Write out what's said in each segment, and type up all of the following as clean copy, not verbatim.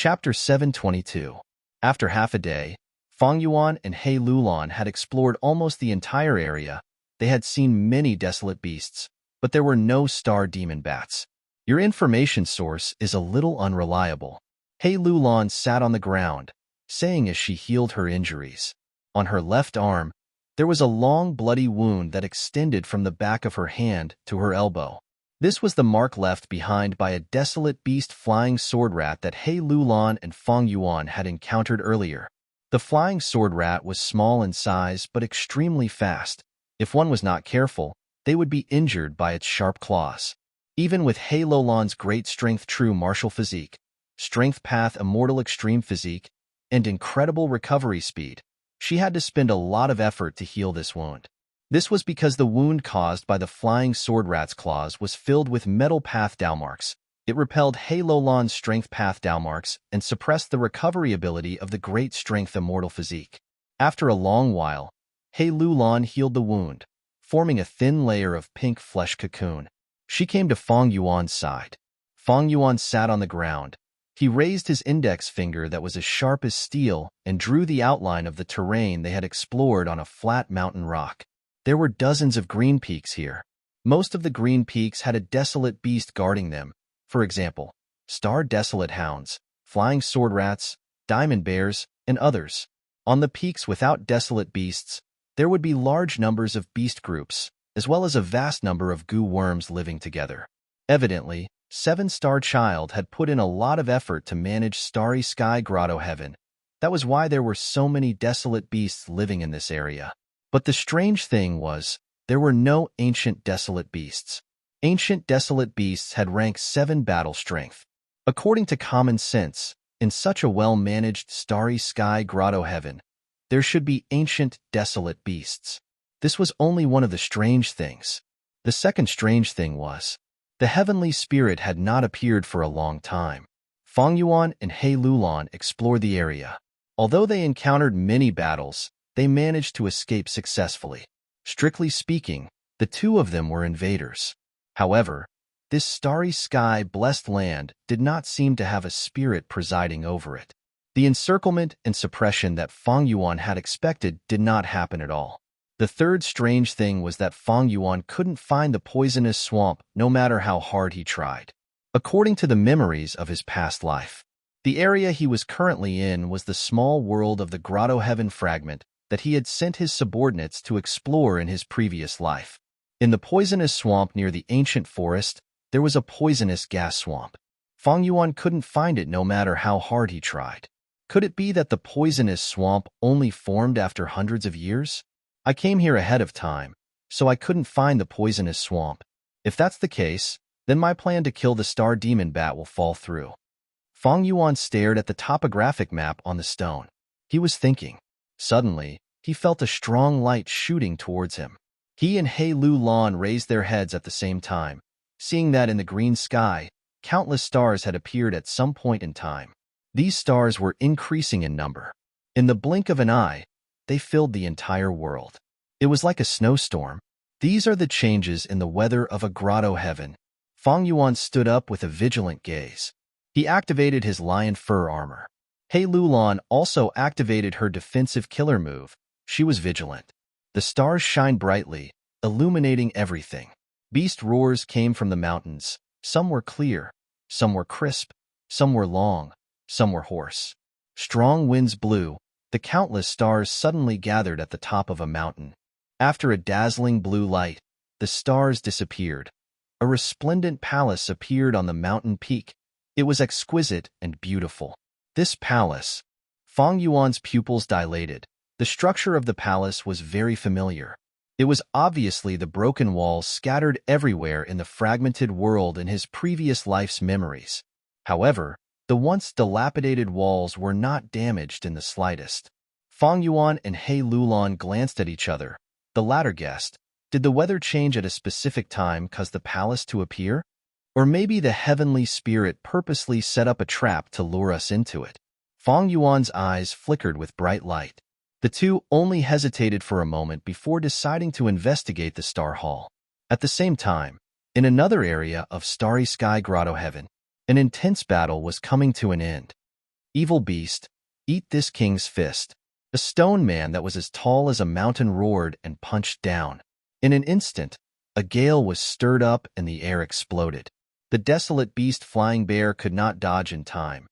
Chapter 722. After half a day, Fang Yuan and He Lulan had explored almost the entire area. They had seen many desolate beasts, but there were no star demon bats. Your information source is a little unreliable. He Lulan sat on the ground, saying as she healed her injuries. On her left arm, there was a long bloody wound that extended from the back of her hand to her elbow. This was the mark left behind by a desolate beast flying sword rat that He Lulan and Fang Yuan had encountered earlier. The flying sword rat was small in size but extremely fast. If one was not careful, they would be injured by its sharp claws. Even with He Lulan's great strength true martial physique, strength path immortal extreme physique, and incredible recovery speed, she had to spend a lot of effort to heal this wound. This was because the wound caused by the flying sword rat's claws was filled with metal path Dao marks. It repelled He Lulan's strength path Dao marks and suppressed the recovery ability of the great strength immortal physique. After a long while, He Lulan healed the wound, forming a thin layer of pink flesh cocoon. She came to Fang Yuan's side. Fang Yuan sat on the ground. He raised his index finger that was as sharp as steel and drew the outline of the terrain they had explored on a flat mountain rock. There were dozens of green peaks here. Most of the green peaks had a desolate beast guarding them. For example, star desolate hounds, flying sword rats, diamond bears, and others. On the peaks without desolate beasts, there would be large numbers of beast groups, as well as a vast number of goo worms living together. Evidently, Seven Star Child had put in a lot of effort to manage Starry Sky Grotto Heaven. That was why there were so many desolate beasts living in this area. But the strange thing was, there were no ancient desolate beasts. Ancient desolate beasts had rank 7 battle strength. According to common sense, in such a well-managed Starry Sky Grotto Heaven, there should be ancient desolate beasts. This was only one of the strange things. The second strange thing was, the heavenly spirit had not appeared for a long time. Fang Yuan and He Lulan explored the area. Although they encountered many battles, they managed to escape successfully. Strictly speaking, the two of them were invaders. However, this starry sky blessed land did not seem to have a spirit presiding over it. The encirclement and suppression that Fang Yuan had expected did not happen at all. The third strange thing was that Fang Yuan couldn't find the poisonous swamp no matter how hard he tried. According to the memories of his past life, the area he was currently in was the small world of the Grotto Heaven fragment that he had sent his subordinates to explore in his previous life. In the poisonous swamp near the ancient forest, there was a poisonous gas swamp. Fang Yuan couldn't find it no matter how hard he tried. Could it be that the poisonous swamp only formed after hundreds of years? I came here ahead of time, so I couldn't find the poisonous swamp. If that's the case, then my plan to kill the star demon bat will fall through. Fang Yuan stared at the topographic map on the stone. He was thinking. Suddenly, he felt a strong light shooting towards him. He and He Lulan raised their heads at the same time, seeing that in the green sky, countless stars had appeared at some point in time. These stars were increasing in number. In the blink of an eye, they filled the entire world. It was like a snowstorm. These are the changes in the weather of a grotto heaven. Fang Yuan stood up with a vigilant gaze. He activated his lion fur armor. He Lulan also activated her defensive killer move. She was vigilant. The stars shined brightly, illuminating everything. Beast roars came from the mountains. Some were clear, some were crisp, some were long, some were hoarse. Strong winds blew. The countless stars suddenly gathered at the top of a mountain. After a dazzling blue light, the stars disappeared. A resplendent palace appeared on the mountain peak. It was exquisite and beautiful. This palace, Fang Yuan's pupils dilated. The structure of the palace was very familiar. It was obviously the broken walls scattered everywhere in the fragmented world in his previous life's memories. However, the once dilapidated walls were not damaged in the slightest. Fang Yuan and He Lulan glanced at each other. The latter guessed, did the weather change at a specific time cause the palace to appear? Or maybe the heavenly spirit purposely set up a trap to lure us into it. Fang Yuan's eyes flickered with bright light. The two only hesitated for a moment before deciding to investigate the Star Hall. At the same time, in another area of Starry Sky Grotto Heaven, an intense battle was coming to an end. Evil beast, eat this king's fist. A stone man that was as tall as a mountain roared and punched down. In an instant, a gale was stirred up and the air exploded. The desolate beast flying bear could not dodge in time.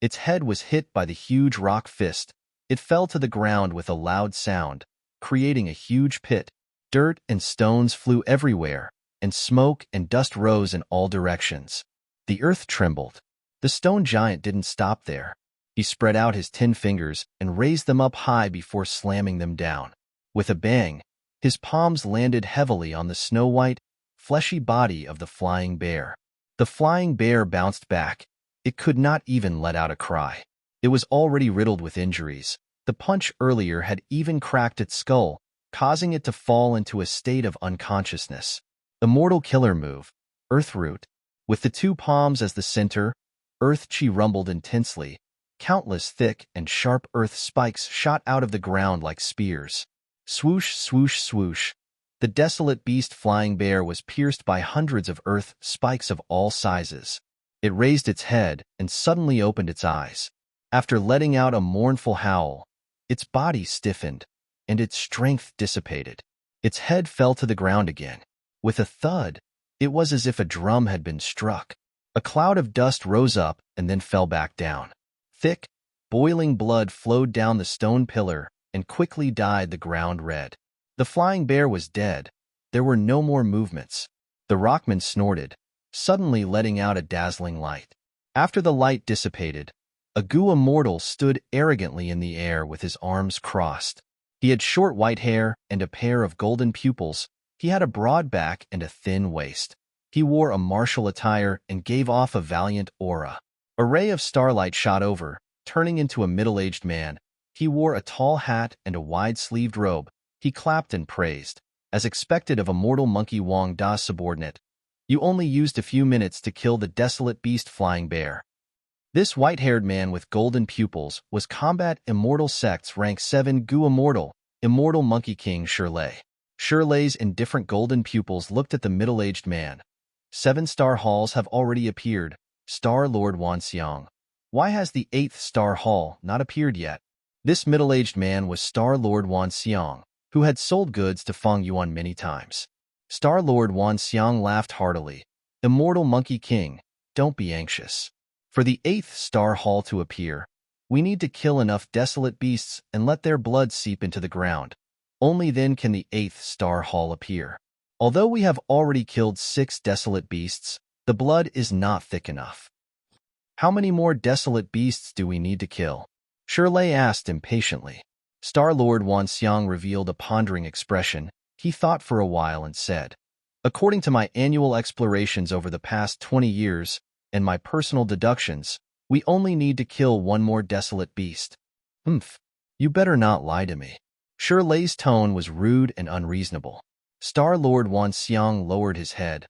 Its head was hit by the huge rock fist. It fell to the ground with a loud sound, creating a huge pit. Dirt and stones flew everywhere, and smoke and dust rose in all directions. The earth trembled. The stone giant didn't stop there. He spread out his 10 fingers and raised them up high before slamming them down. With a bang, his palms landed heavily on the snow-white, fleshy body of the flying bear. The flying bear bounced back. It could not even let out a cry. It was already riddled with injuries. The punch earlier had even cracked its skull, causing it to fall into a state of unconsciousness. Immortal killer move, Earth Root. With the 2 palms as the center, Earth Chi rumbled intensely. Countless thick and sharp earth spikes shot out of the ground like spears. Swoosh, swoosh, swoosh. The desolate beast flying bear was pierced by hundreds of earth spikes of all sizes. It raised its head and suddenly opened its eyes. After letting out a mournful howl, its body stiffened, and its strength dissipated. Its head fell to the ground again. With a thud, it was as if a drum had been struck. A cloud of dust rose up and then fell back down. Thick, boiling blood flowed down the stone pillar and quickly dyed the ground red. The flying bear was dead. There were no more movements. The rockman snorted, suddenly letting out a dazzling light. After the light dissipated, a Gua mortal stood arrogantly in the air with his arms crossed. He had short white hair and a pair of golden pupils. He had a broad back and a thin waist. He wore a martial attire and gave off a valiant aura. A ray of starlight shot over, turning into a middle-aged man. He wore a tall hat and a wide-sleeved robe. He clapped and praised. As expected of a mortal monkey Wang Da's subordinate, you only used a few minutes to kill the desolate beast flying bear. This white-haired man with golden pupils was Combat Immortal Sect's Rank 7 Gua Mortal, Immortal Monkey King Shirley. Shirley's indifferent golden pupils looked at the middle-aged man. 7-star halls have already appeared. Star Lord Wanxiang. Why has the 8th star hall not appeared yet? This middle-aged man was Star Lord Wanxiang, who had sold goods to Feng Yuan many times. Star Lord Wanxiang laughed heartily. Immortal Monkey King, don't be anxious. For the 8th star hall to appear, we need to kill enough desolate beasts and let their blood seep into the ground. Only then can the 8th star hall appear. Although we have already killed 6 desolate beasts, the blood is not thick enough. How many more desolate beasts do we need to kill? Shirley asked impatiently. Star-Lord Wanxiang revealed a pondering expression. He thought for a while and said, according to my annual explorations over the past 20 years and my personal deductions, we only need to kill 1 more desolate beast. Humph, you better not lie to me. Shirley's tone was rude and unreasonable. Star-Lord Wanxiang lowered his head.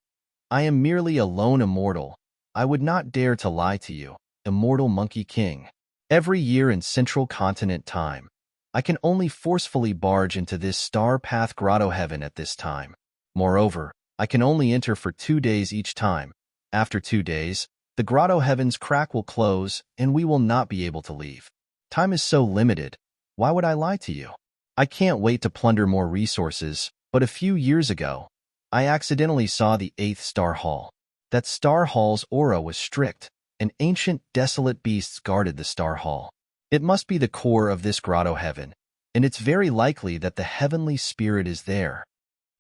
I am merely a lone immortal. I would not dare to lie to you, Immortal Monkey King. Every year in Central Continent time, I can only forcefully barge into this Star Path Grotto Heaven at this time. Moreover, I can only enter for 2 days each time. After 2 days, the Grotto Heaven's crack will close and we will not be able to leave. Time is so limited. Why would I lie to you? I can't wait to plunder more resources, but a few years ago, I accidentally saw the 8th Star Hall. That Star Hall's aura was strict, and ancient desolate beasts guarded the Star Hall. It must be the core of this Grotto Heaven, and it's very likely that the heavenly spirit is there.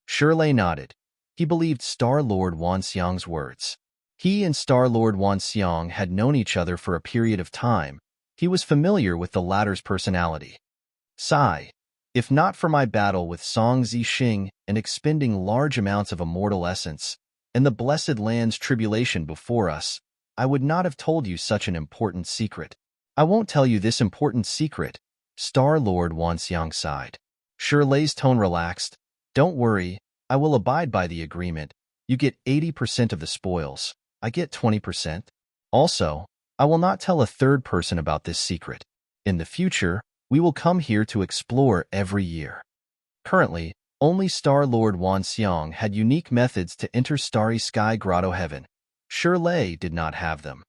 Shirley nodded. He believed Star-Lord Wanxiang's words. He and Star-Lord Wanxiang had known each other for a period of time. He was familiar with the latter's personality. Sigh. If not for my battle with Song Zixing and expending large amounts of immortal essence, and the blessed land's tribulation before us, I would not have told you such an important secret. I won't tell you this important secret, Star-Lord Wanxiang sighed. Shirley's tone relaxed. Don't worry, I will abide by the agreement. You get 80% of the spoils. I get 20%. Also, I will not tell a third person about this secret. In the future, we will come here to explore every year. Currently, only Star-Lord Wanxiang had unique methods to enter Starry Sky Grotto Heaven. Shirley did not have them.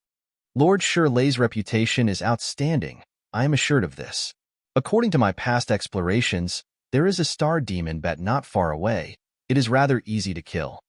Lord Shirley's reputation is outstanding. I am assured of this. According to my past explorations, there is a star demon bat not far away. It is rather easy to kill.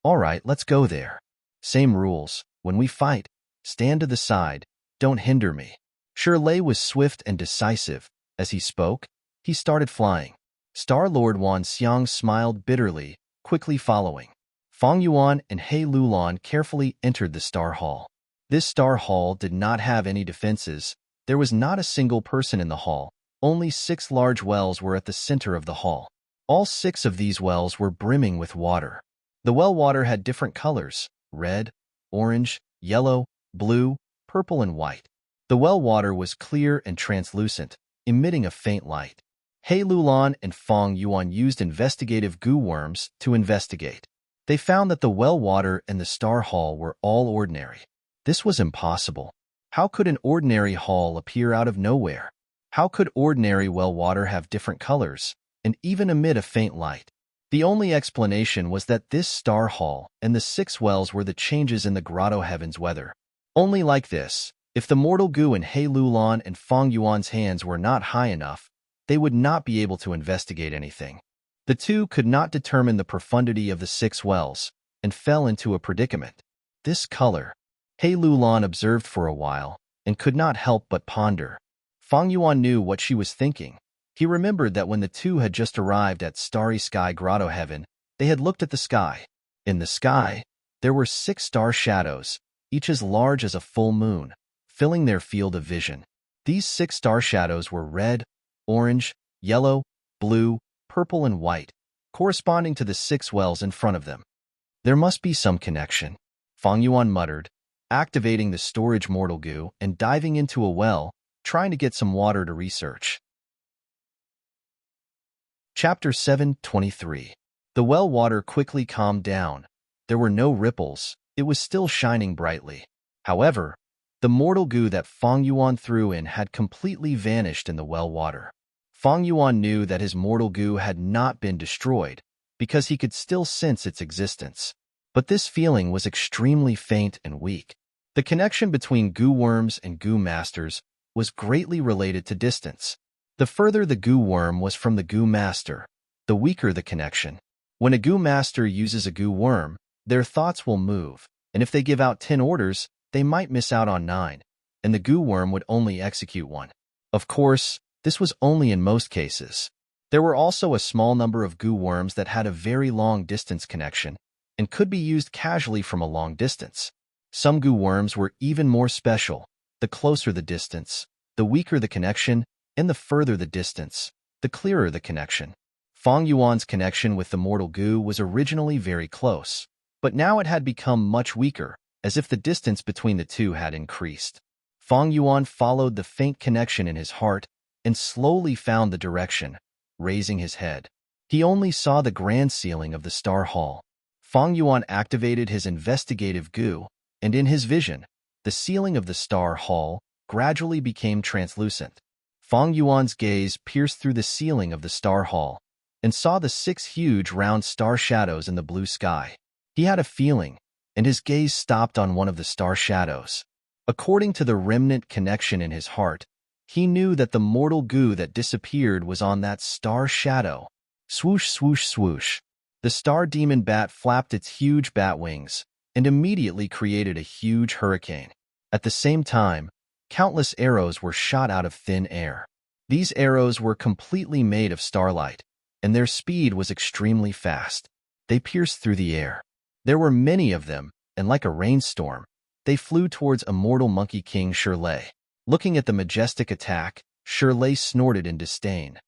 All right, let's go there. Same rules. When we fight, stand to the side. Don't hinder me. Shirley was swift and decisive. As he spoke, he started flying. Star-Lord Wan Xiang smiled bitterly, quickly following. Fang Yuan and He Lulan carefully entered the Star Hall. This Star Hall did not have any defenses. There was not a single person in the hall. Only 6 large wells were at the center of the hall. All 6 of these wells were brimming with water. The well water had different colors: red, orange, yellow, blue, purple, and white. The well water was clear and translucent, emitting a faint light. He Lulan and Fang Yuan used investigative goo worms to investigate. They found that the well water and the Star Hall were all ordinary. This was impossible. How could an ordinary hall appear out of nowhere? How could ordinary well water have different colors and even emit a faint light? The only explanation was that this Star Hall and the 6 wells were the changes in the grotto heaven's weather. Only like this, if the mortal goo in He Lulan and Fang Yuan's hands were not high enough, they would not be able to investigate anything. The two could not determine the profundity of the 6 wells and fell into a predicament. This color, He Lulan observed for a while and could not help but ponder. Fang Yuan knew what she was thinking. He remembered that when the two had just arrived at Starry Sky Grotto Heaven, they had looked at the sky. In the sky, there were 6 star shadows, each as large as a full moon, filling their field of vision. These 6 star shadows were red, orange, yellow, blue, purple, and white, corresponding to the 6 wells in front of them. There must be some connection, Fang Yuan muttered, activating the storage mortal goo and diving into a well, trying to get some water to research. Chapter 7:23. The well water quickly calmed down. There were no ripples. It was still shining brightly. However, the mortal goo that Fang Yuan threw in had completely vanished in the well water. Fang Yuan knew that his mortal goo had not been destroyed because he could still sense its existence. But this feeling was extremely faint and weak. The connection between goo worms and goo masters was greatly related to distance. The further the goo worm was from the goo master, the weaker the connection. When a goo master uses a goo worm, their thoughts will move, and if they give out 10 orders, they might miss out on 9, and the goo worm would only execute 1. Of course, this was only in most cases. There were also a small number of goo worms that had a very long distance connection and could be used casually from a long distance. Some goo worms were even more special. The closer the distance, the weaker the connection, and the further the distance, the clearer the connection. Fang Yuan's connection with the mortal goo was originally very close, but now it had become much weaker, as if the distance between the two had increased. Fang Yuan followed the faint connection in his heart and slowly found the direction, raising his head. He only saw the grand ceiling of the Star Hall. Fang Yuan activated his investigative goo, and in his vision, the ceiling of the Star Hall gradually became translucent. Fang Yuan's gaze pierced through the ceiling of the Star Hall and saw the 6 huge round star shadows in the blue sky. He had a feeling, and his gaze stopped on one of the star shadows. According to the remnant connection in his heart, he knew that the mortal goo that disappeared was on that star shadow. Swoosh, swoosh, swoosh. The star demon bat flapped its huge bat wings and immediately created a huge hurricane. At the same time, countless arrows were shot out of thin air. These arrows were completely made of starlight, and their speed was extremely fast. They pierced through the air. There were many of them, and like a rainstorm, they flew towards immortal Monkey King Shirley. Looking at the majestic attack, Shirley snorted in disdain.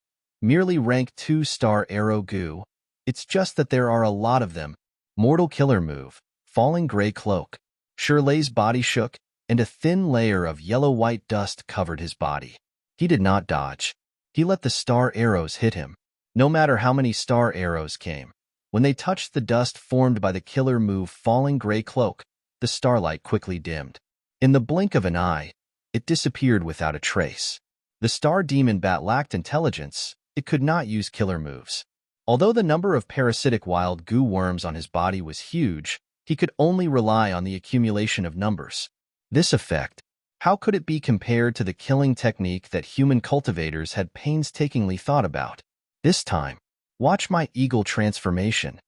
Merely rank 2-star arrow goo. It's just that there are a lot of them. Mortal killer move, falling gray cloak. Shirley's body shook, and a thin layer of yellow-white dust covered his body. He did not dodge. He let the star arrows hit him. No matter how many star arrows came, when they touched the dust formed by the killer move falling gray cloak, the starlight quickly dimmed. In the blink of an eye, it disappeared without a trace. The star demon bat lacked intelligence. It could not use killer moves. Although the number of parasitic wild goo worms on his body was huge, he could only rely on the accumulation of numbers. This effect, how could it be compared to the killing technique that human cultivators had painstakingly thought about? This time, watch my eagle transformation.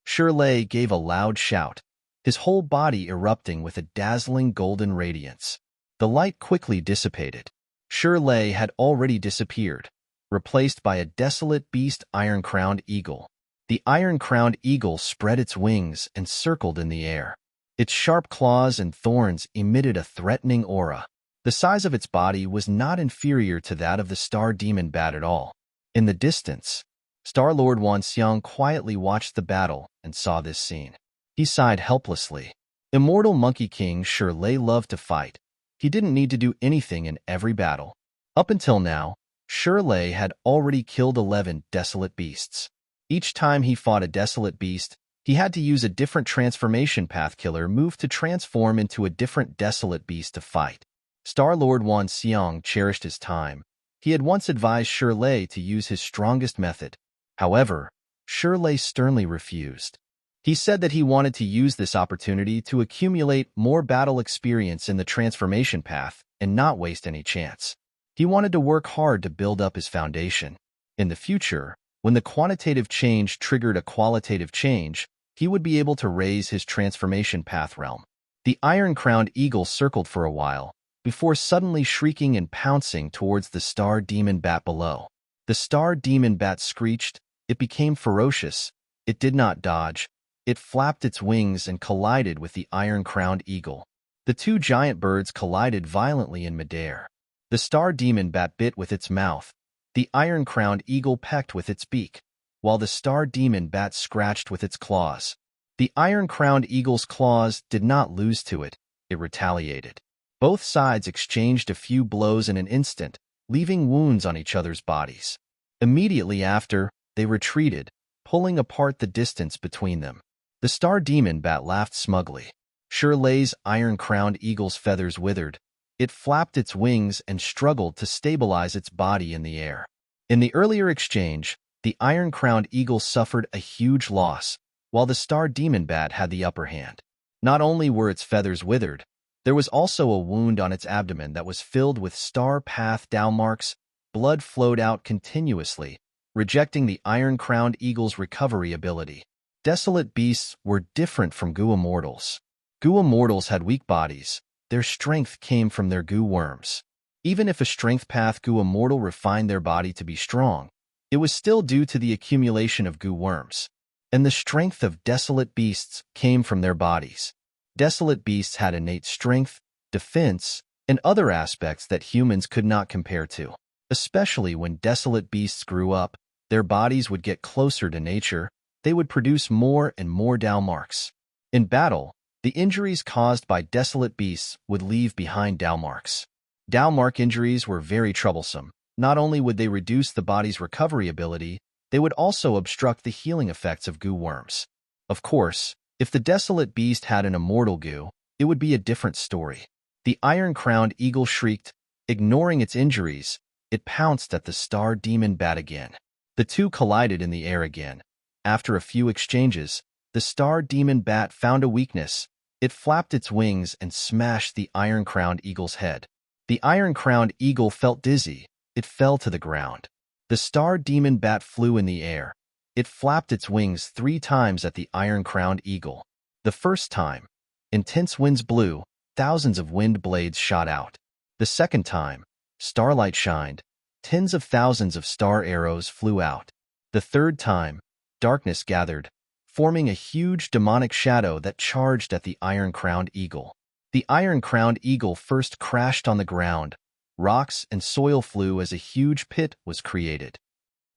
Shirley gave a loud shout, his whole body erupting with a dazzling golden radiance. The light quickly dissipated. Shirley had already disappeared, replaced by a desolate beast iron-crowned eagle. The iron-crowned eagle spread its wings and circled in the air. Its sharp claws and thorns emitted a threatening aura. The size of its body was not inferior to that of the star demon bat at all. In the distance, Star-Lord Wanxiang quietly watched the battle and saw this scene. He sighed helplessly. Immortal Monkey King Shirley loved to fight. He didn't need to do anything in every battle. Up until now, Shirley had already killed 11 desolate beasts. Each time he fought a desolate beast, he had to use a different transformation path killer move to transform into a different desolate beast to fight. Star-Lord Wanxiang cherished his time. He had once advised Shirley to use his strongest method. However, Shirley sternly refused. He said that he wanted to use this opportunity to accumulate more battle experience in the transformation path and not waste any chance. He wanted to work hard to build up his foundation. In the future, when the quantitative change triggered a qualitative change, he would be able to raise his transformation path realm. The iron-crowned eagle circled for a while, before suddenly shrieking and pouncing towards the star demon bat below. The star demon bat screeched. It became ferocious. It did not dodge. It flapped its wings and collided with the iron-crowned eagle. The two giant birds collided violently in midair. The star demon bat bit with its mouth. The iron-crowned eagle pecked with its beak, while the star demon bat scratched with its claws. The iron-crowned eagle's claws did not lose to it. It retaliated. Both sides exchanged a few blows in an instant, leaving wounds on each other's bodies. Immediately after, they retreated, pulling apart the distance between them. The star demon bat laughed smugly. Shirley's iron-crowned eagle's feathers withered. It flapped its wings and struggled to stabilize its body in the air. In the earlier exchange, the iron-crowned eagle suffered a huge loss, while the star demon bat had the upper hand. Not only were its feathers withered, there was also a wound on its abdomen that was filled with star path down marks. Blood flowed out continuously, rejecting the iron-crowned eagle's recovery ability. Desolate beasts were different from goo immortals. Goo immortals had weak bodies. Their strength came from their goo worms. Even if a strength path goo immortal refined their body to be strong, it was still due to the accumulation of goo worms. And the strength of desolate beasts came from their bodies. Desolate beasts had innate strength, defense, and other aspects that humans could not compare to. Especially when desolate beasts grew up, their bodies would get closer to nature. They would produce more and more down marks. In battle, the injuries caused by desolate beasts would leave behind down marks. Down mark injuries were very troublesome. Not only would they reduce the body's recovery ability, they would also obstruct the healing effects of goo worms. Of course, if the desolate beast had an immortal goo, it would be a different story. The iron-crowned eagle shrieked. Ignoring its injuries, it pounced at the star demon bat again. The two collided in the air again. After a few exchanges, the star demon bat found a weakness. It flapped its wings and smashed the iron-crowned eagle's head. The iron-crowned eagle felt dizzy. It fell to the ground. The star demon bat flew in the air. It flapped its wings 3 times at the iron-crowned eagle. The first time, intense winds blew, thousands of wind blades shot out. The second time, starlight shined, tens of thousands of star arrows flew out. The third time, darkness gathered, forming a huge demonic shadow that charged at the iron-crowned eagle. The iron-crowned eagle first crashed on the ground. Rocks and soil flew as a huge pit was created.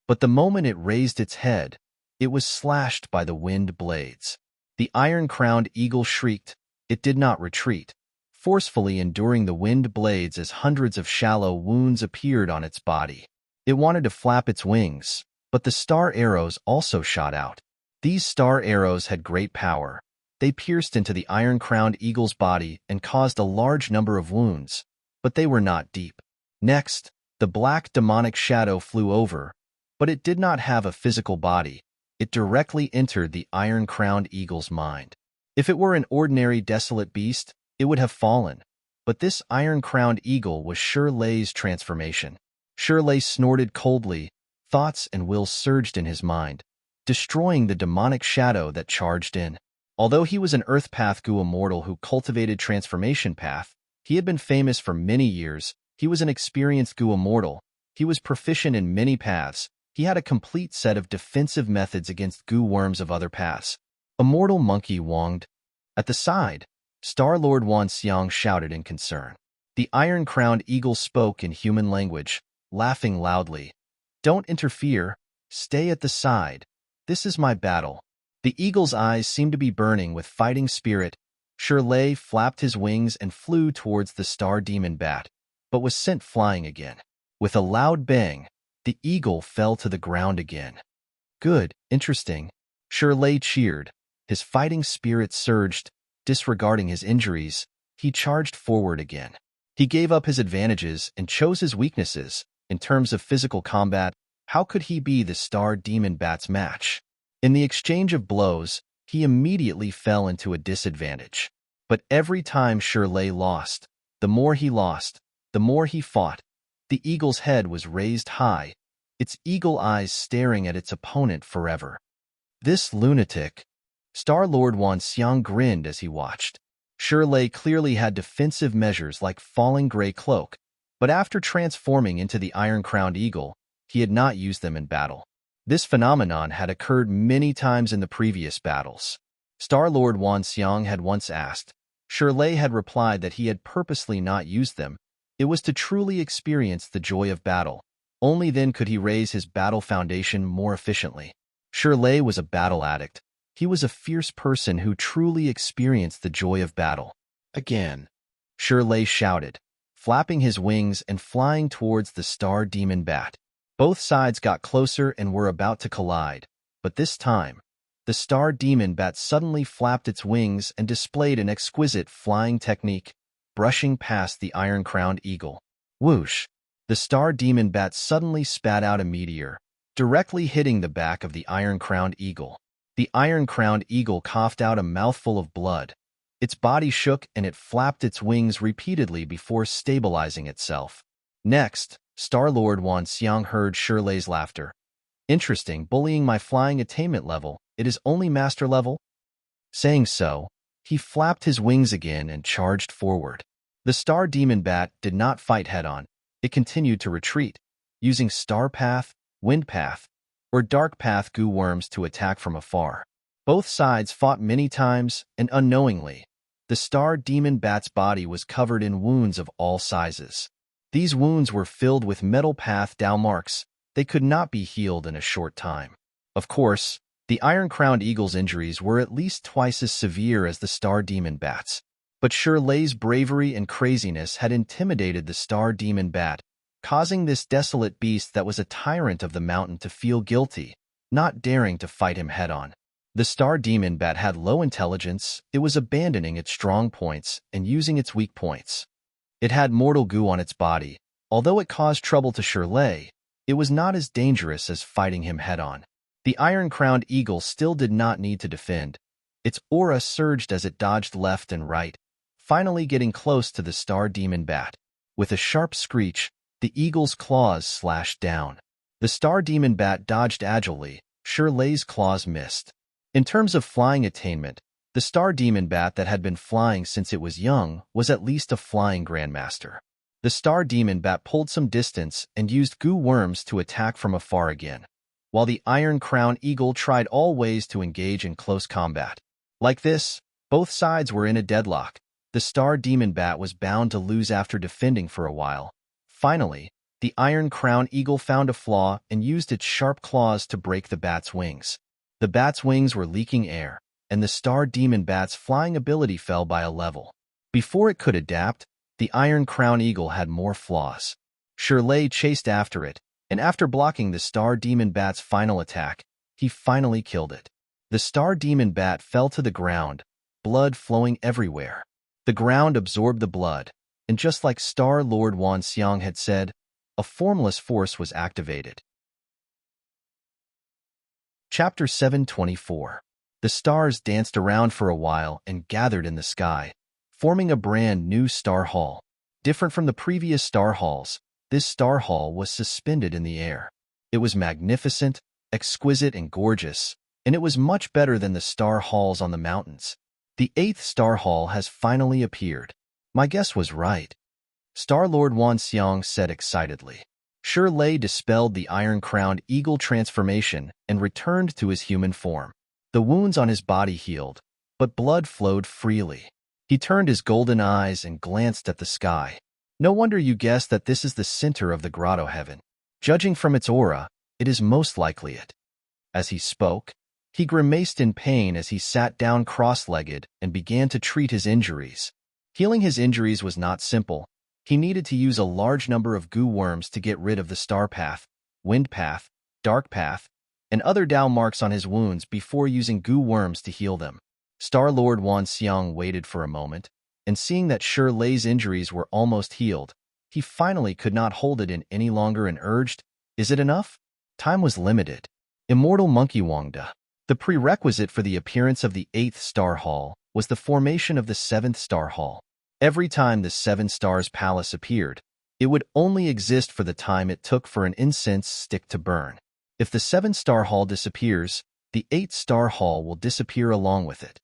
But the moment it raised its head, it was slashed by the wind blades. The iron-crowned eagle shrieked. It did not retreat, forcefully enduring the wind blades as hundreds of shallow wounds appeared on its body. It wanted to flap its wings, but the star arrows also shot out. These star arrows had great power. They pierced into the iron-crowned eagle's body and caused a large number of wounds, but they were not deep. Next, the black demonic shadow flew over, but it did not have a physical body. It directly entered the iron-crowned eagle's mind. If it were an ordinary desolate beast, it would have fallen. But this iron-crowned eagle was Shirley's transformation. Shirley snorted coldly, thoughts and will surged in his mind, destroying the demonic shadow that charged in. Although he was an Earth Path Gu immortal who cultivated transformation path, he had been famous for many years. He was an experienced Gu immortal. He was proficient in many paths. He had a complete set of defensive methods against Gu worms of other paths. Immortal Monkey Wonged. At the side, Star-Lord Wan Xiang shouted in concern. The iron-crowned eagle spoke in human language, laughing loudly. Don't interfere. Stay at the side. This is my battle. The eagle's eyes seemed to be burning with fighting spirit. Shirley flapped his wings and flew towards the star demon bat, but was sent flying again. With a loud bang, the eagle fell to the ground again. Good, interesting. Shirley cheered. His fighting spirit surged. Disregarding his injuries, he charged forward again. He gave up his advantages and chose his weaknesses. In terms of physical combat, how could he be the star demon bat's match? In the exchange of blows, he immediately fell into a disadvantage. But every time Shirley lost, the more he fought. The eagle's head was raised high, its eagle eyes staring at its opponent forever. This lunatic. Star-Lord Wan Xiang grinned as he watched. Shirley clearly had defensive measures like falling gray cloak, but after transforming into the iron-crowned eagle, he had not used them in battle. This phenomenon had occurred many times in the previous battles. Star-Lord Wan Xiang had once asked. Shirley had replied that he had purposely not used them. It was to truly experience the joy of battle. Only then could he raise his battle foundation more efficiently. Shirley was a battle addict. He was a fierce person who truly experienced the joy of battle. Again, Shirley shouted, flapping his wings and flying towards the star demon bat. Both sides got closer and were about to collide, but this time, the star demon bat suddenly flapped its wings and displayed an exquisite flying technique, brushing past the iron-crowned eagle. Whoosh! The star demon bat suddenly spat out a meteor, directly hitting the back of the iron-crowned eagle. The iron-crowned eagle coughed out a mouthful of blood. Its body shook and it flapped its wings repeatedly before stabilizing itself. Next, Star-Lord Wan Xiang heard Shirley's laughter. Interesting, bullying my flying attainment level. It is only master level? Saying so, he flapped his wings again and charged forward. The star demon bat did not fight head-on. It continued to retreat, using star path, wind path, or dark path Gu worms to attack from afar. Both sides fought many times, and unknowingly, the star demon bat's body was covered in wounds of all sizes. These wounds were filled with metal path Dao marks. They could not be healed in a short time. Of course, the iron-crowned eagle's injuries were at least twice as severe as the star demon bat's. But Shirley's bravery and craziness had intimidated the star demon bat, causing this desolate beast that was a tyrant of the mountain to feel guilty, not daring to fight him head-on. The star demon bat had low intelligence. It was abandoning its strong points and using its weak points. It had mortal goo on its body. Although it caused trouble to Shirley, it was not as dangerous as fighting him head-on. The iron-crowned eagle still did not need to defend. Its aura surged as it dodged left and right, finally getting close to the star demon bat. With a sharp screech, the eagle's claws slashed down. The star demon bat dodged agilely. Shirley's claws missed. In terms of flying attainment, the star demon bat that had been flying since it was young was at least a flying grandmaster. The star demon bat pulled some distance and used goo worms to attack from afar again, while the iron-crowned eagle tried all ways to engage in close combat. Like this, both sides were in a deadlock. The star demon bat was bound to lose after defending for a while. Finally, the iron-crowned eagle found a flaw and used its sharp claws to break the bat's wings. The bat's wings were leaking air, and the star demon bat's flying ability fell by a level. Before it could adapt, the iron-crowned eagle had more flaws. Shirley chased after it, and after blocking the star demon bat's final attack, he finally killed it. The star demon bat fell to the ground, blood flowing everywhere. The ground absorbed the blood, and just like Star-Lord Wan Xiang had said, a formless force was activated. Chapter 724. The stars danced around for a while and gathered in the sky, forming a brand new star hall. Different from the previous star halls, this star hall was suspended in the air. It was magnificent, exquisite, and gorgeous, and it was much better than the star halls on the mountains. The 8th star hall has finally appeared. My guess was right, Star-Lord Wanxiang said excitedly. Shirley dispelled the iron-crowned eagle transformation and returned to his human form. The wounds on his body healed, but blood flowed freely. He turned his golden eyes and glanced at the sky. No wonder you guessed that this is the center of the grotto heaven. Judging from its aura, it is most likely it. As he spoke, he grimaced in pain as he sat down cross-legged and began to treat his injuries. Healing his injuries was not simple. He needed to use a large number of goo worms to get rid of the star path, wind path, dark path, and other Dao marks on his wounds before using goo worms to heal them. Star-Lord Wanxiang waited for a moment, and seeing that Shirley's injuries were almost healed, he finally could not hold it in any longer and urged, "Is it enough?" Time was limited. Immortal Monkey Wangda. The prerequisite for the appearance of the 8th Star Hall was the formation of the 7th Star Hall. Every time the 7 Stars Palace appeared, it would only exist for the time it took for an incense stick to burn. If the 7-Star Hall disappears, the 8-Star Hall will disappear along with it.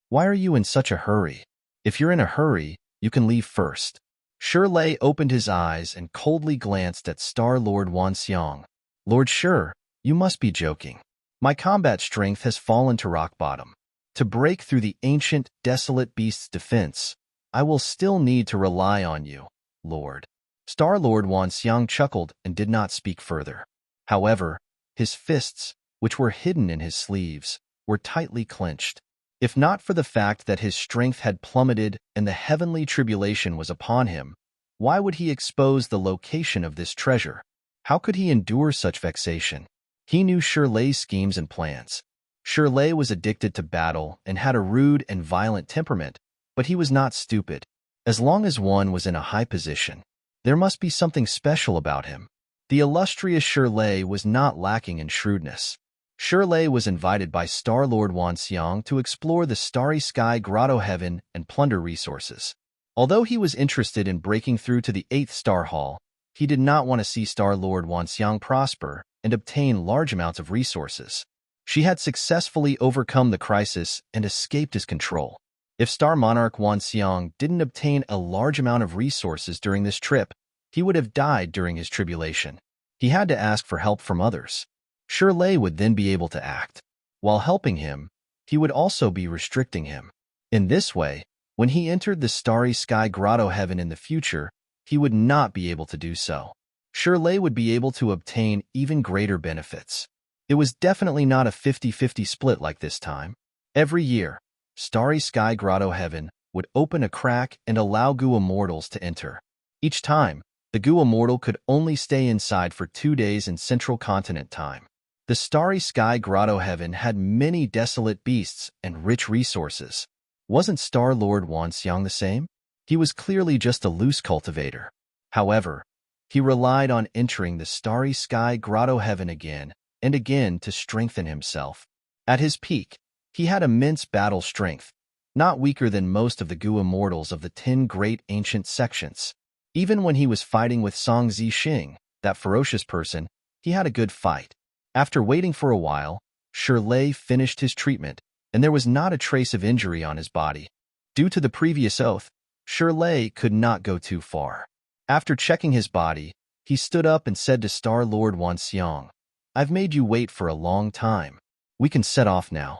Why are you in such a hurry? If you're in a hurry, you can leave first. Shirley opened his eyes and coldly glanced at Star-Lord Wanxiang. Lord Shir, you must be joking. My combat strength has fallen to rock bottom. To break through the ancient, desolate beast's defense, I will still need to rely on you, Lord. Star-Lord Wanxiang chuckled and did not speak further. However, his fists, which were hidden in his sleeves, were tightly clenched. If not for the fact that his strength had plummeted and the heavenly tribulation was upon him, why would he expose the location of this treasure? How could he endure such vexation? He knew Shirley's schemes and plans. Shirley was addicted to battle and had a rude and violent temperament, but he was not stupid. As long as one was in a high position, there must be something special about him. The illustrious Shirley was not lacking in shrewdness. Shirley was invited by Star-Lord Wanxiang to explore the starry sky grotto heaven and plunder resources. Although he was interested in breaking through to the 8th Star Hall, he did not want to see Star-Lord Wanxiang prosper and obtain large amounts of resources. She had successfully overcome the crisis and escaped his control. If Star Monarch Wanxiang didn't obtain a large amount of resources during this trip, he would have died during his tribulation. He had to ask for help from others. Shirley would then be able to act. While helping him, he would also be restricting him. In this way, when he entered the starry sky grotto heaven in the future, he would not be able to do so. Shirley would be able to obtain even greater benefits. It was definitely not a 50-50 split like this time. Every year, Starry Sky Grotto Heaven would open a crack and allow Goo Immortals to enter. Each time, the Goo Immortal could only stay inside for 2 days in Central Continent time. The Starry Sky Grotto Heaven had many desolate beasts and rich resources. Wasn't Star-Lord Wanxiang the same? He was clearly just a loose cultivator. However, he relied on entering the Starry Sky Grotto Heaven again and again to strengthen himself. At his peak, he had immense battle strength, not weaker than most of the Goo Immortals of the 10 great ancient sections. Even when he was fighting with Song Zixing, that ferocious person, he had a good fight. After waiting for a while, Shirley finished his treatment, and there was not a trace of injury on his body. Due to the previous oath, Shirley could not go too far. After checking his body, he stood up and said to Star-Lord Wanxiang, "I've made you wait for a long time. We can set off now."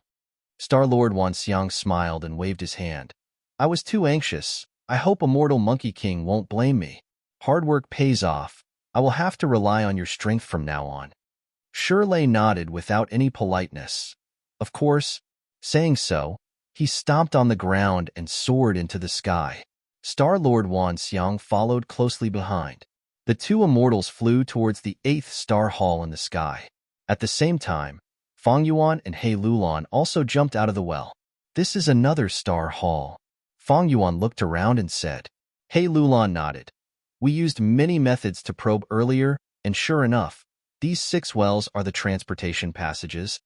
Star-Lord Wanxiang smiled and waved his hand. "I was too anxious. I hope Immortal Monkey King won't blame me. Hard work pays off. I will have to rely on your strength from now on." Shirley nodded without any politeness. Of course, saying so, he stomped on the ground and soared into the sky. Star-Lord Wanxiang followed closely behind. The 2 immortals flew towards the 8th Star Hall in the sky. At the same time, Fang Yuan and He Lulan also jumped out of the well. "This is another Star Hall." Fang Yuan looked around and said. He Lulan nodded. "We used many methods to probe earlier, and sure enough, these 6 wells are the transportation passages."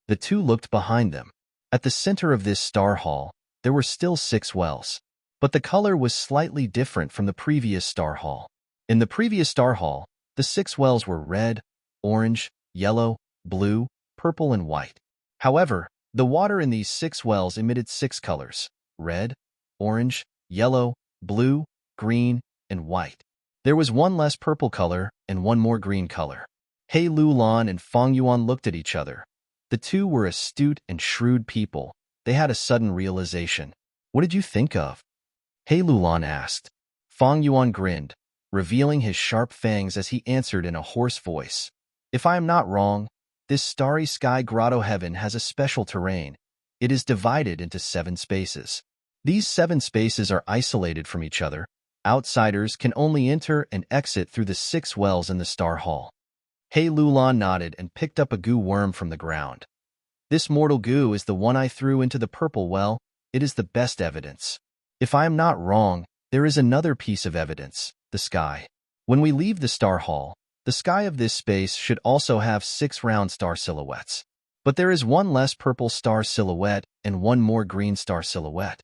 The 2 looked behind them. At the center of this Star Hall, there were still 6 wells. But the color was slightly different from the previous star hall. In the previous star hall, the 6 wells were red, orange, yellow, blue, purple, and white. However, the water in these 6 wells emitted 6 colors: red, orange, yellow, blue, green, and white. There was one less purple color and one more green color. He Lulan and Fang Yuan looked at each other. The two were astute and shrewd people. They had a sudden realization. "What did you think of?" He Lulan asked. Fang Yuan grinned, revealing his sharp fangs as he answered in a hoarse voice. "If I am not wrong, this starry sky grotto heaven has a special terrain. It is divided into 7 spaces. These 7 spaces are isolated from each other. Outsiders can only enter and exit through the 6 wells in the star hall." He Lulan nodded and picked up a goo worm from the ground. "This mortal goo is the one I threw into the purple well. It is the best evidence. If I am not wrong, there is another piece of evidence: the sky. When we leave the star hall, the sky of this space should also have 6 round star silhouettes. But there is one less purple star silhouette and one more green star silhouette."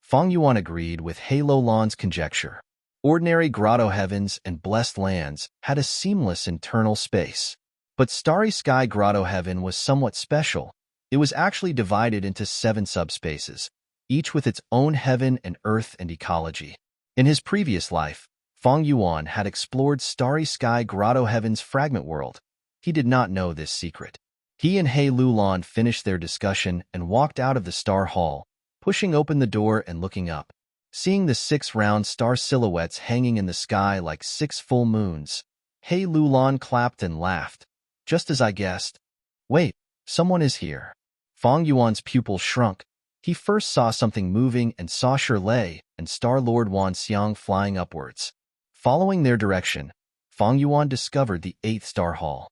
Fang Yuan agreed with He Lulan's conjecture. Ordinary grotto heavens and blessed lands had a seamless internal space. But starry sky grotto heaven was somewhat special. It was actually divided into 7 subspaces, each with its own heaven and earth and ecology. In his previous life, Fang Yuan had explored starry sky grotto heaven's fragment world. He did not know this secret. He and He Lulan finished their discussion and walked out of the star hall, pushing open the door and looking up. Seeing the 6 round star silhouettes hanging in the sky like 6 full moons, He Lulan clapped and laughed. "Just as I guessed. Wait, someone is here." Fang Yuan's pupil shrunk. He first saw something moving and saw Shirley and Star Lord Wan Xiang flying upwards. Following their direction, Fang Yuan discovered the 8th star hall.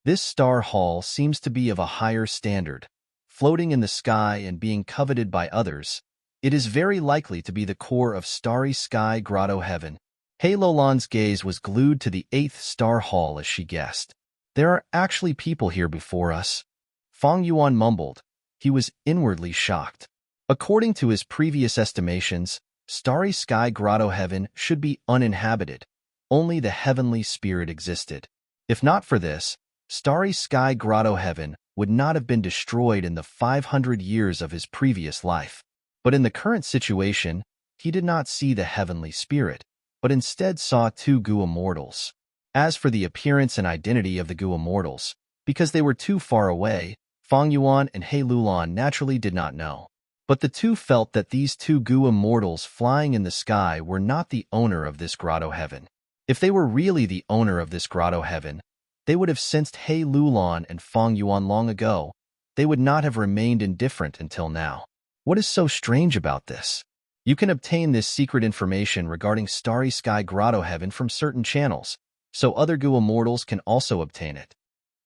This star hall seems to be of a higher standard, floating in the sky and being coveted by others. It is very likely to be the core of starry sky grotto heaven. He Lulan's gaze was glued to the 8th star hall as she guessed. "There are actually people here before us." Fang Yuan mumbled. He was inwardly shocked. According to his previous estimations, starry sky grotto heaven should be uninhabited. Only the heavenly spirit existed. If not for this, starry sky grotto heaven would not have been destroyed in the 500 years of his previous life. But in the current situation, he did not see the heavenly spirit, but instead saw 2 Gua mortals. As for the appearance and identity of the Gua mortals, because they were too far away, Fang Yuan and He Lulan naturally did not know. But the two felt that these 2 Gua mortals flying in the sky were not the owner of this grotto heaven. If they were really the owner of this grotto heaven, they would have sensed He Lulan and Fang Yuan long ago. They would not have remained indifferent until now. What is so strange about this? You can obtain this secret information regarding starry sky grotto heaven from certain channels, so other Gua mortals can also obtain it.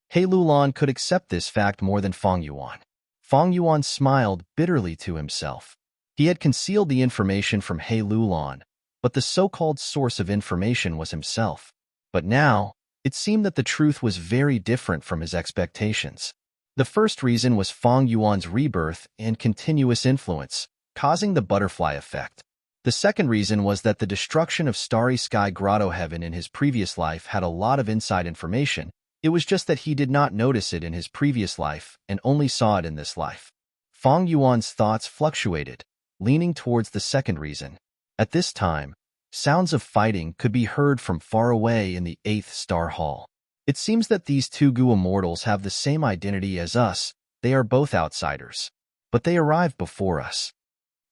He Lulan could accept this fact more than Fang Yuan. Fang Yuan smiled bitterly to himself. He had concealed the information from He Lulan, but the so-called source of information was himself. But now, it seemed that the truth was very different from his expectations. The first reason was Fang Yuan's rebirth and continuous influence, causing the butterfly effect. The second reason was that the destruction of starry sky grotto heaven in his previous life had a lot of inside information. It was just that he did not notice it in his previous life and only saw it in this life. Fang Yuan's thoughts fluctuated, leaning towards the second reason. At this time, sounds of fighting could be heard from far away in the 8th star hall. It seems that these 2 Gua mortals have the same identity as us. They are both outsiders. But they arrived before us.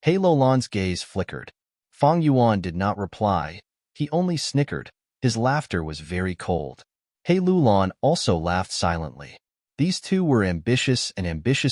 He Lulan's gaze flickered. Fang Yuan did not reply. He only snickered. His laughter was very cold. He Lulan also laughed silently. These two were ambitious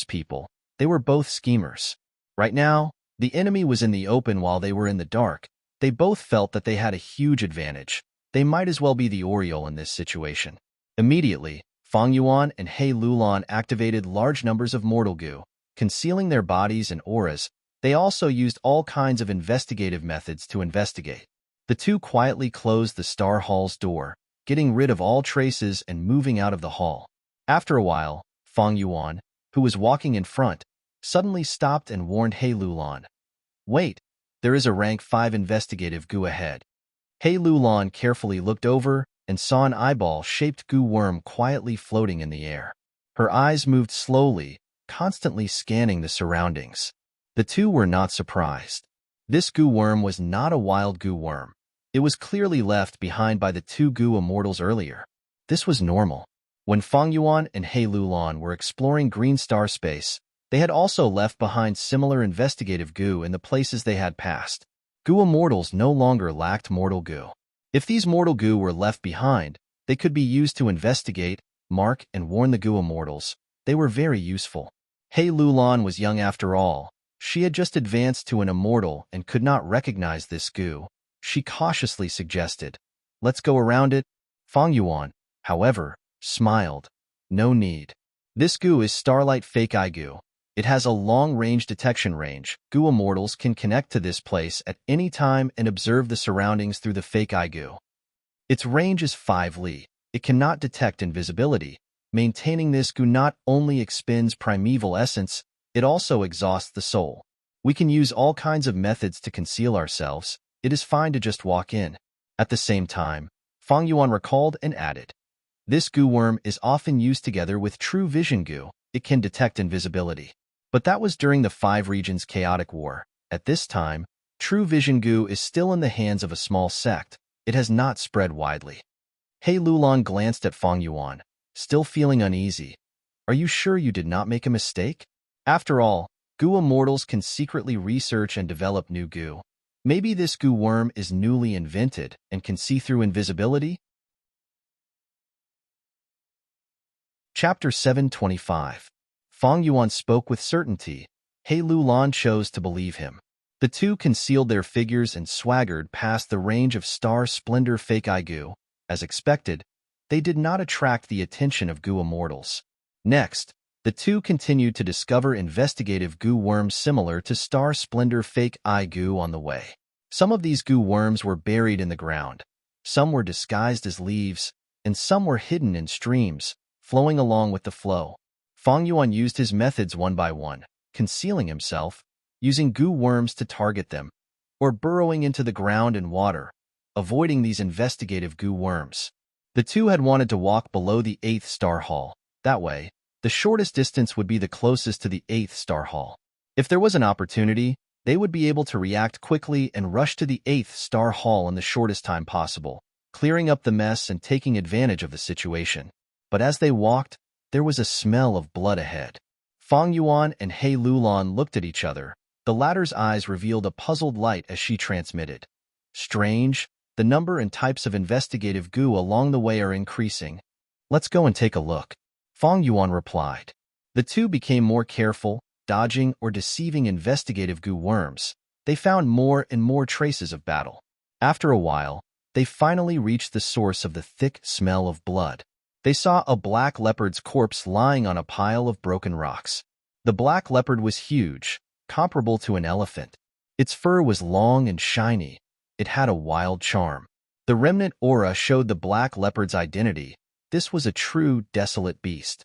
people. They were both schemers. Right now, the enemy was in the open while they were in the dark. They both felt that they had a huge advantage. They might as well be the Oriole in this situation. Immediately, Fang Yuan and He Lulan activated large numbers of mortal goo, concealing their bodies and auras. They also used all kinds of investigative methods to investigate. The two quietly closed the star hall's door, getting rid of all traces and moving out of the hall. After a while, Fang Yuan, who was walking in front, suddenly stopped and warned He Lulan. "Wait, There is a rank 5 investigative goo ahead. Hey Lulan carefully looked over and saw an eyeball-shaped goo worm quietly floating in the air. Her eyes moved slowly, constantly scanning the surroundings. The two were not surprised. This goo worm was not a wild goo worm. It was clearly left behind by the two goo immortals earlier. This was normal. When Fang Yuan and He Lulan were exploring Green Star space, they had also left behind similar investigative goo in the places they had passed. Goo immortals no longer lacked mortal goo. If these mortal goo were left behind, they could be used to investigate, mark, and warn the goo immortals. They were very useful. He Lulan was young after all. She had just advanced to an immortal and could not recognize this goo. She cautiously suggested, "Let's go around it." Fang Yuan, however, smiled. "No need. This goo is starlight fake eye goo. It has a long-range detection range. Goo immortals can connect to this place at any time and observe the surroundings through the fake eye goo. Its range is 5 li. It cannot detect invisibility. Maintaining this goo not only expends primeval essence, it also exhausts the soul. We can use all kinds of methods to conceal ourselves. It is fine to just walk in." At the same time, Fang Yuan recalled and added, "This goo worm is often used together with true vision goo. It can detect invisibility. But that was during the 5 regions chaotic war. At this time, true vision goo is still in the hands of a small sect. It has not spread widely." He Lulan glanced at Fang Yuan, still feeling uneasy. "Are you sure you did not make a mistake? After all, goo immortals can secretly research and develop new goo. Maybe this goo worm is newly invented and can see through invisibility?" Chapter 725. Fang Yuan spoke with certainty. He Lulan chose to believe him. The two concealed their figures and swaggered past the range of star splendor fake eye goo. As expected, they did not attract the attention of goo immortals. Next, the two continued to discover investigative goo worms similar to star splendor fake eye goo on the way. Some of these goo worms were buried in the ground. Some were disguised as leaves, and some were hidden in streams, flowing along with the flow. Fang Yuan used his methods one by one, concealing himself, using goo worms to target them, or burrowing into the ground and water, avoiding these investigative goo worms. The two had wanted to walk below the 8th star hall. That way, the shortest distance would be the closest to the 8th star hall. If there was an opportunity, they would be able to react quickly and rush to the 8th star hall in the shortest time possible, clearing up the mess and taking advantage of the situation. But as they walked, there was a smell of blood ahead. Fang Yuan and He Lulan looked at each other. The latter's eyes revealed a puzzled light as she transmitted, "Strange, the number and types of investigative goo along the way are increasing. Let's go and take a look." Fang Yuan replied. The two became more careful, dodging or deceiving investigative goo worms. They found more and more traces of battle. After a while, they finally reached the source of the thick smell of blood. They saw a black leopard's corpse lying on a pile of broken rocks. The black leopard was huge, comparable to an elephant. Its fur was long and shiny. It had a wild charm. The remnant aura showed the black leopard's identity. This was a true desolate beast.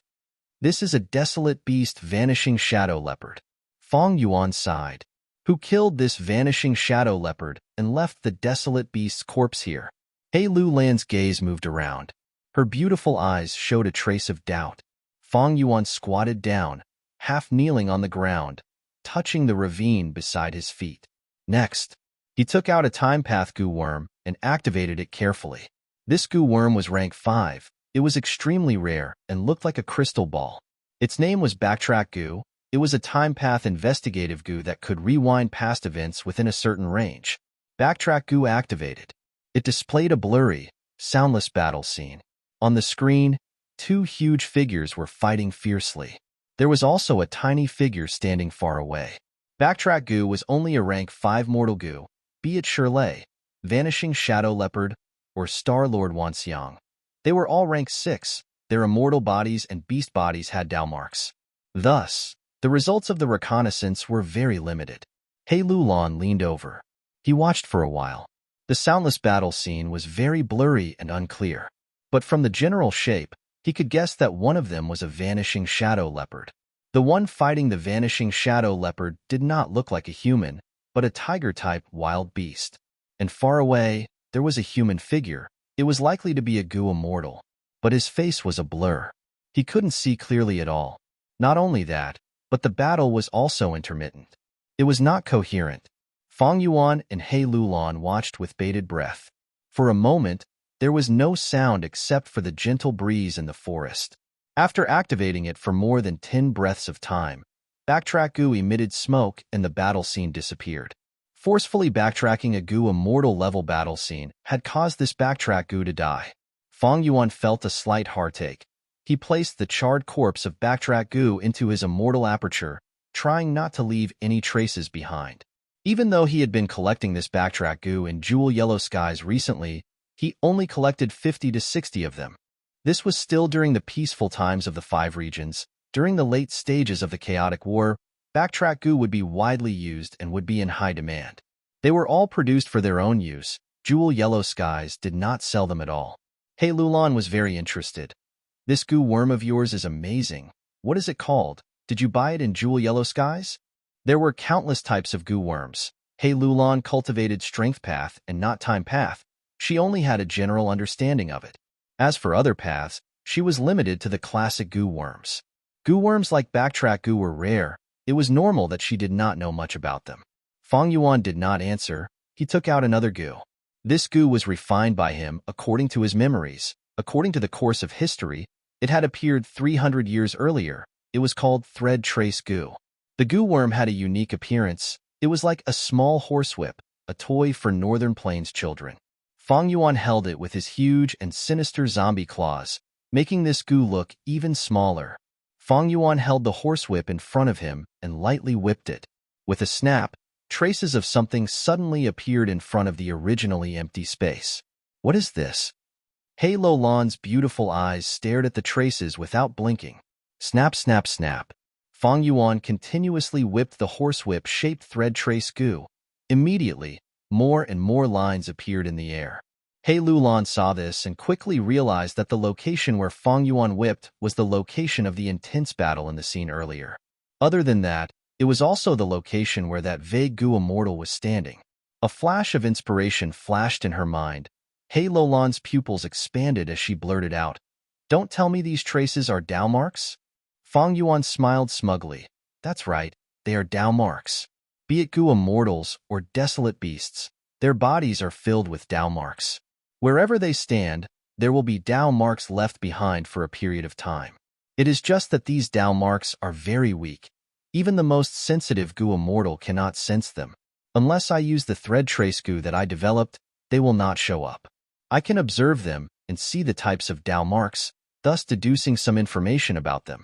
"This is a desolate beast, vanishing shadow leopard." Fang Yuan sighed. "Who killed this vanishing shadow leopard and left the desolate beast's corpse here?" He Lulan's gaze moved around. Her beautiful eyes showed a trace of doubt. Fang Yuan squatted down, half kneeling on the ground, touching the ravine beside his feet. Next, he took out a time path goo worm and activated it carefully. This goo worm was rank 5. It was extremely rare and looked like a crystal ball. Its name was Backtrack Goo. It was a time path investigative goo that could rewind past events within a certain range. Backtrack Goo activated. It displayed a blurry, soundless battle scene. On the screen, 2 huge figures were fighting fiercely. There was also a tiny figure standing far away. Backtrack Goo was only a rank 5 mortal goo, be it Shirley, Vanishing Shadow Leopard, or Star Lord Wanxiang. They were all rank 6. Their immortal bodies and beast bodies had Dao marks. Thus, the results of the reconnaissance were very limited. He Lulan leaned over. He watched for a while. The soundless battle scene was very blurry and unclear. But from the general shape, he could guess that one of them was a vanishing shadow leopard. The one fighting the vanishing shadow leopard did not look like a human, but a tiger-type wild beast. And far away, there was a human figure. It was likely to be a goo immortal, but his face was a blur. He couldn't see clearly at all. Not only that, but the battle was also intermittent. It was not coherent. Fang Yuan and He Lulan watched with bated breath. For a moment, there was no sound except for the gentle breeze in the forest. After activating it for more than 10 breaths of time, Backtrack Goo emitted smoke and the battle scene disappeared. Forcefully backtracking a Goo immortal level battle scene had caused this Backtrack Goo to die. Fang Yuan felt a slight heartache. He placed the charred corpse of Backtrack Goo into his immortal aperture, trying not to leave any traces behind. Even though he had been collecting this Backtrack Goo in Jewel Yellow Skies recently, he only collected 50 to 60 of them. This was still during the peaceful times of the 5 regions. During the late stages of the chaotic war, Backtrack Goo would be widely used and would be in high demand. They were all produced for their own use. Jewel Yellow Skies did not sell them at all. He Lulan was very interested. This goo worm of yours is amazing. What is it called? Did you buy it in Jewel Yellow Skies? There were countless types of goo worms. He Lulan cultivated Strength Path and not Time Path. She only had a general understanding of it. As for other paths, she was limited to the classic goo worms. Goo worms like Backtrack Goo were rare. It was normal that she did not know much about them. Fang Yuan did not answer. He took out another goo. This goo was refined by him according to his memories. According to the course of history, it had appeared 300 years earlier. It was called Thread Trace Goo. The goo worm had a unique appearance. It was like a small horsewhip, a toy for Northern Plains children. Fang Yuan held it with his huge and sinister zombie claws, making this goo look even smaller. Fang Yuan held the horsewhip in front of him and lightly whipped it. With a snap, traces of something suddenly appeared in front of the originally empty space. What is this? He Lulan's beautiful eyes stared at the traces without blinking. Snap, snap, snap. Fang Yuan continuously whipped the horsewhip-shaped thread trace goo. Immediately, more and more lines appeared in the air. He Lulan saw this and quickly realized that the location where Fang Yuan whipped was the location of the intense battle in the scene earlier. Other than that, it was also the location where that vague goo immortal was standing. A flash of inspiration flashed in her mind. He Lulan's pupils expanded as she blurted out, "Don't tell me these traces are Dao marks?" Fang Yuan smiled smugly. "That's right, they are Dao marks. Be it goo immortals or desolate beasts, their bodies are filled with Dao marks. Wherever they stand, there will be Dao marks left behind for a period of time. It is just that these Dao marks are very weak. Even the most sensitive goo immortal cannot sense them. Unless I use the thread trace goo that I developed, they will not show up. I can observe them and see the types of Dao marks, thus deducing some information about them."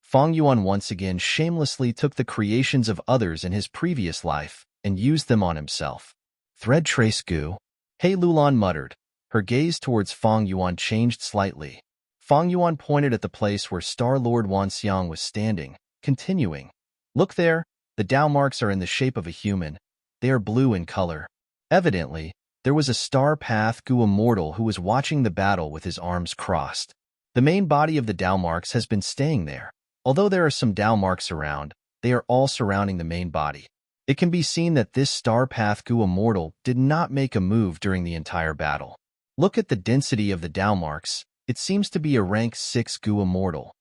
Fang Yuan once again shamelessly took the creations of others in his previous life and used them on himself. "Thread trace goo?" He Lulan muttered. Her gaze towards Fang Yuan changed slightly. Fang Yuan pointed at the place where Star Lord Wanxiang was standing, continuing, "Look there, the Dao marks are in the shape of a human. They are blue in color. Evidently, there was a Star Path Goo immortal who was watching the battle with his arms crossed. The main body of the Dao marks has been staying there. Although there are some Dao marks around, they are all surrounding the main body. It can be seen that this Star Path Goo immortal did not make a move during the entire battle. Look at the density of the Dao marks. It seems to be a rank 6 goo immortal."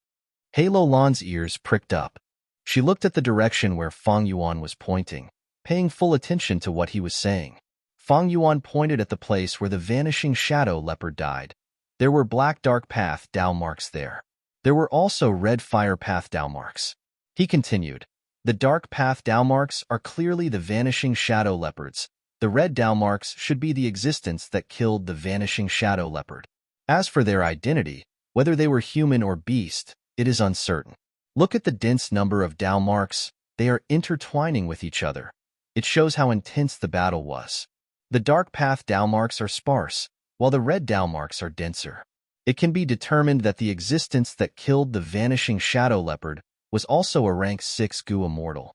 He Lulan's ears pricked up. She looked at the direction where Fang Yuan was pointing, paying full attention to what he was saying. Fang Yuan pointed at the place where the vanishing shadow leopard died. There were black dark path Dao marks there. There were also red fire path Dao marks. He continued, "The dark path Dao marks are clearly the vanishing shadow leopards. The red Dao marks should be the existence that killed the vanishing shadow leopard. As for their identity, whether they were human or beast, it is uncertain. Look at the dense number of Dao marks. They are intertwining with each other. It shows how intense the battle was. The dark path Dao marks are sparse, while the red Dao marks are denser. It can be determined that the existence that killed the vanishing shadow leopard was also a rank 6 goo immortal."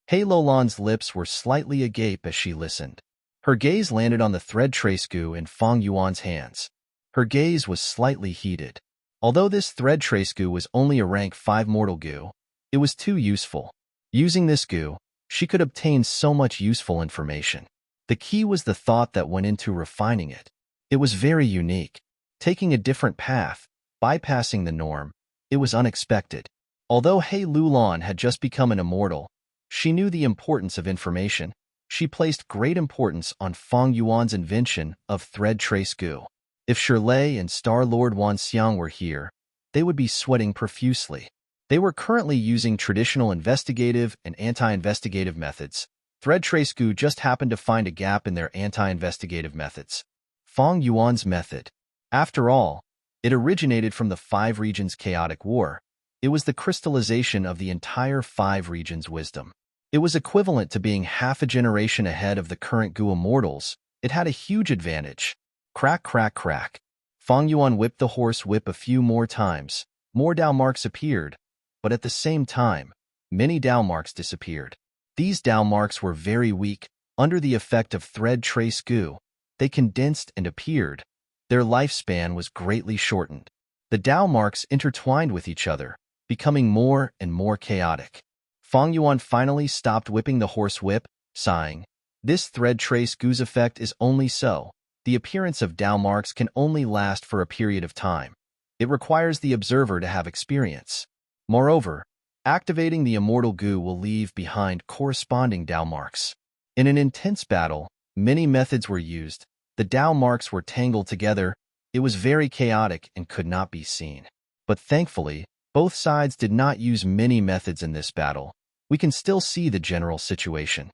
He Lulan's lips were slightly agape as she listened. Her gaze landed on the thread trace goo in Fang Yuan's hands. Her gaze was slightly heated. Although this thread trace goo was only a rank 5 mortal goo, it was too useful. Using this goo, she could obtain so much useful information. The key was the thought that went into refining it. It was very unique. Taking a different path, bypassing the norm, it was unexpected. Although He Lulan had just become an immortal, she knew the importance of information. She placed great importance on Feng Yuan's invention of thread trace goo. If Shirley and Star Lord Wanxiang were here, they would be sweating profusely. They were currently using traditional investigative and anti-investigative methods. Thread trace goo just happened to find a gap in their anti-investigative methods. Feng Yuan's method. After all, it originated from the 5 regions' chaotic war. It was the crystallization of the entire 5 regions' wisdom. It was equivalent to being half a generation ahead of the current Goo immortals. It had a huge advantage. Crack, crack, crack. Feng Yuan whipped the horse whip a few more times. More Dao marks appeared, but at the same time, many Dao marks disappeared. These Dao marks were very weak. Under the effect of thread trace goo, they condensed and appeared. Their lifespan was greatly shortened. The Dao marks intertwined with each other, becoming more and more chaotic. Feng Yuan finally stopped whipping the horse whip, sighing. This thread trace goo's effect is only so. The appearance of Dao marks can only last for a period of time. It requires the observer to have experience. Moreover, activating the immortal goo will leave behind corresponding Dao marks. In an intense battle, many methods were used. The Dao marks were tangled together. It was very chaotic and could not be seen. But thankfully, both sides did not use many methods in this battle. We can still see the general situation.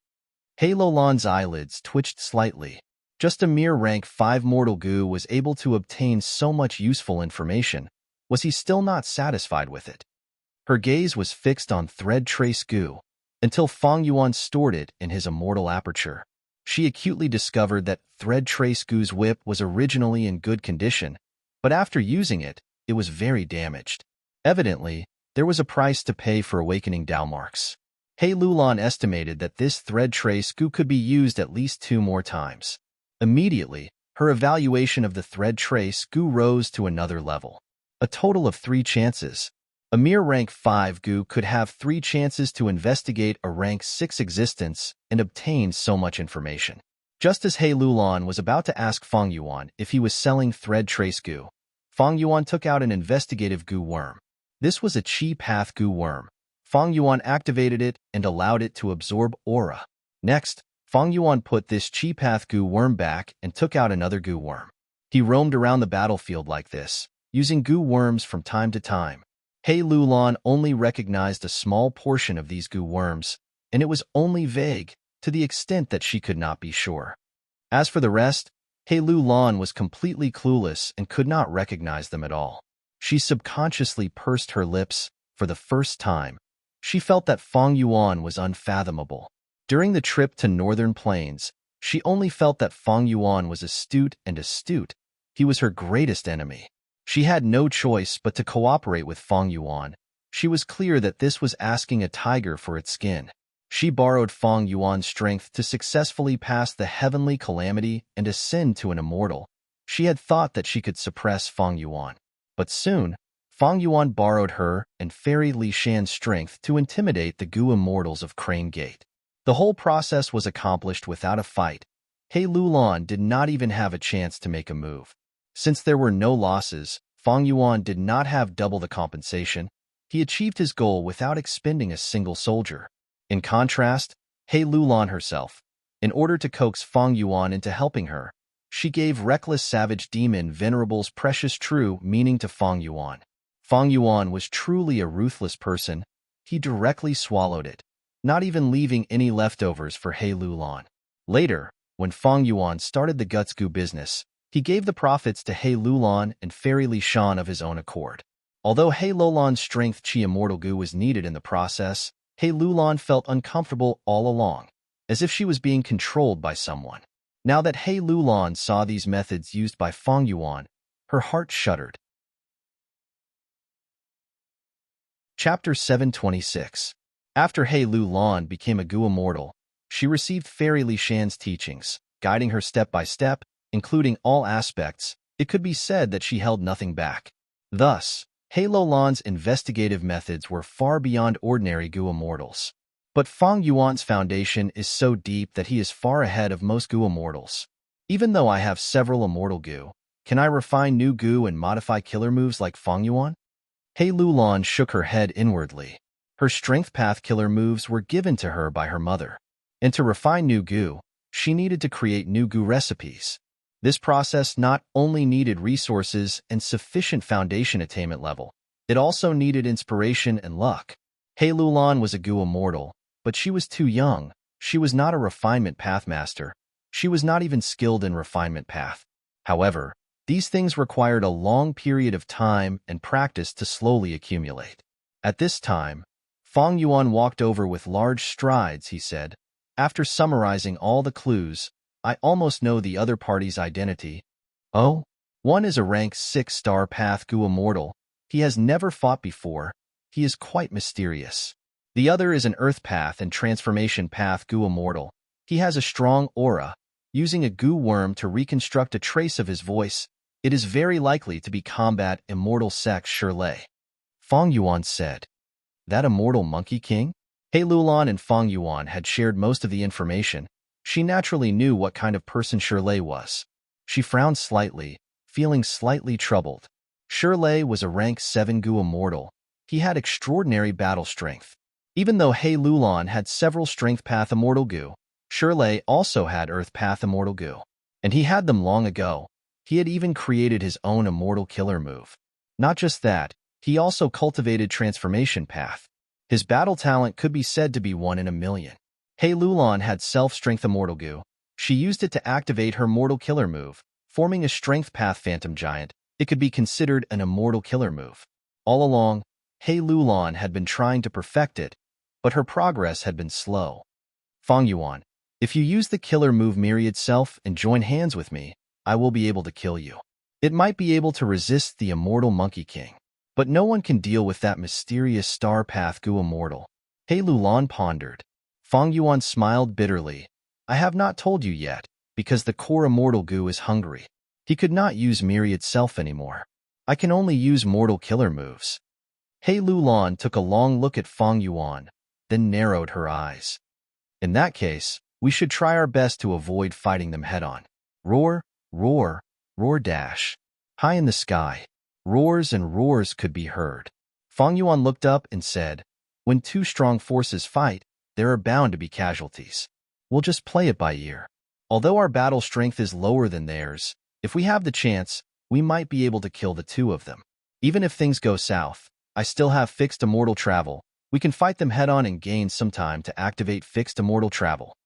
He Lulan's eyelids twitched slightly. Just a mere rank 5 mortal goo was able to obtain so much useful information. Was he still not satisfied with it? Her gaze was fixed on thread trace goo, until Feng Yuan stored it in his immortal aperture. She acutely discovered that thread trace goo's whip was originally in good condition, but after using it, it was very damaged. Evidently, there was a price to pay for awakening Dao marks. He Lulan estimated that this thread trace goo could be used at least 2 more times. Immediately, her evaluation of the thread trace goo rose to another level. A total of 3 chances. A mere rank 5 goo could have 3 chances to investigate a rank 6 existence and obtain so much information. Just as He Lulan was about to ask Feng Yuan if he was selling thread trace goo, Feng Yuan took out an investigative goo worm. This was a chi path goo worm. Feng Yuan activated it and allowed it to absorb aura. Next, Feng Yuan put this chi path goo worm back and took out another goo worm. He roamed around the battlefield like this, using goo worms from time to time. He Lulan only recognized a small portion of these goo worms, and it was only vague, to the extent that she could not be sure. As for the rest, He Lulan was completely clueless and could not recognize them at all. She subconsciously pursed her lips. For the first time, she felt that Feng Yuan was unfathomable. During the trip to Northern Plains, she only felt that Feng Yuan was astute and astute. He was her greatest enemy. She had no choice but to cooperate with Feng Yuan. She was clear that this was asking a tiger for its skin. She borrowed Feng Yuan's strength to successfully pass the heavenly calamity and ascend to an immortal. She had thought that she could suppress Feng Yuan. But soon, Feng Yuan borrowed her and Fairy Li Shan's strength to intimidate the Gu immortals of Crane Gate. The whole process was accomplished without a fight. He Lulan did not even have a chance to make a move. Since there were no losses, Feng Yuan did not have double the compensation. He achieved his goal without expending a single soldier. In contrast, He Lulan herself, in order to coax Feng Yuan into helping her, she gave reckless savage demon Venerable's precious true meaning to Feng Yuan. Feng Yuan was truly a ruthless person. He directly swallowed it, not even leaving any leftovers for He Lulan. Later, when Feng Yuan started the Guts Gu business, he gave the profits to He Lulan and Fairy Li Shan of his own accord. Although He Lulan's strength Chi Immortal Gu was needed in the process, He Lulan felt uncomfortable all along, as if she was being controlled by someone. Now that He Lulan saw these methods used by Feng Yuan, her heart shuddered. Chapter 726. After He Lulan became a Gu immortal, she received Fairy Li Shan's teachings, guiding her step by step, including all aspects. It could be said that she held nothing back. Thus, He Lulan's investigative methods were far beyond ordinary Gu immortals. But Fang Yuan's foundation is so deep that he is far ahead of most goo immortals. Even though I have several immortal goo, can I refine new goo and modify killer moves like Fang Yuan? He Lulan shook her head inwardly. Her strength path killer moves were given to her by her mother. And to refine new goo, she needed to create new goo recipes. This process not only needed resources and sufficient foundation attainment level, it also needed inspiration and luck. He Lulan was a goo immortal, but she was too young. She was not a refinement path master. She was not even skilled in refinement path. However, these things required a long period of time and practice to slowly accumulate. At this time, Fang Yuan walked over with large strides, he said. After summarizing all the clues, I almost know the other party's identity. Oh? One is a rank 6-star path goo immortal. He has never fought before. He is quite mysterious. The other is an earth path and transformation path goo immortal. He has a strong aura. Using a goo worm to reconstruct a trace of his voice, it is very likely to be combat immortal sex Shirley. Fang Yuan said. That immortal monkey king? He Lulan and Fang Yuan had shared most of the information. She naturally knew what kind of person Shirley was. She frowned slightly, feeling slightly troubled. Shirley was a rank 7 goo immortal. He had extraordinary battle strength. Even though He Lulan had several strength path immortal goo, Shirley also had earth path immortal goo. And he had them long ago. He had even created his own immortal killer move. Not just that, he also cultivated transformation path. His battle talent could be said to be 1 in a million. He Lulan had self-strength immortal goo. She used it to activate her mortal killer move, forming a strength path phantom giant. It could be considered an immortal killer move. All along, He Lulan had been trying to perfect it, but her progress had been slow. Fang Yuan, if you use the killer move Myriad Self and join hands with me, I will be able to kill you. It might be able to resist the immortal Monkey King, but no one can deal with that mysterious star path goo immortal. He Lulan pondered. Fang Yuan smiled bitterly. I have not told you yet, because the core immortal goo is hungry. He could not use Myriad Self anymore. I can only use mortal killer moves. He Lulan took a long look at Fang Yuan, then narrowed her eyes. In that case, we should try our best to avoid fighting them head-on. Roar, roar, roar dash. High in the sky, roars and roars could be heard. Fang Yuan looked up and said, when two strong forces fight, there are bound to be casualties. We'll just play it by ear. Although our battle strength is lower than theirs, if we have the chance, we might be able to kill the two of them. Even if things go south, I still have fixed immortal travel. We can fight them head-on and gain some time to activate fixed immortal travel.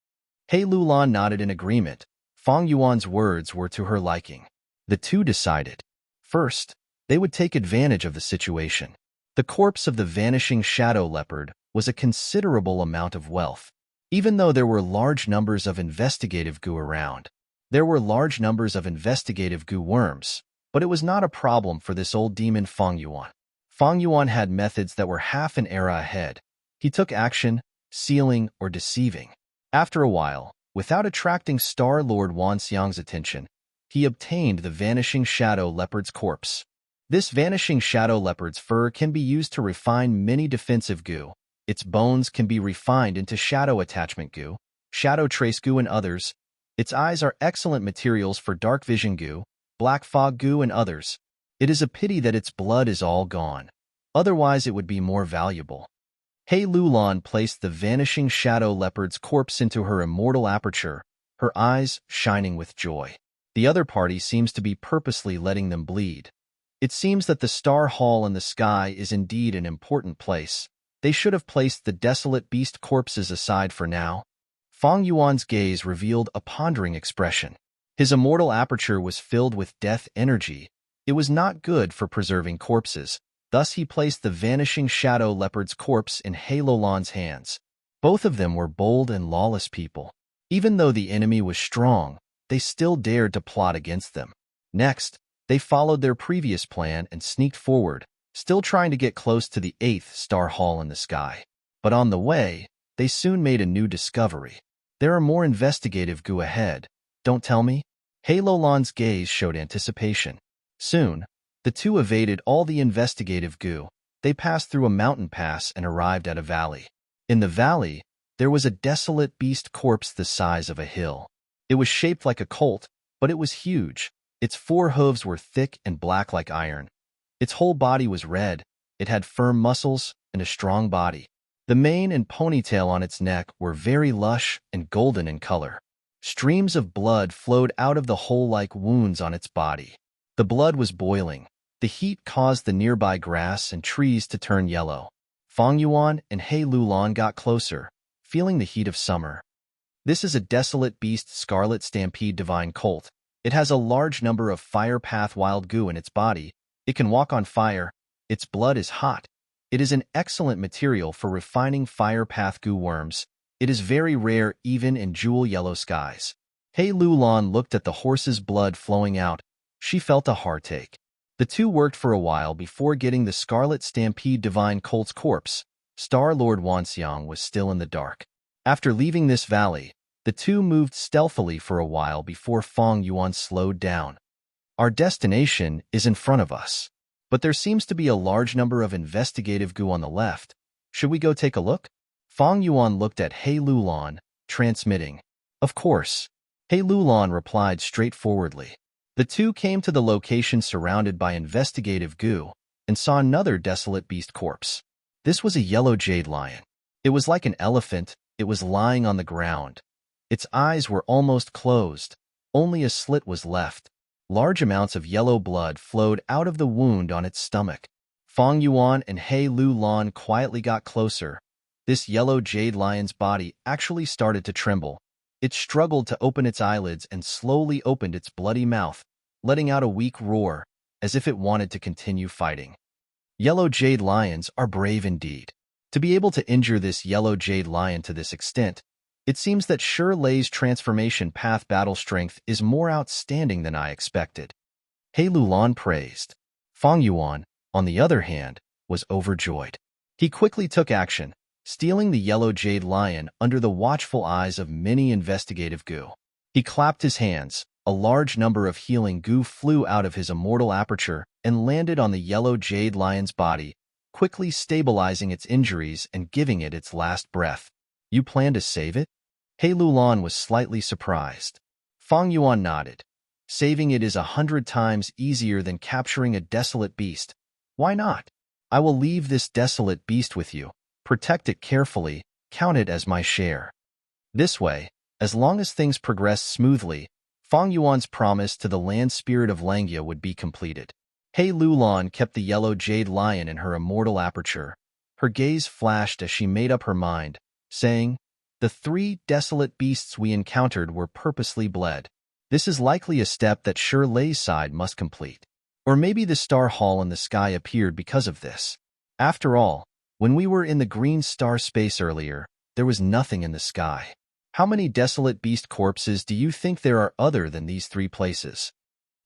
He Lulan nodded in agreement. Fang Yuan's words were to her liking. The two decided. First, they would take advantage of the situation. The corpse of the vanishing shadow leopard was a considerable amount of wealth. Even though there were large numbers of investigative goo around, there were large numbers of investigative goo worms, but it was not a problem for this old demon Fang Yuan. Fang Yuan had methods that were half an era ahead. He took action, sealing, or deceiving. After a while, without attracting Star Lord Wan Xiang's attention, he obtained the vanishing shadow leopard's corpse. This vanishing shadow leopard's fur can be used to refine many defensive goo. Its bones can be refined into shadow attachment goo, shadow trace goo, and others. Its eyes are excellent materials for dark vision goo, black fog goo, and others. It is a pity that its blood is all gone. Otherwise, it would be more valuable. He Lulan placed the vanishing shadow leopard's corpse into her immortal aperture, her eyes shining with joy. The other party seems to be purposely letting them bleed. It seems that the Star Hall in the sky is indeed an important place. They should have placed the desolate beast corpses aside for now. Fang Yuan's gaze revealed a pondering expression. His immortal aperture was filled with death energy. It was not good for preserving corpses. Thus he placed the vanishing shadow leopard's corpse in He Lulan's hands. Both of them were bold and lawless people. Even though the enemy was strong, they still dared to plot against them. Next, they followed their previous plan and sneaked forward, still trying to get close to the 8th Star Hall in the sky. But on the way, they soon made a new discovery. There are more investigative goo ahead. Don't tell me? He Lulan's gaze showed anticipation. Soon, the two evaded all the investigative goo. They passed through a mountain pass and arrived at a valley. In the valley, there was a desolate beast corpse the size of a hill. It was shaped like a colt, but it was huge. Its 4 hooves were thick and black like iron. Its whole body was red. It had firm muscles and a strong body. The mane and ponytail on its neck were very lush and golden in color. Streams of blood flowed out of the hole like wounds on its body. The blood was boiling. The heat caused the nearby grass and trees to turn yellow. Fang Yuan and He Lulan got closer, feeling the heat of summer. This is a desolate beast scarlet stampede divine colt. It has a large number of fire path wild goo in its body. It can walk on fire. Its blood is hot. It is an excellent material for refining fire path goo worms. It is very rare even in jewel yellow skies. He Lulan looked at the horse's blood flowing out. She felt a heartache. The two worked for a while before getting the Scarlet Stampede Divine Colt's corpse. Star-Lord Wanxiang was still in the dark. After leaving this valley, the two moved stealthily for a while before Fang Yuan slowed down. Our destination is in front of us, but there seems to be a large number of investigative goo on the left. Should we go take a look? Fang Yuan looked at He Lulan, transmitting. Of course. He Lulan replied straightforwardly. The two came to the location surrounded by investigative goo and saw another desolate beast corpse. This was a yellow jade lion. It was like an elephant. It was lying on the ground. Its eyes were almost closed. Only a slit was left. Large amounts of yellow blood flowed out of the wound on its stomach. Fang Yuan and He Lulan quietly got closer. This yellow jade lion's body actually started to tremble. It struggled to open its eyelids and slowly opened its bloody mouth, letting out a weak roar, as if it wanted to continue fighting. Yellow jade lions are brave indeed. To be able to injure this yellow jade lion to this extent, it seems that Shi Lei's transformation path battle strength is more outstanding than I expected. He Lulan praised. Fang Yuan, on the other hand, was overjoyed. He quickly took action, stealing the yellow jade lion under the watchful eyes of many investigative goo. He clapped his hands. A large number of healing goo flew out of his immortal aperture and landed on the yellow jade lion's body, quickly stabilizing its injuries and giving it its last breath. You plan to save it? He Lulan was slightly surprised. Fang Yuan nodded. Saving it is 100 times easier than capturing a desolate beast. Why not? I will leave this desolate beast with you. Protect it carefully, count it as my share. This way, as long as things progress smoothly, Fang Yuan's promise to the land spirit of Langia would be completed. He Lulan kept the yellow jade lion in her immortal aperture. Her gaze flashed as she made up her mind, saying, the 3 desolate beasts we encountered were purposely bled. This is likely a step that Shi Lei's side must complete. Or maybe the star hall in the sky appeared because of this. After all, when we were in the green star space earlier, there was nothing in the sky. How many desolate beast corpses do you think there are other than these 3 places?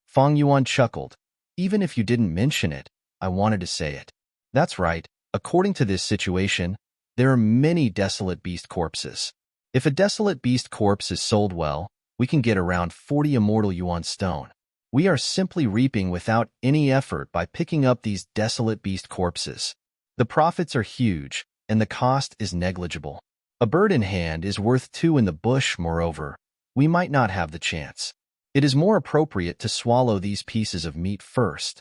Fang Yuan chuckled. Even if you didn't mention it, I wanted to say it. That's right. According to this situation, there are many desolate beast corpses. If a desolate beast corpse is sold well, we can get around 40 immortal yuan stone. We are simply reaping without any effort by picking up these desolate beast corpses. The profits are huge, and the cost is negligible. A bird in hand is worth 2 in the bush, moreover. We might not have the chance. It is more appropriate to swallow these pieces of meat first.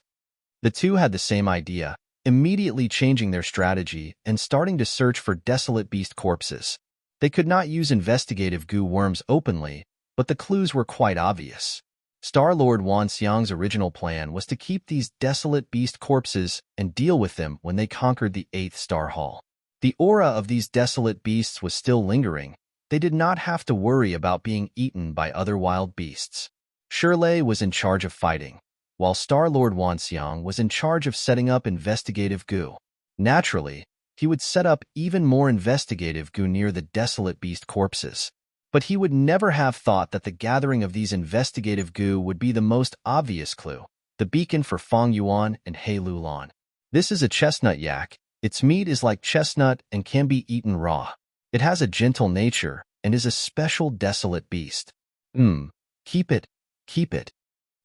The two had the same idea, immediately changing their strategy and starting to search for desolate beast corpses. They could not use investigative goo worms openly, but the clues were quite obvious. Star-Lord Wanxiang's original plan was to keep these desolate beast corpses and deal with them when they conquered the 8th Star Hall. The aura of these desolate beasts was still lingering. They did not have to worry about being eaten by other wild beasts. Shi Lei was in charge of fighting, while Star-Lord Wanxiang was in charge of setting up investigative goo. Naturally, he would set up even more investigative goo near the desolate beast corpses. But he would never have thought that the gathering of these investigative goo would be the most obvious clue, the beacon for Fang Yuan and He Lulan. This is a chestnut yak. Its meat is like chestnut and can be eaten raw. It has a gentle nature and is a special desolate beast. Keep it, keep it.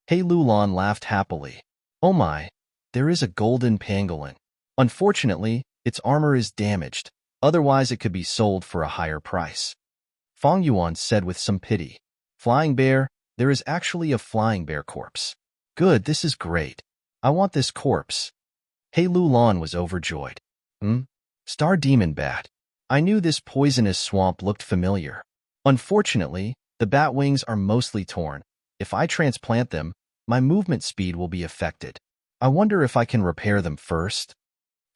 He Lulan laughed happily. Oh my, there is a golden pangolin. Unfortunately, its armor is damaged. Otherwise, it could be sold for a higher price. Fang Yuan said with some pity. Flying bear, there is actually a flying bear corpse. Good, this is great. I want this corpse. He Lulan was overjoyed. Star demon bat. I knew this poisonous swamp looked familiar. Unfortunately, the bat wings are mostly torn. If I transplant them, my movement speed will be affected. I wonder if I can repair them first.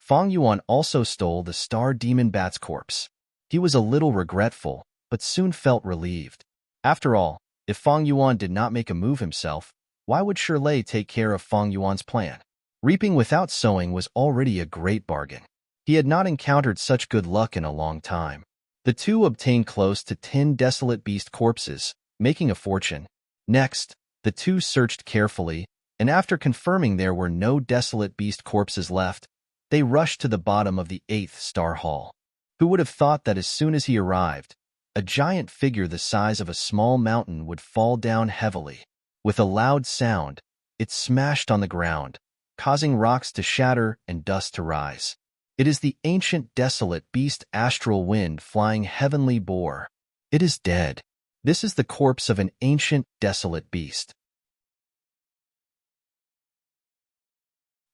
Fang Yuan also stole the star demon bat's corpse. He was a little regretful, but soon felt relieved. After all, if Fang Yuan did not make a move himself, why would Shirley take care of Fang Yuan's plan? Reaping without sowing was already a great bargain. He had not encountered such good luck in a long time. The two obtained close to 10 desolate beast corpses, making a fortune. Next, the two searched carefully, and after confirming there were no desolate beast corpses left, they rushed to the bottom of the 8th star hall. Who would have thought that as soon as he arrived, a giant figure the size of a small mountain would fall down heavily. With a loud sound, it smashed on the ground, causing rocks to shatter and dust to rise. It is the ancient desolate beast astral wind flying heavenly boar. It is dead. This is the corpse of an ancient desolate beast.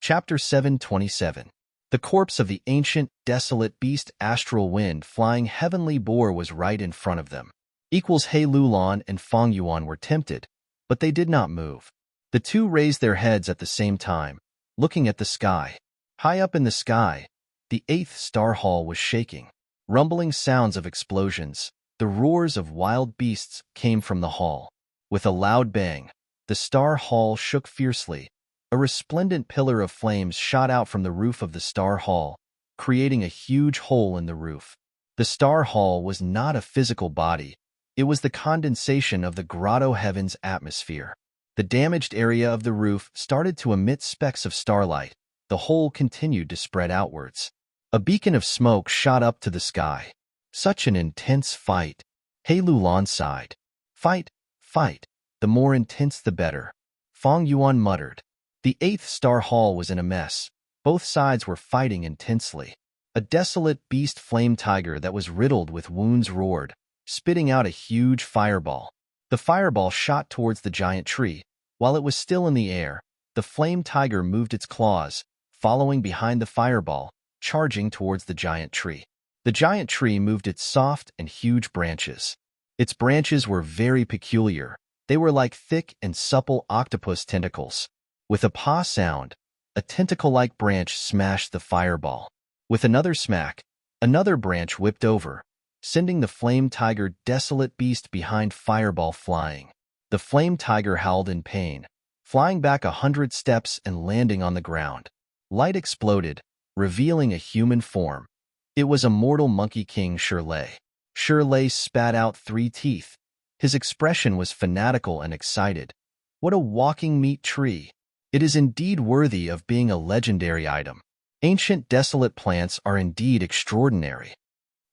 Chapter 727. The corpse of the ancient desolate beast astral wind flying heavenly boar was right in front of them. He Lulan and Fang Yuan were tempted, but they did not move. The two raised their heads at the same time, looking at the sky. High up in the sky, the 8th star hall was shaking. Rumbling sounds of explosions, the roars of wild beasts came from the hall. With a loud bang, the star hall shook fiercely. A resplendent pillar of flames shot out from the roof of the star hall, creating a huge hole in the roof. The star hall was not a physical body. It was the condensation of the grotto heaven's atmosphere. The damaged area of the roof started to emit specks of starlight. The hole continued to spread outwards. A beacon of smoke shot up to the sky. Such an intense fight. He Lulan sighed. Fight, fight. The more intense the better. Fang Yuan muttered. The 8th star hall was in a mess. Both sides were fighting intensely. A desolate beast flame tiger that was riddled with wounds roared, spitting out a huge fireball. The fireball shot towards the giant tree. While it was still in the air, the flame tiger moved its claws, following behind the fireball, charging towards the giant tree. The giant tree moved its soft and huge branches. Its branches were very peculiar. They were like thick and supple octopus tentacles. With a paw sound, a tentacle-like branch smashed the fireball. With another smack, another branch whipped over, sending the flame tiger desolate beast behind fireball flying. The flame tiger howled in pain, flying back 100 steps and landing on the ground. Light exploded, revealing a human form. It was immortal Monkey King Shirley. Shirley spat out 3 teeth. His expression was fanatical and excited. What a walking meat tree! It is indeed worthy of being a legendary item. Ancient desolate plants are indeed extraordinary.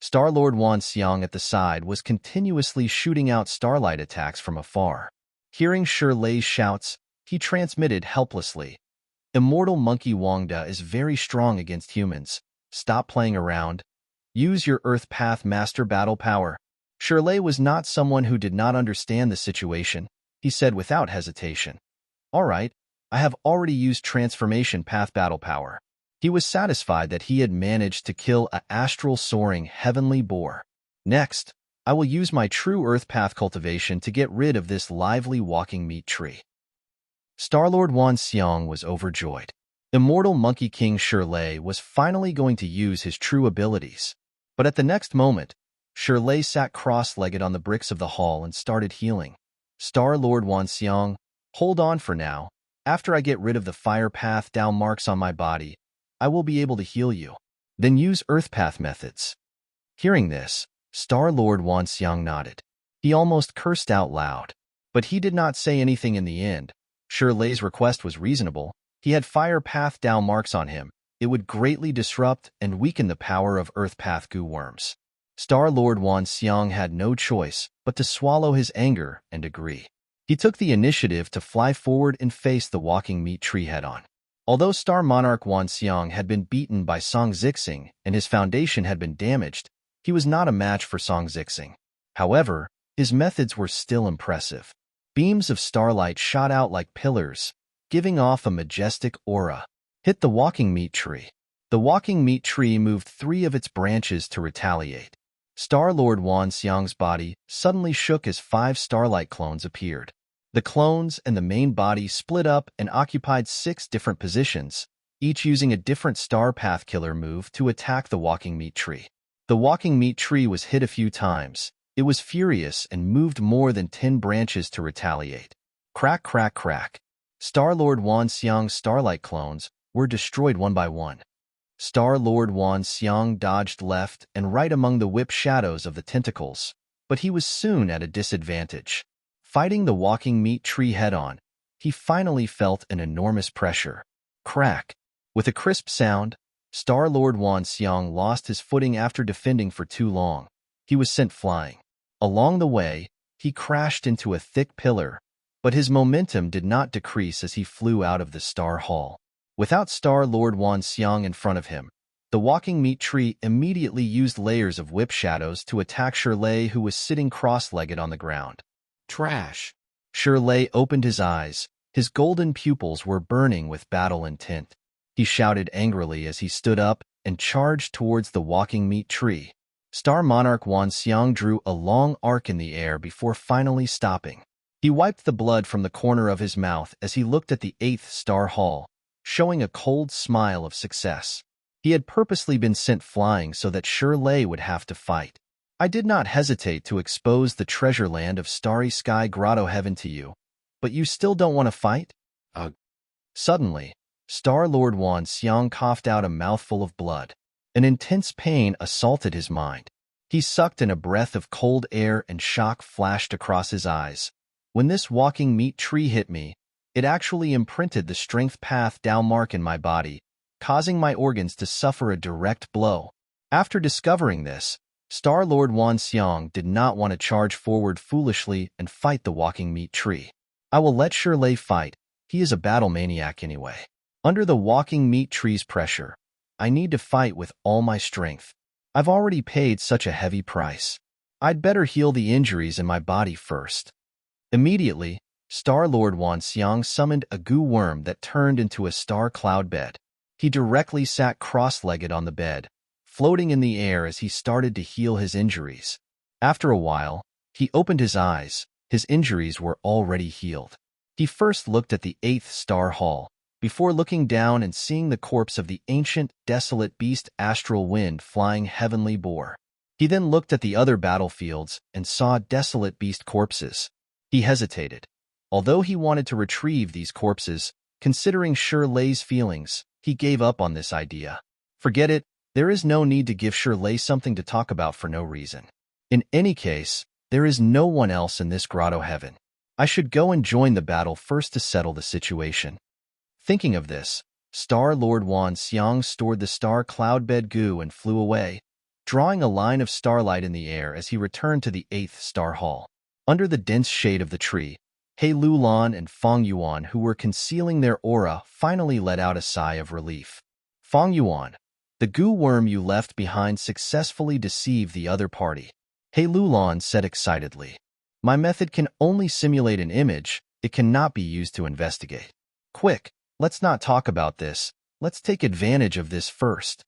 Star-Lord Wan Xiang at the side was continuously shooting out starlight attacks from afar. Hearing Shirley's shouts, he transmitted helplessly. Immortal Monkey Wangda is very strong against humans. Stop playing around. Use your Earth Path Master battle power. Shirley was not someone who did not understand the situation. He said without hesitation. All right, I have already used Transformation Path battle power. He was satisfied that he had managed to kill a astral soaring heavenly boar. Next, I will use my true Earth Path cultivation to get rid of this lively walking meat tree. Star-Lord Wan Xiang was overjoyed. Immortal Monkey King Shirley was finally going to use his true abilities. But at the next moment, Shirley sat cross-legged on the bricks of the hall and started healing. Star-Lord Wan Xiang, hold on for now. After I get rid of the fire path down marks on my body, I will be able to heal you. Then use Earth Path methods. Hearing this, Star-Lord Wan Xiang nodded. He almost cursed out loud. But he did not say anything in the end. Shirley's request was reasonable. He had fire path down marks on him. It would greatly disrupt and weaken the power of Earth Path goo worms. Star-Lord Wan Xiang had no choice but to swallow his anger and agree. He took the initiative to fly forward and face the walking meat tree head-on. Although Star Monarch Wan Xiang had been beaten by Song Zixing and his foundation had been damaged, he was not a match for Song Zixing. However, his methods were still impressive. Beams of starlight shot out like pillars, giving off a majestic aura. Hit the walking meat tree. The walking meat tree moved 3 of its branches to retaliate. Star-Lord Wan Xiang's body suddenly shook as 5 starlight clones appeared. The clones and the main body split up and occupied 6 different positions, each using a different star path killer move to attack the walking meat tree. The walking meat tree was hit a few times. It was furious and moved more than 10 branches to retaliate. Crack, crack, crack. Star-Lord Wan Xiang's starlight clones were destroyed one by one. Star-Lord Wan Xiang dodged left and right among the whip shadows of the tentacles, but he was soon at a disadvantage. Fighting the walking meat tree head-on, he finally felt an enormous pressure. Crack! With a crisp sound, Star-Lord Wan Xiang lost his footing after defending for too long. He was sent flying. Along the way, he crashed into a thick pillar, but his momentum did not decrease as he flew out of the Star Hall. Without Star-Lord Wan Xiang in front of him, the walking meat tree immediately used layers of whip shadows to attack Shirley, who was sitting cross-legged on the ground. Trash! Shirley opened his eyes. His golden pupils were burning with battle intent. He shouted angrily as he stood up and charged towards the walking meat tree. Star Monarch Wan Xiang drew a long arc in the air before finally stopping. He wiped the blood from the corner of his mouth as he looked at the 8th Star Hall, showing a cold smile of success. He had purposely been sent flying so that Shirley would have to fight. I did not hesitate to expose the treasure land of Starry Sky Grotto Heaven to you, but you still don't want to fight? Ugh. Suddenly, Star-Lord Wan Xiang coughed out a mouthful of blood. An intense pain assaulted his mind. He sucked in a breath of cold air and shock flashed across his eyes. When this walking meat tree hit me, it actually imprinted the strength path down mark in my body, causing my organs to suffer a direct blow. After discovering this, Star-Lord Wan Xiang did not want to charge forward foolishly and fight the walking meat tree. I will let Shirley fight. He is a battle maniac anyway. Under the walking meat tree's pressure, I need to fight with all my strength. I've already paid such a heavy price. I'd better heal the injuries in my body first. Immediately, Star-Lord Wan Xiang summoned a goo worm that turned into a star cloud bed. He directly sat cross-legged on the bed, floating in the air as he started to heal his injuries. After a while, he opened his eyes. His injuries were already healed. He first looked at the 8th Star Hall, before looking down and seeing the corpse of the ancient, desolate beast Astral Wind flying heavenly boar. He then looked at the other battlefields and saw desolate beast corpses. He hesitated. Although he wanted to retrieve these corpses, considering Shirley's feelings, he gave up on this idea. Forget it. There is no need to give Shirley something to talk about for no reason. In any case, there is no one else in this grotto heaven. I should go and join the battle first to settle the situation. Thinking of this, Star-Lord Wan Xiang stored the star cloud bed goo and flew away, drawing a line of starlight in the air as he returned to the 8th Star Hall. Under the dense shade of the tree, He Lulan and Feng Yuan, who were concealing their aura, finally let out a sigh of relief. Feng Yuan, the goo worm you left behind successfully deceived the other party. He Lulan said excitedly. My method can only simulate an image, it cannot be used to investigate. Quick, let's not talk about this, let's take advantage of this first.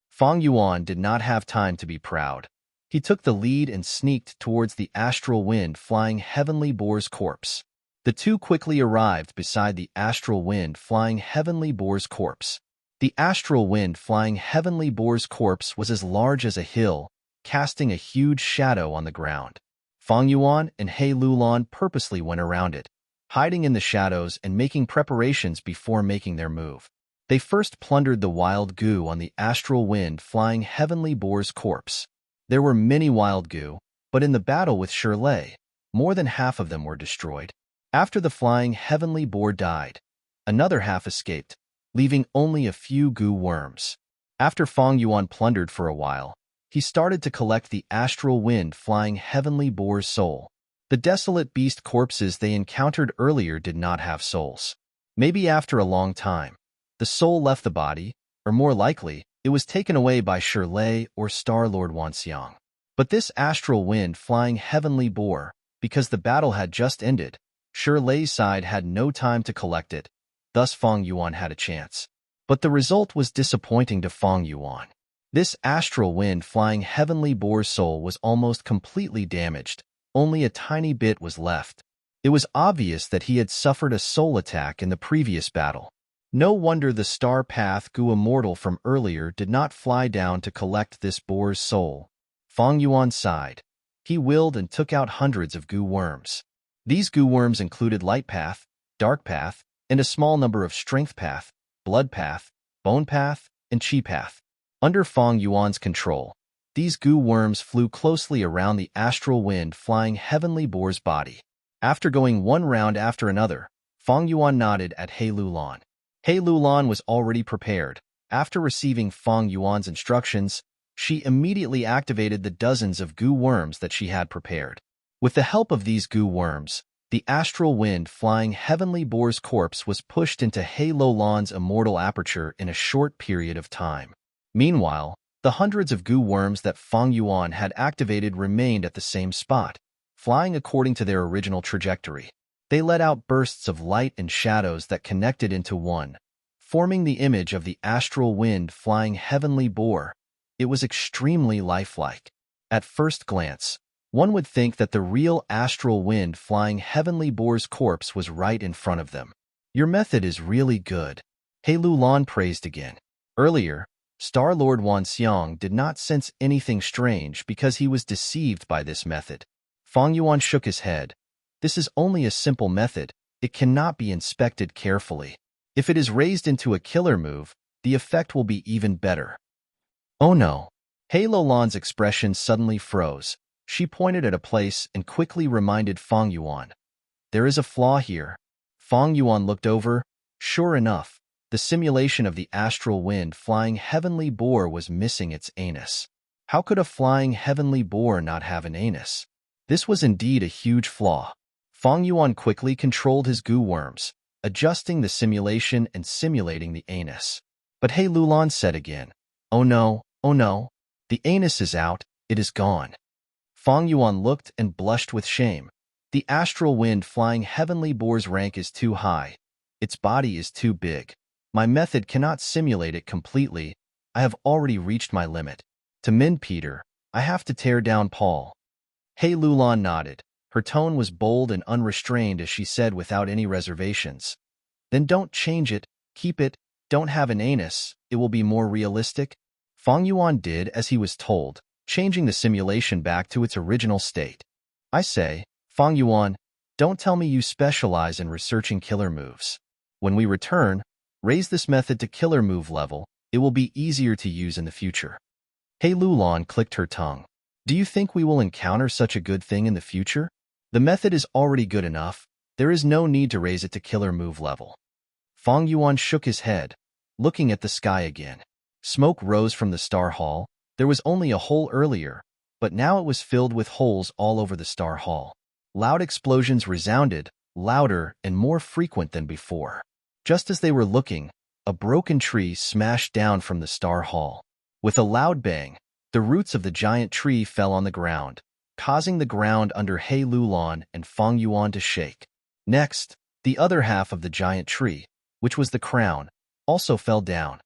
Feng Yuan did not have time to be proud. He took the lead and sneaked towards the astral wind flying heavenly boar's corpse. The two quickly arrived beside the astral wind flying heavenly boar's corpse. The astral wind flying heavenly boar's corpse was as large as a hill, casting a huge shadow on the ground. Feng Yuan and He Lulan purposely went around it, hiding in the shadows and making preparations before making their move. They first plundered the wild goo on the astral wind flying heavenly boar's corpse. There were many wild goo, but in the battle with Shirley, more than half of them were destroyed. After the flying heavenly boar died, another half escaped, leaving only a few goo worms. After Feng Yuan plundered for a while, he started to collect the astral wind flying heavenly boar's soul. The desolate beast corpses they encountered earlier did not have souls. Maybe after a long time, The soul left the body, or more likely, it was taken away by Shirley or Star-Lord Wanxiang. But this astral wind flying heavenly boar, because the battle had just ended, Shirley's side had no time to collect it, thus Fang Yuan had a chance. But the result was disappointing to Fang Yuan. This astral wind flying heavenly boar's soul was almost completely damaged, only a tiny bit was left. It was obvious that he had suffered a soul attack in the previous battle. No wonder the star path Gu immortal from earlier did not fly down to collect this boar's soul. Fang Yuan sighed. He willed and took out hundreds of Gu worms. These Gu worms included light path, dark path, and a small number of strength path, blood path, bone path, and chi path. Under Fang Yuan's control, these Gu worms flew closely around the astral wind flying heavenly boar's body. After going one round after another, Fang Yuan nodded at He Lulan. He Lulan was already prepared. After receiving Fang Yuan's instructions, she immediately activated the dozens of Gu worms that she had prepared. With the help of these Gu worms, the astral wind flying heavenly boar's corpse was pushed into He Lulan's immortal aperture in a short period of time. Meanwhile, the hundreds of Gu worms that Fang Yuan had activated remained at the same spot, flying according to their original trajectory. They let out bursts of light and shadows that connected into one, forming the image of the astral wind flying heavenly boar. It was extremely lifelike. At first glance, one would think that the real astral wind flying heavenly boar's corpse was right in front of them. Your method is really good, He Lulan praised again. Earlier, Star-Lord Wanxiang did not sense anything strange because he was deceived by this method. Fang Yuan shook his head. This is only a simple method. It cannot be inspected carefully. If it is raised into a killer move, the effect will be even better. Oh no. He Lulan's expression suddenly froze. She pointed at a place and quickly reminded Fang Yuan. There is a flaw here. Fang Yuan looked over. Sure enough, the simulation of the astral wind flying heavenly boar was missing its anus. How could a flying heavenly boar not have an anus? This was indeed a huge flaw. Fang Yuan quickly controlled his Gu worms, adjusting the simulation and simulating the anus. But He Lulan said again, oh no, the anus is out, it is gone. Fang Yuan looked and blushed with shame. The astral wind flying heavenly boar's rank is too high. Its body is too big. My method cannot simulate it completely. I have already reached my limit. To mend Peter, I have to tear down Paul. He Lulan nodded. Her tone was bold and unrestrained as she said without any reservations. Then don't change it, keep it, don't have an anus, it will be more realistic. Fang Yuan did as he was told, changing the simulation back to its original state. I say, Fang Yuan, don't tell me you specialize in researching killer moves. When we return, raise this method to killer move level, it will be easier to use in the future. He Lulan clicked her tongue. Do you think we will encounter such a good thing in the future? The method is already good enough. There is no need to raise it to killer move level. Fang Yuan shook his head, looking at the sky again. Smoke rose from the star hall. There was only a hole earlier, but now it was filled with holes all over the star hall. Loud explosions resounded, louder and more frequent than before. Just as they were looking, a broken tree smashed down from the star hall. With a loud bang, the roots of the giant tree fell on the ground, causing the ground under He Lulan and Fang Yuan to shake. Next, the other half of the giant tree, which was the crown, also fell down.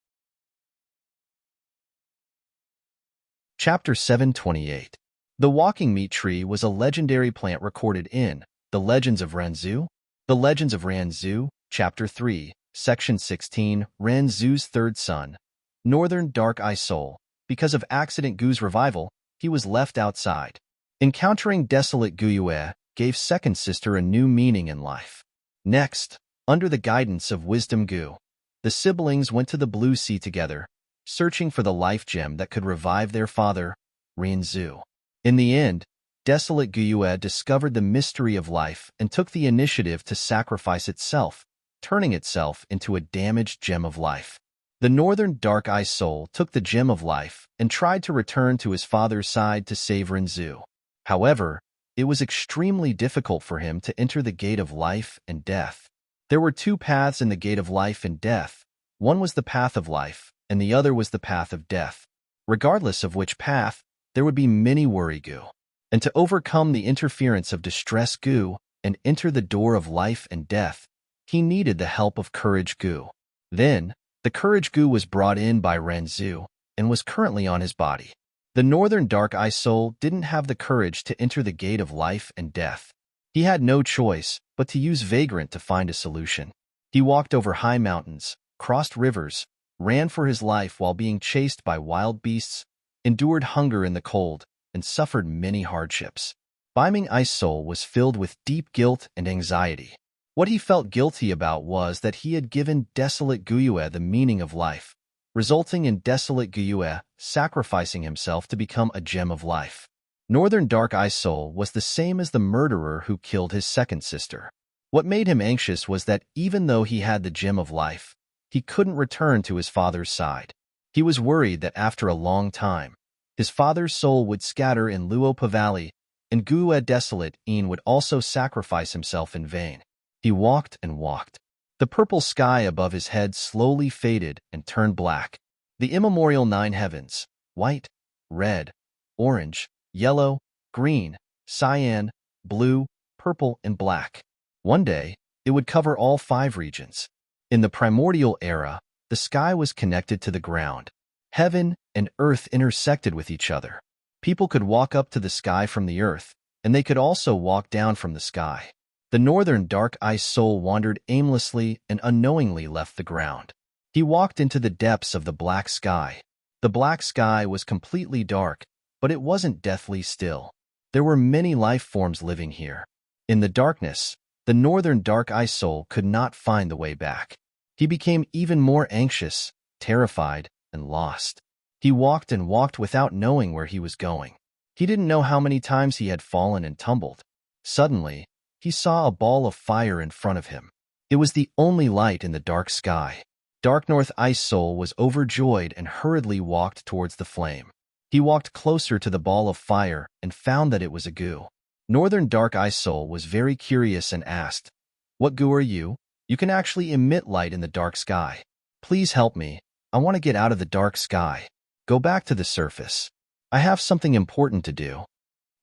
Chapter 728. The walking meat tree was a legendary plant recorded in The Legends of Ranzu. The Legends of Ranzu, Chapter 3, Section 16, Ranzu's third son, Northern Dark Eye Soul. Because of accident Gu's revival, he was left outside. Encountering desolate Guyue gave second sister a new meaning in life. Next, under the guidance of Wisdom Gu, the siblings went to the Blue Sea together, searching for the life gem that could revive their father, Rinzu. In the end, desolate Guyue discovered the mystery of life and took the initiative to sacrifice itself, turning itself into a damaged gem of life. The Northern Dark Eye Soul took the gem of life and tried to return to his father's side to save Rinzu. However, it was extremely difficult for him to enter the gate of life and death. There were two paths in the gate of life and death. One was the path of life, and the other was the path of death. Regardless of which path, there would be many worry goo. And to overcome the interference of distress goo and enter the door of life and death, he needed the help of courage goo. Then, the courage goo was brought in by Renzu and was currently on his body. The northern dark eye soul didn't have the courage to enter the gate of life and death. He had no choice but to use Vagrant to find a solution. He walked over high mountains, crossed rivers, ran for his life while being chased by wild beasts, endured hunger in the cold, and suffered many hardships. Beiming Ice Soul was filled with deep guilt and anxiety. What he felt guilty about was that he had given Desolate Guyue the meaning of life, resulting in Desolate Guyue sacrificing himself to become a gem of life. Northern Dark Eye Soul was the same as the murderer who killed his second sister. What made him anxious was that even though he had the gem of life, he couldn't return to his father's side. He was worried that after a long time, his father's soul would scatter in Luopa Valley, and Guyue Desolate Een would also sacrifice himself in vain. He walked and walked. The purple sky above his head slowly faded and turned black. The immemorial 9 heavens, white, red, orange, yellow, green, cyan, blue, purple, and black. One day, it would cover all 5 regions. In the primordial era, the sky was connected to the ground. Heaven and earth intersected with each other. People could walk up to the sky from the earth, and they could also walk down from the sky. The northern dark ice soul wandered aimlessly and unknowingly left the ground. He walked into the depths of the black sky. The black sky was completely dark, but it wasn't deathly still. There were many life forms living here. In the darkness, the northern dark ice soul could not find the way back. He became even more anxious, terrified, and lost. He walked and walked without knowing where he was going. He didn't know how many times he had fallen and tumbled. Suddenly, he saw a ball of fire in front of him. It was the only light in the dark sky. Dark North Ice Soul was overjoyed and hurriedly walked towards the flame. He walked closer to the ball of fire and found that it was a goo. Northern Dark Ice Soul was very curious and asked, "What goo are you? You can actually emit light in the dark sky. Please help me. I want to get out of the dark sky. Go back to the surface. I have something important to do."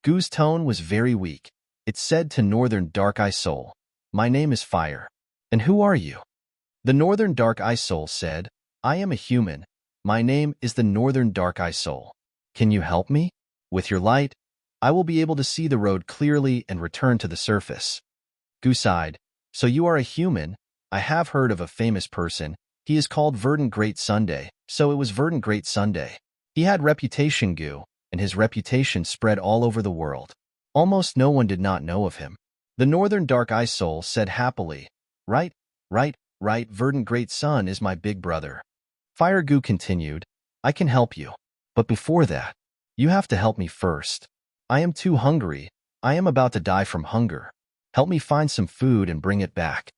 Goo's tone was very weak. It said to Northern Dark Eye Soul, "My name is Fire. And who are you?" The Northern Dark Eye Soul said, "I am a human. My name is the Northern Dark Eye Soul. Can you help me? With your light, I will be able to see the road clearly and return to the surface." Goo sighed, "So you are a human? I have heard of a famous person. He is called Verdant Great Sunday, so it was Verdant Great Sunday. He had reputation, Goo, and his reputation spread all over the world. Almost no one did not know of him." The Northern Dark Eye Soul said happily, Right, Verdant Great Sun is my big brother." Fire Goo continued, "I can help you. But before that, you have to help me first. I am too hungry. I am about to die from hunger. Help me find some food and bring it back."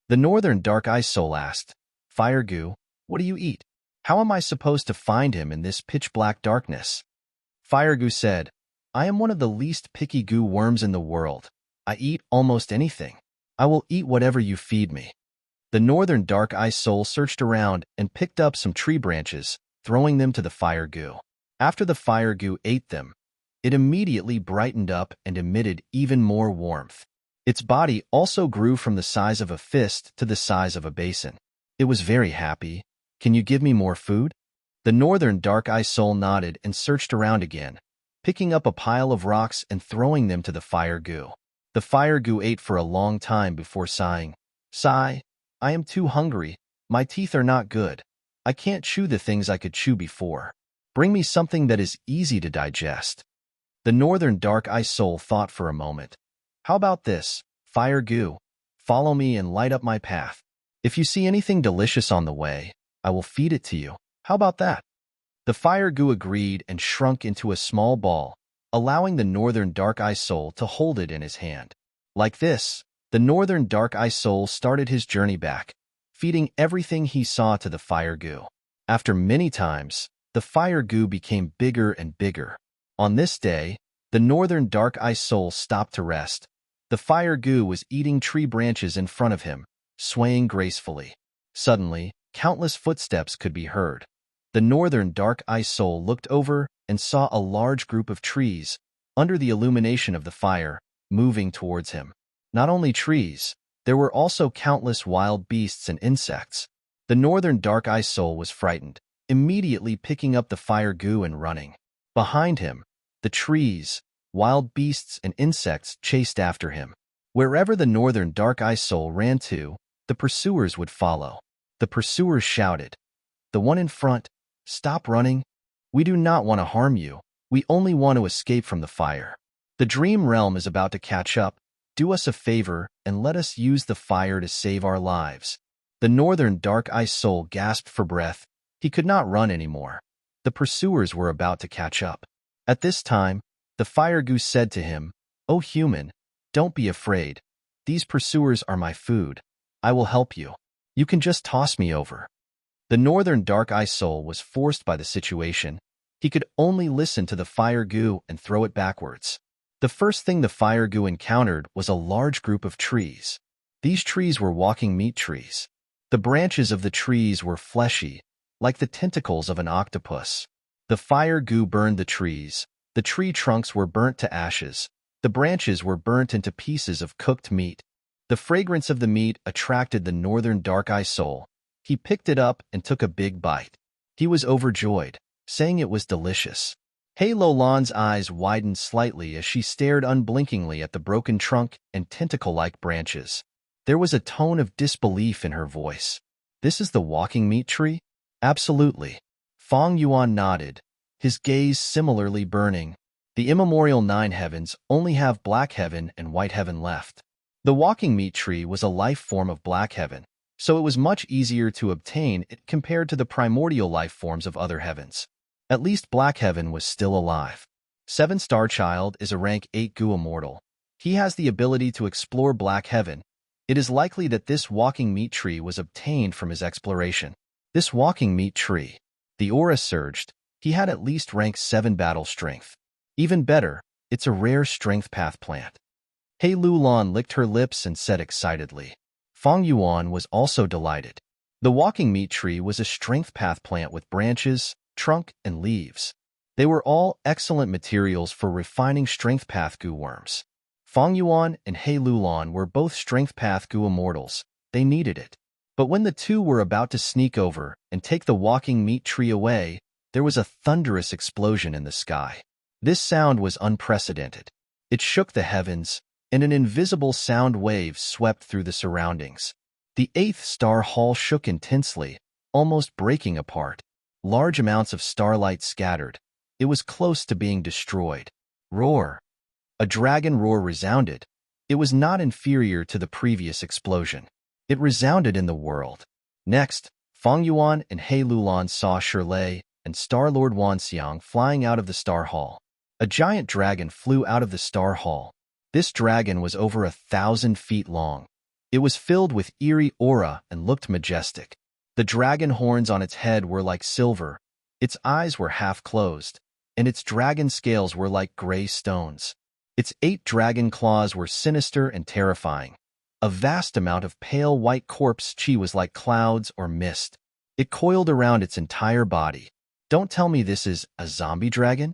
The Northern Dark Eye Soul asked, "Fire Goo, what do you eat? How am I supposed to find him in this pitch-black darkness?" Fire Goo said, "I am one of the least picky goo worms in the world. I eat almost anything. I will eat whatever you feed me." The Northern Dark Eye Soul searched around and picked up some tree branches, throwing them to the Fire Goo. After the Fire Goo ate them, it immediately brightened up and emitted even more warmth. Its body also grew from the size of a fist to the size of a basin. It was very happy. "Can you give me more food?" The Northern Dark Eye Soul nodded and searched around again, picking up a pile of rocks and throwing them to the Fire Goo. The Fire Goo ate for a long time before sighing, "Sigh, I am too hungry. My teeth are not good. I can't chew the things I could chew before. Bring me something that is easy to digest." The Northern Dark Eye Soul thought for a moment. "How about this, Fire Goo? Follow me and light up my path. If you see anything delicious on the way, I will feed it to you. How about that?" The Fire Goo agreed and shrunk into a small ball, allowing the Northern Dark Eye Soul to hold it in his hand. Like this, the Northern Dark Eye Soul started his journey back, feeding everything he saw to the Fire Goo. After many times, the Fire Goo became bigger and bigger. On this day, the Northern Dark Eye Soul stopped to rest. The Fire Goo was eating tree branches in front of him, swaying gracefully. Suddenly, Countless footsteps could be heard. The northern dark ice soul looked over and saw a large group of trees, under the illumination of the fire, moving towards him. Not only trees, there were also countless wild beasts and insects. The northern dark ice soul was frightened, immediately picking up the fire goo and running. Behind him, the trees, wild beasts, and insects chased after him. Wherever the northern dark ice soul ran to, the pursuers would follow. The pursuers shouted, "The one in front, stop running. We do not want to harm you. We only want to escape from the fire. The dream realm is about to catch up. Do us a favor and let us use the fire to save our lives." The northern dark ice soul gasped for breath. He could not run anymore. The pursuers were about to catch up. At this time, the fire goose said to him, "O human, don't be afraid. These pursuers are my food. I will help you. You can just toss me over." The northern dark ice soul was forced by the situation. He could only listen to the fire goo and throw it backwards. The first thing the fire goo encountered was a large group of trees. These trees were walking meat trees. The branches of the trees were fleshy, like the tentacles of an octopus. The fire goo burned the trees. The tree trunks were burnt to ashes. The branches were burnt into pieces of cooked meat. The fragrance of the meat attracted the northern dark ice soul. He picked it up and took a big bite. He was overjoyed, saying it was delicious. Hei Lolan's eyes widened slightly as she stared unblinkingly at the broken trunk and tentacle-like branches. There was a tone of disbelief in her voice. "This is the walking meat tree?" "Absolutely." Fong Yuan nodded, his gaze similarly burning. The immemorial 9 heavens only have black heaven and white heaven left. The walking meat tree was a life form of black heaven, so it was much easier to obtain it compared to the primordial life forms of other heavens. At least black heaven was still alive. 7-star child is a rank 8 Gu immortal. He has the ability to explore black heaven. It is likely that this walking meat tree was obtained from his exploration. This walking meat tree. The aura surged. He had at least rank 7 battle strength. Even better, it's a rare strength path plant. Hei Lulan licked her lips and said excitedly. Fong Yuan was also delighted. The walking meat tree was a strength path plant with branches, trunk, and leaves. They were all excellent materials for refining strength path goo worms. Fong Yuan and Hei Lulan were both strength path goo immortals. They needed it. But when the two were about to sneak over and take the walking meat tree away, there was a thunderous explosion in the sky. This sound was unprecedented. It shook the heavens, and an invisible sound wave swept through the surroundings. The 8th star hall shook intensely, almost breaking apart. Large amounts of starlight scattered. It was close to being destroyed. Roar! A dragon roar resounded. It was not inferior to the previous explosion. It resounded in the world. Next, Fong Yuan and Hei Lulan saw Shirlei and Star-Lord Wanxiang flying out of the Star Hall. A giant dragon flew out of the Star Hall. This dragon was over 1,000 feet long. It was filled with eerie aura and looked majestic. The dragon horns on its head were like silver, its eyes were half closed, and its dragon scales were like gray stones. Its 8 dragon claws were sinister and terrifying. A vast amount of pale white corpse chi was like clouds or mist. It coiled around its entire body. "Don't tell me this is a zombie dragon?"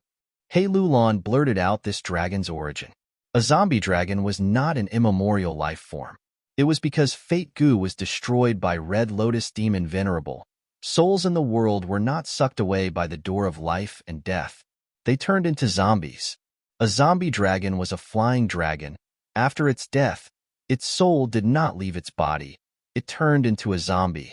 Hei Lulan blurted out this dragon's origin. A zombie dragon was not an immemorial life form. It was because Fate Gu was destroyed by Red Lotus Demon Venerable. Souls in the world were not sucked away by the door of life and death. They turned into zombies. A zombie dragon was a flying dragon. After its death, its soul did not leave its body. It turned into a zombie.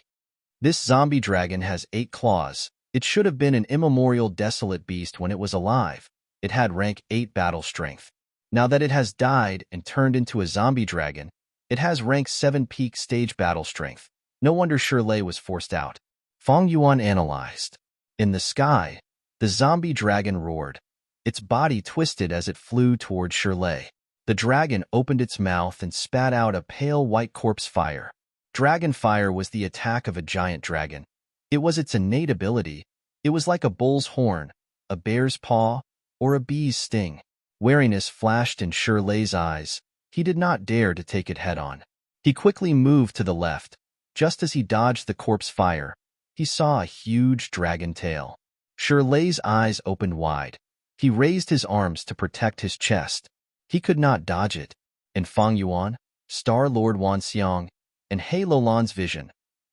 This zombie dragon has 8 claws. It should have been an immemorial desolate beast when it was alive. It had rank 8 battle strength. Now that it has died and turned into a zombie dragon, it has rank 7 peak stage battle strength. No wonder Shirlei was forced out. Fong Yuan analyzed. In the sky, the zombie dragon roared. Its body twisted as it flew toward Shirlei. The dragon opened its mouth and spat out a pale white corpse fire. Dragon fire was the attack of a giant dragon. It was its innate ability. It was like a bull's horn, a bear's paw, or a bee's sting. Wariness flashed in Shirlei's eyes. He did not dare to take it head-on. He quickly moved to the left. Just as he dodged the corpse fire, he saw a huge dragon tail. Shirley's eyes opened wide. He raised his arms to protect his chest. He could not dodge it. And Fang Yuan, Star Lord Wan Xiang, and He Lulan's vision,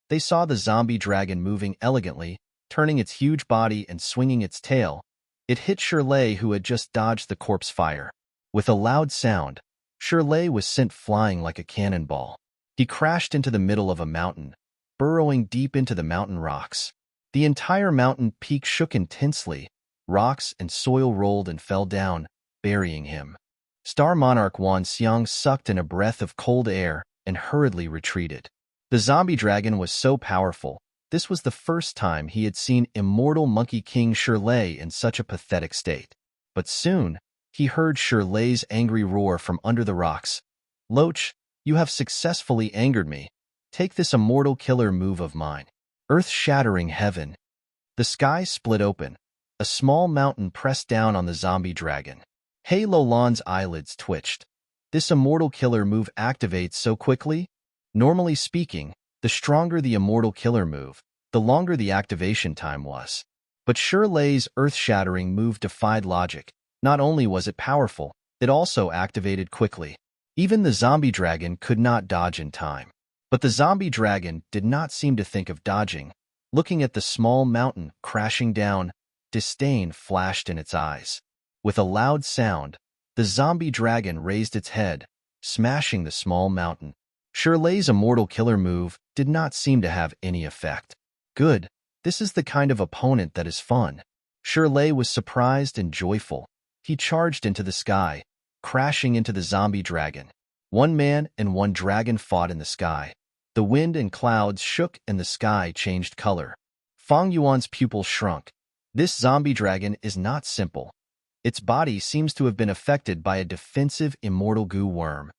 they saw the zombie dragon moving elegantly, turning its huge body and swinging its tail. It hit Shirley, who had just dodged the corpse fire. With a loud sound, Shirley was sent flying like a cannonball. He crashed into the middle of a mountain, burrowing deep into the mountain rocks. The entire mountain peak shook intensely. Rocks and soil rolled and fell down, burying him. Star Monarch Wan Xiang sucked in a breath of cold air and hurriedly retreated. The zombie dragon was so powerful. This was the first time he had seen immortal Monkey King Shirley in such a pathetic state. But soon, he heard Shirley's angry roar from under the rocks. "Loach, you have successfully angered me. Take this immortal killer move of mine." Earth-shattering heaven. The sky split open. A small mountain pressed down on the zombie dragon. He Lulan's eyelids twitched. This immortal killer move activates so quickly? Normally speaking, the stronger the immortal killer move, the longer the activation time was. But Shirley's earth-shattering move defied logic. Not only was it powerful, it also activated quickly. Even the zombie dragon could not dodge in time. But the zombie dragon did not seem to think of dodging. Looking at the small mountain crashing down, disdain flashed in its eyes. With a loud sound, the zombie dragon raised its head, smashing the small mountain. Shirley's immortal killer move did not seem to have any effect. Good, this is the kind of opponent that is fun. Shirley was surprised and joyful. He charged into the sky, crashing into the zombie dragon. One man and one dragon fought in the sky. The wind and clouds shook and the sky changed color. Fang Yuan's pupil shrunk. This zombie dragon is not simple. Its body seems to have been affected by a defensive immortal goo worm.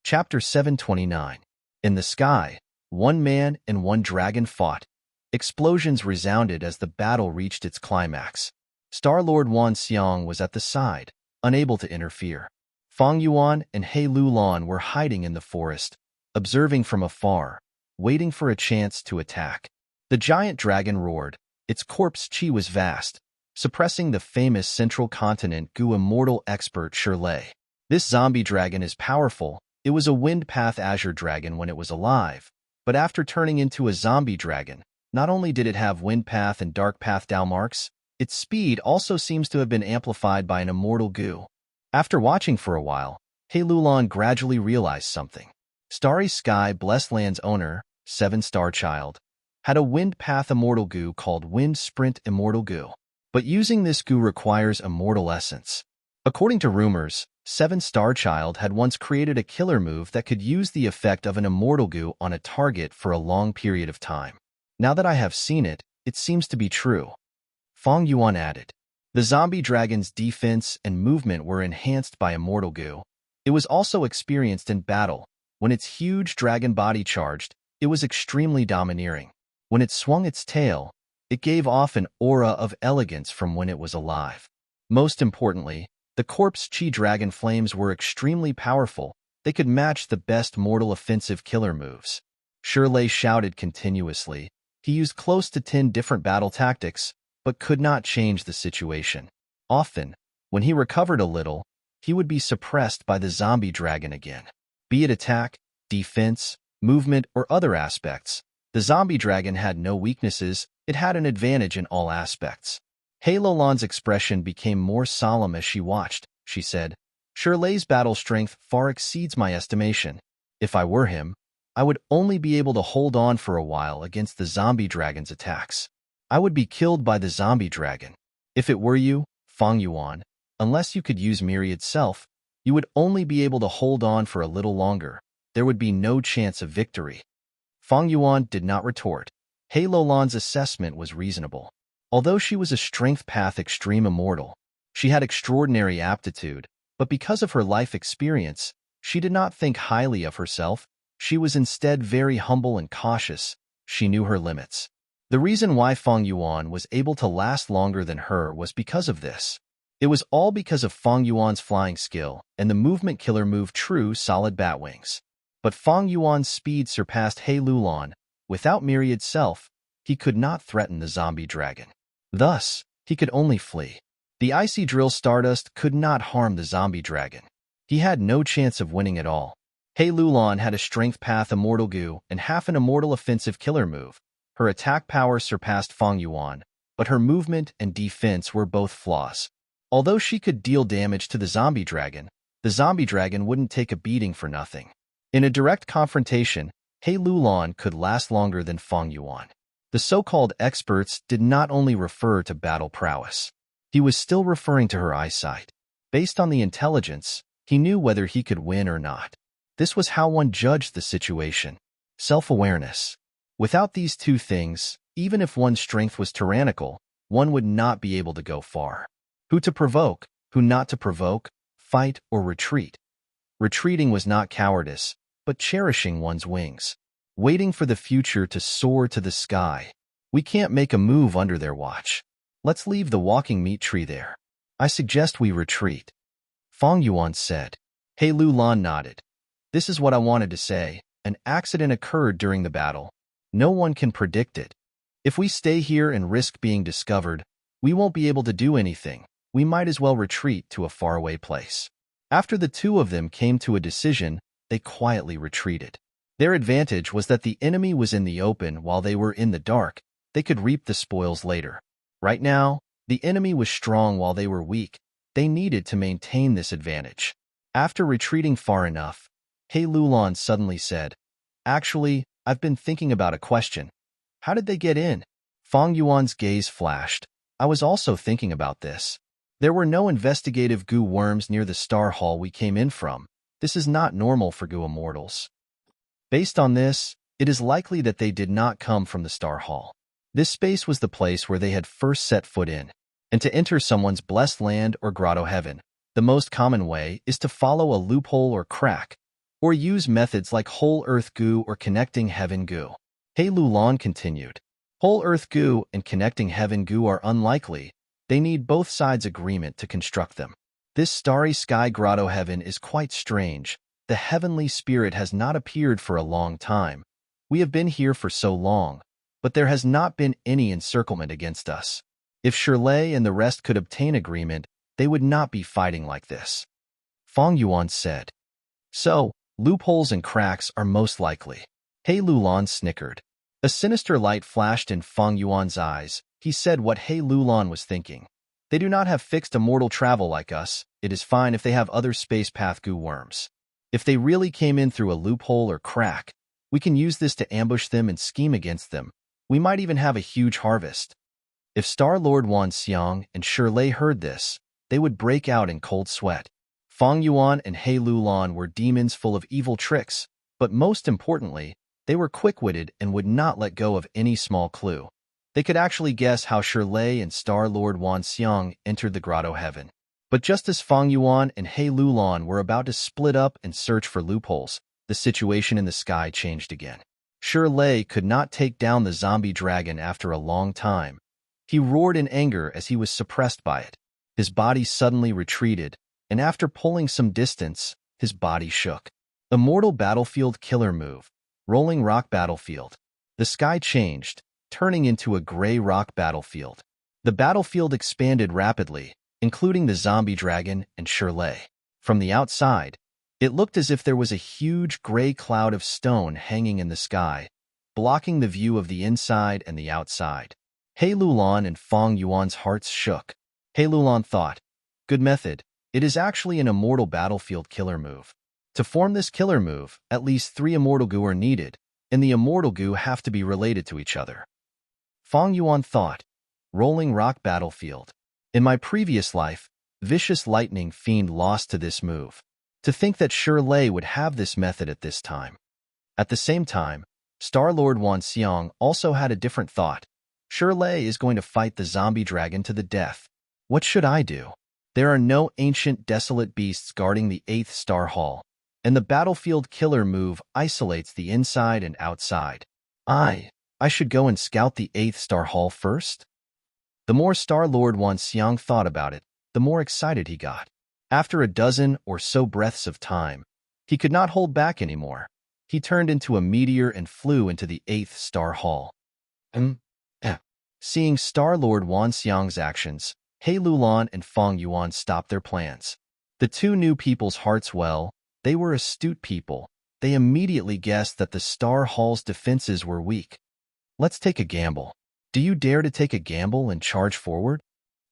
Chapter 729. In the sky, one man and one dragon fought. Explosions resounded as the battle reached its climax. Star-Lord Wan Xiang was at the side, unable to interfere. Fang Yuan and He Lulan were hiding in the forest, observing from afar, waiting for a chance to attack. The giant dragon roared. Its corpse chi was vast, suppressing the famous Central Continent goo immortal expert Shirley. This zombie dragon is powerful. It was a wind path azure dragon when it was alive, but after turning into a zombie dragon, not only did it have wind path and dark path Dao marks, its speed also seems to have been amplified by an immortal goo. After watching for a while, He Lulan gradually realized something. Starry Sky Blessed Land's owner, 7-Star Child, had a wind path immortal goo called Wind Sprint Immortal Goo. But using this goo requires immortal essence. According to rumors, 7-Star Child had once created a killer move that could use the effect of an immortal goo on a target for a long period of time. Now that I have seen it, it seems to be true. Fang Yuan added. The zombie dragon's defense and movement were enhanced by immortal goo. It was also experienced in battle. When its huge dragon body charged, it was extremely domineering. When it swung its tail, it gave off an aura of elegance from when it was alive. Most importantly, the corpse chi dragon flames were extremely powerful. They could match the best mortal offensive killer moves. Shirley shouted continuously. He used close to 10 different battle tactics, but could not change the situation. Often, when he recovered a little, he would be suppressed by the zombie dragon again. Be it attack, defense, movement, or other aspects, the zombie dragon had no weaknesses. It had an advantage in all aspects. He Lulan's expression became more solemn as she watched. She said, Shirley's battle strength far exceeds my estimation. If I were him, I would only be able to hold on for a while against the zombie dragon's attacks. I would be killed by the zombie dragon. If it were you, Fang Yuan, unless you could use Myriad itself, you would only be able to hold on for a little longer. There would be no chance of victory. Fang Yuan did not retort. He Lulan's assessment was reasonable. Although she was a strength path extreme immortal, she had extraordinary aptitude, but because of her life experience, she did not think highly of herself. She was instead very humble and cautious. She knew her limits. The reason why Fang Yuan was able to last longer than her was because of this. It was all because of Fang Yuan's flying skill and the movement killer move True Solid Bat Wings. But Fang Yuan's speed surpassed He Lulan. Without myriad self, he could not threaten the zombie dragon. Thus, he could only flee. The icy drill stardust could not harm the zombie dragon. He had no chance of winning at all. He Lulan had a strength path immortal goo and half an immortal offensive killer move. Her attack power surpassed Fang Yuan, but her movement and defense were both flaws. Although she could deal damage to the zombie dragon wouldn't take a beating for nothing. In a direct confrontation, He Lulan could last longer than Fang Yuan. The so-called experts did not only refer to battle prowess. He was still referring to her eyesight. Based on the intelligence, he knew whether he could win or not. This was how one judged the situation. Self-awareness. Without these two things, even if one's strength was tyrannical, one would not be able to go far. Who to provoke, who not to provoke, fight or retreat. Retreating was not cowardice, but cherishing one's wings. Waiting for the future to soar to the sky. We can't make a move under their watch. Let's leave the walking meat tree there. I suggest we retreat. Fang Yuan said. He Lulan nodded. This is what I wanted to say. An accident occurred during the battle. No one can predict it. If we stay here and risk being discovered, we won't be able to do anything. We might as well retreat to a faraway place. After the two of them came to a decision, they quietly retreated. Their advantage was that the enemy was in the open while they were in the dark. They could reap the spoils later. Right now, the enemy was strong while they were weak. They needed to maintain this advantage. After retreating far enough, He Lulan suddenly said, Actually, I've been thinking about a question. How did they get in? Fang Yuan's gaze flashed. I was also thinking about this. There were no investigative goo worms near the star hall we came in from. This is not normal for goo immortals. Based on this, it is likely that they did not come from the star hall. This space was the place where they had first set foot in. And to enter someone's blessed land or grotto heaven, the most common way is to follow a loophole or crack, or use methods like whole earth goo or connecting heaven goo. He Lulan continued. Whole earth goo and connecting heaven goo are unlikely. They need both sides' agreement to construct them. This starry sky grotto heaven is quite strange. The heavenly spirit has not appeared for a long time. We have been here for so long, but there has not been any encirclement against us. If Shirley and the rest could obtain agreement, they would not be fighting like this. Fang Yuan said. So, loopholes and cracks are most likely. He Lulan snickered. A sinister light flashed in Fang Yuan's eyes. He said what He Lulan was thinking. They do not have fixed immortal travel like us. It is fine if they have other space path goo worms. If they really came in through a loophole or crack, we can use this to ambush them and scheme against them. We might even have a huge harvest. If Star Lord Wan Xiang and Shirley heard this, they would break out in cold sweat. Fang Yuan and He Lulan were demons full of evil tricks, but most importantly, they were quick-witted and would not let go of any small clue. They could actually guess how Shirley and Star Lord Wan Xiang entered the grotto heaven. But just as Fang Yuan and He Lulan were about to split up and search for loopholes, the situation in the sky changed again. Shirley could not take down the zombie dragon after a long time. He roared in anger as he was suppressed by it. His body suddenly retreated, and after pulling some distance, his body shook. Immortal battlefield killer move. Rolling rock battlefield. The sky changed, turning into a gray rock battlefield. The battlefield expanded rapidly, including the zombie dragon and Shirley. From the outside, it looked as if there was a huge gray cloud of stone hanging in the sky, blocking the view of the inside and the outside. He Lulan and Fang Yuan's hearts shook. He Lulan thought, good method. It is actually an immortal battlefield killer move. To form this killer move, at least 3 immortal goo are needed, and the immortal goo have to be related to each other. Fang Yuan thought, rolling rock battlefield. In my previous life, vicious lightning fiend lost to this move. To think that Shirley would have this method at this time. At the same time, Star-Lord Wan Xiang also had a different thought. Shirley is going to fight the zombie dragon to the death. What should I do? There are no ancient desolate beasts guarding the 8th star hall, and the battlefield killer move isolates the inside and outside. I should go and scout the 8th star hall first? The more Star-Lord Wan Xiang thought about it, the more excited he got. After a dozen or so breaths of time, he could not hold back anymore. He turned into a meteor and flew into the 8th star hall. Seeing Star-Lord Wan Xiang's actions, He Lulan and Feng Yuan stopped their plans. The two knew people's hearts well. They were astute people. They immediately guessed that the Star Hall's defenses were weak. Let's take a gamble. Do you dare to take a gamble and charge forward?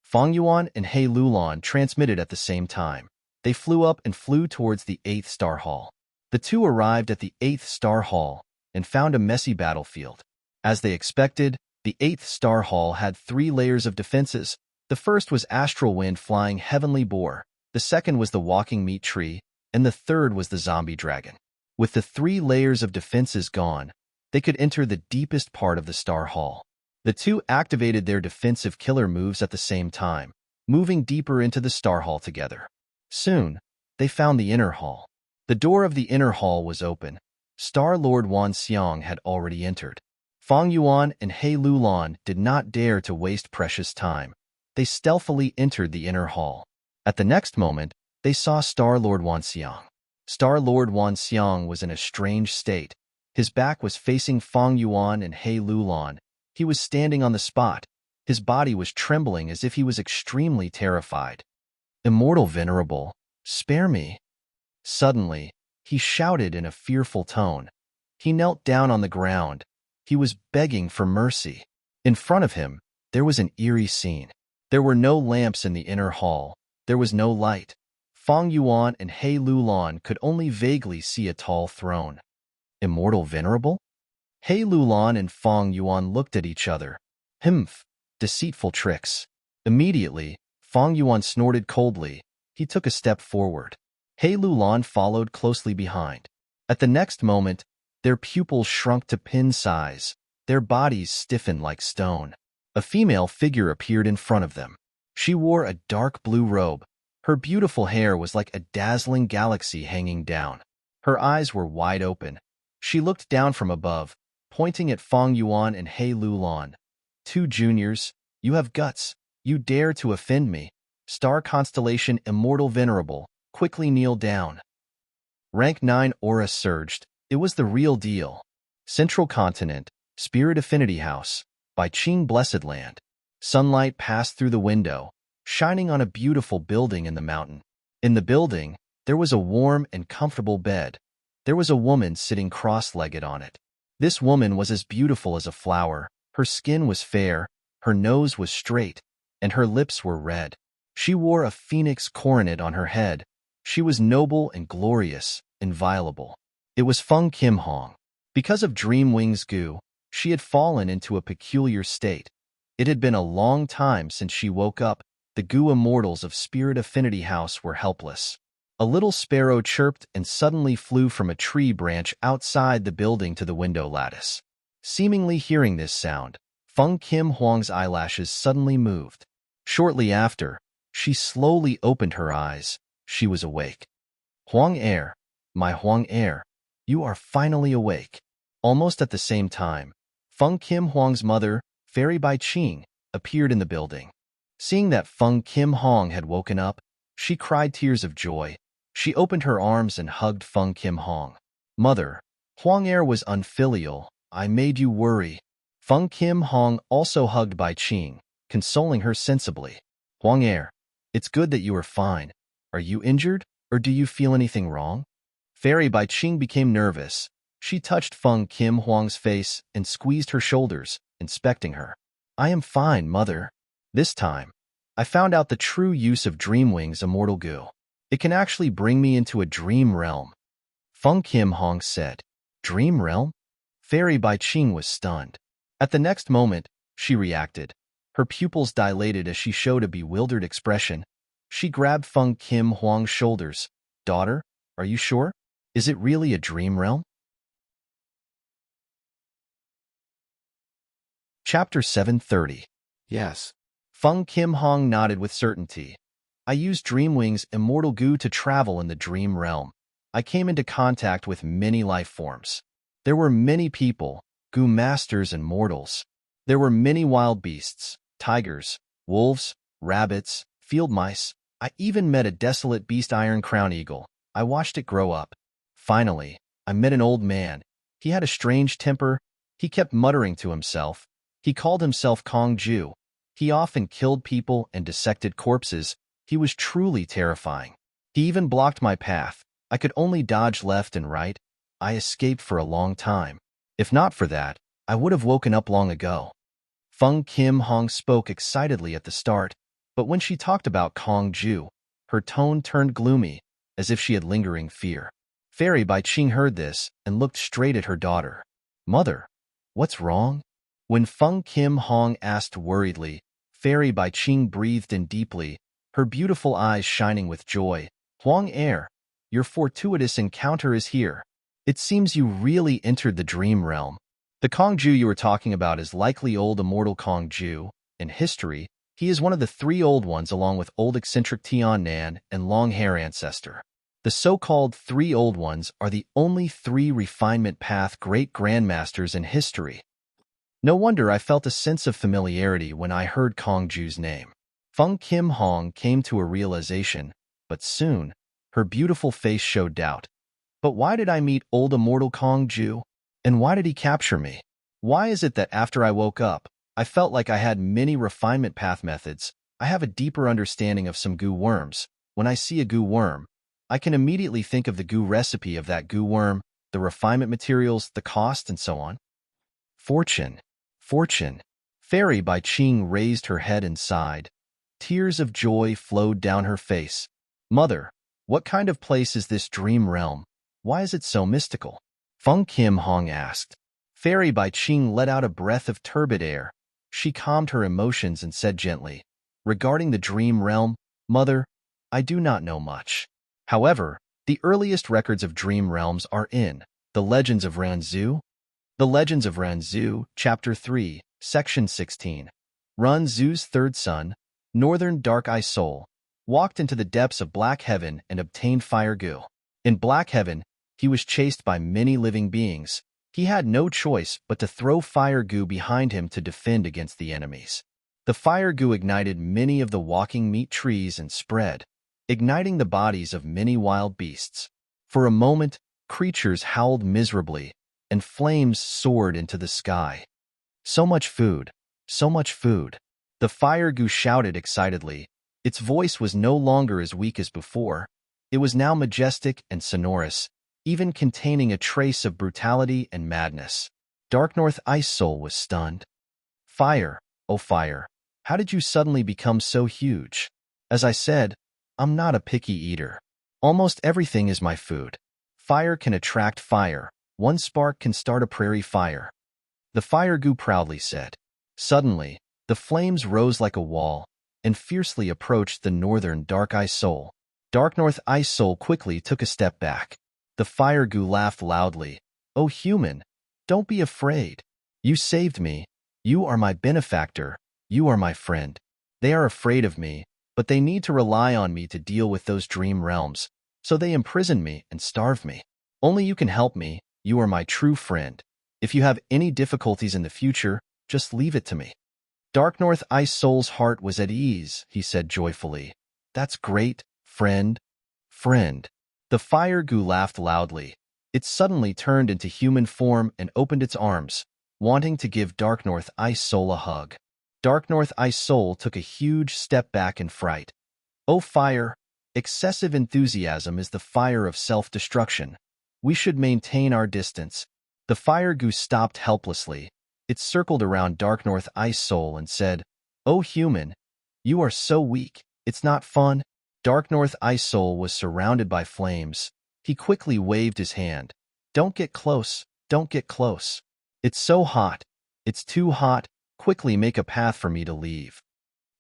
Feng Yuan and He Lulan transmitted at the same time. They flew up and flew towards the 8th star hall. The two arrived at the 8th star hall and found a messy battlefield. As they expected, the 8th star hall had 3 layers of defenses. The first was astral wind flying heavenly boar, the second was the walking meat tree, and the third was the zombie dragon. With the 3 layers of defenses gone, they could enter the deepest part of the star hall. The two activated their defensive killer moves at the same time, moving deeper into the star hall together. Soon, they found the inner hall. The door of the inner hall was open. Star-Lord Wan Xiang had already entered. Feng Yuan and He Lulan did not dare to waste precious time. They stealthily entered the inner hall. At the next moment, they saw Star-Lord Wan Xiang. Star-Lord Wan Xiang was in a strange state. His back was facing Feng Yuan and He Lulan. He was standing on the spot. His body was trembling as if he was extremely terrified. "Immortal Venerable, spare me." Suddenly, he shouted in a fearful tone. He knelt down on the ground. He was begging for mercy. In front of him, there was an eerie scene. There were no lamps in the inner hall. There was no light. Feng Yuan and He Lulan could only vaguely see a tall throne. "Immortal Venerable?" He Lulan and Feng Yuan looked at each other. Humph, deceitful tricks. Immediately, Feng Yuan snorted coldly. He took a step forward. He Lulan followed closely behind. At the next moment, their pupils shrunk to pin size. Their bodies stiffened like stone. A female figure appeared in front of them. She wore a dark blue robe. Her beautiful hair was like a dazzling galaxy hanging down. Her eyes were wide open. She looked down from above, pointing at Feng Yuan and He Lulan. "Two juniors, you have guts. You dare to offend me. Star constellation Immortal Venerable, quickly kneel down." Rank 9 aura surged. It was the real deal. Central Continent, Spirit Affinity House, by Qing Blessed Land. Sunlight passed through the window, shining on a beautiful building in the mountain. In the building, there was a warm and comfortable bed. There was a woman sitting cross-legged on it. This woman was as beautiful as a flower. Her skin was fair, her nose was straight, and her lips were red. She wore a phoenix coronet on her head. She was noble and glorious, inviolable. It was Feng Kim Hong. Because of Dreamwing's goo, she had fallen into a peculiar state. It had been a long time since she woke up. The goo immortals of Spirit Affinity House were helpless. A little sparrow chirped and suddenly flew from a tree branch outside the building to the window lattice. Seemingly hearing this sound, Feng Kim Huang's eyelashes suddenly moved. Shortly after, she slowly opened her eyes. She was awake. "Huang Heir, my Huang Heir, you are finally awake." Almost at the same time, Feng Kim Huang's mother, Fairy Bai Qing, appeared in the building. Seeing that Feng Kim Hong had woken up, she cried tears of joy. She opened her arms and hugged Feng Kim Hong. "Mother, Huang Heir was unfilial. I made you worry." Feng Kim Hong also hugged Bai Qing, consoling her sensibly. "Huang Heir, it's good that you are fine. Are you injured, or do you feel anything wrong?" Fairy Bai Qing became nervous. She touched Feng Kim Huang's face and squeezed her shoulders, inspecting her. "I am fine, mother. This time, I found out the true use of Dreamwing's immortal goo. It can actually bring me into a dream realm." Feng Kim Hong said. "Dream realm?" Fairy Bai Qing was stunned. At the next moment, she reacted. Her pupils dilated as she showed a bewildered expression. She grabbed Feng Kim Huang's shoulders. "Daughter, are you sure? Is it really a dream realm?" Chapter 730. "Yes." Feng Kim Hong nodded with certainty. "I used Dreamwing's immortal goo to travel in the dream realm. I came into contact with many life forms. There were many people, goo masters and mortals. There were many wild beasts, tigers, wolves, rabbits, field mice. I even met a desolate beast iron crown eagle. I watched it grow up. Finally, I met an old man. He had a strange temper. He kept muttering to himself. He called himself Kong Ju. He often killed people and dissected corpses. He was truly terrifying. He even blocked my path. I could only dodge left and right. I escaped for a long time. If not for that, I would have woken up long ago. Feng Kim Hong spoke excitedly at the start, but when she talked about Kong Ju, her tone turned gloomy, as if she had lingering fear. Fairy Bai Ching heard this and looked straight at her daughter. Mother, what's wrong? When Feng Kim Hong asked worriedly, Fairy Bai Ching breathed in deeply, her beautiful eyes shining with joy. Huang Er, your fortuitous encounter is here. It seems you really entered the dream realm. The Kong Ju you were talking about is likely old immortal Kong Ju. In history, he is one of the three old ones along with old eccentric Tian Nan and long-hair ancestor. The so-called three old ones are the only three refinement path great grandmasters in history. No wonder I felt a sense of familiarity when I heard Kong Ju's name. Feng Kim Hong came to a realization, but soon, her beautiful face showed doubt. But why did I meet old immortal Kong Ju? And why did he capture me? Why is it that after I woke up, I felt like I had many refinement path methods? I have a deeper understanding of some goo worms. When I see a goo worm, I can immediately think of the goo recipe of that goo worm, the refinement materials, the cost, and so on. Fortune. Fortune. Fairy Bai Ching raised her head and sighed. Tears of joy flowed down her face. Mother, what kind of place is this dream realm? Why is it so mystical? Feng Kim Hong asked. Fairy Bai Ching let out a breath of turbid air. She calmed her emotions and said gently, regarding the dream realm, Mother, I do not know much. However, the earliest records of dream realms are in The Legends of Ranzu. The Legends of Ranzu, Chapter 3, Section 16. Ranzu's third son, Northern Dark-Eye Soul, walked into the depths of Black Heaven and obtained fire goo. In Black Heaven, he was chased by many living beings. He had no choice but to throw fire goo behind him to defend against the enemies. The fire goo ignited many of the walking meat trees and spread, igniting the bodies of many wild beasts. For a moment, creatures howled miserably, and flames soared into the sky. So much food, so much food. The fire goo shouted excitedly. Its voice was no longer as weak as before. It was now majestic and sonorous, even containing a trace of brutality and madness. Dark North Ice Soul was stunned. Fire, oh fire, how did you suddenly become so huge? As I said, I'm not a picky eater. Almost everything is my food. Fire can attract fire. One spark can start a prairie fire. The fire goo proudly said. Suddenly, the flames rose like a wall and fiercely approached the Northern Dark-Eye Soul. Dark North Ice Soul quickly took a step back. The fire goo laughed loudly. Oh human, don't be afraid. You saved me. You are my benefactor. You are my friend. They are afraid of me, but they need to rely on me to deal with those dream realms, so they imprison me and starve me. Only you can help me. You are my true friend. If you have any difficulties in the future, just leave it to me. Dark North Ice Soul's heart was at ease, he said joyfully. That's great, friend. Friend. The fire goo laughed loudly. It suddenly turned into human form and opened its arms, wanting to give Dark North Ice Soul a hug. Dark North Ice Soul took a huge step back in fright. Oh fire, excessive enthusiasm is the fire of self-destruction. We should maintain our distance. The fire goo stopped helplessly. It circled around Dark North Ice Soul and said, Oh human, you are so weak. It's not fun. Dark North Ice Soul was surrounded by flames. He quickly waved his hand. Don't get close. Don't get close. It's so hot. It's too hot. Quickly make a path for me to leave.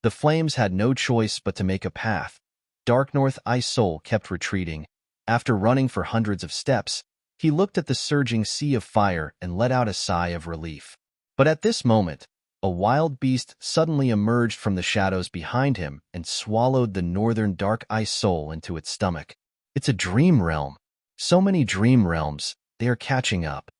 The flames had no choice but to make a path. Dark North Ice Soul kept retreating. After running for hundreds of steps, he looked at the surging sea of fire and let out a sigh of relief. But at this moment, a wild beast suddenly emerged from the shadows behind him and swallowed the Northern Dark-Eye Soul into its stomach. It's a dream realm. So many dream realms, they are catching up.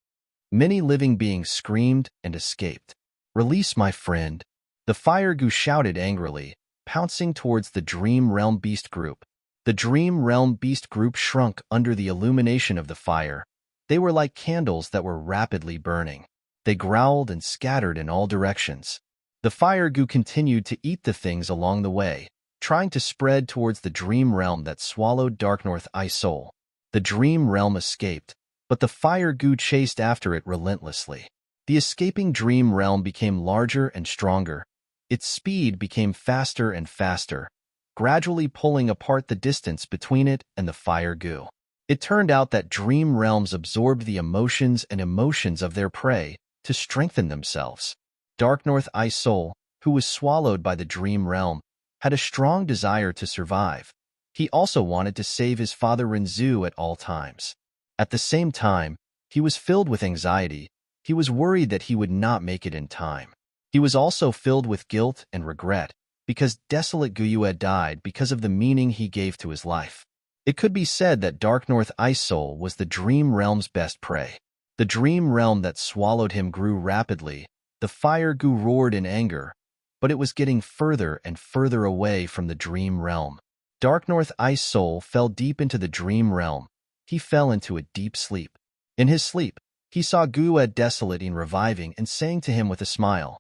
Many living beings screamed and escaped. Release my friend. The fire goo shouted angrily, pouncing towards the Dream Realm Beast group. The Dream Realm Beast group shrunk under the illumination of the fire. They were like candles that were rapidly burning. They growled and scattered in all directions. The fire goo continued to eat the things along the way, trying to spread towards the dream realm that swallowed Dark North Ice Soul. The dream realm escaped, but the fire goo chased after it relentlessly. The escaping dream realm became larger and stronger. Its speed became faster and faster, gradually pulling apart the distance between it and the fire goo. It turned out that dream realms absorbed the emotions and emotions of their prey to strengthen themselves. Dark North Ice Soul, who was swallowed by the dream realm, had a strong desire to survive. He also wanted to save his father Renzu at all times. At the same time, he was filled with anxiety. He was worried that he would not make it in time. He was also filled with guilt and regret, because Desolate Guyu had died because of the meaning he gave to his life. It could be said that Dark North Ice Soul was the dream realm's best prey. The dream realm that swallowed him grew rapidly. The fire goo roared in anger, but it was getting further and further away from the dream realm. Dark North Ice Soul fell deep into the dream realm. He fell into a deep sleep. In his sleep, he saw Guyu Desolating reviving and saying to him with a smile,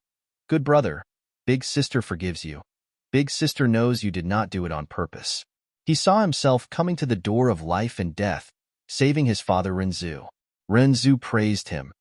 "Good brother, Big Sister forgives you. Big Sister knows you did not do it on purpose." He saw himself coming to the door of life and death, saving his father Renzu. Renzu praised him.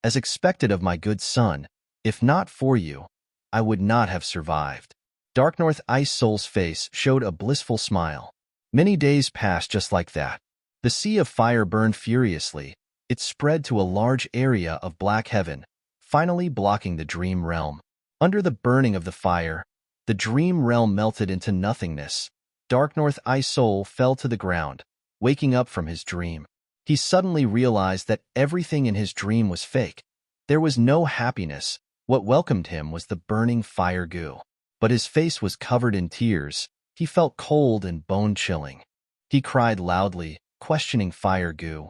"As expected of my good son, if not for you, I would not have survived." Dark North Ice Soul's face showed a blissful smile. Many days passed just like that. The sea of fire burned furiously. It spread to a large area of black heaven, finally blocking the dream realm. Under the burning of the fire, the dream realm melted into nothingness. Dark North Ice Soul fell to the ground, waking up from his dream. He suddenly realized that everything in his dream was fake. There was no happiness. What welcomed him was the burning fire goo. But his face was covered in tears. He felt cold and bone-chilling. He cried loudly, questioning fire goo.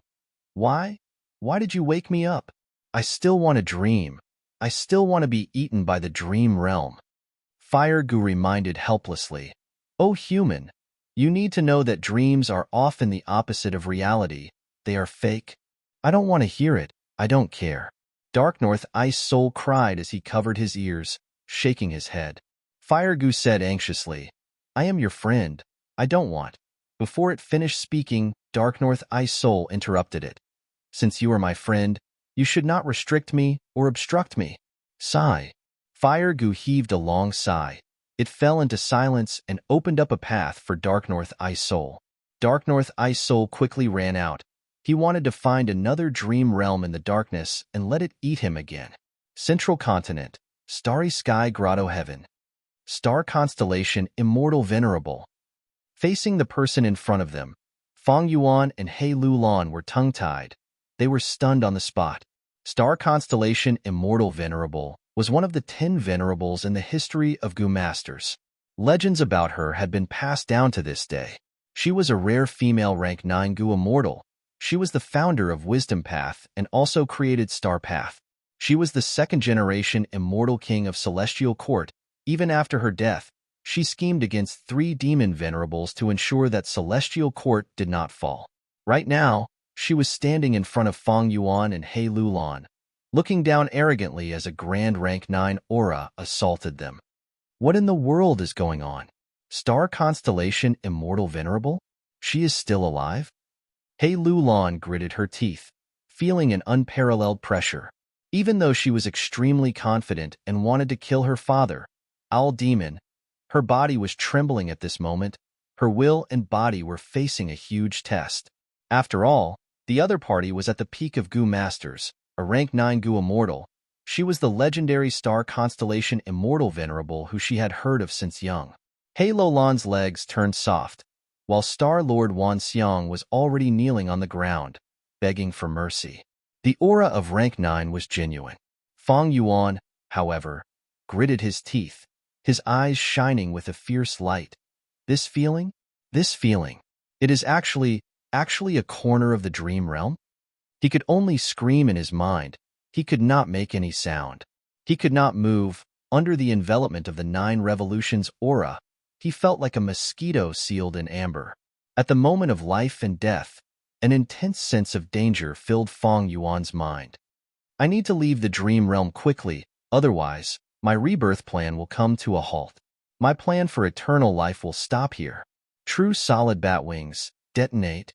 "Why? Why did you wake me up? I still want to dream. I still want to be eaten by the dream realm." Fire goo reminded helplessly, "Oh human, you need to know that dreams are often the opposite of reality. They are fake." "I don't want to hear it. I don't care." Dark North Ice Soul cried as he covered his ears, shaking his head. Fire goo said anxiously, "I am your friend. I don't want." Before it finished speaking, Dark North Ice Soul interrupted it. "Since you are my friend, you should not restrict me or obstruct me." Sigh. Fire goo heaved a long sigh. It fell into silence and opened up a path for Dark North Ice Soul. Dark North Ice Soul quickly ran out. He wanted to find another dream realm in the darkness and let it eat him again. Central Continent, Starry Sky Grotto Heaven. Star Constellation Immortal Venerable. Facing the person in front of them, Fong Yuan and He Lulan were tongue-tied. They were stunned on the spot. Star Constellation Immortal Venerable was one of the 10 venerables in the history of Gu Masters. Legends about her had been passed down to this day. She was a rare female rank 9 Gu Immortal. She was the founder of Wisdom Path and also created Star Path. She was the second-generation Immortal King of Celestial Court. Even after her death, she schemed against 3 demon venerables to ensure that Celestial Court did not fall. Right now, she was standing in front of Fong Yuan and He Lulan, looking down arrogantly as a grand rank 9 aura assaulted them. What in the world is going on? Star Constellation Immortal Venerable? She is still alive? He Lulan gritted her teeth, feeling an unparalleled pressure. Even though she was extremely confident and wanted to kill her father, Owl Demon, her body was trembling at this moment. Her will and body were facing a huge test. After all, the other party was at the peak of Gu Masters, a rank 9 Gu Immortal. She was the legendary Star Constellation Immortal Venerable who she had heard of since young. He Lulan's legs turned soft, while Star Lord Wan Xiang was already kneeling on the ground, begging for mercy. The aura of rank 9 was genuine. Fong Yuan, however, gritted his teeth, his eyes shining with a fierce light. This feeling? It is actually a corner of the dream realm? He could only scream in his mind. He could not make any sound. He could not move. Under the envelopment of the 9 revolutions aura, he felt like a mosquito sealed in amber. At the moment of life and death, An intense sense of danger filled Fang Yuan's mind. I need to leave the dream realm quickly, otherwise, my rebirth plan will come to a halt. My plan for eternal life will stop here. True solid bat wings, detonate.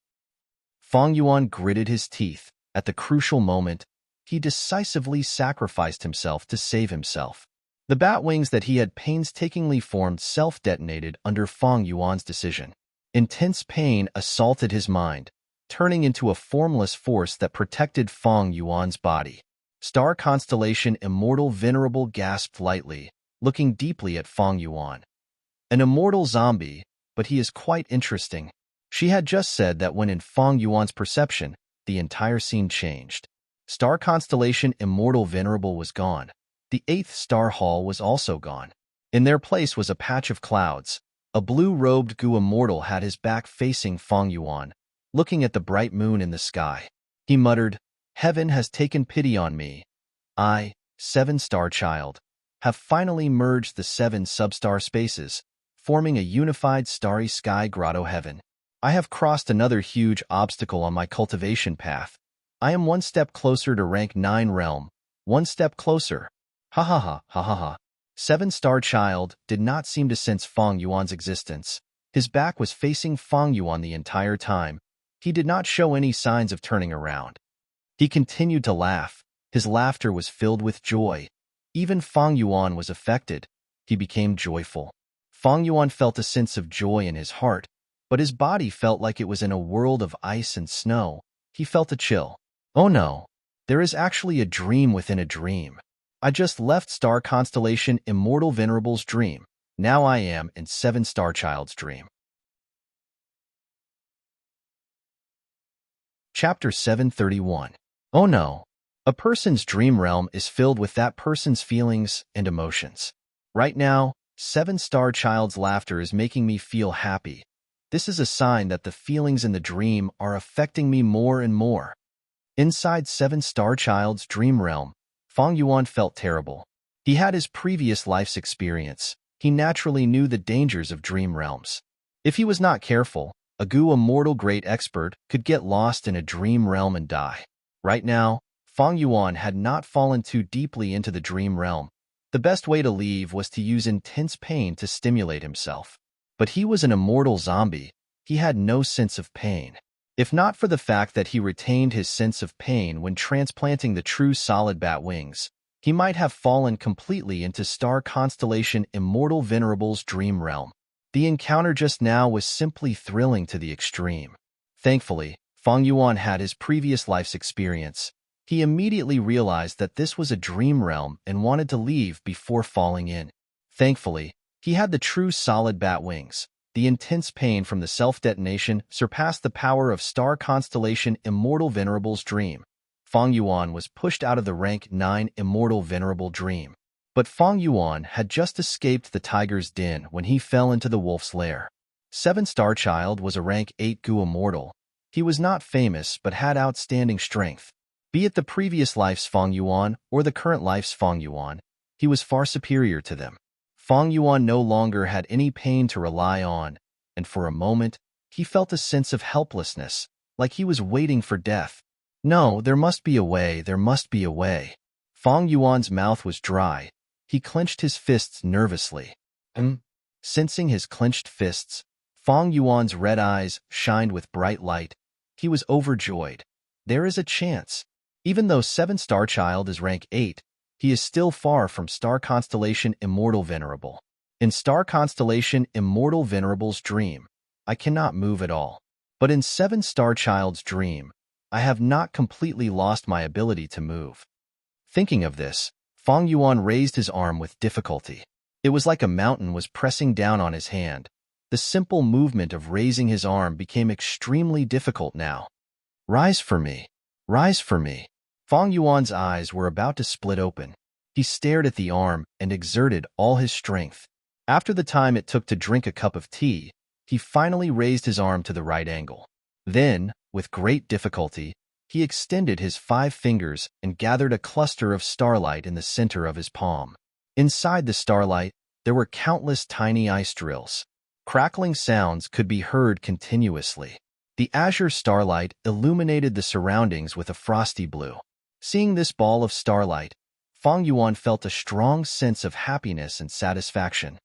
Fang Yuan gritted his teeth. At the crucial moment, he decisively sacrificed himself to save himself. The bat wings that he had painstakingly formed self-detonated under Fang Yuan's decision. Intense pain assaulted his mind, turning into a formless force that protected Fang Yuan's body. Star constellation Immortal Venerable gasped lightly, looking deeply at Fang Yuan. An immortal zombie, but he is quite interesting. She had just said that when in Fang Yuan's perception, the entire scene changed. Star constellation Immortal Venerable was gone. The 8th star hall was also gone. In their place was a patch of clouds. A blue-robed Gu Immortal had his back facing Fang Yuan, looking at the bright moon in the sky. He muttered, "Heaven has taken pity on me. I, 7-star child, have finally merged the 7 substar spaces, forming a unified starry sky grotto heaven. I have crossed another huge obstacle on my cultivation path. I am one step closer to rank 9 realm, one step closer. Ha ha ha ha ha ha." 7-star child did not seem to sense Fang Yuan's existence. His back was facing Fang Yuan the entire time. He did not show any signs of turning around. He continued to laugh. His laughter was filled with joy. Even Fang Yuan was affected. He became joyful. Fang Yuan felt a sense of joy in his heart, but his body felt like it was in a world of ice and snow. He felt a chill. Oh no, there is actually a dream within a dream. I just left star constellation Immortal Venerable's dream. Now I am in 7-star child's dream. Chapter 731. Oh no. A person's dream realm is filled with that person's feelings and emotions. Right now, 7-star child's laughter is making me feel happy. This is a sign that the feelings in the dream are affecting me more and more. Inside 7-star child's dream realm, Fang Yuan felt terrible. He had his previous life's experience. He naturally knew the dangers of dream realms. If he was not careful, a Gu Immortal Great Expert could get lost in a dream realm and die. Right now, Fang Yuan had not fallen too deeply into the dream realm. The best way to leave was to use intense pain to stimulate himself. But he was an immortal zombie. He had no sense of pain. If not for the fact that he retained his sense of pain when transplanting the true solid bat wings, he might have fallen completely into star constellation Immortal Venerable's dream realm. The encounter just now was simply thrilling to the extreme. Thankfully, Fang Yuan had his previous life's experience. He immediately realized that this was a dream realm and wanted to leave before falling in. Thankfully, he had the true solid bat wings. The intense pain from the self-detonation surpassed the power of star constellation Immortal Venerable's dream. Fang Yuan was pushed out of the rank 9 Immortal Venerable dream. But Fang Yuan had just escaped the tiger's den when he fell into the wolf's lair. 7-star child was a rank 8 Gu Immortal. He was not famous but had outstanding strength. Be it the previous life's Fang Yuan or the current life's Fang Yuan, he was far superior to them. Fang Yuan no longer had any pain to rely on, and for a moment, he felt a sense of helplessness, like he was waiting for death. No, there must be a way, there must be a way. Fang Yuan's mouth was dry. He clenched his fists nervously. Sensing his clenched fists, Fang Yuan's red eyes shined with bright light. He was overjoyed. There is a chance. Even though 7-star child is rank 8, he is still far from star constellation Immortal Venerable. In star constellation Immortal Venerable's dream, I cannot move at all. But in 7-star child's dream, I have not completely lost my ability to move. Thinking of this, Fang Yuan raised his arm with difficulty. It was like a mountain was pressing down on his hand. The simple movement of raising his arm became extremely difficult now. Rise for me. Rise for me. Fang Yuan's eyes were about to split open. He stared at the arm and exerted all his strength. After the time it took to drink a cup of tea, he finally raised his arm to the right angle. Then, with great difficulty, he extended his 5 fingers and gathered a cluster of starlight in the center of his palm. Inside the starlight, there were countless tiny ice drills. Crackling sounds could be heard continuously. The azure starlight illuminated the surroundings with a frosty blue. Seeing this ball of starlight, Fang Yuan felt a strong sense of happiness and satisfaction.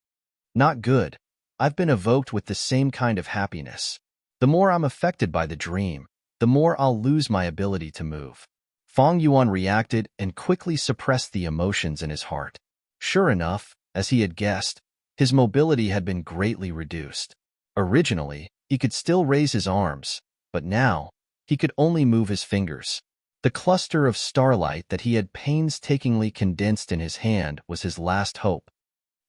Not good. I've been evoked with the same kind of happiness. The more I'm affected by the dream, the more I'll lose my ability to move. Fang Yuan reacted and quickly suppressed the emotions in his heart. Sure enough, as he had guessed, his mobility had been greatly reduced. Originally, he could still raise his arms, but now, he could only move his fingers. The cluster of starlight that he had painstakingly condensed in his hand was his last hope.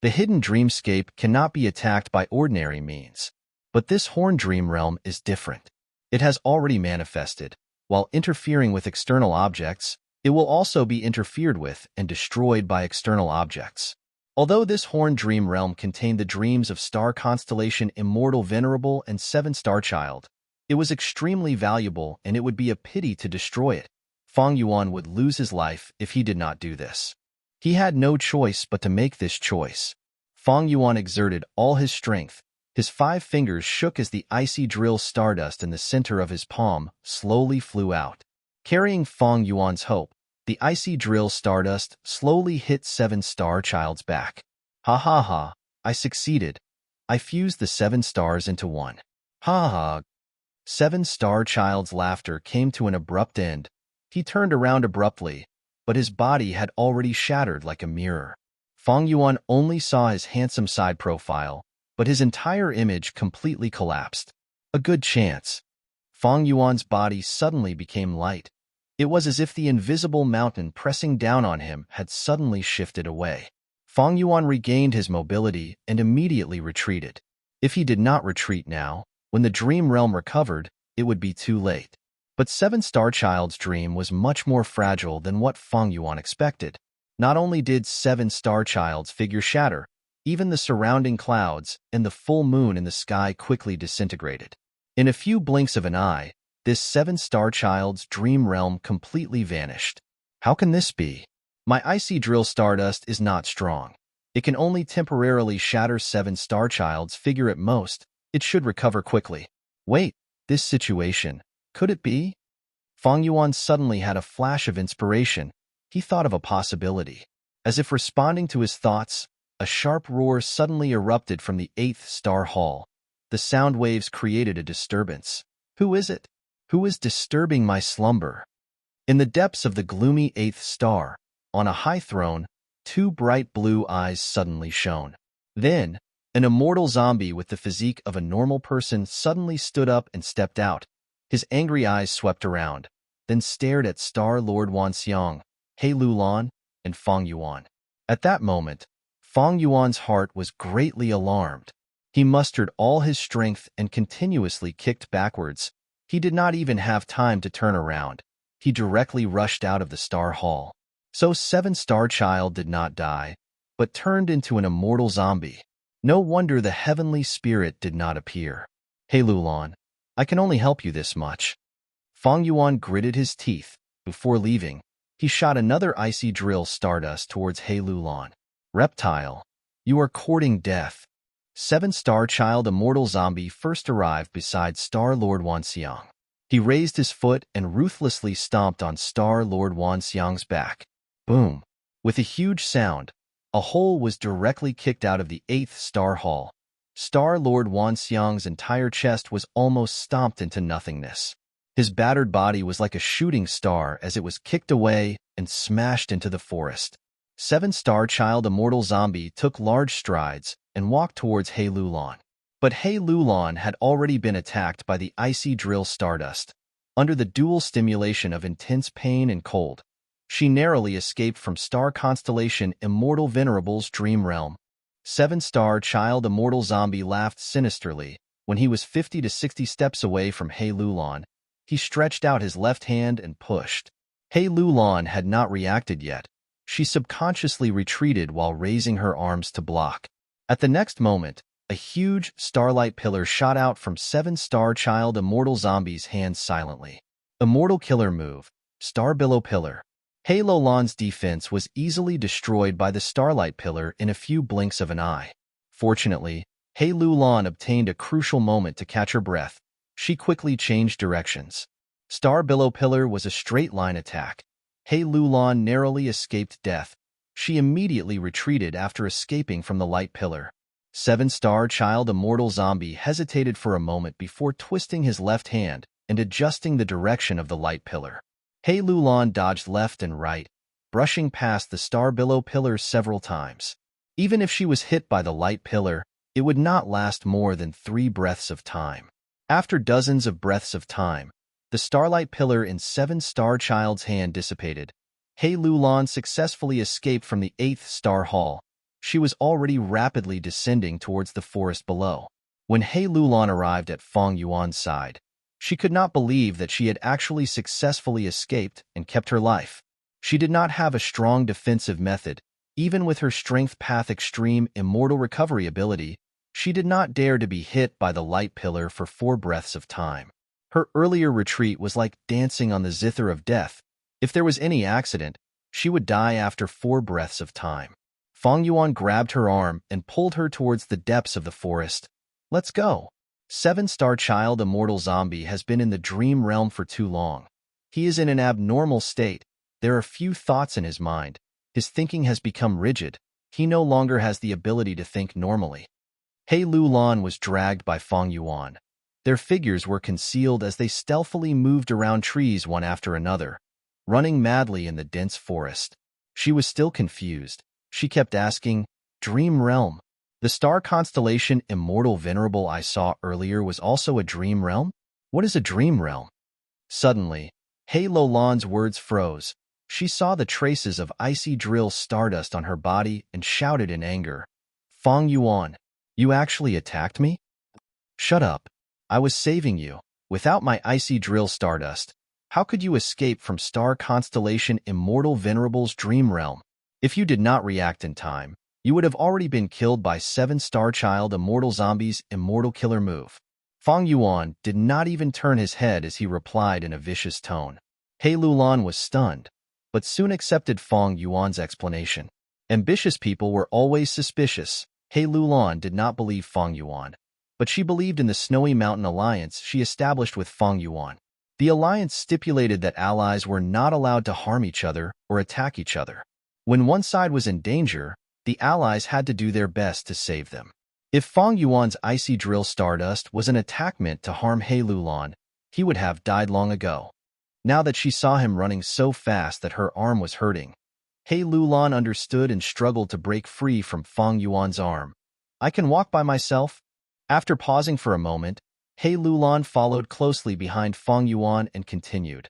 The hidden dreamscape cannot be attacked by ordinary means, but this horn dream realm is different. It has already manifested. While interfering with external objects, it will also be interfered with and destroyed by external objects. Although this horn dream realm contained the dreams of star constellation Immortal Venerable and Seven Star Child, it was extremely valuable and it would be a pity to destroy it. Fang Yuan would lose his life if he did not do this. He had no choice but to make this choice. Fang Yuan exerted all his strength. His 5 fingers shook as the icy drill stardust in the center of his palm slowly flew out. Carrying Fang Yuan's hope, the icy drill stardust slowly hit Seven Star Child's back. Ha ha ha, I succeeded. I fused the 7 stars into one. Ha ha. Seven Star Child's laughter came to an abrupt end. He turned around abruptly, but his body had already shattered like a mirror. Fang Yuan only saw his handsome side profile, but his entire image completely collapsed. A good chance. Fang Yuan's body suddenly became light. It was as if the invisible mountain pressing down on him had suddenly shifted away. Fang Yuan regained his mobility and immediately retreated. If he did not retreat now, when the dream realm recovered, it would be too late. But Seven Star Child's dream was much more fragile than what Fang Yuan expected. Not only did Seven Star Child's figure shatter, even the surrounding clouds and the full moon in the sky quickly disintegrated. In a few blinks of an eye, this Seven Star Child's dream realm completely vanished. How can this be? My icy drill stardust is not strong. It can only temporarily shatter Seven Star Child's figure at most. It should recover quickly. Wait, this situation, could it be? Fang Yuan suddenly had a flash of inspiration. He thought of a possibility. As if responding to his thoughts, a sharp roar suddenly erupted from the 8th star hall. The sound waves created a disturbance. Who is it? Who is disturbing my slumber? In the depths of the gloomy 8th star, on a high throne, 2 bright blue eyes suddenly shone. Then, an immortal zombie with the physique of a normal person suddenly stood up and stepped out. His angry eyes swept around, then stared at Star Lord Wanxiang, He Lulan, and Fang Yuan. At that moment, Fang Yuan's heart was greatly alarmed. He mustered all his strength and continuously kicked backwards. He did not even have time to turn around. He directly rushed out of the Star Hall. So Seven Star Child did not die, but turned into an immortal zombie. No wonder the heavenly spirit did not appear. Hey Lulan, I can only help you this much. Fang Yuan gritted his teeth. Before leaving, he shot another icy drill stardust towards He Lulan. Reptile, you are courting death. Seven Star Child immortal zombie first arrived beside Star Lord Wanxiang. He raised his foot and ruthlessly stomped on Star Lord Wanxiang's back. Boom! With a huge sound, a hole was directly kicked out of the 8th star hall. Star Lord Wanxiang's entire chest was almost stomped into nothingness. His battered body was like a shooting star as it was kicked away and smashed into the forest. Seven Star Child immortal zombie took large strides and walked towards He Lulan. But He Lulan had already been attacked by the icy drill stardust. Under the dual stimulation of intense pain and cold, she narrowly escaped from star constellation Immortal Venerable's dream realm. Seven Star Child immortal zombie laughed sinisterly. When he was 50 to 60 steps away from He Lulan, he stretched out his left hand and pushed. He Lulan had not reacted yet. She subconsciously retreated while raising her arms to block. At the next moment, a huge starlight pillar shot out from Seven Star Child immortal zombie's hands silently. Immortal killer move, Star Billow Pillar. He Lulan's defense was easily destroyed by the starlight pillar in a few blinks of an eye. Fortunately, He Lulan obtained a crucial moment to catch her breath. She quickly changed directions. Star Billow Pillar was a straight-line attack. Hei Lulan narrowly escaped death. She immediately retreated after escaping from the light pillar. Seven-star child immortal zombie hesitated for a moment before twisting his left hand and adjusting the direction of the light pillar. Hei Lulan dodged left and right, brushing past the Star Billow Pillar several times. Even if she was hit by the light pillar, it would not last more than 3 breaths of time. After dozens of breaths of time, the starlight pillar in Seven-Star Child's hand dissipated. Hei Lulan successfully escaped from the 8th Star Hall. She was already rapidly descending towards the forest below. When Hei Lulan arrived at Fang Yuan's side, she could not believe that she had actually successfully escaped and kept her life. She did not have a strong defensive method. Even with her Strength Path Extreme Immortal Recovery ability, she did not dare to be hit by the light pillar for 4 breaths of time. Her earlier retreat was like dancing on the zither of death. If there was any accident, she would die after 4 breaths of time. Fang Yuan grabbed her arm and pulled her towards the depths of the forest. Let's go. Seven-star child immortal zombie has been in the dream realm for too long. He is in an abnormal state. There are few thoughts in his mind. His thinking has become rigid. He no longer has the ability to think normally. Hei Lulan was dragged by Fang Yuan. Their figures were concealed as they stealthily moved around trees one after another, running madly in the dense forest. She was still confused. She kept asking, "Dream realm? The star constellation Immortal Venerable I saw earlier was also a dream realm? What is a dream realm?" Suddenly, Hei Lulan's words froze. She saw the traces of icy drill stardust on her body and shouted in anger, "Fang Yuan, you actually attacked me? Shut up. I was saving you. Without my icy drill stardust, how could you escape from star constellation Immortal Venerable's dream realm? If you did not react in time, you would have already been killed by Seven-Star Child Immortal Zombie's Immortal Killer move." Fang Yuan did not even turn his head as he replied in a vicious tone. Hei Lulan was stunned, but soon accepted Fang Yuan's explanation. Ambitious people were always suspicious. Hei Lulan did not believe Fang Yuan, but she believed in the Snowy Mountain Alliance she established with Fang Yuan. The alliance stipulated that allies were not allowed to harm each other or attack each other. When one side was in danger, the allies had to do their best to save them. If Fang Yuan's icy drill stardust was an attack meant to harm Hei Lulan, he would have died long ago. Now that she saw him running so fast that her arm was hurting, Hei Lulan understood and struggled to break free from Fang Yuan's arm. "I can walk by myself." After pausing for a moment, Hei Lulan followed closely behind Fang Yuan and continued,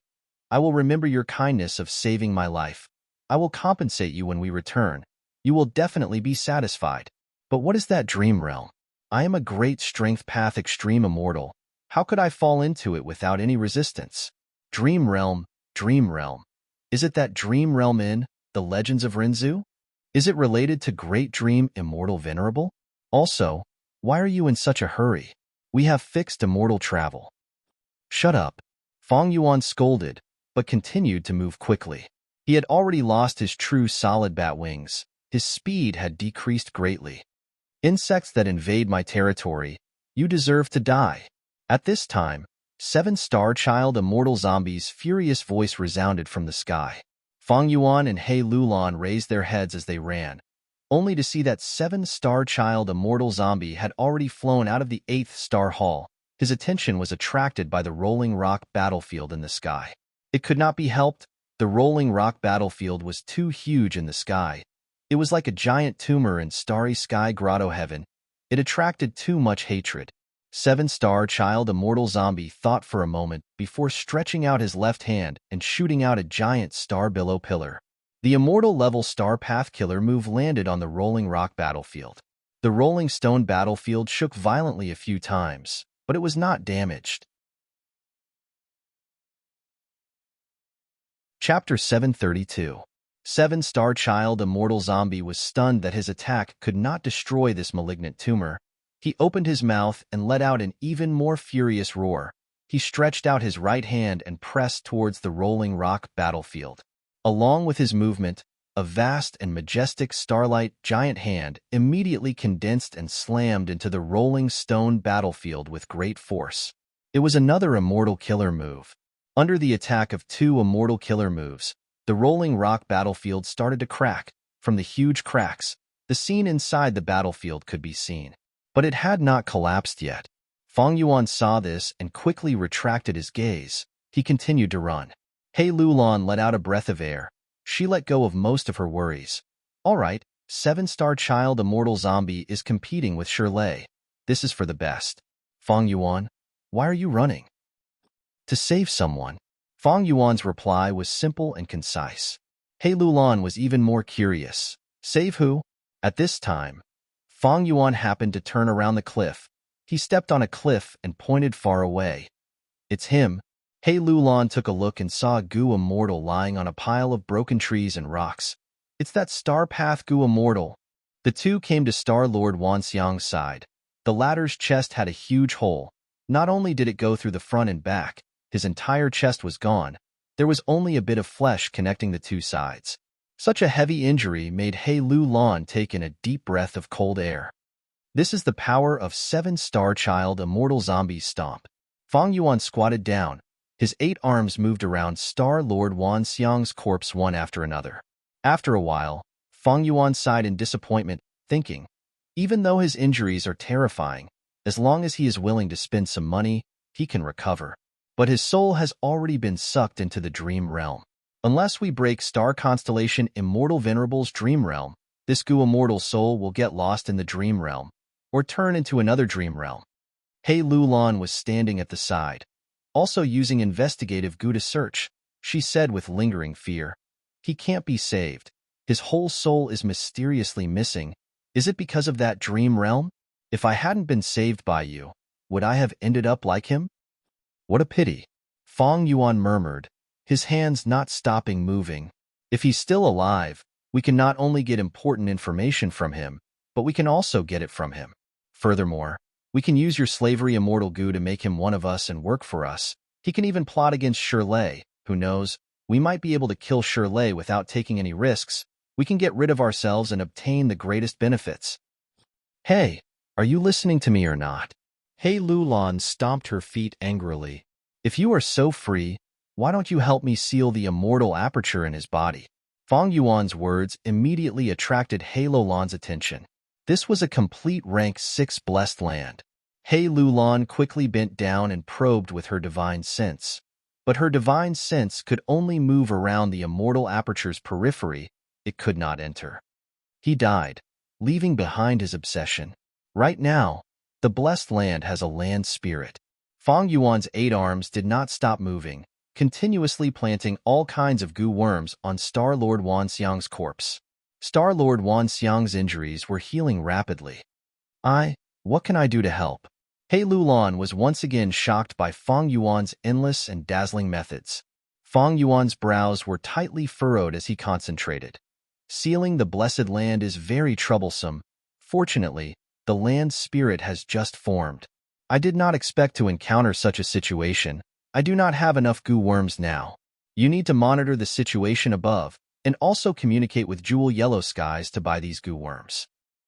"I will remember your kindness of saving my life. I will compensate you when we return. You will definitely be satisfied. But what is that dream realm? I am a great Strength Path Extreme Immortal. How could I fall into it without any resistance? Dream realm, dream realm. Is it that dream realm in The Legends of Renzu? Is it related to Great Dream Immortal Venerable? Also, why are you in such a hurry? We have fixed immortal travel." "Shut up." Fang Yuan scolded, but continued to move quickly. He had already lost his true solid bat wings. His speed had decreased greatly. "Insects that invade my territory, you deserve to die." At this time, Seven-Star Child Immortal Zombie's furious voice resounded from the sky. Fang Yuan and Hei Lulan raised their heads as they ran, only to see that Seven-Star Child Immortal Zombie had already flown out of the 8th Star Hall. His attention was attracted by the rolling rock battlefield in the sky. It could not be helped. The rolling rock battlefield was too huge in the sky. It was like a giant tumor in starry sky grotto heaven. It attracted too much hatred. Seven-Star Child Immortal Zombie thought for a moment before stretching out his left hand and shooting out a giant Star Billow Pillar. The Immortal Level Star Path Killer move landed on the rolling rock battlefield. The rolling stone battlefield shook violently a few times, but it was not damaged. Chapter 732. Seven-Star Child Immortal Zombie was stunned that his attack could not destroy this malignant tumor. He opened his mouth and let out an even more furious roar. He stretched out his right hand and pressed towards the rolling rock battlefield. Along with his movement, a vast and majestic starlight giant hand immediately condensed and slammed into the rolling stone battlefield with great force. It was another immortal killer move. Under the attack of two immortal killer moves, the rolling rock battlefield started to crack. From the huge cracks, the scene inside the battlefield could be seen. But it had not collapsed yet. Fang Yuan saw this and quickly retracted his gaze. He continued to run. Hei Lulan let out a breath of air. She let go of most of her worries. All right, 7-star child immortal zombie is competing with Shirley. This is for the best. Fang Yuan, why are you running? To save someone. Fang Yuan's reply was simple and concise. Hei Lulan was even more curious. Save who? At this time, Fang Yuan happened to turn around the cliff. He stepped on a cliff and pointed far away. It's him. Hei Lulan took a look and saw a Gu immortal lying on a pile of broken trees and rocks. It's that Star Path Gu immortal. The two came to Star Lord Wanxiang's side. The latter's chest had a huge hole. Not only did it go through the front and back, his entire chest was gone. There was only a bit of flesh connecting the two sides. Such a heavy injury made Hei Lulan take in a deep breath of cold air. This is the power of 7-star child immortal zombie stomp. Fang Yuan squatted down. His 8 arms moved around Star Lord Wanxiang's corpse one after another. After a while, Fang Yuan sighed in disappointment, thinking, even though his injuries are terrifying, as long as he is willing to spend some money, he can recover. But his soul has already been sucked into the dream realm. Unless we break Star Constellation Immortal Venerable's dream realm, this Gu immortal soul will get lost in the dream realm, or turn into another dream realm. Hei Lulan was standing at the side, also using investigative Gu to search. She said with lingering fear, he can't be saved. His whole soul is mysteriously missing. Is it because of that dream realm? If I hadn't been saved by you, would I have ended up like him? What a pity. Fang Yuan murmured, his hands not stopping moving. If he's still alive, we can not only get important information from him, but we can also get it from him. Furthermore, we can use your slavery immortal Gu to make him one of us and work for us. He can even plot against Shirley. Who knows? We might be able to kill Shirley without taking any risks. We can get rid of ourselves and obtain the greatest benefits. Hey, are you listening to me or not? Hei Lulan stomped her feet angrily. If you are so free, why don't you help me seal the immortal aperture in his body? Fang Yuan's words immediately attracted Hei Lulan's attention. This was a complete rank 6 blessed land. Hei Lulan quickly bent down and probed with her divine sense. But her divine sense could only move around the immortal aperture's periphery. It could not enter. He died, leaving behind his obsession. Right now, the blessed land has a land spirit. Fang Yuan's 8 arms did not stop moving, continuously planting all kinds of Gu worms on Star Lord Wanxiang's corpse. Star Lord Wanxiang's injuries were healing rapidly. What can I do to help? Hei Lulan was once again shocked by Fang Yuan's endless and dazzling methods. Fang Yuan's brows were tightly furrowed as he concentrated. Sealing the blessed land is very troublesome. Fortunately, the land spirit has just formed. I did not expect to encounter such a situation. I do not have enough Gu worms now. You need to monitor the situation above, and also communicate with Jewel Yellow Skies to buy these Gu worms.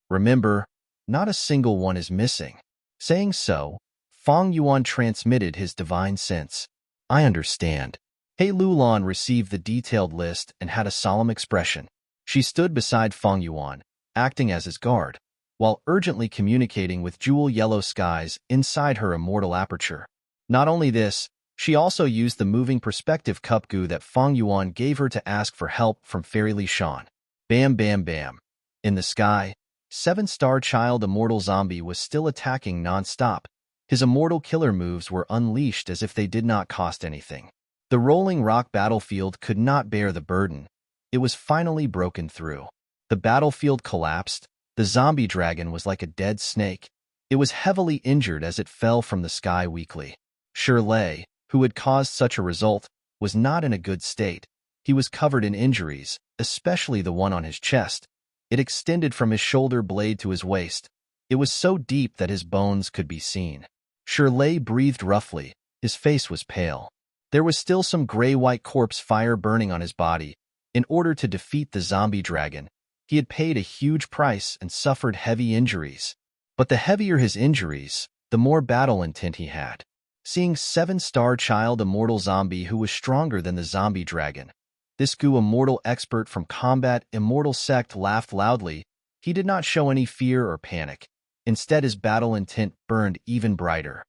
Remember, not a single one is missing. Saying so, Fang Yuan transmitted his divine sense. I understand. Hei Lulan received the detailed list and had a solemn expression. She stood beside Fang Yuan, acting as his guard, while urgently communicating with Jewel Yellow Skies inside her immortal aperture. Not only this, she also used the moving perspective cup Gu that Fang Yuan gave her to ask for help from Fairy Li Shan. Bam bam bam. In the sky, 7-star child immortal zombie was still attacking non-stop. His immortal killer moves were unleashed as if they did not cost anything. The rolling rock battlefield could not bear the burden. It was finally broken through. The battlefield collapsed. The zombie dragon was like a dead snake. It was heavily injured as it fell from the sky weakly. Shirley, who had caused such a result, was not in a good state. He was covered in injuries, especially the one on his chest. It extended from his shoulder blade to his waist. It was so deep that his bones could be seen. Shirley breathed roughly. His face was pale. There was still some gray-white corpse fire burning on his body. In order to defeat the zombie dragon, he had paid a huge price and suffered heavy injuries. But the heavier his injuries, the more battle intent he had. seeing seven-star child immortal zombie who was stronger than the zombie dragon. This Gu immortal expert from combat immortal sect laughed loudly. He did not show any fear or panic. Instead, his battle intent burned even brighter.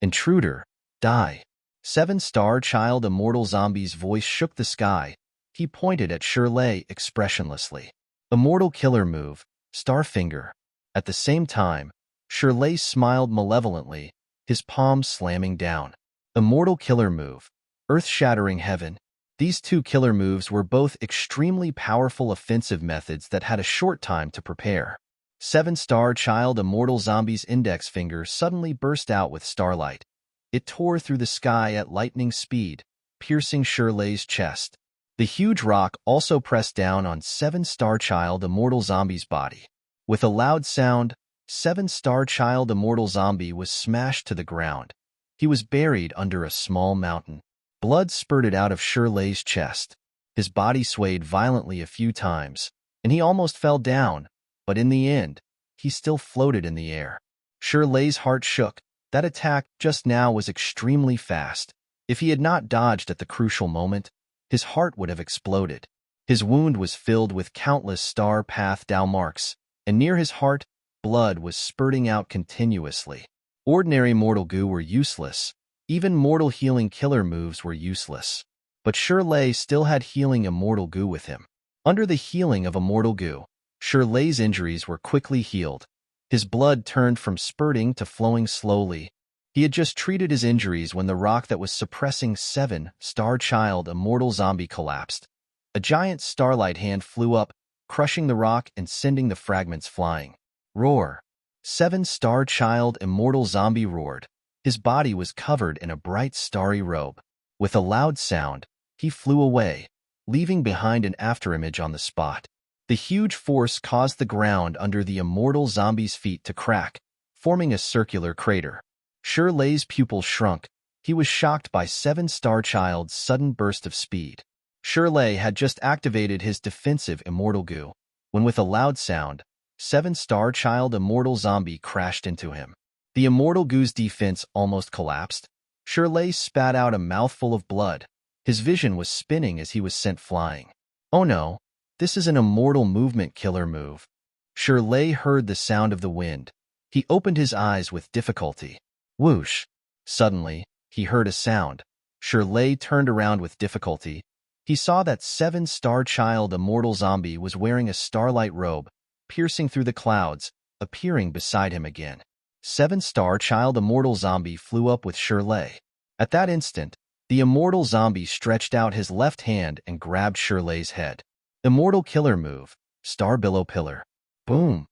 Intruder, die. Seven-star child immortal zombie's voice shook the sky. He pointed at Shirley expressionlessly. Immortal killer move, star finger. At the same time, Shirley smiled malevolently, his palms slamming down. Immortal killer move, earth-shattering heaven. These two killer moves were both extremely powerful offensive methods that had a short time to prepare. Seven-star child immortal zombie's index finger suddenly burst out with starlight. It tore through the sky at lightning speed, piercing Shirley's chest. The huge rock also pressed down on seven-star child immortal zombie's body. With a loud sound, seven-star child immortal zombie was smashed to the ground. He was buried under a small mountain. Blood spurted out of Shirley's chest. His body swayed violently a few times, and he almost fell down, but in the end, he still floated in the air. Shirley's heart shook. That attack just now was extremely fast. If he had not dodged at the crucial moment, his heart would have exploded. His wound was filled with countless star path down marks, and near his heart, blood was spurting out continuously. Ordinary mortal goo were useless. Even mortal healing killer moves were useless. But Shirley still had healing immortal goo with him. Under the healing of immortal goo, Shirley's injuries were quickly healed. His blood turned from spurting to flowing slowly. He had just treated his injuries when the rock that was suppressing seven-star child immortal zombie collapsed. A giant starlight hand flew up, crushing the rock and sending the fragments flying. Roar! Seven-star child immortal zombie roared. His body was covered in a bright starry robe. With a loud sound, he flew away, leaving behind an afterimage on the spot. The huge force caused the ground under the immortal zombie's feet to crack, forming a circular crater. Shirley's pupils shrunk. He was shocked by seven-star child's sudden burst of speed. Shirley had just activated his defensive immortal goo, when with a loud sound, seven-star child immortal zombie crashed into him. The immortal goo's defense almost collapsed. Shirley spat out a mouthful of blood. His vision was spinning as he was sent flying. Oh no, this is an immortal movement killer move. Shirley heard the sound of the wind. He opened his eyes with difficulty. Whoosh! Suddenly, he heard a sound. Shirley turned around with difficulty. He saw that seven-star child immortal zombie was wearing a starlight robe, piercing through the clouds, appearing beside him again. Seven-star child immortal zombie flew up with Shirley. At that instant, the immortal zombie stretched out his left hand and grabbed Shirley's head. Immortal killer move, star billow pillar. Boom!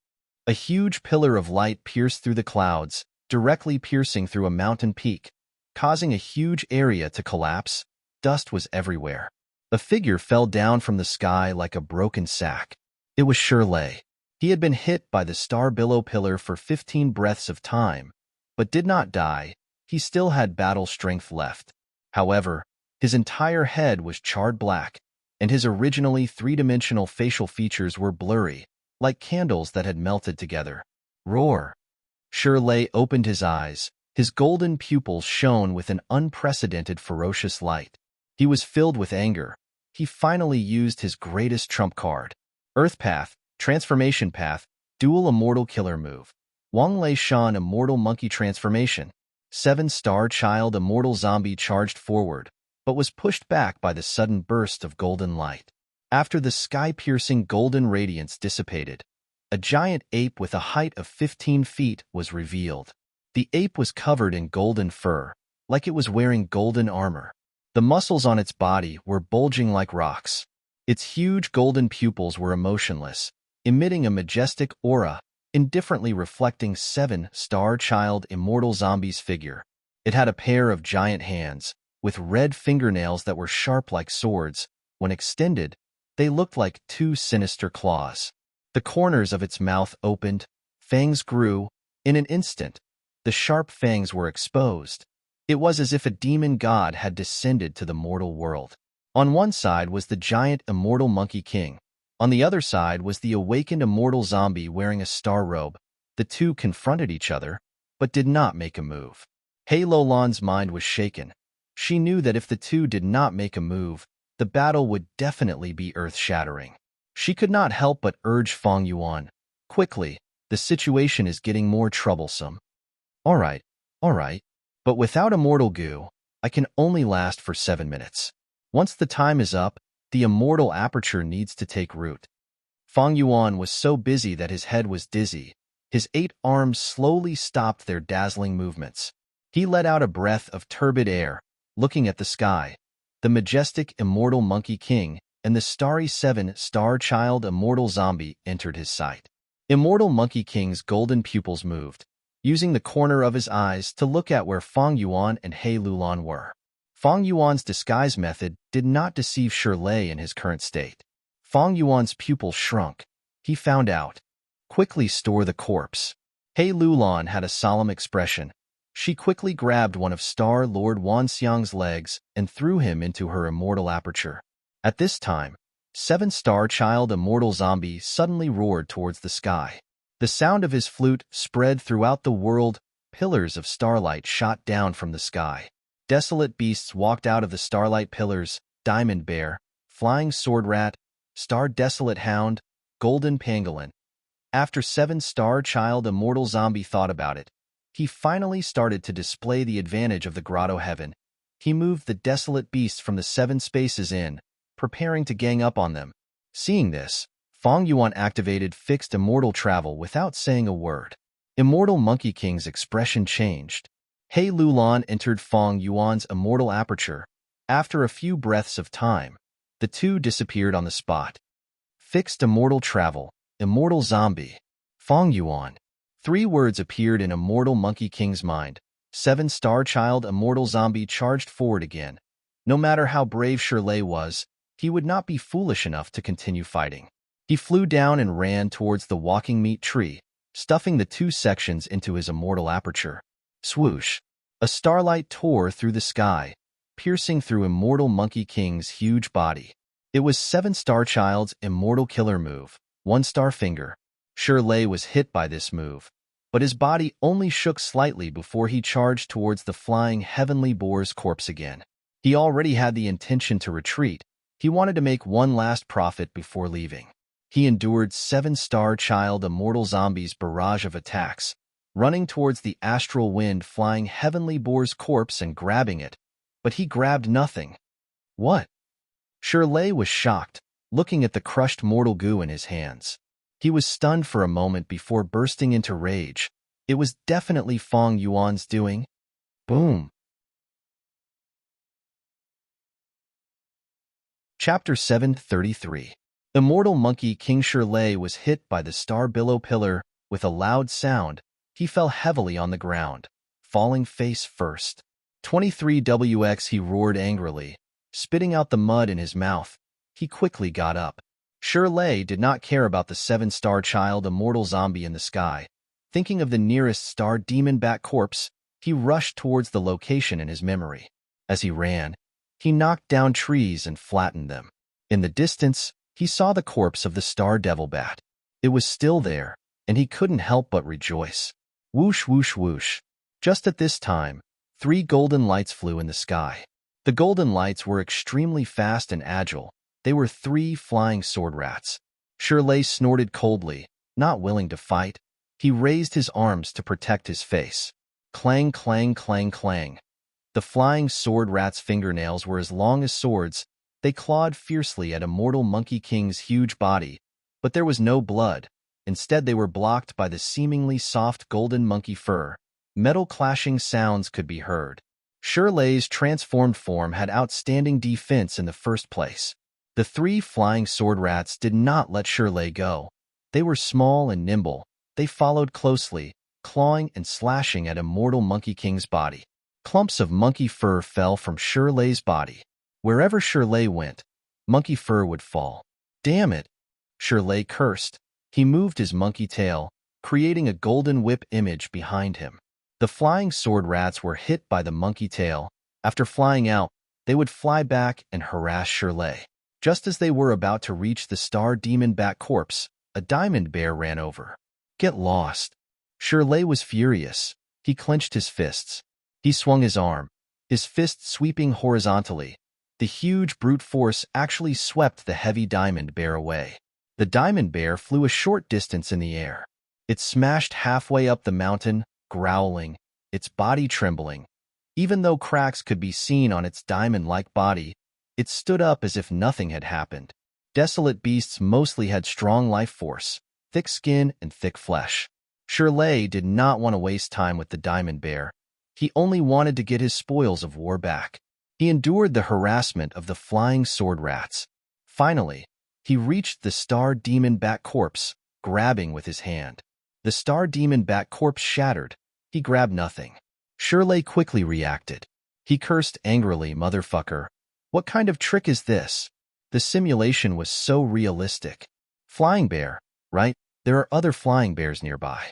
A huge pillar of light pierced through the clouds, directly piercing through a mountain peak, causing a huge area to collapse. Dust was everywhere. A figure fell down from the sky like a broken sack. It was Shirley. He had been hit by the star billow pillar for 15 breaths of time, but did not die. He still had battle strength left. However, his entire head was charred black, and his originally three-dimensional facial features were blurry, like candles that had melted together. Roar! Shirley opened his eyes. His golden pupils shone with an unprecedented ferocious light. He was filled with anger. He finally used his greatest trump card. Earth Path, Transformation Path, Dual Immortal Killer Move. Wang Lei Shan Immortal Monkey Transformation. Seven-star child immortal zombie charged forward, but was pushed back by the sudden burst of golden light. After the sky-piercing golden radiance dissipated, a giant ape with a height of 15 feet was revealed. The ape was covered in golden fur, like it was wearing golden armor. The muscles on its body were bulging like rocks. Its huge golden pupils were emotionless, emitting a majestic aura, indifferently reflecting seven-star child immortal zombie's figure. It had a pair of giant hands, with red fingernails that were sharp like swords. When extended, they looked like two sinister claws. The corners of its mouth opened, fangs grew. In an instant, the sharp fangs were exposed. It was as if a demon god had descended to the mortal world. On one side was the giant immortal monkey king. On the other side was the awakened immortal zombie wearing a star robe. The two confronted each other, but did not make a move. Hei Lulan's mind was shaken. She knew that if the two did not make a move, the battle would definitely be earth-shattering. She could not help but urge Fang Yuan. Quickly, the situation is getting more troublesome. All right. But without immortal goo, I can only last for 7 minutes. Once the time is up, the immortal aperture needs to take root. Fang Yuan was so busy that his head was dizzy. His 8 arms slowly stopped their dazzling movements. He let out a breath of turbid air, looking at the sky. The majestic immortal Monkey King and the starry 7-star child immortal zombie entered his sight. Immortal Monkey King's golden pupils moved, using the corner of his eyes to look at where Fang Yuan and Hei Lulan were. Fang Yuan's disguise method did not deceive Shirley in his current state. Fang Yuan's pupils shrunk. He found out. Quickly store the corpse. Hei Lulan had a solemn expression. She quickly grabbed one of Star Lord Wanxiang's legs and threw him into her immortal aperture. At this time, 7-star child immortal zombie suddenly roared towards the sky. The sound of his flute spread throughout the world. Pillars of starlight shot down from the sky. Desolate beasts walked out of the starlight pillars: diamond bear, flying sword rat, star desolate hound, golden pangolin. After 7-star child immortal zombie thought about it, he finally started to display the advantage of the grotto heaven. He moved the desolate beasts from the 7 spaces in, preparing to gang up on them. Seeing this, Fang Yuan activated fixed immortal travel without saying a word. Immortal Monkey King's expression changed. Hei Lulan entered Fang Yuan's immortal aperture. After a few breaths of time, the two disappeared on the spot. Fixed immortal travel, immortal zombie, Fang Yuan. 3 words appeared in immortal Monkey King's mind. 7-star child immortal zombie charged forward again. No matter how brave Shirley was, he would not be foolish enough to continue fighting. He flew down and ran towards the walking meat tree, stuffing the 2 sections into his immortal aperture. Swoosh! A starlight tore through the sky, piercing through immortal Monkey King's huge body. It was 7-star child's immortal killer move, 1-star finger. Shirley was hit by this move, but his body only shook slightly before he charged towards the flying heavenly boar's corpse again. He already had the intention to retreat. He wanted to make one last profit before leaving. He endured 7-star child immortal zombie's barrage of attacks, running towards the astral wind flying heavenly boar's corpse and grabbing it, but he grabbed nothing. What? Shirley was shocked, looking at the crushed mortal goo in his hands. He was stunned for a moment before bursting into rage. It was definitely Fang Yuan's doing. Boom. Chapter 733. Immortal Monkey King Shirley was hit by the star billow pillar. With a loud sound, he fell heavily on the ground, falling face first. 23wx, he roared angrily, spitting out the mud in his mouth. He quickly got up. Shirley did not care about the 7-star child immortal zombie in the sky. Thinking of the nearest star demon bat corpse, he rushed towards the location in his memory. As he ran, he knocked down trees and flattened them. In the distance, he saw the corpse of the star devil bat. It was still there, and he couldn't help but rejoice. Whoosh, whoosh, whoosh. Just at this time, 3 golden lights flew in the sky. The golden lights were extremely fast and agile. They were 3 flying sword rats. Shirley snorted coldly, not willing to fight. He raised his arms to protect his face. Clang, clang, clang, clang. The flying sword rats' fingernails were as long as swords. They clawed fiercely at immortal Monkey King's huge body, but there was no blood. Instead, they were blocked by the seemingly soft golden monkey fur. Metal clashing sounds could be heard. Shirley's transformed form had outstanding defense in the first place. The 3 flying sword rats did not let Shirley go. They were small and nimble. They followed closely, clawing and slashing at immortal Monkey King's body. Clumps of monkey fur fell from Shirley's body. Wherever Shirley went, monkey fur would fall. Damn it! Shirley cursed. He moved his monkey tail, creating a golden whip image behind him. The flying sword rats were hit by the monkey tail. After flying out, they would fly back and harass Shirley. Just as they were about to reach the star demon bat corpse, a diamond bear ran over. Get lost. Shirley was furious. He clenched his fists. He swung his arm, his fist sweeping horizontally. The huge brute force actually swept the heavy diamond bear away. The diamond bear flew a short distance in the air. It smashed halfway up the mountain, growling, its body trembling. Even though cracks could be seen on its diamond-like body, it stood up as if nothing had happened. Desolate beasts mostly had strong life force, thick skin, and thick flesh. Shirley did not want to waste time with the diamond bear. He only wanted to get his spoils of war back. He endured the harassment of the flying sword rats. Finally, he reached the star demon bat corpse, grabbing with his hand. The star demon bat corpse shattered. He grabbed nothing. Shirley quickly reacted. He cursed angrily, "Motherfucker. What kind of trick is this?" The simulation was so realistic. Flying bear, right? There are other flying bears nearby.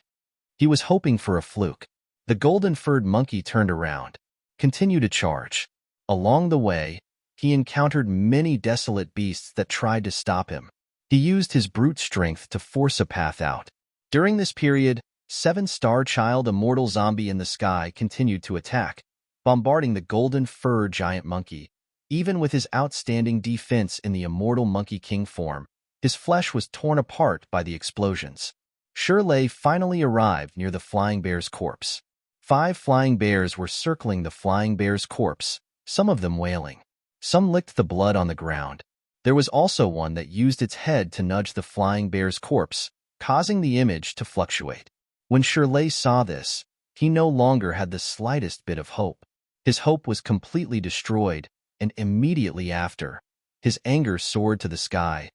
He was hoping for a fluke. The golden-furred monkey turned around, continued to charge. Along the way, he encountered many desolate beasts that tried to stop him. He used his brute strength to force a path out. During this period, 7-star child immortal zombie in the sky continued to attack, bombarding the golden-fur giant monkey. Even with his outstanding defense in the immortal Monkey King form, his flesh was torn apart by the explosions. Shirley finally arrived near the flying bear's corpse. 5 flying bears were circling the flying bear's corpse, some of them wailing. Some licked the blood on the ground. There was also one that used its head to nudge the flying bear's corpse, causing the image to fluctuate. When Shirley saw this, he no longer had the slightest bit of hope. His hope was completely destroyed, and immediately after, his anger soared to the sky.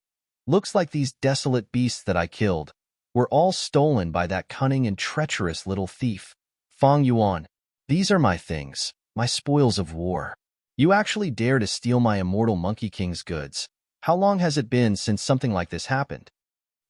Looks like these desolate beasts that I killed were all stolen by that cunning and treacherous little thief, Fang Yuan. These are my things, my spoils of war. You actually dare to steal my immortal Monkey King's goods. How long has it been since something like this happened?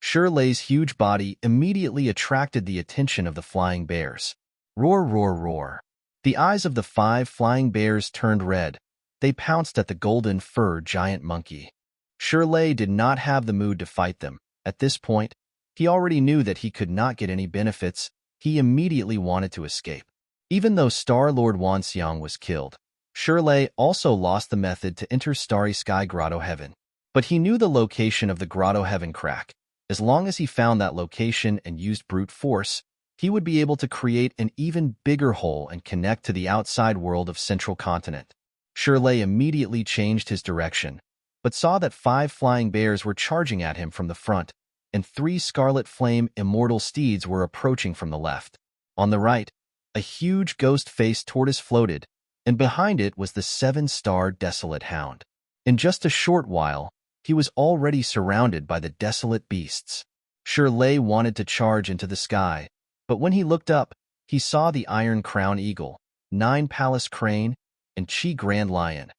Shirley's huge body immediately attracted the attention of the flying bears. Roar, roar, roar. The eyes of the 5 flying bears turned red. They pounced at the golden-fur giant monkey. Shirley did not have the mood to fight them. At this point, he already knew that he could not get any benefits. He immediately wanted to escape. Even though Star-Lord Wanxiang was killed, Shirley also lost the method to enter Starry Sky Grotto Heaven. But he knew the location of the Grotto Heaven crack. As long as he found that location and used brute force, he would be able to create an even bigger hole and connect to the outside world of Central Continent. Shirley immediately changed his direction, but saw that 5 flying bears were charging at him from the front, and 3 scarlet flame immortal steeds were approaching from the left. On the right, a huge ghost-faced tortoise floated, and behind it was the 7-star desolate hound. In just a short while, he was already surrounded by the desolate beasts. Shirley wanted to charge into the sky, but when he looked up, he saw the Iron Crown Eagle, 9 Palace Crane, and Chi Grand Lion.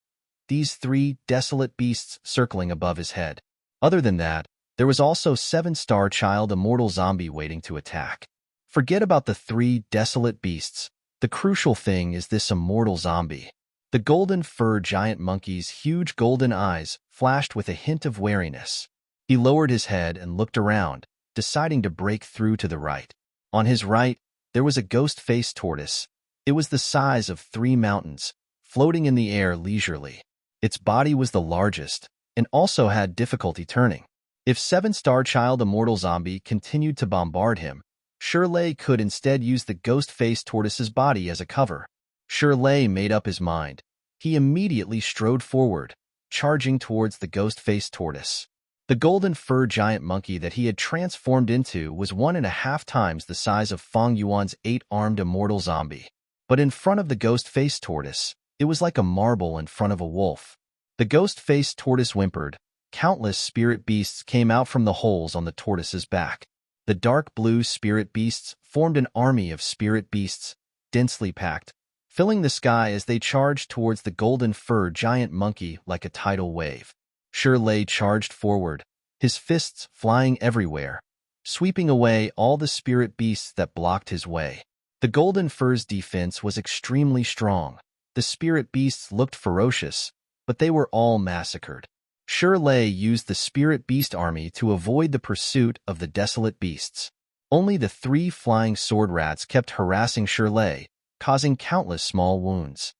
These 3 desolate beasts circling above his head. Other than that, there was also 7-star child immortal zombie waiting to attack. Forget about the 3 desolate beasts. The crucial thing is this immortal zombie. The golden-fur giant monkey's huge golden eyes flashed with a hint of wariness. He lowered his head and looked around, deciding to break through to the right. On his right, there was a ghost-faced tortoise. It was the size of 3 mountains, floating in the air leisurely. Its body was the largest, and also had difficulty turning. If 7-star child immortal zombie continued to bombard him, Shirley could instead use the ghost-faced tortoise's body as a cover. Shirley made up his mind. He immediately strode forward, charging towards the ghost-faced tortoise. The golden-fur giant monkey that he had transformed into was 1.5 times the size of Fang Yuan's 8-armed immortal zombie. But in front of the ghost-faced tortoise, it was like a marble in front of a wolf. The ghost-faced tortoise whimpered. Countless spirit beasts came out from the holes on the tortoise's back. The dark blue spirit beasts formed an army of spirit beasts, densely packed, filling the sky as they charged towards the golden-fur giant monkey like a tidal wave. Shirley charged forward, his fists flying everywhere, sweeping away all the spirit beasts that blocked his way. The golden-fur's defense was extremely strong. The spirit beasts looked ferocious, but they were all massacred. Shirley used the spirit beast army to avoid the pursuit of the desolate beasts. Only the 3 flying sword rats kept harassing Shirley, causing countless small wounds.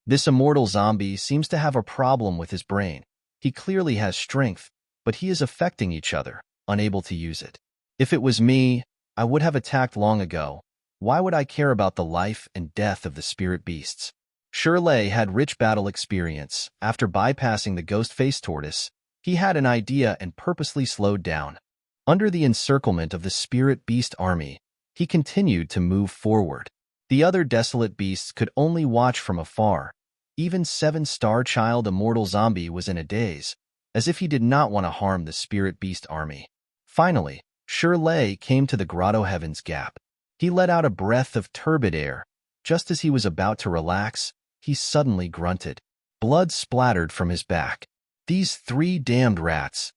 This immortal zombie seems to have a problem with his brain. He clearly has strength, but he is affecting each other, unable to use it. If it was me, I would have attacked long ago. Why would I care about the life and death of the spirit beasts? Shirley had rich battle experience. After bypassing the ghost-faced tortoise, he had an idea and purposely slowed down. Under the encirclement of the spirit beast army, he continued to move forward. The other desolate beasts could only watch from afar. Even 7-star child immortal zombie was in a daze, as if he did not want to harm the spirit beast army. Finally, Shirley came to the grotto heaven's gap. He let out a breath of turbid air. Just as he was about to relax, he suddenly grunted. Blood splattered from his back. These 3 damned rats!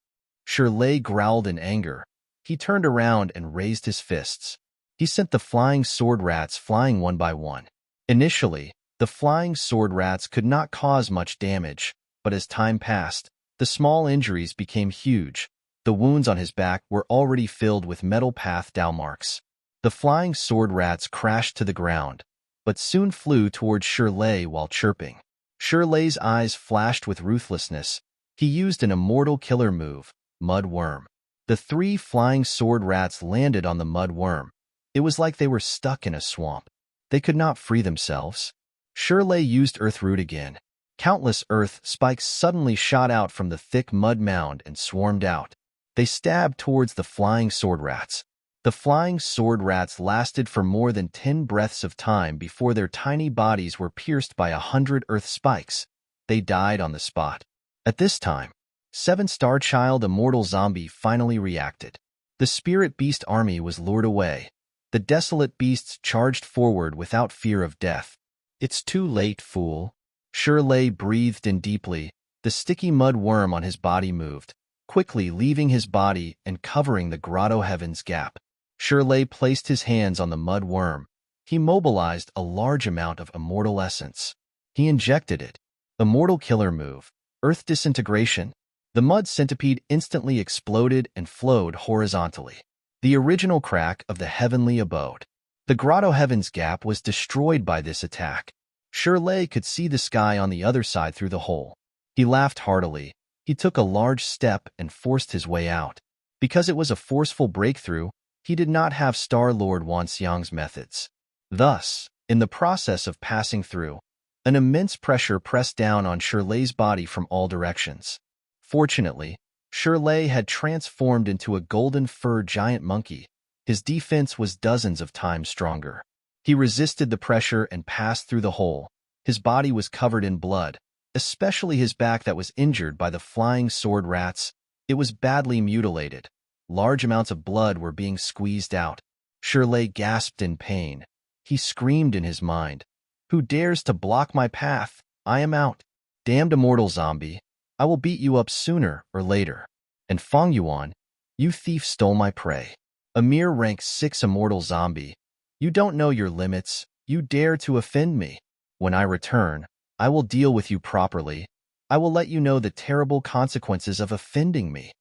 Shirley growled in anger. He turned around and raised his fists. He sent the flying sword rats flying one by one. Initially, the flying sword rats could not cause much damage, but as time passed, the small injuries became huge. The wounds on his back were already filled with metal path dow marks. The flying sword rats crashed to the ground, but soon flew towards Shirley while chirping. Shirley's eyes flashed with ruthlessness. He used an immortal killer move, Mud Worm. The 3 flying sword rats landed on the mud worm. It was like they were stuck in a swamp. They could not free themselves. Shirley used Earth Root again. Countless earth spikes suddenly shot out from the thick mud mound and swarmed out. They stabbed towards the flying sword rats. The flying sword rats lasted for more than 10 breaths of time before their tiny bodies were pierced by 100 earth spikes. They died on the spot. At this time, 7-star child immortal zombie finally reacted. The spirit beast army was lured away. The desolate beasts charged forward without fear of death. It's too late, fool. Shirley breathed in deeply. The sticky mud worm on his body moved, quickly leaving his body and covering the grotto heaven's gap. Shirley placed his hands on the mud worm. He mobilized a large amount of immortal essence. He injected it. Immortal killer move. Earth disintegration. The mud centipede instantly exploded and flowed horizontally. The original crack of the heavenly abode. The grotto heaven's gap was destroyed by this attack. Shirley could see the sky on the other side through the hole. He laughed heartily. He took a large step and forced his way out. Because it was a forceful breakthrough, he did not have Star-Lord Wan Xiang's methods. Thus, in the process of passing through, an immense pressure pressed down on Shirley's body from all directions. Fortunately, Shirley had transformed into a golden fur giant monkey. His defense was dozens of times stronger. He resisted the pressure and passed through the hole. His body was covered in blood, especially his back that was injured by the flying sword rats. It was badly mutilated. Large amounts of blood were being squeezed out. Shirley gasped in pain. He screamed in his mind, "Who dares to block my path? I am out. Damned immortal zombie. I will beat you up sooner or later. And Feng Yuan, you thief stole my prey. A mere rank 6 immortal zombie. You don't know your limits. You dare to offend me. When I return, I will deal with you properly. I will let you know the terrible consequences of offending me."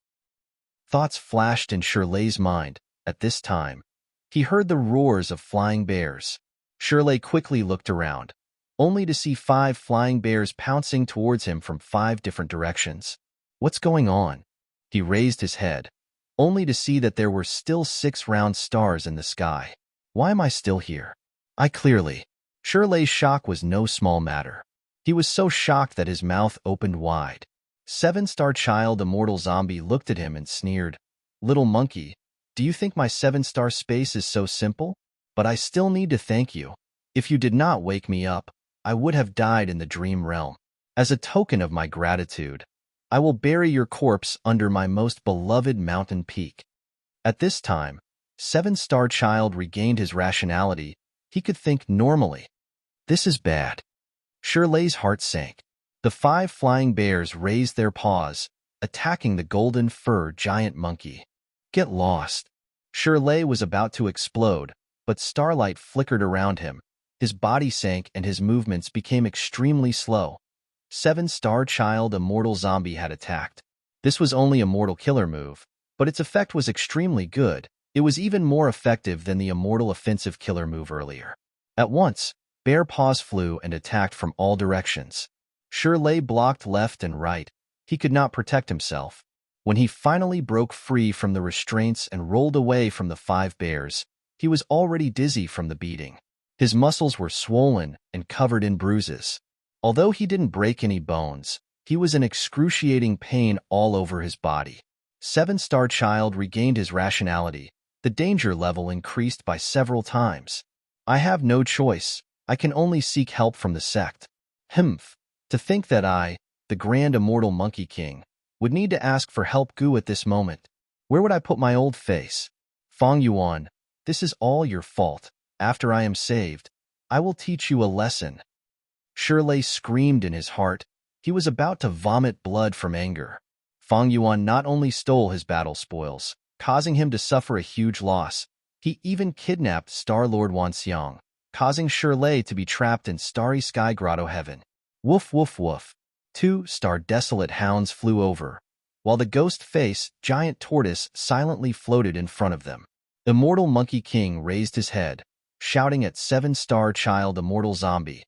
Thoughts flashed in Shirley's mind. At this time, he heard the roars of flying bears. Shirley quickly looked around, only to see 5 flying bears pouncing towards him from 5 different directions. What's going on? He raised his head, only to see that there were still 6 round stars in the sky. Why am I still here? Shirley's shock was no small matter. He was so shocked that his mouth opened wide. 7-star child immortal zombie looked at him and sneered. "Little monkey, do you think my 7-star space is so simple? But I still need to thank you. If you did not wake me up, I would have died in the dream realm. As a token of my gratitude, I will bury your corpse under my most beloved mountain peak." At this time, 7-star child regained his rationality. He could think normally. This is bad. Shirley's heart sank. The 5 flying bears raised their paws, attacking the golden fur giant monkey. Get lost. Shirley was about to explode, but starlight flickered around him. His body sank and his movements became extremely slow. 7-star child immortal zombie had attacked. This was only a mortal killer move, but its effect was extremely good. It was even more effective than the immortal offensive killer move earlier. At once, Bear paws flew and attacked from all directions. Shirley blocked left and right. He could not protect himself. When he finally broke free from the restraints and rolled away from the 5 bears, he was already dizzy from the beating. His muscles were swollen and covered in bruises. Although he didn't break any bones, he was in excruciating pain all over his body. 7-star child regained his rationality. The danger level increased by several times. I have no choice. I can only seek help from the sect. Humph. To think that I, the grand immortal Monkey King, would need to ask for help at this moment. Where would I put my old face? Fang Yuan, this is all your fault. After I am saved, I will teach you a lesson. Shirley screamed in his heart. He was about to vomit blood from anger. Fang Yuan not only stole his battle spoils, causing him to suffer a huge loss, he even kidnapped Star-Lord Wanxiang, causing Shirley to be trapped in Starry Sky Grotto Heaven. Woof woof woof. 2-star desolate hounds flew over, while the ghost-face giant tortoise silently floated in front of them. Immortal Monkey King raised his head, shouting at 7-star child immortal zombie.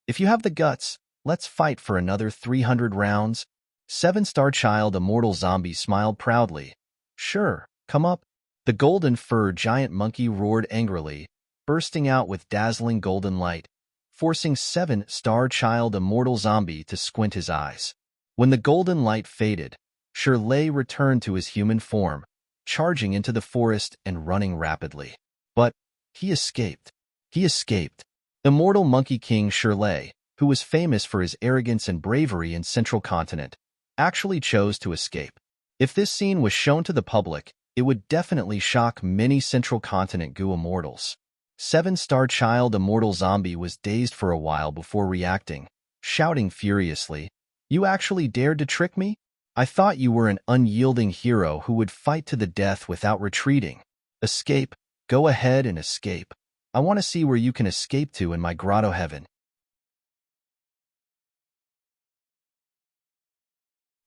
If you have the guts, let's fight for another 300 rounds. 7-star child immortal zombie smiled proudly. Sure, come up. The golden fur giant monkey roared angrily, bursting out with dazzling golden light, forcing 7-star child immortal zombie to squint his eyes. When the golden light faded, Shirley returned to his human form, charging into the forest and running rapidly. But he escaped. He escaped. Immortal Monkey King Shirley, who was famous for his arrogance and bravery in Central Continent, actually chose to escape. If this scene was shown to the public, it would definitely shock many Central Continent Goo immortals. 7-star child immortal zombie was dazed for a while before reacting, shouting furiously, "You actually dared to trick me? I thought you were an unyielding hero who would fight to the death without retreating. Escape. Go ahead and escape. I want to see where you can escape to in my grotto heaven."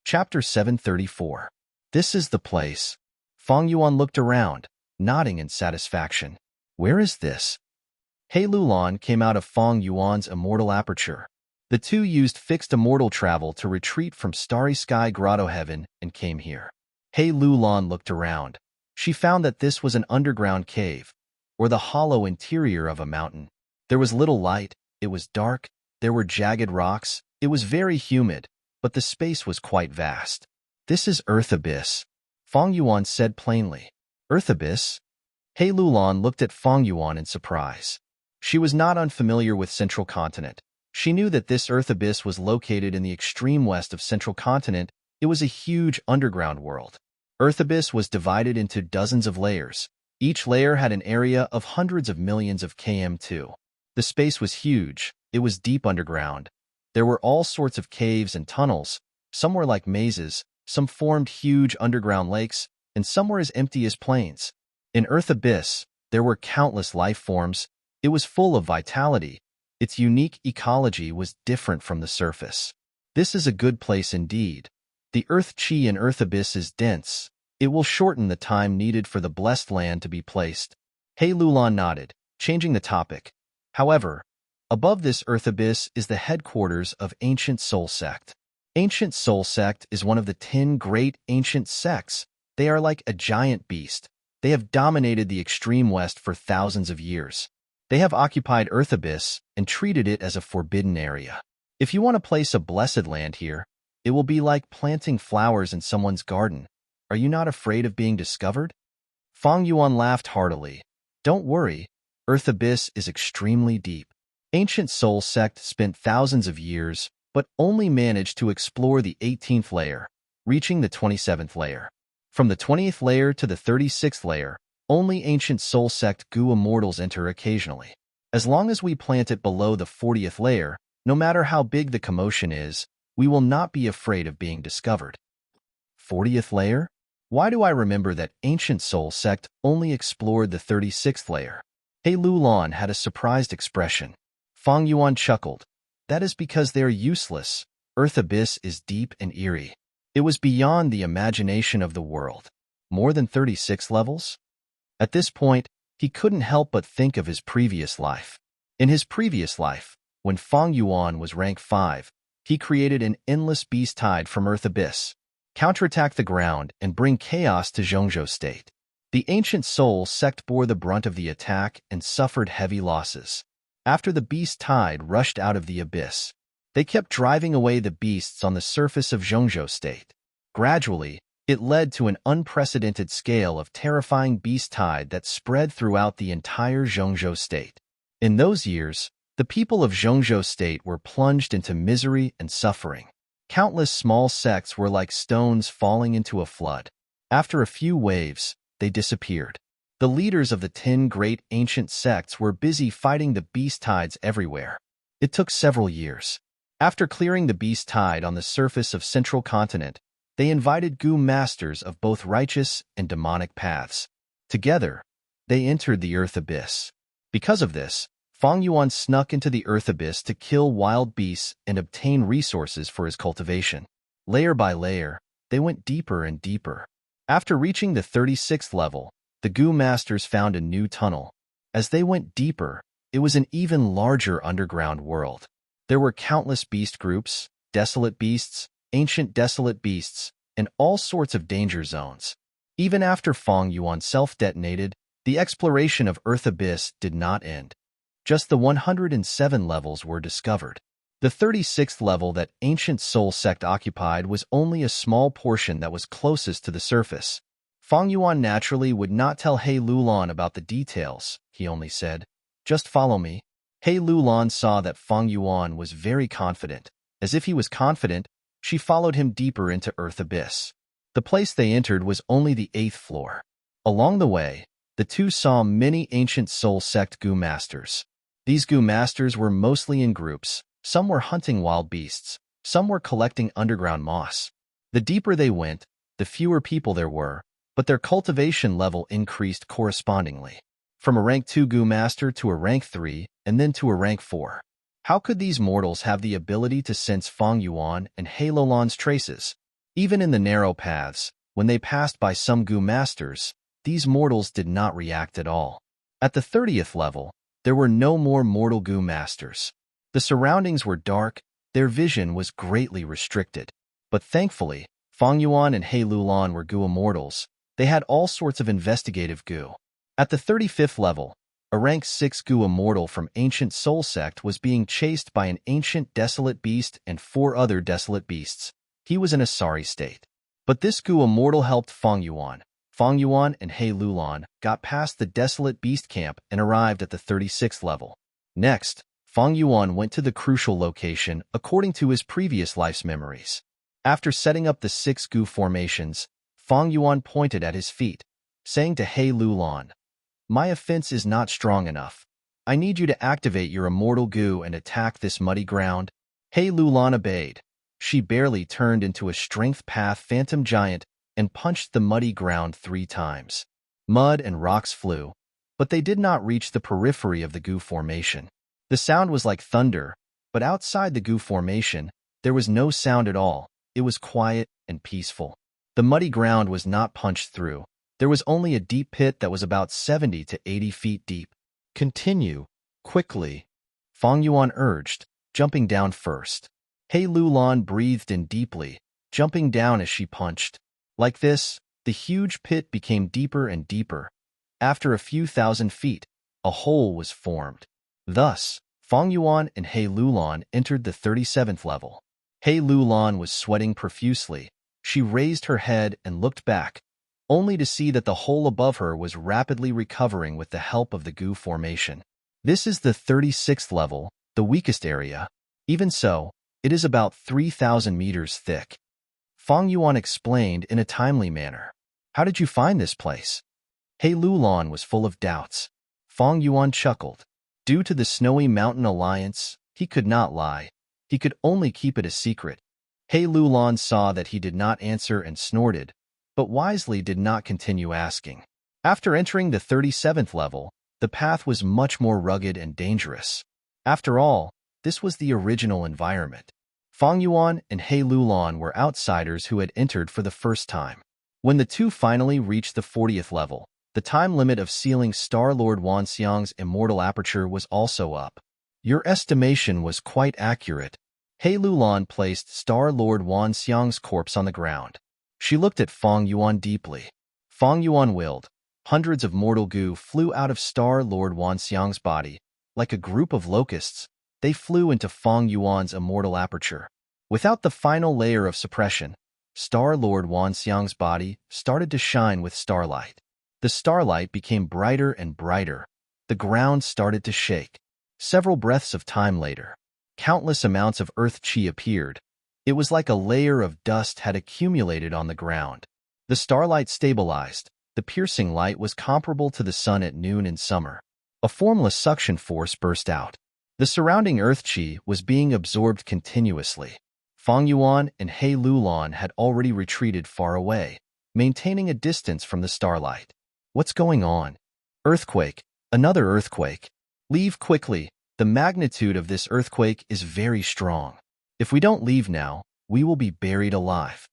Chapter 734. This is the place. Fang Yuan looked around, nodding in satisfaction. Where is this? He Lulan came out of Fang Yuan's immortal aperture. The two used fixed immortal travel to retreat from Starry Sky Grotto Heaven and came here. He Lulan looked around. She found that this was an underground cave, or the hollow interior of a mountain. There was little light, it was dark, there were jagged rocks, it was very humid, but the space was quite vast. This is Earth Abyss, Fang Yuan said plainly. Earth Abyss? He Lulan looked at Fang Yuan in surprise. She was not unfamiliar with Central Continent. She knew that this Earth Abyss was located in the extreme west of Central Continent. It was a huge underground world. Earth Abyss was divided into dozens of layers. Each layer had an area of hundreds of millions of km2. The space was huge. It was deep underground. There were all sorts of caves and tunnels. Some were like mazes, some formed huge underground lakes, and some were as empty as plains. In Earth Abyss, there were countless life forms. It was full of vitality. Its unique ecology was different from the surface. This is a good place indeed. The Earth Chi in Earth Abyss is dense. It will shorten the time needed for the blessed land to be placed. He Lulan nodded, changing the topic. However, above this Earth Abyss is the headquarters of Ancient Soul Sect. Ancient Soul Sect is one of the 10 great ancient sects. They are like a giant beast. They have dominated the extreme west for thousands of years. They have occupied Earth Abyss and treated it as a forbidden area. If you want to place a blessed land here, it will be like planting flowers in someone's garden. Are you not afraid of being discovered? Fang Yuan laughed heartily. Don't worry, Earth Abyss is extremely deep. Ancient Soul Sect spent thousands of years, but only managed to explore the 18th layer, reaching the 27th layer. From the 20th layer to the 36th layer, only Ancient Soul Sect Goo immortals enter occasionally. As long as we plant it below the 40th layer, no matter how big the commotion is, we will not be afraid of being discovered. 40th layer? Why do I remember that Ancient Soul Sect only explored the 36th layer? He Lulan had a surprised expression. Fang Yuan chuckled. That is because they are useless. Earth Abyss is deep and eerie. It was beyond the imagination of the world. More than 36 levels? At this point, he couldn't help but think of his previous life. In his previous life, when Fang Yuan was rank 5, he created an endless beast tide from Earth Abyss, counterattack the ground, and bring chaos to Zhongzhou State. The ancient soul sect bore the brunt of the attack and suffered heavy losses. After the beast tide rushed out of the abyss, they kept driving away the beasts on the surface of Zhongzhou State. Gradually, it led to an unprecedented scale of terrifying beast tide that spread throughout the entire Zhongzhou State. In those years, the people of Zhongzhou State were plunged into misery and suffering. Countless small sects were like stones falling into a flood. After a few waves, they disappeared. The leaders of the 10 great ancient sects were busy fighting the beast tides everywhere. It took several years. After clearing the beast tide on the surface of Central Continent, they invited Gu masters of both righteous and demonic paths. Together, they entered the Earth Abyss. Because of this, Fang Yuan snuck into the Earth Abyss to kill wild beasts and obtain resources for his cultivation. Layer by layer, they went deeper and deeper. After reaching the 36th level, the Gu masters found a new tunnel. As they went deeper, it was an even larger underground world. There were countless beast groups, desolate beasts, ancient desolate beasts, and all sorts of danger zones. Even after Fang Yuan self-detonated, the exploration of Earth Abyss did not end. Just the 107 levels were discovered. The 36th level that Ancient Soul Sect occupied was only a small portion that was closest to the surface. Fang Yuan naturally would not tell He Lulan about the details. He only said, "Just follow me." He Lulan saw that Fang Yuan was very confident. As if he was confident, she followed him deeper into Earth Abyss. The place they entered was only the 8th floor. Along the way, the two saw many Ancient Soul Sect Gu masters. These Gu masters were mostly in groups. Some were hunting wild beasts. Some were collecting underground moss. The deeper they went, the fewer people there were, but their cultivation level increased correspondingly. From a rank 2 Gu master to a rank 3, and then to a rank 4. How could these mortals have the ability to sense Fang Yuan and He Lulan's traces? Even in the narrow paths, when they passed by some Gu masters, these mortals did not react at all. At the 30th level, there were no more mortal Gu masters. The surroundings were dark, their vision was greatly restricted. But thankfully, Fang Yuan and He Lulan were Gu immortals. They had all sorts of investigative Gu. At the 35th level, a rank 6 Gu immortal from Ancient Soul Sect was being chased by an ancient desolate beast and 4 other desolate beasts. He was in a sorry state. But this Gu immortal helped Fang Yuan. Fang Yuan and He Lulan got past the desolate beast camp and arrived at the 36th level. Next, Fang Yuan went to the crucial location according to his previous life's memories. After setting up the 6 Gu formations, Fang Yuan pointed at his feet, saying to He Lulan, "My offense is not strong enough. I need you to activate your immortal Gu and attack this muddy ground." He Lulan obeyed. She barely turned into a strength path phantom giant and punched the muddy ground 3 times. Mud and rocks flew, but they did not reach the periphery of the Gu formation. The sound was like thunder, but outside the Gu formation, there was no sound at all. It was quiet and peaceful. The muddy ground was not punched through. There was only a deep pit that was about 70 to 80 feet deep. "Continue, quickly," Fang Yuan urged, jumping down first. He Lulan breathed in deeply, jumping down as she punched. Like this, the huge pit became deeper and deeper. After a few thousand feet, a hole was formed. Thus, Fang Yuan and He Lulan entered the 37th level. He Lulan was sweating profusely. She raised her head and looked back, only to see that the hole above her was rapidly recovering with the help of the Gu formation. This is the 36th level, the weakest area. Even so, it is about 3,000 meters thick. Fang Yuan explained in a timely manner. "How did you find this place?" He Lulan was full of doubts. Fang Yuan chuckled. Due to the Snowy Mountain Alliance, he could not lie. He could only keep it a secret. He Lulan saw that he did not answer and snorted, but wisely did not continue asking. After entering the 37th level, the path was much more rugged and dangerous. After all, this was the original environment. Fang Yuan and He Lulan were outsiders who had entered for the first time. When the two finally reached the 40th level, the time limit of sealing Star Lord Wanxiang's immortal aperture was also up. Your estimation was quite accurate. He Lulan placed Star Lord Wan Xiang's corpse on the ground. She looked at Fang Yuan deeply. Fang Yuan willed. Hundreds of mortal goo flew out of Star Lord Wan Xiang's body. Like a group of locusts, they flew into Fang Yuan's immortal aperture. Without the final layer of suppression, Star Lord Wan Xiang's body started to shine with starlight. The starlight became brighter and brighter. The ground started to shake. Several breaths of time later, countless amounts of earth chi appeared. It was like a layer of dust had accumulated on the ground. The starlight stabilized. The piercing light was comparable to the sun at noon in summer. A formless suction force burst out. The surrounding earth chi was being absorbed continuously. Fang Yuan and He Lulan had already retreated far away, maintaining a distance from the starlight. What's going on? Earthquake. Another earthquake. Leave quickly. The magnitude of this earthquake is very strong. If we don't leave now, we will be buried alive.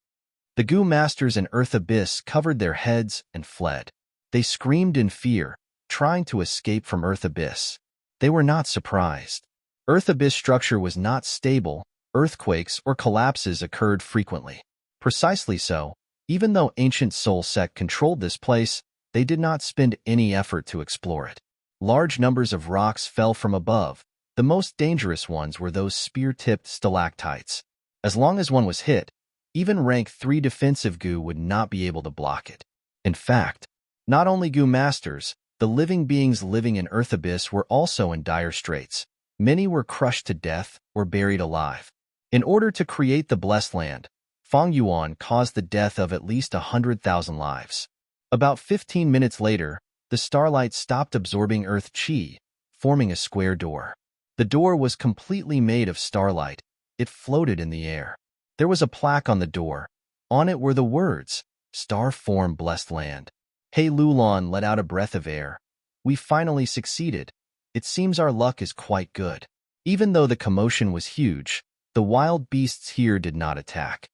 The Goo Masters and Earth Abyss covered their heads and fled. They screamed in fear, trying to escape from Earth Abyss. They were not surprised. Earth Abyss structure was not stable. Earthquakes or collapses occurred frequently. Precisely so, even though ancient Soul Sect controlled this place, they did not spend any effort to explore it. Large numbers of rocks fell from above. The most dangerous ones were those spear-tipped stalactites. As long as one was hit, even rank 3 defensive goo would not be able to block it. In fact, not only Goo Masters, the living beings living in Earth Abyss were also in dire straits. Many were crushed to death or buried alive. In order to create the Blessed Land, Fang Yuan caused the death of at least 100,000 lives. About 15 minutes later, the starlight stopped absorbing Earth Chi, forming a square door. The door was completely made of starlight. It floated in the air. There was a plaque on the door. On it were the words, Star Form Blessed Land. He Lulan let out a breath of air. We finally succeeded. It seems our luck is quite good. Even though the commotion was huge, the wild beasts here did not attack.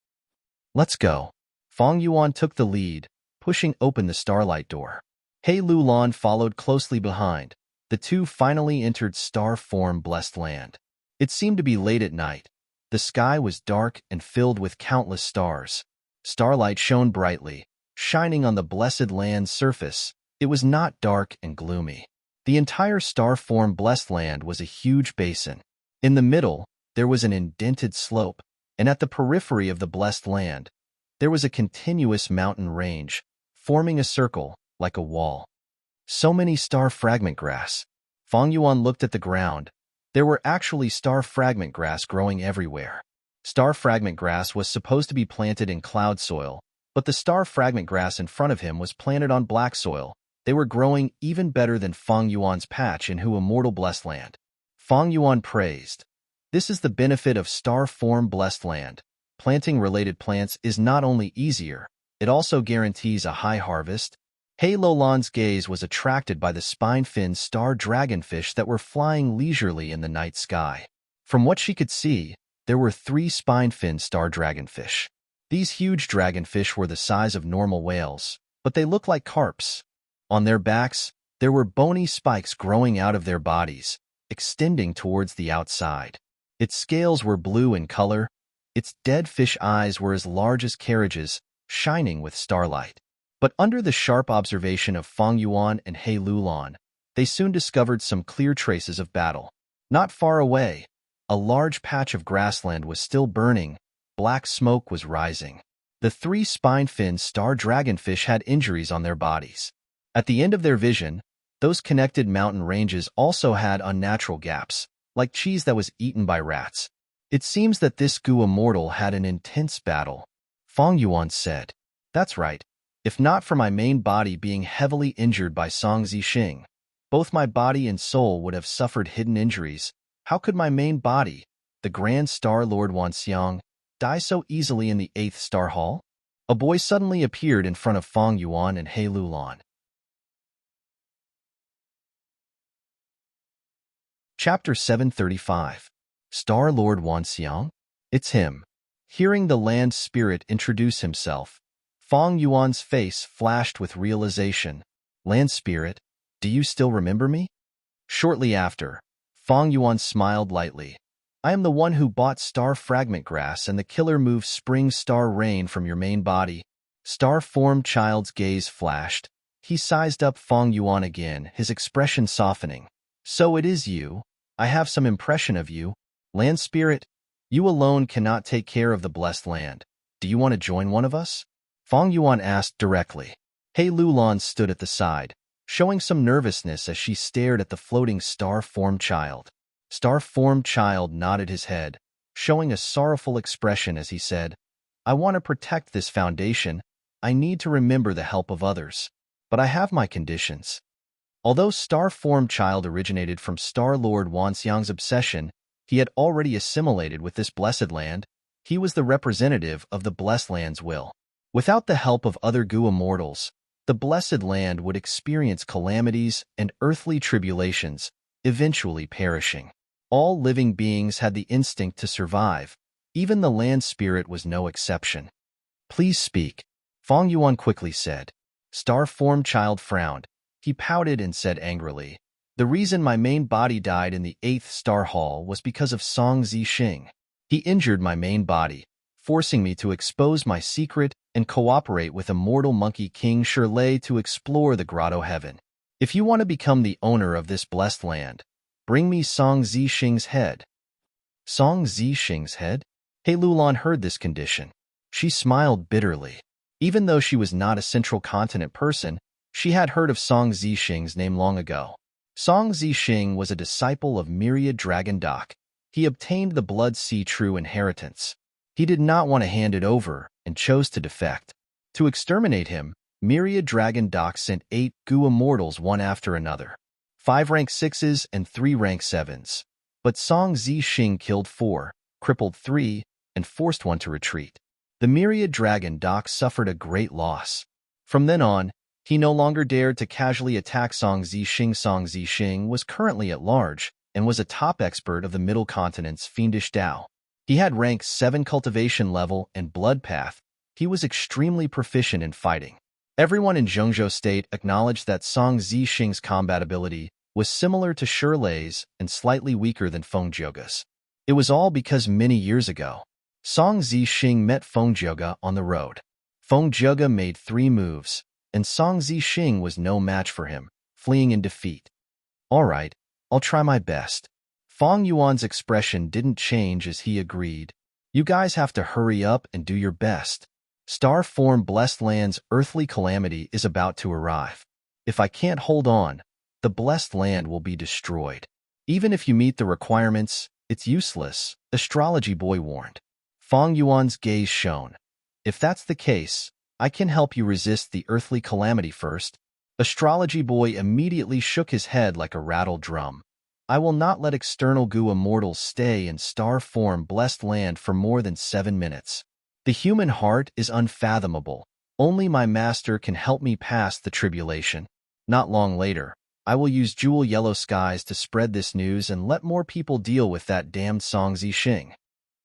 Let's go. Fang Yuan took the lead, pushing open the starlight door. He Lulan followed closely behind. The two finally entered Star Form Blessed Land. It seemed to be late at night. The sky was dark and filled with countless stars. Starlight shone brightly, shining on the blessed land's surface. It was not dark and gloomy. The entire Star Form Blessed Land was a huge basin. In the middle, there was an indented slope, and at the periphery of the Blessed Land, there was a continuous mountain range, forming a circle like a wall. So many star fragment grass. Fang Yuan looked at the ground. There were actually star fragment grass growing everywhere. Star fragment grass was supposed to be planted in cloud soil, but the star fragment grass in front of him was planted on black soil. They were growing even better than Fang Yuan's patch in Hu Immortal Blessed Land. Fang Yuan praised. This is the benefit of Star Form Blessed Land. Planting related plants is not only easier, it also guarantees a high harvest. He Lulan's gaze was attracted by the spine-fin star dragonfish that were flying leisurely in the night sky. From what she could see, there were 3 spine-fin star dragonfish. These huge dragonfish were the size of normal whales, but they looked like carps. On their backs, there were bony spikes growing out of their bodies, extending towards the outside. Its scales were blue in color. Its dead fish eyes were as large as carriages, shining with starlight. But under the sharp observation of Fang Yuan and He Lulan, they soon discovered some clear traces of battle. Not far away, a large patch of grassland was still burning. Black smoke was rising. The 3 spine-fin star dragonfish had injuries on their bodies. At the end of their vision, those connected mountain ranges also had unnatural gaps, like cheese that was eaten by rats. It seems that this Goo Immortal had an intense battle. Fang Yuan said, That's right. If not for my main body being heavily injured by Song Zixing, both my body and soul would have suffered hidden injuries. How could my main body, the Grand Star Lord Wanxiang, die so easily in the 8th Star Hall? A boy suddenly appeared in front of Fang Yuan and He Lulan. Chapter 735. Star Lord Wanxiang? It's him. Hearing the land spirit introduce himself, Fang Yuan's face flashed with realization. Land spirit, do you still remember me? Shortly after, Fong Yuan smiled lightly. I am the one who bought star fragment grass and the killer moves spring star rain from your main body. Star-formed child's gaze flashed. He sized up Fong Yuan again, his expression softening. So it is you. I have some impression of you. Land spirit, you alone cannot take care of the blessed land. Do you want to join one of us? Fong Yuan asked directly. He Lulan stood at the side, showing some nervousness as she stared at the floating star-formed child. Star-formed child nodded his head, showing a sorrowful expression as he said, I want to protect this foundation. I need to remember the help of others. But I have my conditions. Although star-formed child originated from Star Lord Wanxiang's obsession, he had already assimilated with this blessed land. He was the representative of the blessed land's will. Without the help of other Gu immortals, the blessed land would experience calamities and earthly tribulations, eventually perishing. All living beings had the instinct to survive. Even the land spirit was no exception. Please speak, Fong Yuan quickly said. Star-formed child frowned. He pouted and said angrily, the reason my main body died in the 8th Star Hall was because of Song Zixing. He injured my main body, forcing me to expose my secret and cooperate with immortal Monkey King Shirlei to explore the Grotto Heaven. If you want to become the owner of this blessed land, bring me Song Zixing's head. Song Zixing's head? He Lulan heard this condition. She smiled bitterly. Even though she was not a central continent person, she had heard of Song Zixing's name long ago. Song Zixing was a disciple of Myriad Dragon Doc. He obtained the Blood Sea True inheritance. He did not want to hand it over and chose to defect. To exterminate him, Myriad Dragon Doc sent 8 Gu immortals one after another. 5 rank 6s and 3 rank 7s. But Song Zixing killed 4, crippled 3, and forced one to retreat. The Myriad Dragon Doc suffered a great loss. From then on, he no longer dared to casually attack Song Zixing. Song Zixing was currently at large and was a top expert of the Middle Continent's fiendish Dao. He had rank 7 cultivation level and blood path. He was extremely proficient in fighting. Everyone in Zhengzhou State acknowledged that Song Zixing's combat ability was similar to Shirlei's and slightly weaker than Feng Jioge's. It was all because many years ago, Song Zixing met Feng Jioge on the road. Feng Jioge made 3 moves, and Song Zixing was no match for him, fleeing in defeat. All right, I'll try my best. Fong Yuan's expression didn't change as he agreed. You guys have to hurry up and do your best. Star-formed blessed land's earthly calamity is about to arrive. If I can't hold on, the blessed land will be destroyed. Even if you meet the requirements, it's useless, Astrology Boy warned. Fong Yuan's gaze shone. If that's the case, I can help you resist the earthly calamity first. Astrology Boy immediately shook his head like a rattled drum. I will not let external Gu immortals stay in star-formed blessed land for more than 7 minutes. The human heart is unfathomable. Only my master can help me pass the tribulation. Not long later, I will use jewel yellow skies to spread this news and let more people deal with that damned Song Zixing.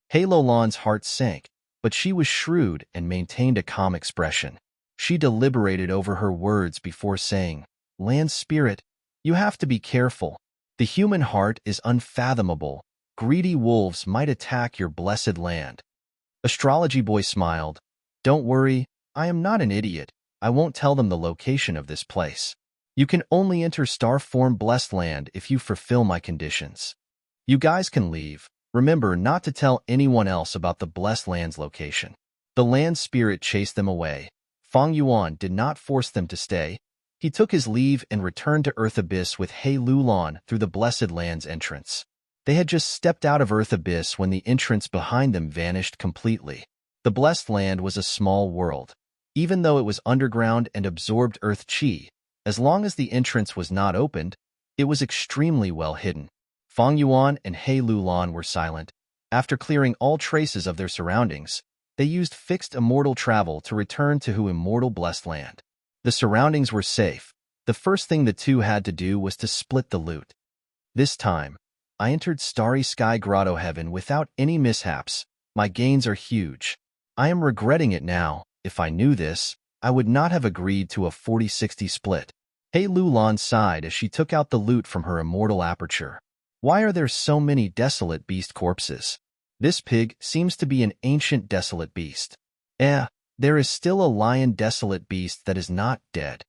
He Lulan's heart sank, but she was shrewd and maintained a calm expression. She deliberated over her words before saying, Land spirit, you have to be careful. The human heart is unfathomable. Greedy wolves might attack your blessed land. Astrology Boy smiled. Don't worry, I am not an idiot. I won't tell them the location of this place. You can only enter star-formed blessed land if you fulfill my conditions. You guys can leave. Remember not to tell anyone else about the blessed land's location. The land spirit chased them away. Fong Yuan did not force them to stay. He took his leave and returned to Earth Abyss with He Lulan through the blessed land's entrance. They had just stepped out of Earth Abyss when the entrance behind them vanished completely. The blessed land was a small world. Even though it was underground and absorbed Earth Chi, as long as the entrance was not opened, it was extremely well hidden. Fong Yuan and He Lulan were silent. After clearing all traces of their surroundings, they used fixed immortal travel to return to Hu Immortal Blessed Land. The surroundings were safe. The first thing the two had to do was to split the loot. This time, I entered Starry Sky Grotto Heaven without any mishaps. My gains are huge. I am regretting it now. If I knew this, I would not have agreed to a 40-60 split. He Lulan sighed as she took out the loot from her immortal aperture. Why are there so many desolate beast corpses? This pig seems to be an ancient desolate beast. There is still a lion desolate beast that is not dead.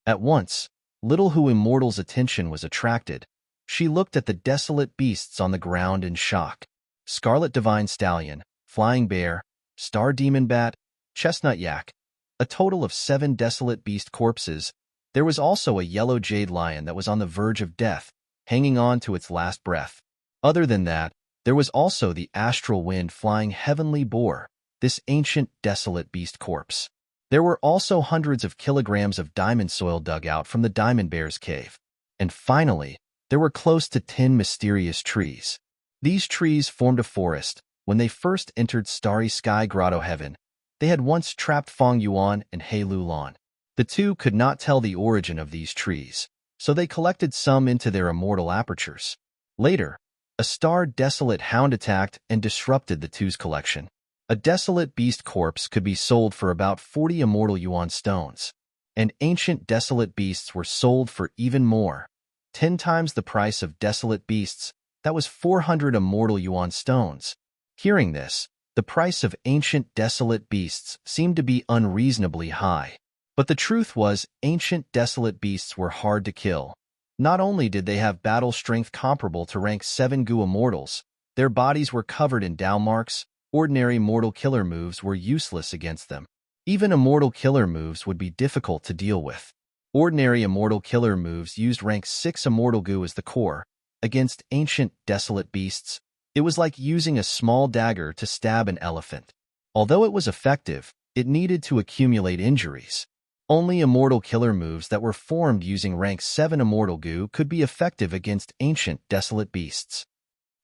At once, little Who Immortal's attention was attracted. She looked at the desolate beasts on the ground in shock. Scarlet Divine Stallion, Flying Bear, Star Demon Bat, Chestnut Yak. A total of 7 desolate beast corpses. There was also a yellow jade lion that was on the verge of death, hanging on to its last breath. Other than that, there was also the astral wind flying heavenly boar, this ancient desolate beast corpse. There were also hundreds of kilograms of diamond soil dug out from the diamond bear's cave. And finally, there were close to 10 mysterious trees. These trees formed a forest. When they first entered Starry Sky Grotto Heaven, they had once trapped Fong Yuan and He Lulan. The two could not tell the origin of these trees, so they collected some into their immortal apertures. Later, a star desolate hound attacked and disrupted the two's collection. A desolate beast corpse could be sold for about 40 immortal yuan stones, and ancient desolate beasts were sold for even more. 10 times the price of desolate beasts, that was 400 immortal yuan stones. Hearing this, the price of ancient desolate beasts seemed to be unreasonably high. But the truth was, ancient desolate beasts were hard to kill. Not only did they have battle strength comparable to rank 7 Gu immortals, their bodies were covered in Dao marks. Ordinary mortal killer moves were useless against them. Even immortal killer moves would be difficult to deal with. Ordinary immortal killer moves used rank 6 immortal Gu as the core. Against ancient desolate beasts, it was like using a small dagger to stab an elephant. Although it was effective, it needed to accumulate injuries. Only immortal killer moves that were formed using rank 7 immortal Gu could be effective against ancient desolate beasts.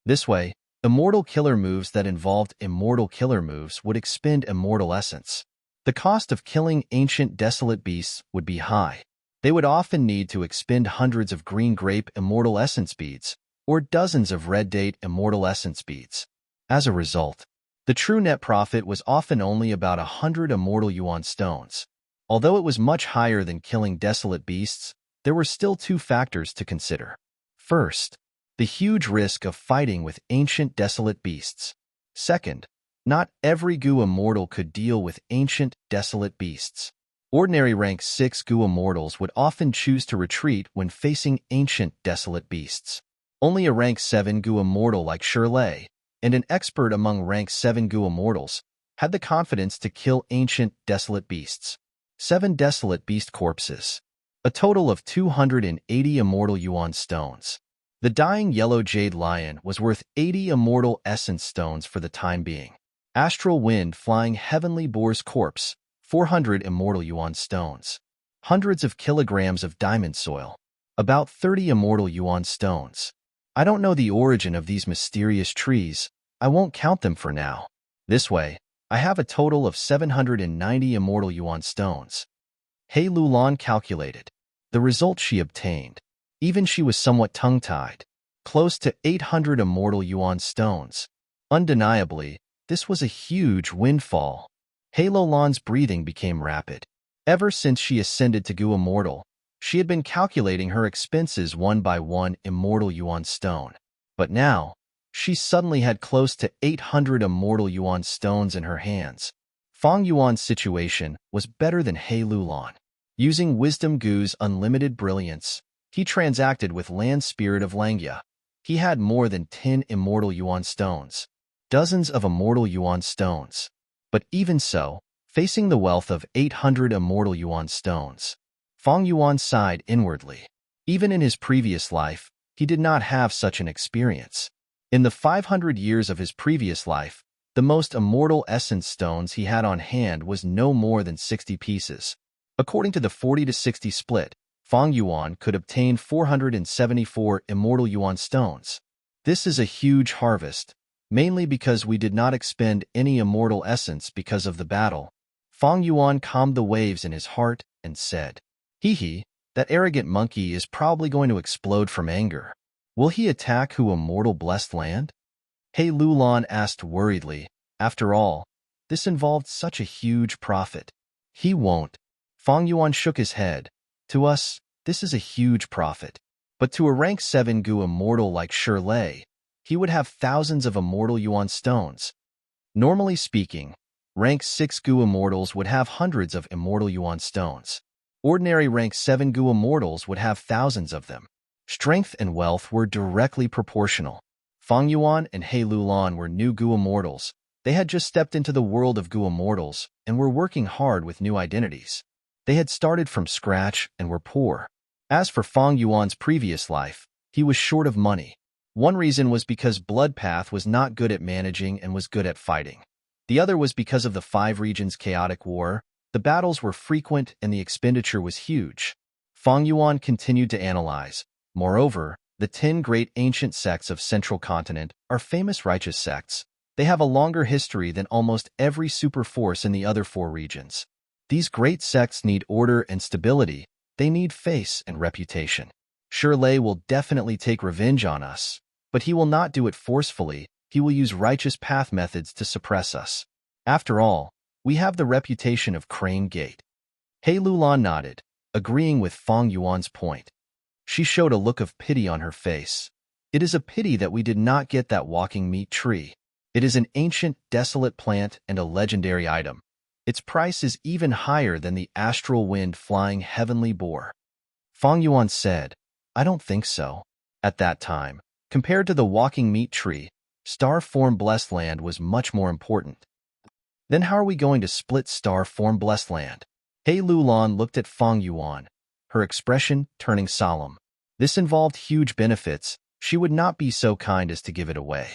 This way, immortal killer moves that involved immortal killer moves would expend immortal essence. The cost of killing ancient desolate beasts would be high. They would often need to expend hundreds of green grape immortal essence beads, or dozens of red date immortal essence beads. As a result, the true net profit was often only about 100 immortal yuan stones. Although it was much higher than killing desolate beasts, there were still 2 factors to consider. First, the huge risk of fighting with ancient desolate beasts. Second, not every Gu immortal could deal with ancient desolate beasts. Ordinary rank 6 Gu immortals would often choose to retreat when facing ancient desolate beasts. Only a rank 7 Gu immortal like Shirley, and an expert among rank 7 Gu immortals, had the confidence to kill ancient desolate beasts. 7 desolate beast corpses. A total of 280 immortal yuan stones. The dying yellow jade lion was worth 80 immortal essence stones for the time being. Astral wind flying heavenly boar's corpse, 400 immortal yuan stones. Hundreds of kilograms of diamond soil, about 30 immortal yuan stones. I don't know the origin of these mysterious trees. I won't count them for now. This way, I have a total of 790 immortal yuan stones. He Lulan calculated the result she obtained. Even she was somewhat tongue-tied. Close to 800 immortal yuan stones. Undeniably, this was a huge windfall. He Lulan's breathing became rapid. Ever since she ascended to Gu Immortal, she had been calculating her expenses 1 by 1 immortal yuan stone. But now, she suddenly had close to 800 immortal yuan stones in her hands. Fong Yuan's situation was better than He Lulan. Using Wisdom Gu's unlimited brilliance, he transacted with Land Spirit of Langya. He had more than 10 immortal yuan stones. Dozens of immortal yuan stones. But even so, facing the wealth of 800 immortal yuan stones, Fong Yuan sighed inwardly. Even in his previous life, he did not have such an experience. In the 500 years of his previous life, the most immortal essence stones he had on hand was no more than 60 pieces. According to the 40-60 split, Fong Yuan could obtain 474 immortal yuan stones. This is a huge harvest, mainly because we did not expend any immortal essence because of the battle. Fong Yuan calmed the waves in his heart and said, "Hee, that arrogant monkey is probably going to explode from anger. Will he attack Who Immortal Blessed Land?" He Lulan asked worriedly. After all, this involved such a huge profit. "He won't." Fong Yuan shook his head. "To us, this is a huge profit. But to a rank 7 Gu immortal like Shirley, he would have thousands of immortal yuan stones. Normally speaking, rank 6 Gu immortals would have hundreds of immortal yuan stones. Ordinary rank 7 Gu immortals would have thousands of them. Strength and wealth were directly proportional. Fang Yuan and He Lulan were new Gu immortals. They had just stepped into the world of Gu immortals and were working hard with new identities. They had started from scratch and were poor. As for Fang Yuan's previous life, he was short of money. One reason was because Bloodpath was not good at managing and was good at fighting. The other was because of the 5 regions' chaotic war. The battles were frequent and the expenditure was huge. Fang Yuan continued to analyze. Moreover, the 10 great ancient sects of Central Continent are famous righteous sects. They have a longer history than almost every super force in the other 4 regions. These great sects need order and stability. They need face and reputation. Shirley will definitely take revenge on us, but he will not do it forcefully. He will use righteous path methods to suppress us. After all, we have the reputation of Crane Gate. He Lulan nodded, agreeing with Fang Yuan's point. She showed a look of pity on her face. It is a pity that we did not get that walking meat tree. It is an ancient, desolate plant and a legendary item. Its price is even higher than the astral wind flying heavenly boar. Fang Yuan said, I don't think so. At that time, compared to the walking meat tree, star-form blessed land was much more important. Then how are we going to split star-form blessed land? He Lulan looked at Fang Yuan, her expression turning solemn. This involved huge benefits. She would not be so kind as to give it away.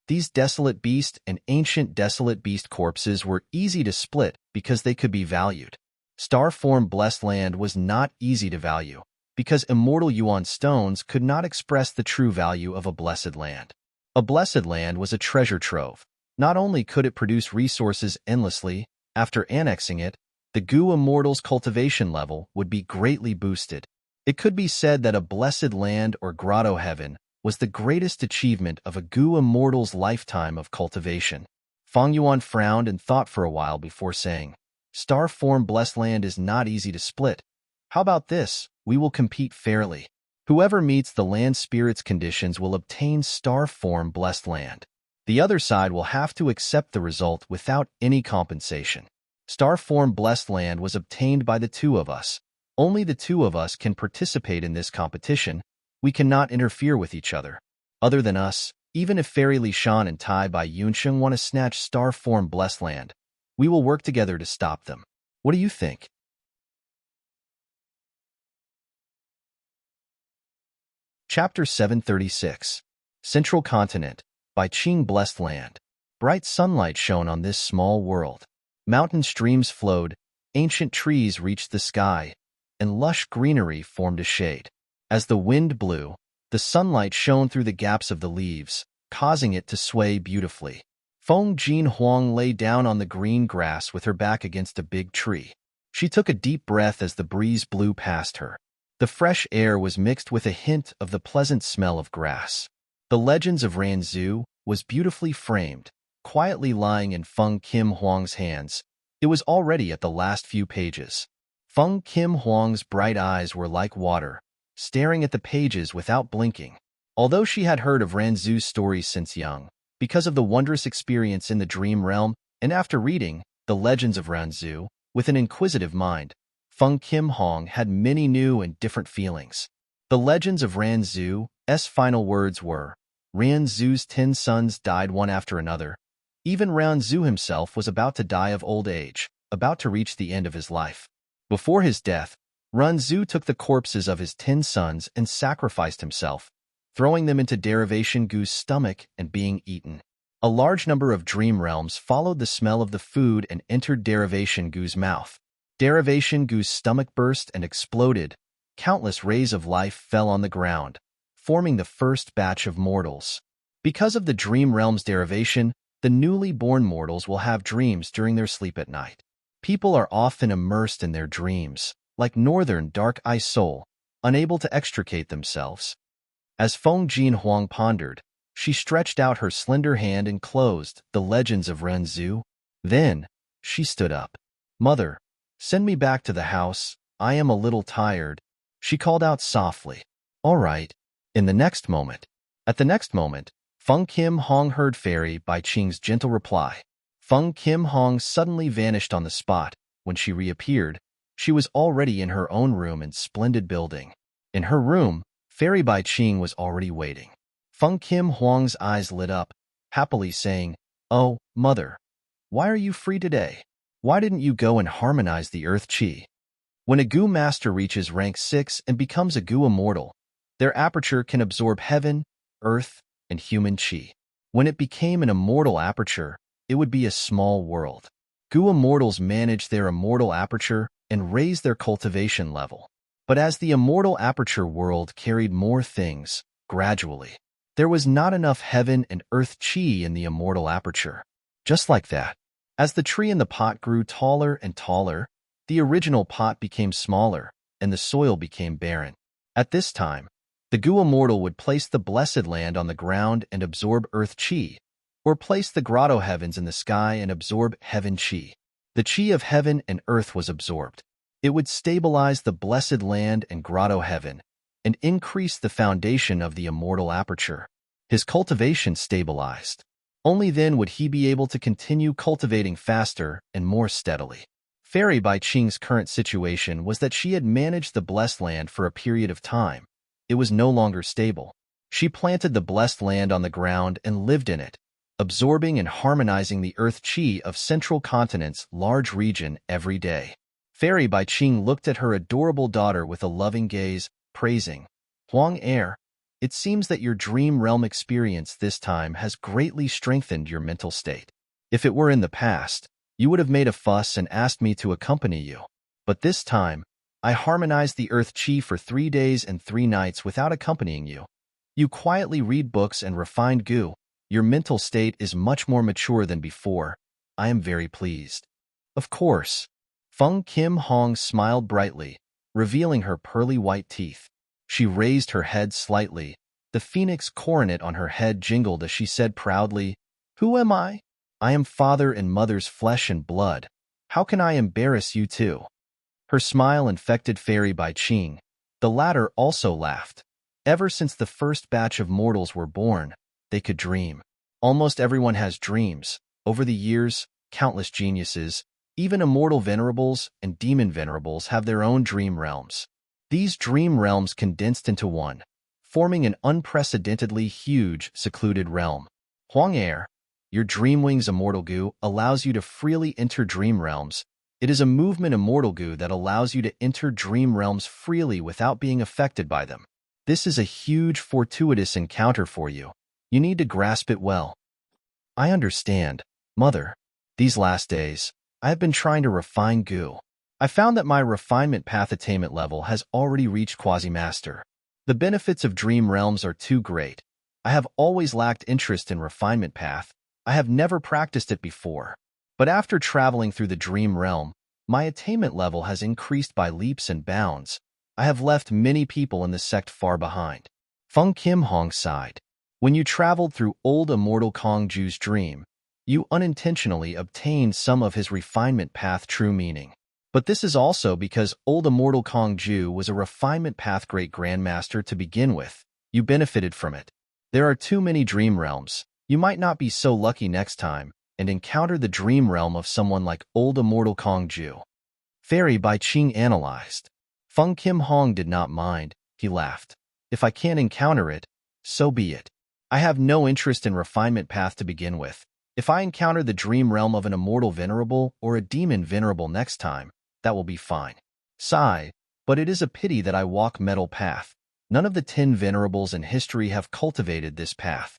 These desolate beast and ancient desolate beast corpses were easy to split because they could be valued. Star-form blessed land was not easy to value because immortal yuan stones could not express the true value of a blessed land. A blessed land was a treasure trove. Not only could it produce resources endlessly, after annexing it, the Gu immortals' cultivation level would be greatly boosted. It could be said that a blessed land or grotto heaven was the greatest achievement of a Gu immortal's lifetime of cultivation. Fang Yuan frowned and thought for a while before saying, Star-form blessed land is not easy to split. How about this? We will compete fairly. Whoever meets the land spirit's conditions will obtain star-form blessed land. The other side will have to accept the result without any compensation. Star-form blessed land was obtained by the 2 of us. Only the 2 of us can participate in this competition. We cannot interfere with each other. Other than us, even if Fairy Li Shan and Tai Bai Yunsheng want to snatch star-form blessed land, we will work together to stop them. What do you think? Chapter 736 Central Continent by Qing Blessed Land. Bright sunlight shone on this small world. Mountain streams flowed, ancient trees reached the sky, and lush greenery formed a shade. As the wind blew, the sunlight shone through the gaps of the leaves, causing it to sway beautifully. Feng Jin Huang lay down on the green grass with her back against a big tree. She took a deep breath as the breeze blew past her. The fresh air was mixed with a hint of the pleasant smell of grass. The Legends of Ranzhou was beautifully framed, quietly lying in Feng Kim Huang's hands. It was already at the last few pages. Feng Kim Huang's bright eyes were like water, staring at the pages without blinking. Although she had heard of Ranzhou's stories since young, because of the wondrous experience in the dream realm, and after reading The Legends of Ranzhou with an inquisitive mind, Feng Kim Huang had many new and different feelings. The Legends of Ranzhou's final words were, Ranzhou's 10 sons died one after another. Even Ranzhou himself was about to die of old age, about to reach the end of his life. Before his death, Ranzhou took the corpses of his 10 sons and sacrificed himself, throwing them into Derivation Gu's stomach and being eaten. A large number of dream realms followed the smell of the food and entered Derivation Gu's mouth. Derivation Gu's stomach burst and exploded. Countless rays of life fell on the ground, forming the first batch of mortals. Because of the dream realm's derivation, the newly born mortals will have dreams during their sleep at night. People are often immersed in their dreams, like northern dark ice soul, unable to extricate themselves. As Feng Jin Huang pondered, she stretched out her slender hand and closed The Legends of Ranzhou. Then, she stood up. Mother, send me back to the house. I am a little tired. She called out softly. All right. In the next moment. At the next moment, Feng Kim Hong heard Fairy Bai Qing's gentle reply. Feng Kim Hong suddenly vanished on the spot. When she reappeared, she was already in her own room and splendid building. In her room, Fairy Bai Qing was already waiting. Feng Kim Huang's eyes lit up, happily saying, "Oh, mother, why are you free today? Why didn't you go and harmonize the earth qi?" When a Gu master reaches rank 6 and becomes a Gu immortal, their aperture can absorb heaven, earth, and human qi. When it became an immortal aperture, it would be a small world. Gu immortals manage their immortal aperture and raise their cultivation level. But as the immortal aperture world carried more things, gradually, there was not enough heaven and earth qi in the immortal aperture. Just like that, as the tree in the pot grew taller and taller, the original pot became smaller, and the soil became barren. At this time, the Gu immortal would place the blessed land on the ground and absorb earth qi, or place the grotto heavens in the sky and absorb heaven qi. The qi of heaven and earth was absorbed. It would stabilize the blessed land and grotto heaven, and increase the foundation of the immortal aperture. His cultivation stabilized. Only then would he be able to continue cultivating faster and more steadily. Fairy Bai Qing's current situation was that she had managed the blessed land for a period of time. It was no longer stable. She planted the blessed land on the ground and lived in it, absorbing and harmonizing the earth qi of central continent's large region every day. Fairy Bai Qing looked at her adorable daughter with a loving gaze, praising, "Huang heir, it seems that your dream realm experience this time has greatly strengthened your mental state. If it were in the past, you would have made a fuss and asked me to accompany you. But this time, I harmonized the earth qi for 3 days and 3 nights without accompanying you. You quietly read books and refined Gu. Your mental state is much more mature than before. I am very pleased." Of course. Feng Kim Hong smiled brightly, revealing her pearly white teeth. She raised her head slightly. The phoenix coronet on her head jingled as she said proudly, "Who am I? I am father and mother's flesh and blood. How can I embarrass you too?" Her smile infected Fairy Bai Qing. The latter also laughed. Ever since the first batch of mortals were born, they could dream. Almost everyone has dreams. Over the years, countless geniuses, even immortal venerables and demon venerables have their own dream realms. These dream realms condensed into one, forming an unprecedentedly huge, secluded realm. Huang heir, your Dreamwings Immortal Gu allows you to freely enter dream realms. It is a movement Immortal Gu that allows you to enter dream realms freely without being affected by them. This is a huge, fortuitous encounter for you. You need to grasp it well. I understand, Mother. These last days, I have been trying to refine Gu. I found that my refinement path attainment level has already reached Quasi-Master. The benefits of dream realms are too great. I have always lacked interest in refinement path. I have never practiced it before. But after traveling through the dream realm, my attainment level has increased by leaps and bounds. I have left many people in the sect far behind. Feng Kim Hong sighed. When you traveled through old immortal Kong Ju's dream, you unintentionally obtained some of his refinement path true meaning. But this is also because old immortal Kong Ju was a refinement path great grandmaster to begin with. You benefited from it. There are too many dream realms. You might not be so lucky next time and encounter the dream realm of someone like old immortal Kong Ju. Fairy Bai Qing analyzed. Feng Kim Hong did not mind. He laughed. If I can't encounter it, so be it. I have no interest in refinement path to begin with. If I encounter the dream realm of an immortal venerable or a demon venerable next time, that will be fine. Sigh, but it is a pity that I walk metal path. None of the 10 venerables in history have cultivated this path.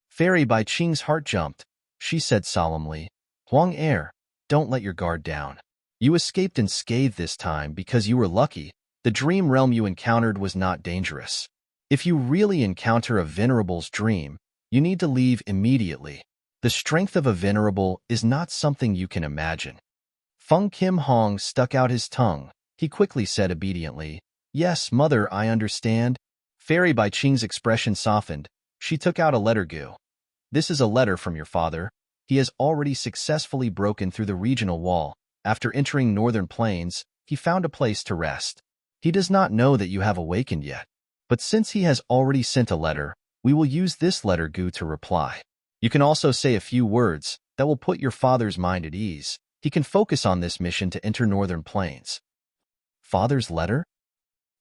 Fairy Bai Qing's heart jumped. She said solemnly, "Huang heir, don't let your guard down. You escaped unscathed this time because you were lucky. The dream realm you encountered was not dangerous. If you really encounter a venerable's dream, you need to leave immediately. The strength of a venerable is not something you can imagine." Feng Kim Hong stuck out his tongue. He quickly said obediently, "Yes, Mother, I understand." Fairy Bai Qing's expression softened. She took out a letter Gu. "This is a letter from your father. He has already successfully broken through the regional wall. After entering northern plains, he found a place to rest. He does not know that you have awakened yet. But since he has already sent a letter, we will use this letter Gu to reply. You can also say a few words that will put your father's mind at ease. He can focus on this mission to enter Northern Plains. Father's letter?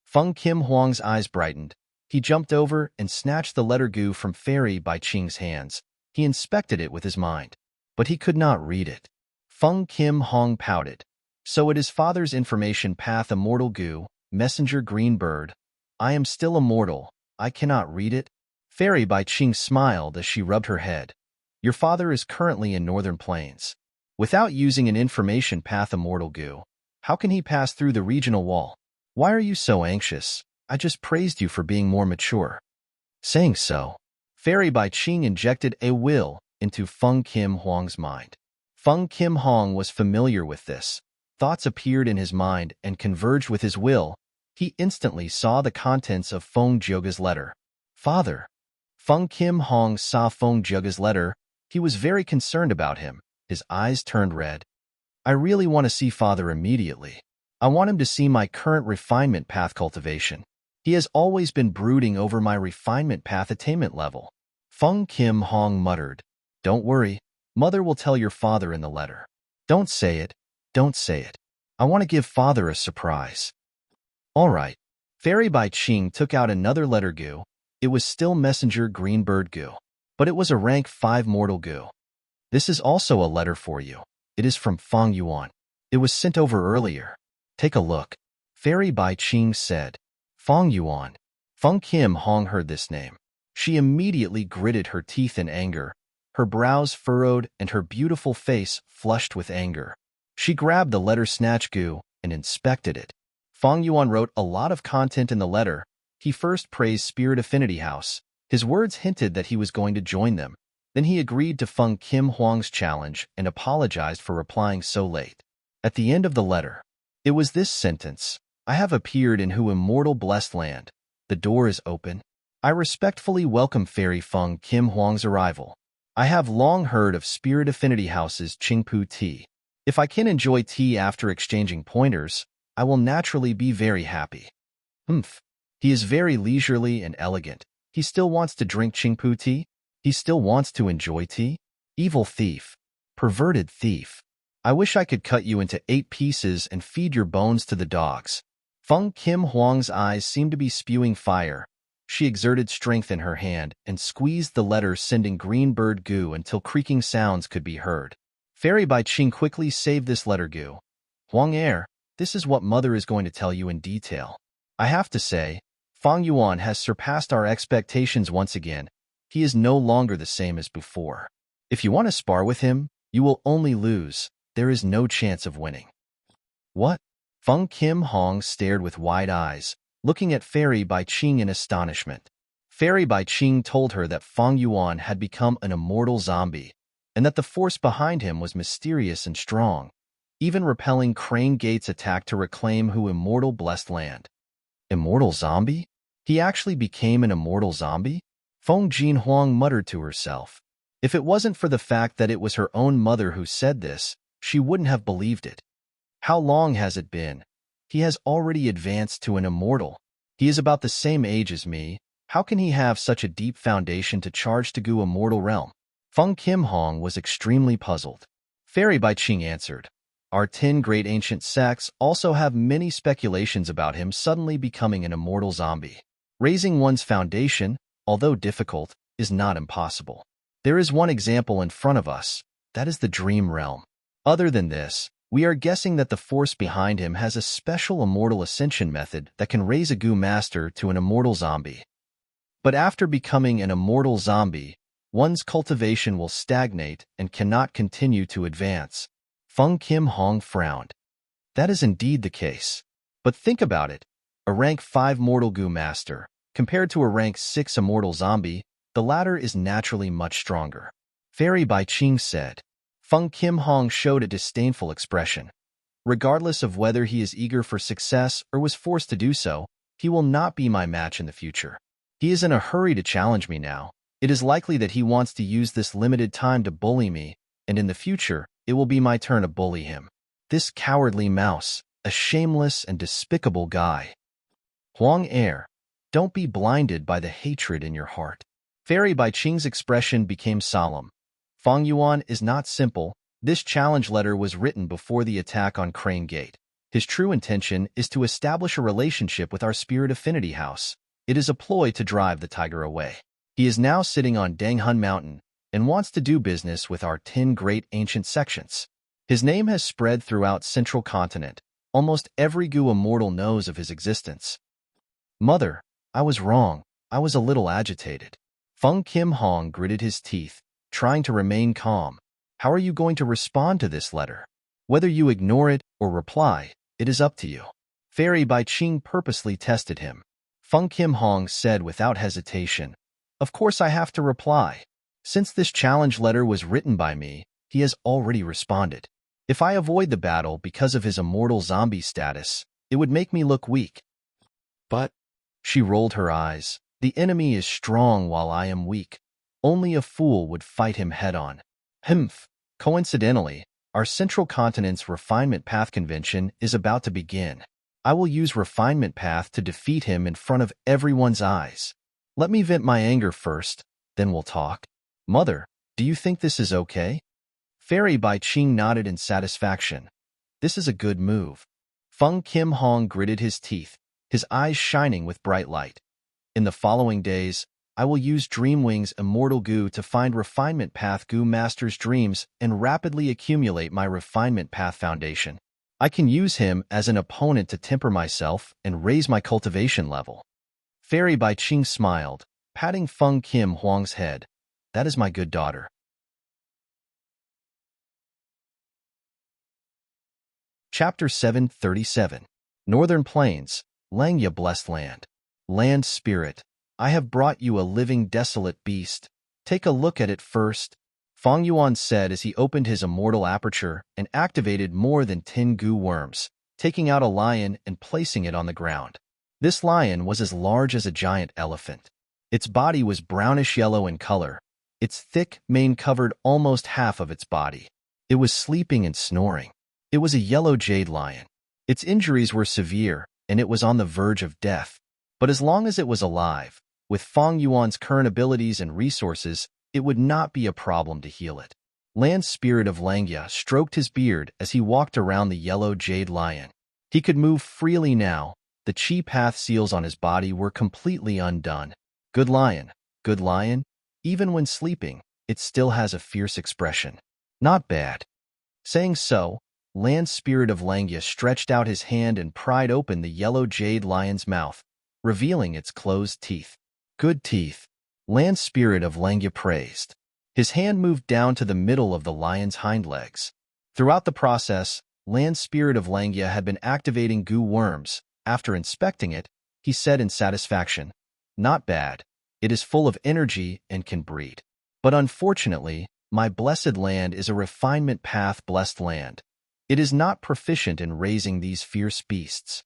Feng Kim Huang's eyes brightened. He jumped over and snatched the letter Gu from Fairy Bai Qing's hands. He inspected it with his mind, but he could not read it. Feng Kim Hong pouted. So it is father's information path, immortal Gu, messenger green bird. I am still immortal. I cannot read it. Fairy Bai Qing smiled as she rubbed her head. Your father is currently in Northern Plains. Without using an information path, immortal Gu, how can he pass through the regional wall? Why are you so anxious? I just praised you for being more mature. Saying so, Fairy Bai Qing injected a will into Feng Kim Huang's mind. Feng Kim Hong was familiar with this. Thoughts appeared in his mind and converged with his will. He instantly saw the contents of Feng Jiuge's letter. Father. Feng Kim Hong saw Feng Jiuge's letter. He was very concerned about him. His eyes turned red. I really want to see father immediately. I want him to see my current refinement path cultivation. He has always been brooding over my refinement path attainment level. Feng Kim Hong muttered. Don't worry. Mother will tell your father in the letter. Don't say it. Don't say it. I want to give father a surprise. All right. Fairy Bai Qing took out another letter Gu. It was still messenger green bird Gu, but it was a rank 5 mortal Gu. This is also a letter for you. It is from Fang Yuan. It was sent over earlier. Take a look. Fairy Bai Qing said. Fang Yuan. Feng Kim Hong heard this name. She immediately gritted her teeth in anger. Her brows furrowed and her beautiful face flushed with anger. She grabbed the letter snatch Gu and inspected it. Fang Yuan wrote a lot of content in the letter. He first praised Spirit Affinity House. His words hinted that he was going to join them. Then he agreed to Feng Kim Huang's challenge and apologized for replying so late. At the end of the letter, it was this sentence. I have appeared in Hu immortal blessed land. The door is open. I respectfully welcome Fairy Feng Kim Huang's arrival. I have long heard of Spirit Affinity House's Qingpu tea. If I can enjoy tea after exchanging pointers, I will naturally be very happy. Humph. He is very leisurely and elegant. He still wants to drink Qingpu tea? He still wants to enjoy tea? Evil thief. Perverted thief. I wish I could cut you into 8 pieces and feed your bones to the dogs. Feng Kim Huang's eyes seemed to be spewing fire. She exerted strength in her hand and squeezed the letter, sending green bird Gu until creaking sounds could be heard. Fairy Bai Qing quickly saved this letter Gu. Huang Air, this is what mother is going to tell you in detail. I have to say, Fang Yuan has surpassed our expectations once again. He is no longer the same as before. If you want to spar with him, you will only lose. There is no chance of winning. What? Feng Kim Hong stared with wide eyes, looking at Fairy Bai Qing in astonishment. Fairy Bai Qing told her that Fang Yuan had become an immortal zombie, and that the force behind him was mysterious and strong, even repelling Crane Gate's attack to reclaim Hu immortal blessed land. Immortal zombie? He actually became an immortal zombie? Feng Jin Huang muttered to herself. If it wasn't for the fact that it was her own mother who said this, she wouldn't have believed it. How long has it been? He has already advanced to an immortal. He is about the same age as me. How can he have such a deep foundation to charge to Gu immortal realm? Feng Kim Hong was extremely puzzled. Fairy Bai Qing answered. Our 10 great ancient sects also have many speculations about him suddenly becoming an immortal zombie. Raising one's foundation, although difficult, is not impossible. There is one example in front of us. That is the dream realm. Other than this, we are guessing that the force behind him has a special immortal ascension method that can raise a Gu master to an immortal zombie. But after becoming an immortal zombie, one's cultivation will stagnate and cannot continue to advance. Feng Kim Hong frowned. That is indeed the case. But think about it. A rank 5 mortal Gu master, compared to a rank 6 immortal zombie, the latter is naturally much stronger. Fairy Bai Qing said. Feng Kim Hong showed a disdainful expression. Regardless of whether he is eager for success or was forced to do so, he will not be my match in the future. He is in a hurry to challenge me now. It is likely that he wants to use this limited time to bully me, and in the future, it will be my turn to bully him. This cowardly mouse, a shameless and despicable guy. Huang Air, Don't be blinded by the hatred in your heart. Fairy Bai Qing's expression became solemn. Fang Yuan is not simple. This challenge letter was written before the attack on Crane Gate. His true intention is to establish a relationship with our spirit affinity house. It is a ploy to drive the tiger away. He is now sitting on Danghun Mountain and wants to do business with our 10 great ancient sections. His name has spread throughout Central Continent. Almost every Gu immortal knows of his existence. Mother, I was wrong. I was a little agitated. Feng Kim Hong gritted his teeth, trying to remain calm. How are you going to respond to this letter? Whether you ignore it or reply, it is up to you. Fairy Bai Qing purposely tested him. Feng Kim Hong said without hesitation, "Of course I have to reply. Since this challenge letter was written by me, he has already responded. If I avoid the battle because of his immortal zombie status, it would make me look weak." But, she rolled her eyes, the enemy is strong while I am weak. Only a fool would fight him head-on. Humph. Coincidentally, our Central Continent's Refinement Path Convention is about to begin. I will use Refinement Path to defeat him in front of everyone's eyes. Let me vent my anger first, then we'll talk. Mother, do you think this is okay? Fairy Bai Qing nodded in satisfaction. This is a good move. Feng Kim Hong gritted his teeth, his eyes shining with bright light. In the following days, I will use Dreamwing's Immortal Gu to find Refinement Path Gu Master's dreams and rapidly accumulate my Refinement Path foundation. I can use him as an opponent to temper myself and raise my cultivation level. Fairy Bai Qing smiled, patting Feng Kim Huang's head. That is my good daughter. Chapter 737. Northern Plains, Langya Blessed Land. Land Spirit, I have brought you a living desolate beast. Take a look at it first. Fang Yuan said as he opened his immortal aperture and activated more than 10 Gu worms, taking out a lion and placing it on the ground. This lion was as large as a giant elephant. Its body was brownish-yellow in color. Its thick mane covered almost half of its body. It was sleeping and snoring. It was a yellow jade lion. Its injuries were severe, and it was on the verge of death. But as long as it was alive, with Fang Yuan's current abilities and resources, it would not be a problem to heal it. Land Spirit of Langya stroked his beard as he walked around the yellow jade lion. He could move freely now. The chi path seals on his body were completely undone. Good lion, even when sleeping, it still has a fierce expression. Not bad. Saying so, Land Spirit of Langya stretched out his hand and pried open the yellow jade lion's mouth, revealing its closed teeth. Good teeth. Land Spirit of Langya praised. His hand moved down to the middle of the lion's hind legs. Throughout the process, Land Spirit of Langya had been activating Gu worms. After inspecting it, he said in satisfaction, "Not bad. It is full of energy and can breed. But unfortunately, my blessed land is a refinement path blessed land. It is not proficient in raising these fierce beasts."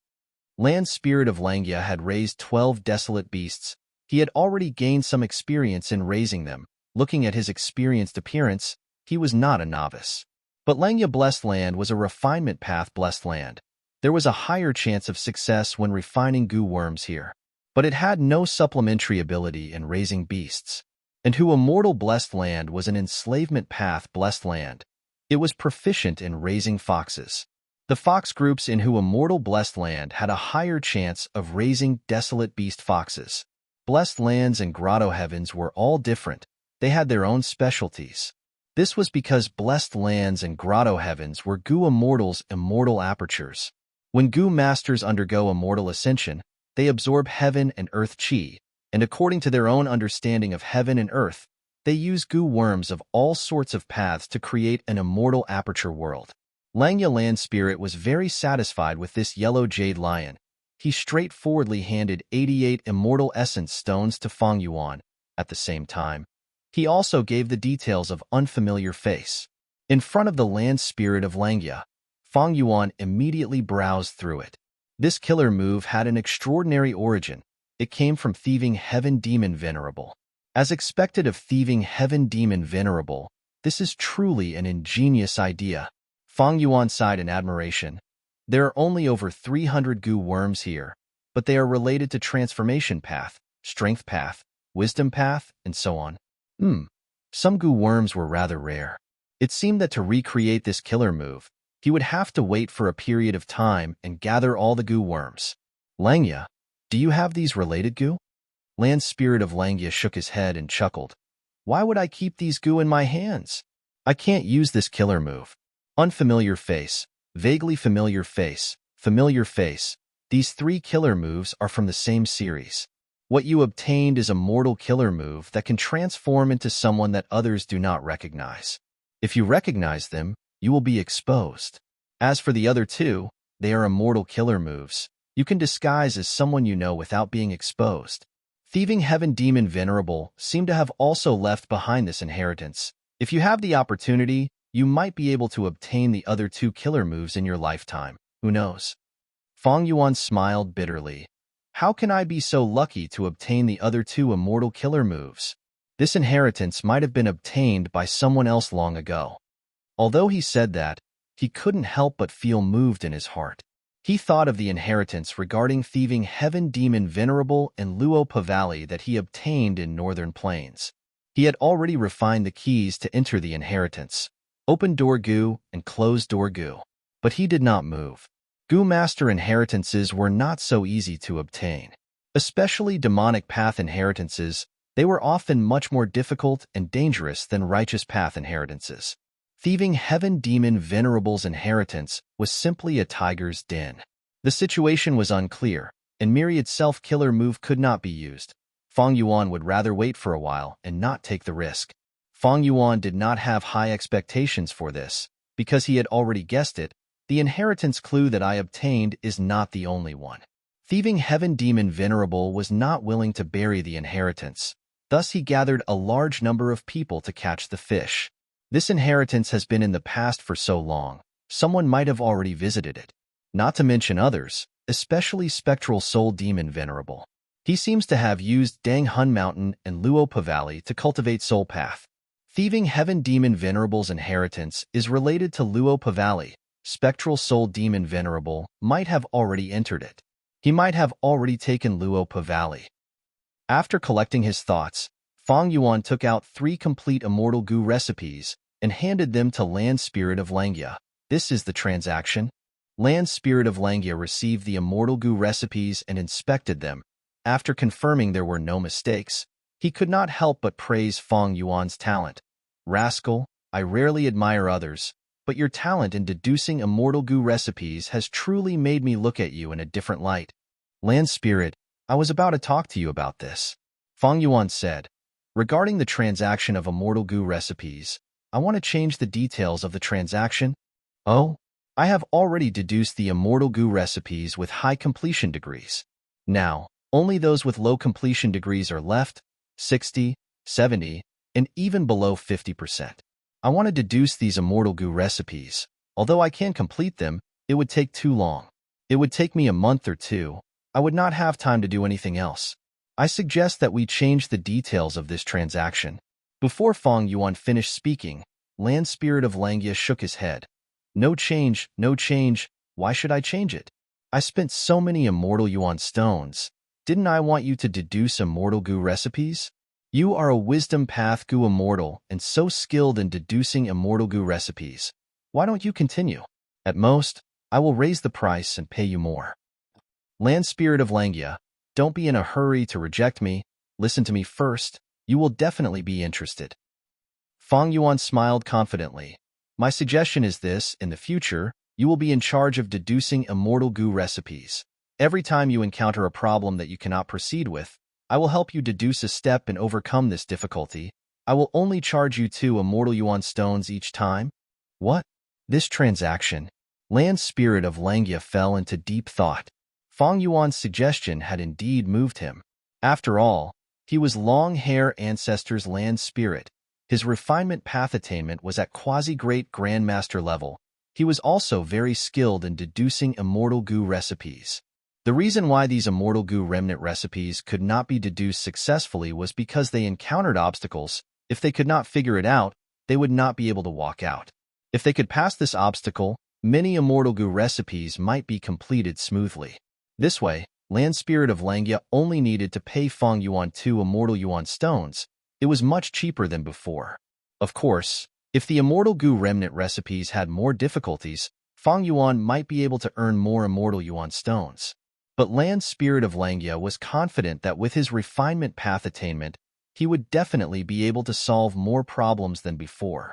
Land Spirit of Langya had raised 12 desolate beasts. He had already gained some experience in raising them. Looking at his experienced appearance, he was not a novice. But Langya Blessed Land was a refinement path blessed land. There was a higher chance of success when refining Gu worms here. But it had no supplementary ability in raising beasts. And Hu Immortal Blessed Land was an enslavement path blessed land. It was proficient in raising foxes. The fox groups in Hu Immortal Blessed Land had a higher chance of raising desolate beast foxes. Blessed Lands and Grotto Heavens were all different. They had their own specialties. This was because Blessed Lands and Grotto Heavens were Gu Immortals' immortal apertures. When Gu Masters undergo immortal ascension, they absorb heaven and earth chi, and according to their own understanding of heaven and earth, they use Gu worms of all sorts of paths to create an immortal aperture world. Langya Land Spirit was very satisfied with this yellow jade lion. He straightforwardly handed 88 immortal essence stones to Fang Yuan. At the same time, he also gave the details of unfamiliar face. In front of the Land Spirit of Langya, Fang Yuan immediately browsed through it. This killer move had an extraordinary origin. It came from Thieving Heaven Demon Venerable. As expected of Thieving Heaven Demon Venerable, this is truly an ingenious idea. Fang Yuan sighed in admiration. There are only over 300 Gu worms here. but they are related to transformation path, strength path, wisdom path, and so on. Some goo worms were rather rare. It seemed that to recreate this killer move, he would have to wait for a period of time and gather all the goo worms. Langya, do you have these related goo? Land Spirit of Langya shook his head and chuckled. Why would I keep these goo in my hands? I can't use this killer move. Unfamiliar face, vaguely familiar face, familiar face. These three killer moves are from the same series. What you obtained is a mortal killer move that can transform into someone that others do not recognize. If you recognize them, you will be exposed. As for the other two, they are immortal killer moves. You can disguise as someone you know without being exposed. Thieving Heaven Demon Venerable seemed to have also left behind this inheritance. If you have the opportunity, you might be able to obtain the other two killer moves in your lifetime. Who knows? Fang Yuan smiled bitterly. How can I be so lucky to obtain the other two immortal killer moves? This inheritance might have been obtained by someone else long ago. Although he said that, he couldn't help but feel moved in his heart. He thought of the inheritance regarding Thieving Heaven Demon Venerable and Luopa Valley that he obtained in Northern Plains. He had already refined the keys to enter the inheritance, open door goo and closed door goo. But he did not move. Goo Master inheritances were not so easy to obtain. Especially demonic path inheritances, they were often much more difficult and dangerous than righteous path inheritances. Thieving Heaven Demon Venerable's inheritance was simply a tiger's den. The situation was unclear, and Myriad's self-killer move could not be used. Fang Yuan would rather wait for a while and not take the risk. Fang Yuan did not have high expectations for this, because he had already guessed it. The inheritance clue that I obtained is not the only one. Thieving Heaven Demon Venerable was not willing to bury the inheritance. Thus he gathered a large number of people to catch the fish. This inheritance has been in the past for so long, someone might have already visited it. Not to mention others, especially Spectral Soul Demon Venerable. He seems to have used Dang Hun Mountain and Luopa Valley to cultivate Soul Path. Thieving Heaven Demon Venerable's inheritance is related to Luopa Valley. Spectral Soul Demon Venerable might have already entered it. He might have already taken Luopa Valley. After collecting his thoughts, Fang Yuan took out 3 complete immortal goo recipes and handed them to Land Spirit of Langya. This is the transaction. Land Spirit of Langya received the immortal goo recipes and inspected them. After confirming there were no mistakes, he could not help but praise Fang Yuan's talent. Rascal, I rarely admire others, but your talent in deducing immortal goo recipes has truly made me look at you in a different light. Land Spirit, I was about to talk to you about this. Fang Yuan said. Regarding the transaction of immortal goo recipes, I want to change the details of the transaction. Oh, I have already deduced the immortal goo recipes with high completion degrees. Now, only those with low completion degrees are left, 60, 70, and even below 50%. I want to deduce these immortal goo recipes. Although I can complete them, it would take too long. It would take me a month or 2. I would not have time to do anything else. I suggest that we change the details of this transaction. Before Fang Yuan finished speaking, Land Spirit of Langya shook his head. No change, no change. Why should I change it? I spent so many immortal yuan stones. Didn't I want you to deduce immortal goo recipes? You are a wisdom path goo immortal and so skilled in deducing immortal goo recipes. Why don't you continue? At most, I will raise the price and pay you more. Land Spirit of Langya, don't be in a hurry to reject me. Listen to me first. You will definitely be interested. Fang Yuan smiled confidently. My suggestion is this: in the future, you will be in charge of deducing immortal goo recipes. Every time you encounter a problem that you cannot proceed with, I will help you deduce a step and overcome this difficulty. I will only charge you 2 immortal yuan stones each time. What? This transaction? Land Spirit of Langya fell into deep thought. Fang Yuan's suggestion had indeed moved him. After all, he was Long Hair Ancestor's Land Spirit. His refinement path attainment was at quasi-great Grandmaster level. He was also very skilled in deducing immortal goo recipes. The reason why these immortal goo remnant recipes could not be deduced successfully was because they encountered obstacles. If they could not figure it out, they would not be able to walk out. If they could pass this obstacle, many immortal goo recipes might be completed smoothly. This way, Land Spirit of Langya only needed to pay Fang Yuan 2 immortal yuan stones. It was much cheaper than before. Of course, if the immortal goo remnant recipes had more difficulties, Fang Yuan might be able to earn more immortal yuan stones. But Land Spirit of Langya was confident that with his refinement path attainment, he would definitely be able to solve more problems than before.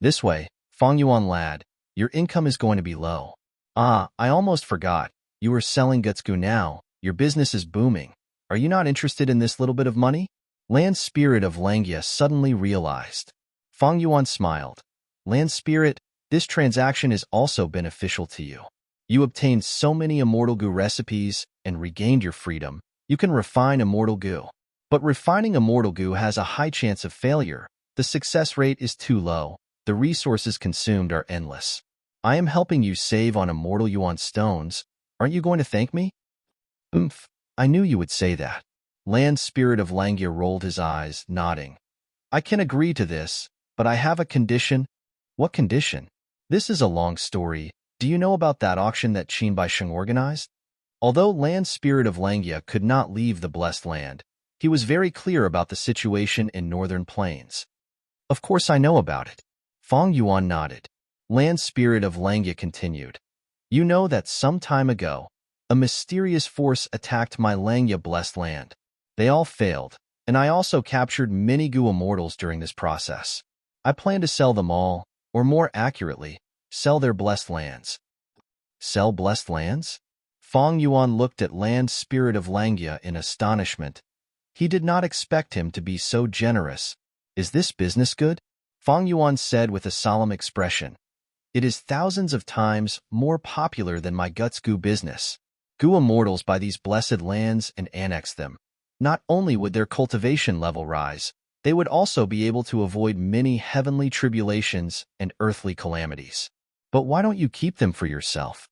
This way, Fang Yuan lad, your income is going to be low. Ah, I almost forgot. You are selling Gutsgu now. Your business is booming. Are you not interested in this little bit of money? Land Spirit of Langya suddenly realized. Fang Yuan smiled. Land Spirit, this transaction is also beneficial to you. You obtained so many immortal goo recipes and regained your freedom. You can refine immortal goo. But refining immortal goo has a high chance of failure. The success rate is too low. The resources consumed are endless. I am helping you save on immortal yuan stones. Aren't you going to thank me? I knew you would say that. Land Spirit of Langya rolled his eyes, nodding. I can agree to this, but I have a condition. What condition? This is a long story. Do you know about that auction that Qin Baisheng organized? Although Land Spirit of Langya could not leave the Blessed Land, he was very clear about the situation in Northern Plains. Of course I know about it. Fang Yuan nodded. Land Spirit of Langya continued. You know that some time ago, a mysterious force attacked my Langya Blessed Land. They all failed, and I also captured many Gu immortals during this process. I plan to sell them all, or more accurately, sell their blessed lands. Sell blessed lands? Fang Yuan looked at Land Spirit of Langya in astonishment. He did not expect him to be so generous. Is this business good? Fang Yuan said with a solemn expression. It is thousands of times more popular than my Guts Gu business. Gu immortals buy these blessed lands and annex them. Not only would their cultivation level rise, they would also be able to avoid many heavenly tribulations and earthly calamities. But why don't you keep them for yourself?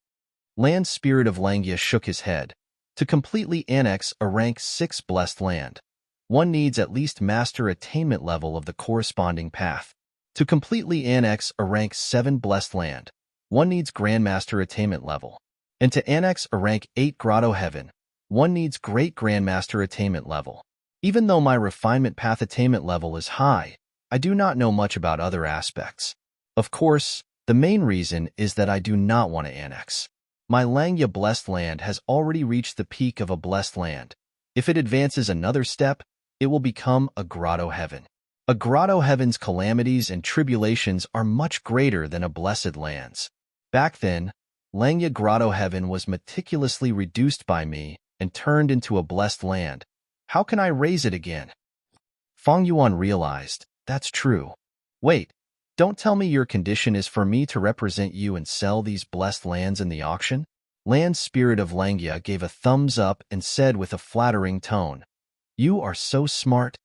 Land Spirit of Langya shook his head. To completely annex a rank 6 blessed land, one needs at least master attainment level of the corresponding path. To completely annex a rank 7 blessed land, one needs Grandmaster attainment level. And to annex a rank 8 Grotto Heaven, one needs Great Grandmaster attainment level. Even though my refinement path attainment level is high, I do not know much about other aspects. Of course, the main reason is that I do not want to annex. My Langya Blessed Land has already reached the peak of a blessed land. If it advances another step, it will become a Grotto Heaven. A Grotto Heaven's calamities and tribulations are much greater than a blessed land's. Back then, Langya Grotto Heaven was meticulously reduced by me and turned into a blessed land. How can I raise it again? Fang Yuan realized, that's true. Wait, don't tell me your condition is for me to represent you and sell these blessed lands in the auction? Land Spirit of Langya gave a thumbs up and said with a flattering tone, You are so smart.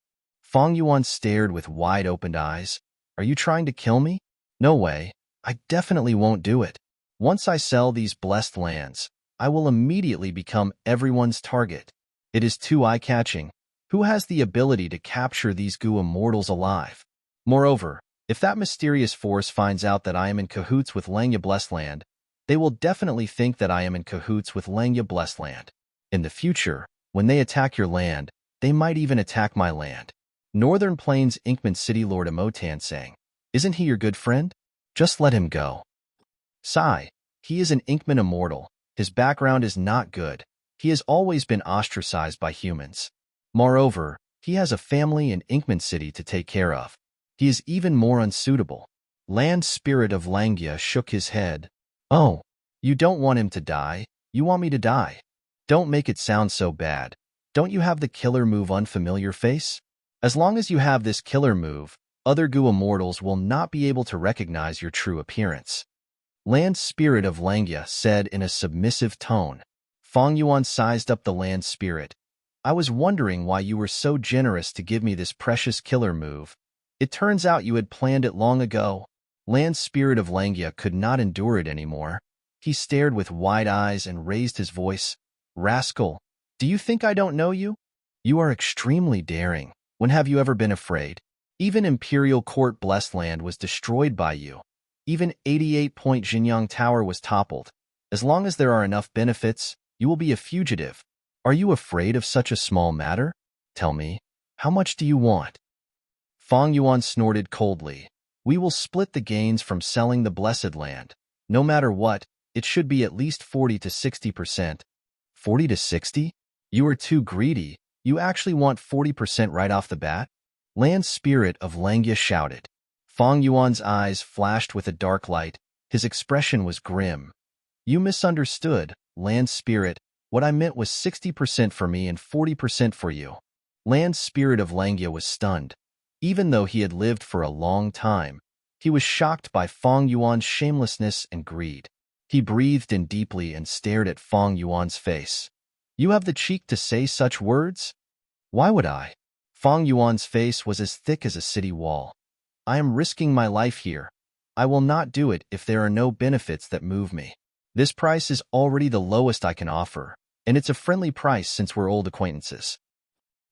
Fang Yuan stared with wide-opened eyes. Are you trying to kill me? No way. I definitely won't do it. Once I sell these blessed lands, I will immediately become everyone's target. It is too eye-catching. Who has the ability to capture these Gu immortals alive? Moreover, if that mysterious force finds out that I am in cahoots with Langya Blessed Land, they will definitely think that I am in cahoots with Langya Blessed Land. In the future, when they attack your land, they might even attack my land. Northern Plains Inkman City Lord Emotan sang, Isn't he your good friend? Just let him go. Sigh. He is an Inkman immortal. His background is not good. He has always been ostracized by humans. Moreover, he has a family in Inkman City to take care of. He is even more unsuitable. Land Spirit of Langya shook his head. Oh, you don't want him to die. You want me to die. Don't make it sound so bad. Don't you have the killer move Unfamiliar Face? As long as you have this killer move, other Gu immortals will not be able to recognize your true appearance. Land Spirit of Langya said in a submissive tone. Fang Yuan sized up the Land Spirit. I was wondering why you were so generous to give me this precious killer move. It turns out you had planned it long ago. Land Spirit of Langya could not endure it anymore. He stared with wide eyes and raised his voice. Rascal, do you think I don't know you? You are extremely daring. When have you ever been afraid? Even Imperial Court Blessed Land was destroyed by you. Even 88-point Xinjiang Tower was toppled. As long as there are enough benefits, you will be a fugitive. Are you afraid of such a small matter? Tell me, how much do you want? Fang Yuan snorted coldly. We will split the gains from selling the blessed land. No matter what, it should be at least 40 to 60%. 40 to 60? You are too greedy. You actually want 40% right off the bat? Land Spirit of Langya shouted. Fang Yuan's eyes flashed with a dark light. His expression was grim. You misunderstood, Land Spirit. What I meant was 60% for me and 40% for you. Land Spirit of Langya was stunned. Even though he had lived for a long time, he was shocked by Fang Yuan's shamelessness and greed. He breathed in deeply and stared at Fang Yuan's face. You have the cheek to say such words? Why would I? Fang Yuan's face was as thick as a city wall. I am risking my life here. I will not do it if there are no benefits that move me. This price is already the lowest I can offer, and it's a friendly price since we're old acquaintances.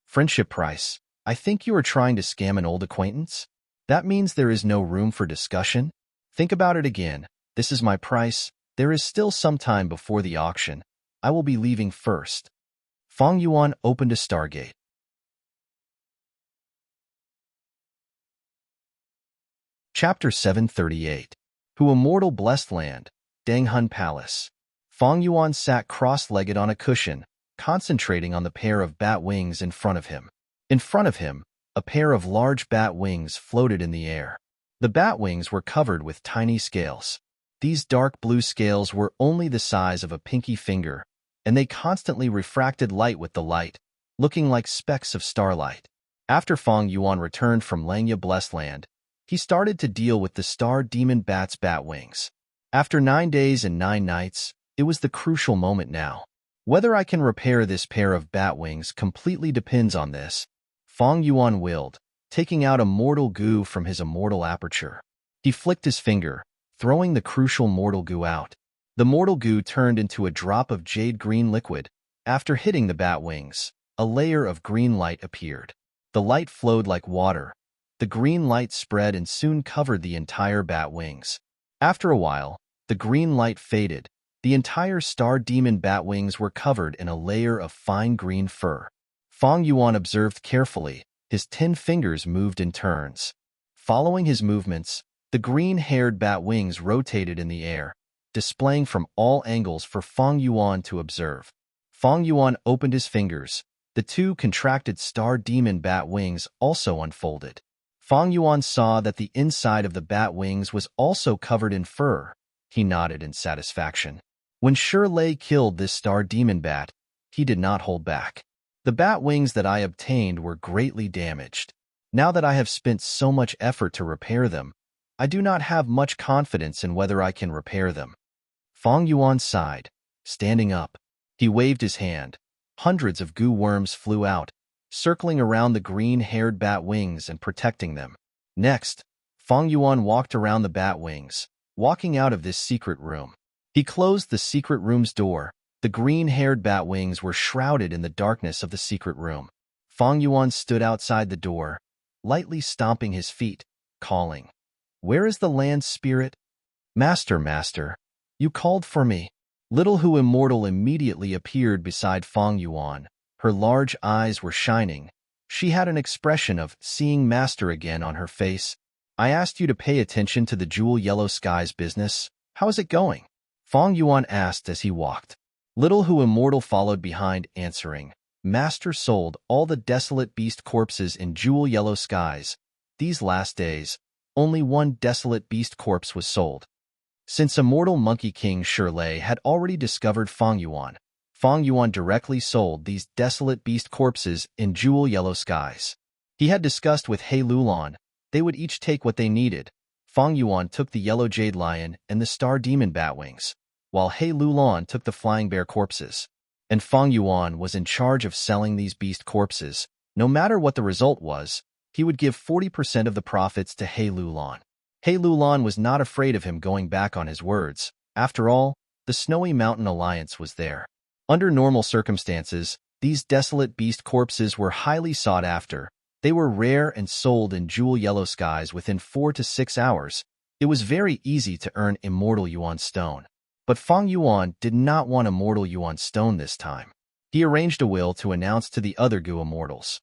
Friendship price. I think you are trying to scam an old acquaintance? That means there is no room for discussion? Think about it again. This is my price. There is still some time before the auction. I will be leaving first. Fang Yuan opened a stargate. Chapter 738. Who Immortal Blessed Land, Danghun Palace. Fang Yuan sat cross-legged on a cushion, concentrating on the pair of bat wings in front of him. In front of him, a pair of large bat wings floated in the air. The bat wings were covered with tiny scales. These dark blue scales were only the size of a pinky finger, and they constantly refracted light with the light, looking like specks of starlight. After Fang Yuan returned from Langya Blessed Land, he started to deal with the star demon bat's bat wings. After 9 days and 9 nights, it was the crucial moment now. Whether I can repair this pair of bat wings completely depends on this. Fang Yuan willed, taking out a mortal goo from his immortal aperture. He flicked his finger, throwing the crucial mortal goo out. The mortal goo turned into a drop of jade-green liquid. After hitting the bat wings, a layer of green light appeared. The light flowed like water. The green light spread and soon covered the entire bat wings. After a while, the green light faded. The entire star demon bat wings were covered in a layer of fine green fur. Fang Yuan observed carefully. His 10 fingers moved in turns. Following his movements, the green-haired bat wings rotated in the air, displaying from all angles for Fang Yuan to observe. Fang Yuan opened his fingers. The 2 contracted star demon bat wings also unfolded. Fang Yuan saw that the inside of the bat wings was also covered in fur. He nodded in satisfaction. When Shirley killed this star demon bat, he did not hold back. The bat wings that I obtained were greatly damaged. Now that I have spent so much effort to repair them, I do not have much confidence in whether I can repair them. Fang Yuan sighed, standing up. He waved his hand. Hundreds of goo worms flew out, circling around the green-haired bat wings and protecting them. Next, Fang Yuan walked around the bat wings, walking out of this secret room. He closed the secret room's door. The green-haired bat wings were shrouded in the darkness of the secret room. Fang Yuan stood outside the door, lightly stomping his feet, calling, "Where is the land spirit? Master, master, you called for me." Little Hu Immortal immediately appeared beside Fang Yuan. Her large eyes were shining. She had an expression of seeing master again on her face. "I asked you to pay attention to the Jewel Yellow Skies business. How is it going?" Fang Yuan asked as he walked. Little Hu Immortal followed behind, answering, "Master sold all the desolate beast corpses in Jewel Yellow Skies. These last days, only one desolate beast corpse was sold." Since Immortal Monkey King Shirley had already discovered Fang Yuan directly sold these desolate beast corpses in Jewel Yellow Skies. He had discussed with He Lulan. They would each take what they needed. Fang Yuan took the yellow jade lion and the star demon batwings, while He Lulan took the flying bear corpses. And Fang Yuan was in charge of selling these beast corpses. No matter what the result was, he would give 40% of the profits to He Lulan. He Lulan was not afraid of him going back on his words. After all, the Snowy Mountain Alliance was there. Under normal circumstances, these desolate beast corpses were highly sought after. They were rare and sold in Jewel Yellow Skies within 4 to 6 hours. It was very easy to earn Immortal Yuan Stone. But Fang Yuan did not want Immortal Yuan Stone this time. He arranged a will to announce to the other Goo immortals,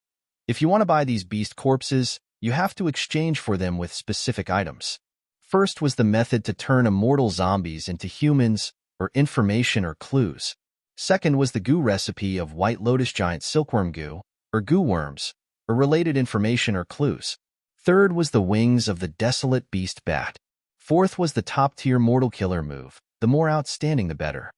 "If you want to buy these beast corpses, you have to exchange for them with specific items." First was the method to turn immortal zombies into humans, or information or clues. Second was the goo recipe of White Lotus Giant Silkworm goo, or goo worms, or related information or clues. Third was the wings of the Desolate Beast Bat. Fourth was the top-tier mortal killer move, the more outstanding the better.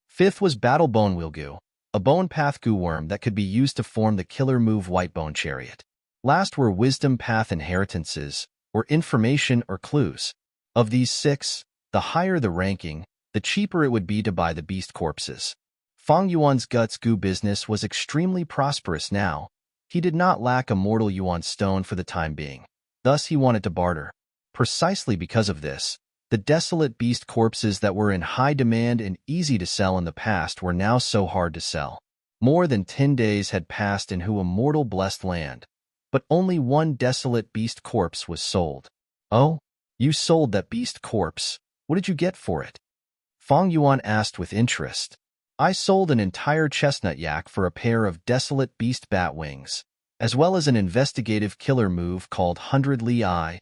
Fifth was Battle Bone Wheel goo, a bone path goo worm that could be used to form the killer move White Bone Chariot. Last were Wisdom Path Inheritances, or information or clues. Of these 6, the higher the ranking, the cheaper it would be to buy the beast corpses. Fang Yuan's guts goo business was extremely prosperous now. He did not lack a mortal yuan stone for the time being. Thus he wanted to barter. Precisely because of this, the desolate beast corpses that were in high demand and easy to sell in the past were now so hard to sell. More than 10 days had passed in Hu immortal blessed land, but only one desolate beast corpse was sold. "Oh, you sold that beast corpse. What did you get for it?" Fang Yuan asked with interest. "I sold an entire chestnut yak for a pair of desolate beast bat wings, as well as an investigative killer move called 100 Li Eye."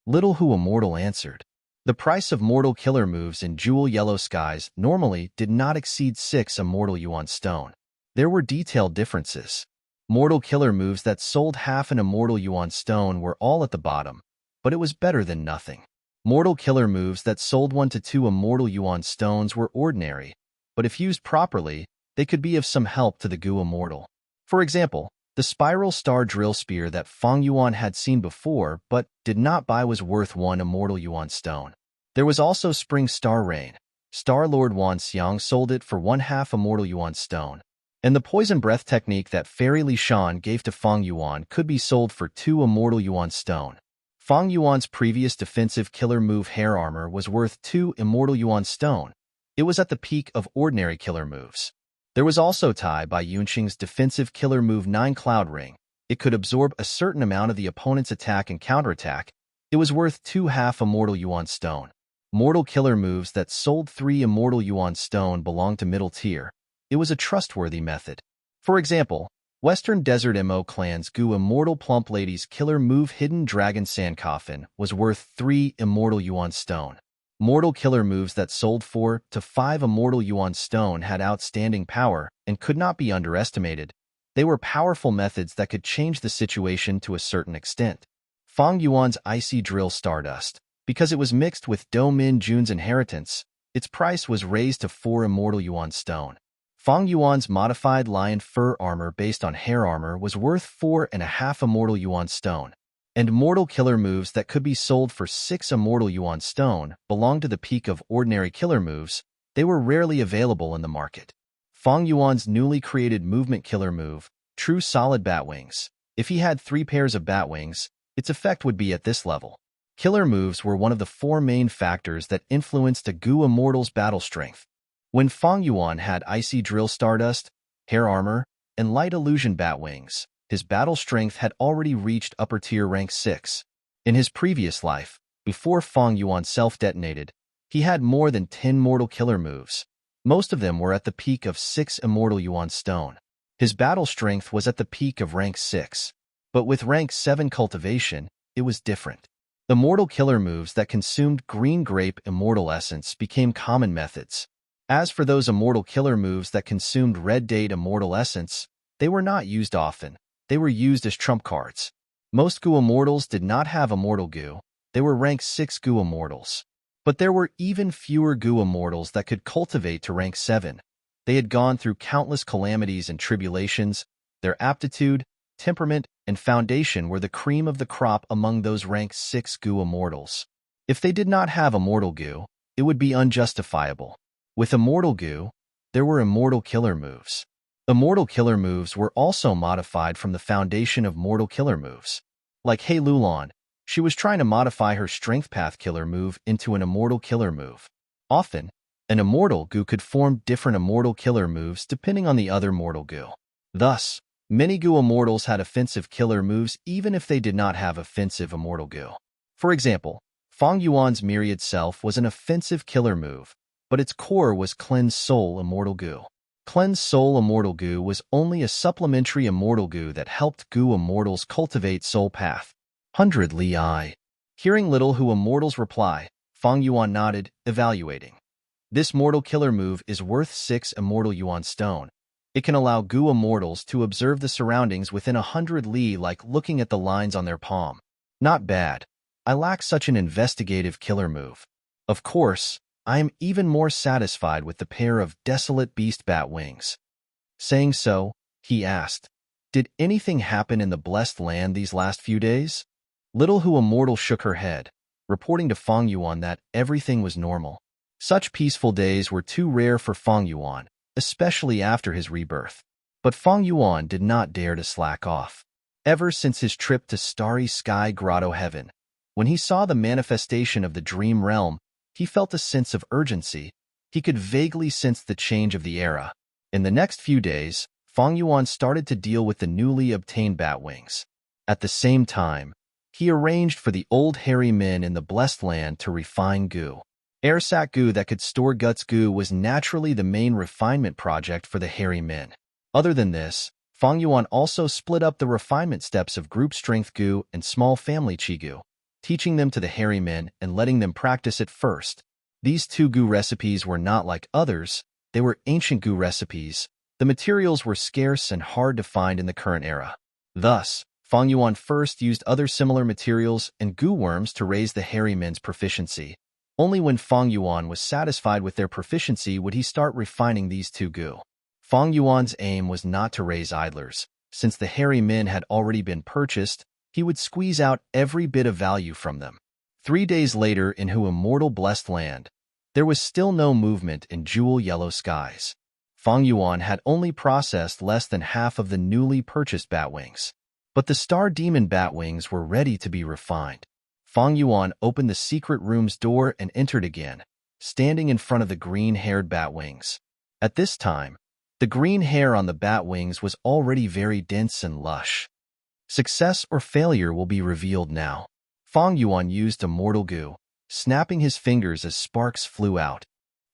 Little Hu immortal answered. The price of mortal killer moves in Jewel Yellow Skies normally did not exceed 6 immortal yuan stone. There were detailed differences. Mortal killer moves that sold half an immortal yuan stone were all at the bottom, but it was better than nothing. Mortal killer moves that sold 1 to 2 immortal yuan stones were ordinary, but if used properly, they could be of some help to the Goo immortal. For example, the spiral star drill spear that Fang Yuan had seen before but did not buy was worth 1 immortal yuan stone. There was also Spring Star Rain. Star Lord Wan Xiang sold it for 1/2 immortal yuan stone. And the poison breath technique that Fairy Li Shan gave to Fang Yuan could be sold for 2 immortal yuan stone. Fang Yuan's previous defensive killer move hair armor was worth 2 immortal yuan stone. It was at the peak of ordinary killer moves. There was also Tai Bai Yunqing's defensive killer move 9 Cloud Ring. It could absorb a certain amount of the opponent's attack and counterattack. It was worth 2/2 immortal yuan stone. Mortal killer moves that sold 3 immortal yuan stone belonged to middle tier. It was a trustworthy method. For example, Western Desert MO Clan's Goo Immortal Plump Lady's killer move Hidden Dragon Sand Coffin was worth 3 immortal yuan stone. Mortal killer moves that sold 4 to 5 immortal yuan stone had outstanding power and could not be underestimated. They were powerful methods that could change the situation to a certain extent. Fang Yuan's Icy Drill Stardust. Because it was mixed with Do Min Jun's inheritance, its price was raised to 4 immortal yuan stone. Fang Yuan's modified lion fur armor based on hair armor was worth 4.5 immortal yuan stone. And mortal killer moves that could be sold for 6 immortal yuan stone belonged to the peak of ordinary killer moves. They were rarely available in the market. Fang Yuan's newly created movement killer move, True Solid Bat Wings. If he had 3 pairs of bat wings, its effect would be at this level. Killer moves were one of the 4 main factors that influenced a Goo immortal's battle strength. When Fang Yuan had Icy Drill Stardust, hair armor, and light illusion bat wings, his battle strength had already reached upper tier rank 6. In his previous life, before Fang Yuan self-detonated, he had more than 10 mortal killer moves. Most of them were at the peak of 6 immortal yuan stone. His battle strength was at the peak of rank 6. But with rank 7 cultivation, it was different. The mortal killer moves that consumed green grape immortal essence became common methods. As for those immortal killer moves that consumed red date immortal essence, they were not used often. They were used as trump cards. Most Goo immortals did not have immortal Goo. They were rank 6 Goo immortals. But there were even fewer Goo immortals that could cultivate to rank 7. They had gone through countless calamities and tribulations. Their aptitude, temperament, and foundation were the cream of the crop among those rank 6 Goo immortals. If they did not have immortal Goo, it would be unjustifiable. With immortal Goo, there were immortal killer moves. Immortal killer moves were also modified from the foundation of mortal killer moves. Like Hei Lulan, she was trying to modify her strength path killer move into an immortal killer move. Often, an immortal Goo could form different immortal killer moves depending on the other mortal Goo. Thus, many Goo immortals had offensive killer moves even if they did not have offensive immortal Goo. For example, Fang Yuan's Myriad Self was an offensive killer move, but its core was Cleanse Soul immortal Goo. Cleanse Soul Immortal Goo was only a supplementary immortal goo that helped Goo Immortals cultivate soul path. 100 Li I. Hearing little Hu Immortals reply, Fang Yuan nodded, evaluating. This mortal killer move is worth 6 Immortal Yuan Stone. It can allow Goo Immortals to observe the surroundings within 100 Li like looking at the lines on their palm. Not bad. I lack such an investigative killer move. Of course, I am even more satisfied with the pair of desolate beast bat wings. Saying so, he asked, Did anything happen in the blessed land these last few days? Little Hu Immortal shook her head, reporting to Fang Yuan that everything was normal. Such peaceful days were too rare for Fang Yuan, especially after his rebirth. But Fang Yuan did not dare to slack off. Ever since his trip to Starry Sky Grotto Heaven, when he saw the manifestation of the dream realm, he felt a sense of urgency. He could vaguely sense the change of the era. In the next few days, Fang Yuan started to deal with the newly obtained bat wings. At the same time, he arranged for the old hairy men in the blessed land to refine goo. Air sac goo that could store guts goo was naturally the main refinement project for the hairy men. Other than this, Fang Yuan also split up the refinement steps of group strength goo and small family chi goo, teaching them to the hairy men and letting them practice it first. These 2 goo recipes were not like others. They were ancient goo recipes. The materials were scarce and hard to find in the current era. Thus, Fang Yuan first used other similar materials and goo worms to raise the hairy men's proficiency. Only when Fang Yuan was satisfied with their proficiency would he start refining these 2 goo. Fang Yuan's aim was not to raise idlers. Since the hairy men had already been purchased, he would squeeze out every bit of value from them. 3 days later in Hu Immortal Blessed Land, there was still no movement in jewel yellow skies. Fang Yuan had only processed less than half of the newly purchased bat wings. But the Star Demon bat wings were ready to be refined. Fang Yuan opened the secret room's door and entered again, standing in front of the green-haired bat wings. At this time, the green hair on the bat wings was already very dense and lush. Success or failure will be revealed now. Fang Yuan used immortal goo, snapping his fingers as sparks flew out.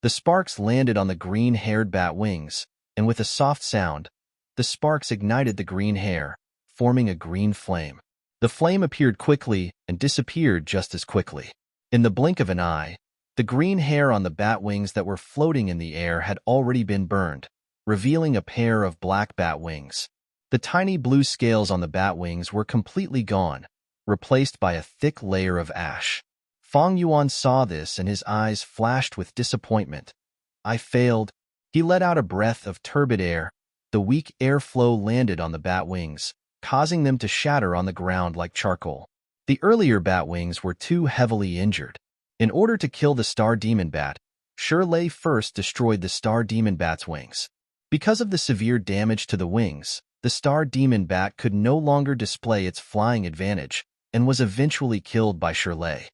The sparks landed on the green-haired bat wings, and with a soft sound, the sparks ignited the green hair, forming a green flame. The flame appeared quickly and disappeared just as quickly. In the blink of an eye, the green hair on the bat wings that were floating in the air had already been burned, revealing a pair of black bat wings. The tiny blue scales on the bat wings were completely gone, replaced by a thick layer of ash. Fang Yuan saw this and his eyes flashed with disappointment. I failed. He let out a breath of turbid air. The weak airflow landed on the bat wings, causing them to shatter on the ground like charcoal. The earlier bat wings were too heavily injured. In order to kill the Star Demon Bat, Shirley first destroyed the Star Demon Bat's wings. Because of the severe damage to the wings, the Star Demon Bat could no longer display its flying advantage and was eventually killed by Shirley.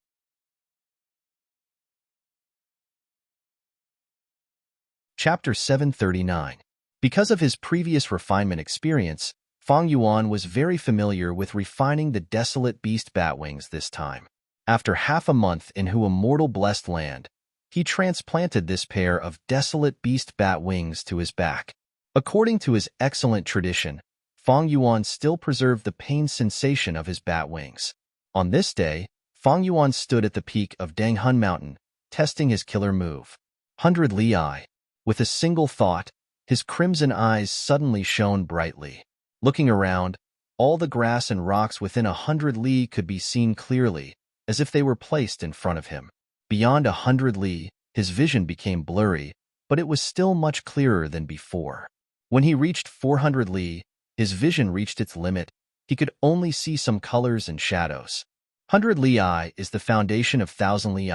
Chapter 739. Because of his previous refinement experience, Fang Yuan was very familiar with refining the desolate beast batwings this time. After half a month in Hu Immortal Blessed Land, he transplanted this pair of desolate beast bat wings to his back. According to his excellent tradition, Fang Yuan still preserved the pain sensation of his bat wings. On this day, Fang Yuan stood at the peak of Danghun Mountain, testing his killer move. 100 Li. With a single thought, his crimson eyes suddenly shone brightly. Looking around, all the grass and rocks within 100 li could be seen clearly, as if they were placed in front of him. Beyond 100 li, his vision became blurry, but it was still much clearer than before. When he reached 400 li, his vision reached its limit. He could only see some colors and shadows. 100 li is the foundation of 1000 li.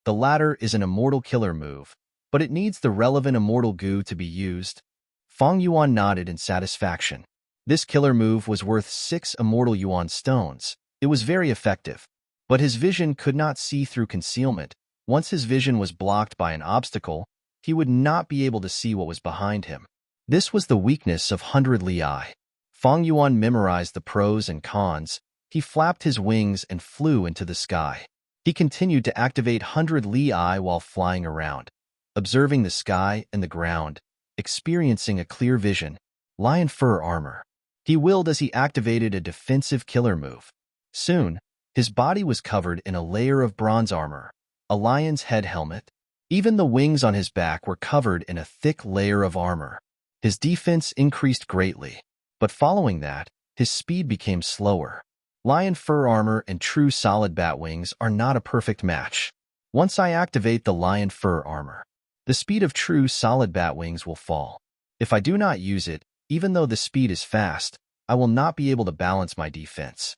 The latter is an immortal killer move, but it needs the relevant immortal goo to be used. Fang Yuan nodded in satisfaction. This killer move was worth 6 immortal yuan stones. It was very effective. But his vision could not see through concealment. Once his vision was blocked by an obstacle, he would not be able to see what was behind him. This was the weakness of 100 li. Fang Yuan memorized the pros and cons. He flapped his wings and flew into the sky. He continued to activate 100 li while flying around, observing the sky and the ground. experiencing a clear vision. Lion fur armor. He willed as he activated a defensive killer move. Soon, his body was covered in a layer of bronze armor, a lion's head helmet. Even the wings on his back were covered in a thick layer of armor. His defense increased greatly, but following that, his speed became slower. Lion fur armor and true solid bat wings are not a perfect match. Once I activate the lion fur armor, the speed of true solid bat wings will fall. If I do not use it, even though the speed is fast, I will not be able to balance my defense.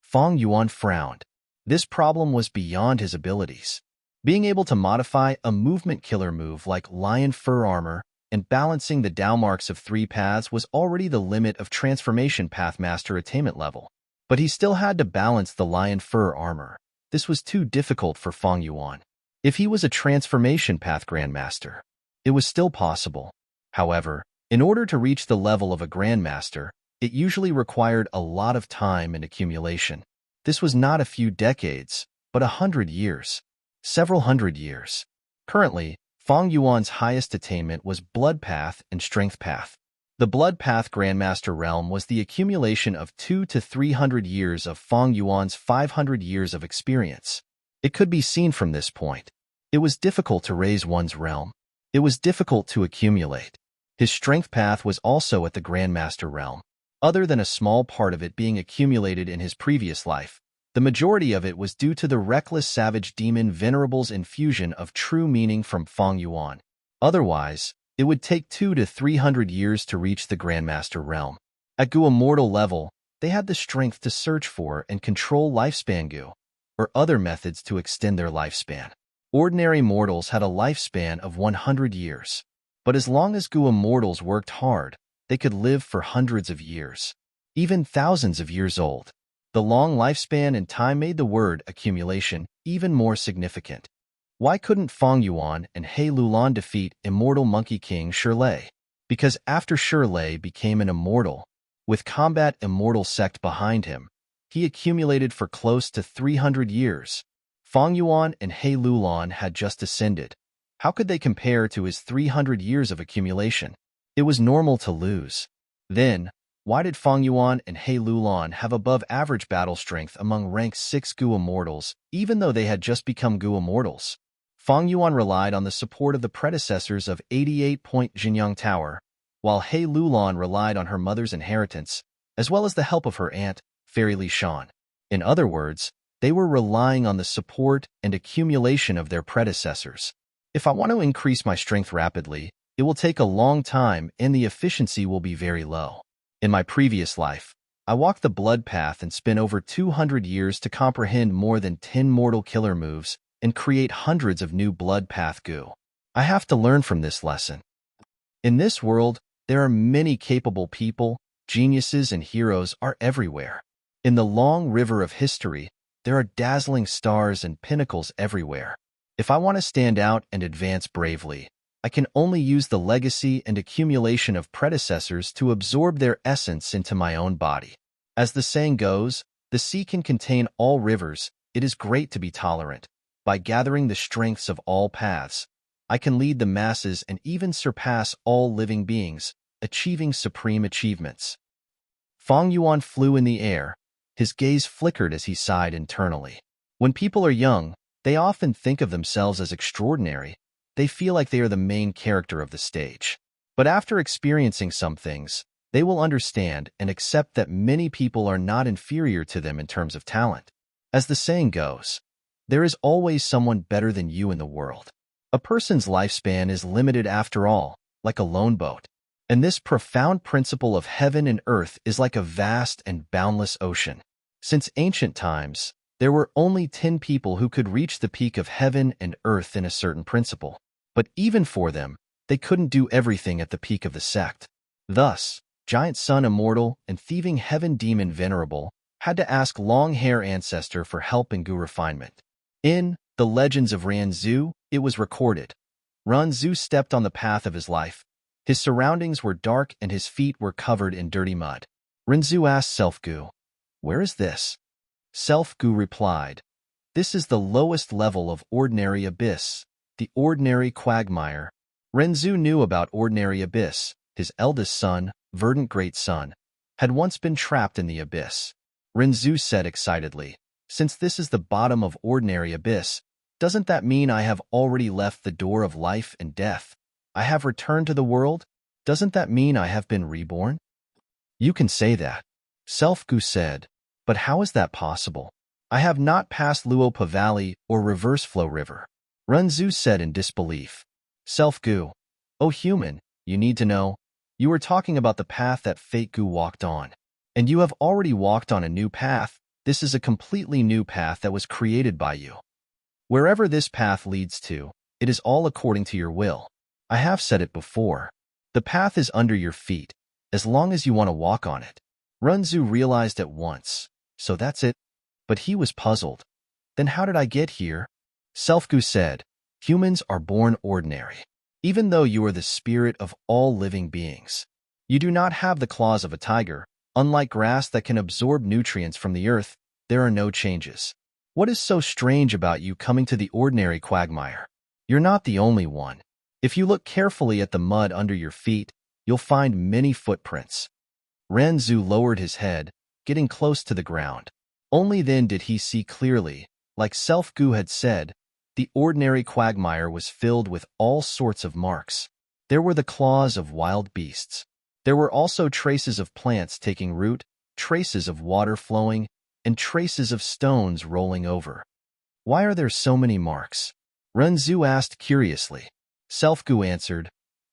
Fang Yuan frowned. This problem was beyond his abilities. Being able to modify a movement killer move like lion fur armor and balancing the Dao marks of 3 paths was already the limit of transformation path master attainment level. But he still had to balance the lion fur armor. This was too difficult for Fang Yuan. If he was a transformation path grandmaster, it was still possible. However, in order to reach the level of a grandmaster, it usually required a lot of time and accumulation. This was not a few decades, but 100 years. Several hundred years. Currently, Fang Yuan's highest attainment was Blood Path and Strength Path. The Blood Path Grandmaster realm was the accumulation of 200 to 300 years of Fang Yuan's 500 years of experience. It could be seen from this point. It was difficult to raise one's realm. It was difficult to accumulate. His Strength Path was also at the Grandmaster realm. Other than a small part of it being accumulated in his previous life, the majority of it was due to the reckless savage demon Venerable's infusion of true meaning from Fang Yuan. Otherwise, it would take 200 to 300 years to reach the Grandmaster realm. At Gu Immortal level, they had the strength to search for and control lifespan Gu, or other methods to extend their lifespan. Ordinary mortals had a lifespan of 100 years. But as long as Gu Immortals worked hard, they could live for hundreds of years, even thousands of years old. The long lifespan and time made the word accumulation even more significant. Why couldn't Fang Yuan and He Lulan defeat Immortal Monkey King Shirlei? Because after Shirlei became an immortal, with Combat Immortal sect behind him, he accumulated for close to 300 years. Fang Yuan and He Lulan had just ascended. How could they compare to his 300 years of accumulation? It was normal to lose. Then, why did Fang Yuan and He Lulan have above-average battle strength among rank 6 Gu Immortals, even though they had just become Gu Immortals? Fang Yuan relied on the support of the predecessors of 88-point Jinyang Tower, while He Lulan relied on her mother's inheritance, as well as the help of her aunt, Fairy Li Shan. In other words, they were relying on the support and accumulation of their predecessors. If I want to increase my strength rapidly, it will take a long time and the efficiency will be very low. In my previous life, I walked the blood path and spent over 200 years to comprehend more than 10 mortal killer moves and create hundreds of new blood path Gu. I have to learn from this lesson. In this world, there are many capable people, geniuses and heroes are everywhere. In the long river of history, there are dazzling stars and pinnacles everywhere. If I want to stand out and advance bravely, I can only use the legacy and accumulation of predecessors to absorb their essence into my own body. As the saying goes, the sea can contain all rivers. It is great to be tolerant. By gathering the strengths of all paths, I can lead the masses and even surpass all living beings, achieving supreme achievements. Fang Yuan flew in the air. His gaze flickered as he sighed internally. When people are young, they often think of themselves as extraordinary. They feel like they are the main character of the stage. But after experiencing some things, they will understand and accept that many people are not inferior to them in terms of talent. As the saying goes, there is always someone better than you in the world. A person's lifespan is limited after all, like a lone boat. And this profound principle of heaven and earth is like a vast and boundless ocean. Since ancient times, there were only 10 people who could reach the peak of heaven and earth in a certain principle. But even for them, they couldn't do everything at the peak of the sect. Thus, Giant Sun Immortal and Thieving Heaven Demon Venerable had to ask Long Hair Ancestor for help in Gu refinement. In The Legends of Ranzu, it was recorded. Ranzu stepped on the path of his life. His surroundings were dark and his feet were covered in dirty mud. Ranzu asked Self-Gu, "Where is this?" Self-Gu replied, "This is the lowest level of ordinary abyss, the ordinary quagmire. Renzu knew about ordinary abyss. His eldest son, verdant great son, had once been trapped in the abyss. Renzu said excitedly, "Since this is the bottom of ordinary abyss, doesn't that mean I have already left the door of life and death? I have returned to the world? Doesn't that mean I have been reborn?" "You can say that," Self-Gu said, "but how is that possible? I have not passed Luopa Valley or Reverse Flow River." Renzu said in disbelief. Self-Gu, "Oh human, you need to know. You were talking about the path that Fate-Gu walked on. And you have already walked on a new path. This is a completely new path that was created by you. Wherever this path leads to, it is all according to your will. I have said it before. The path is under your feet, as long as you want to walk on it." Renzu realized at once. So that's it? But he was puzzled. Then how did I get here? Self-Gu said, "Humans are born ordinary. Even though you are the spirit of all living beings, you do not have the claws of a tiger. Unlike grass that can absorb nutrients from the earth, there are no changes. What is so strange about you coming to the ordinary quagmire? You're not the only one. If you look carefully at the mud under your feet, you'll find many footprints." Renzu lowered his head, getting close to the ground. Only then did he see clearly. Like Self-Gu had said, the ordinary quagmire was filled with all sorts of marks. There were the claws of wild beasts. There were also traces of plants taking root, traces of water flowing, and traces of stones rolling over. "Why are there so many marks?" Renzu asked curiously. Self-Gu answered,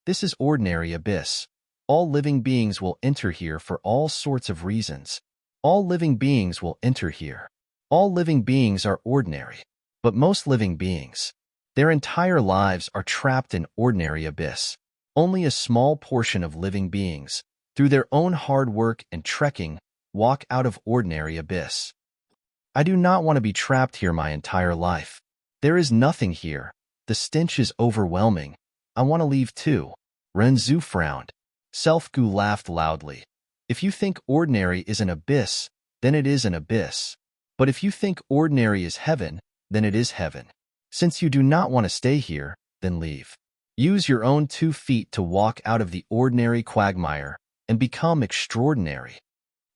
"This is ordinary abyss. All living beings will enter here for all sorts of reasons. All living beings will enter here. All living beings are ordinary. But most living beings, their entire lives are trapped in ordinary abyss. Only a small portion of living beings, through their own hard work and trekking, walk out of ordinary abyss. I do not want to be trapped here my entire life. There is nothing here. The stench is overwhelming. I want to leave too." Renzu frowned. Self-Gu laughed loudly. "If you think ordinary is an abyss, then it is an abyss. But if you think ordinary is heaven, then it is heaven. Since you do not want to stay here, then leave. Use your own 2 feet to walk out of the ordinary quagmire and become extraordinary."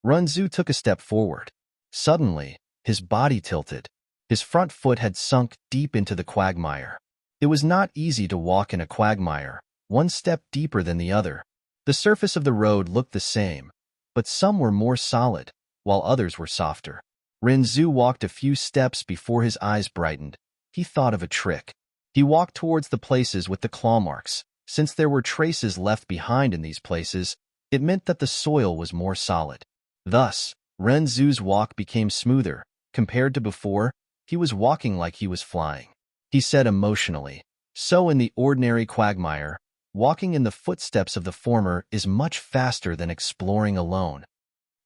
Renzu took a step forward. Suddenly, his body tilted. His front foot had sunk deep into the quagmire. It was not easy to walk in a quagmire, one step deeper than the other. The surface of the road looked the same, but some were more solid, while others were softer. Renzu walked a few steps before his eyes brightened. He thought of a trick. He walked towards the places with the claw marks. Since there were traces left behind in these places, it meant that the soil was more solid. Thus, Renzu's walk became smoother. Compared to before, he was walking like he was flying. He said emotionally, "So in the ordinary quagmire, walking in the footsteps of the former is much faster than exploring alone."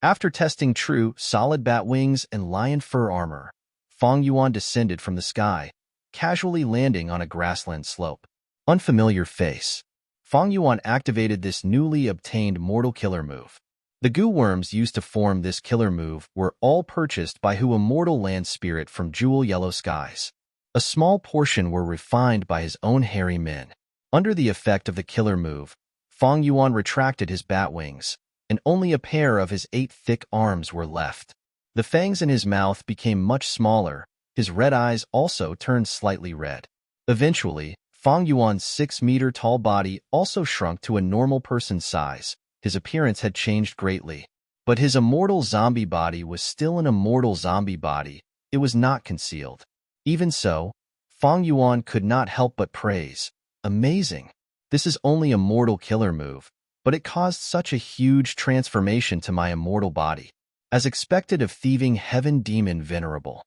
After testing true, solid bat wings and lion fur armor, Fang Yuan descended from the sky, casually landing on a grassland slope. Unfamiliar face. Fang Yuan activated this newly obtained mortal killer move. The goo worms used to form this killer move were all purchased by a mortal land spirit from Jewel Yellow Skies. A small portion were refined by his own hairy men. Under the effect of the killer move, Fang Yuan retracted his bat wings, and only a pair of his 8 thick arms were left. The fangs in his mouth became much smaller. His red eyes also turned slightly red. Eventually, Fang Yuan's 6-meter-tall body also shrunk to a normal person's size. His appearance had changed greatly. But his immortal zombie body was still an immortal zombie body. It was not concealed. Even so, Fang Yuan could not help but praise. "Amazing. This is only a mortal killer move, but it caused such a huge transformation to my immortal body. As expected of thieving heaven demon Venerable."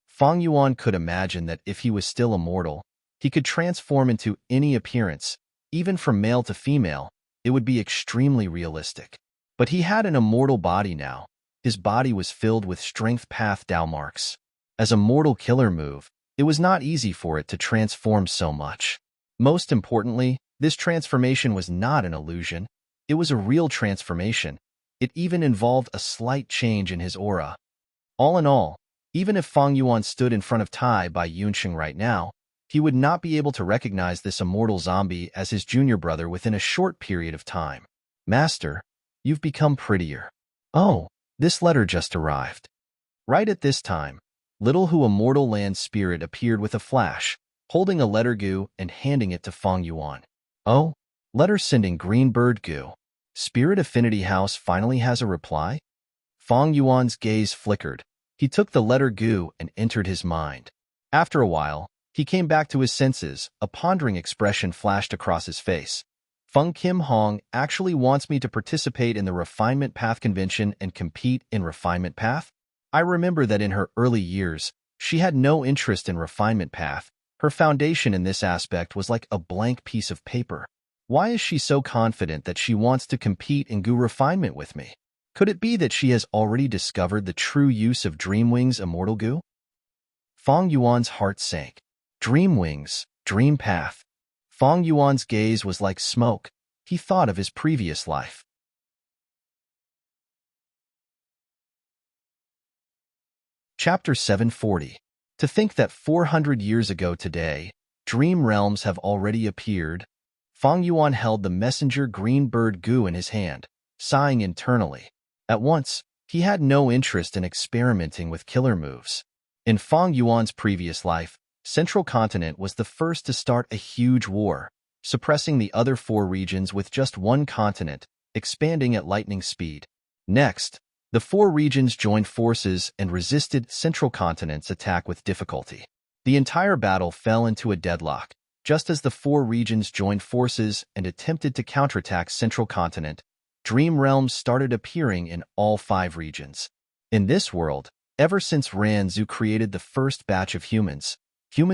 Fang Yuan could imagine that if he was still immortal, he could transform into any appearance, even from male to female. It would be extremely realistic. But he had an immortal body now. His body was filled with strength path Dao marks. As a mortal killer move, it was not easy for it to transform so much. Most importantly, this transformation was not an illusion. It was a real transformation. It even involved a slight change in his aura. All in all, even if Fang Yuan stood in front of Tai Bai Yunsheng right now, he would not be able to recognize this immortal zombie as his junior brother within a short period of time. Master, you've become prettier. Oh, this letter just arrived. Right at this time, little Hu immortal land spirit appeared with a flash, holding a letter Gu and handing it to Feng Yuan. Oh, letter sending green bird Gu. Spirit Affinity House finally has a reply? Feng Yuan's gaze flickered. He took the letter Gu and entered his mind. After a while, he came back to his senses. A pondering expression flashed across his face. Feng Kim Hong actually wants me to participate in the Refinement Path Convention and compete in Refinement Path? I remember that in her early years, she had no interest in Refinement Path. Her foundation in this aspect was like a blank piece of paper. Why is she so confident that she wants to compete in Gu Refinement with me? Could it be that she has already discovered the true use of Dreamwings Immortal Gu? Feng Yuan's heart sank. Dreamwings, Dream Path. Feng Yuan's gaze was like smoke. He thought of his previous life. Chapter 740. To think that 400 years ago today, dream realms have already appeared. Feng Yuan held the messenger green bird Gu in his hand, sighing internally. At once, he had no interest in experimenting with killer moves. In Feng Yuan's previous life, Central Continent was the first to start a huge war, suppressing the other 4 regions with just one continent, expanding at lightning speed. Next, the 4 regions joined forces and resisted Central Continent's attack with difficulty. The entire battle fell into a deadlock. Just as the 4 regions joined forces and attempted to counterattack Central Continent, dream realms started appearing in all 5 regions. In this world, ever since Ranzu created the first batch of humans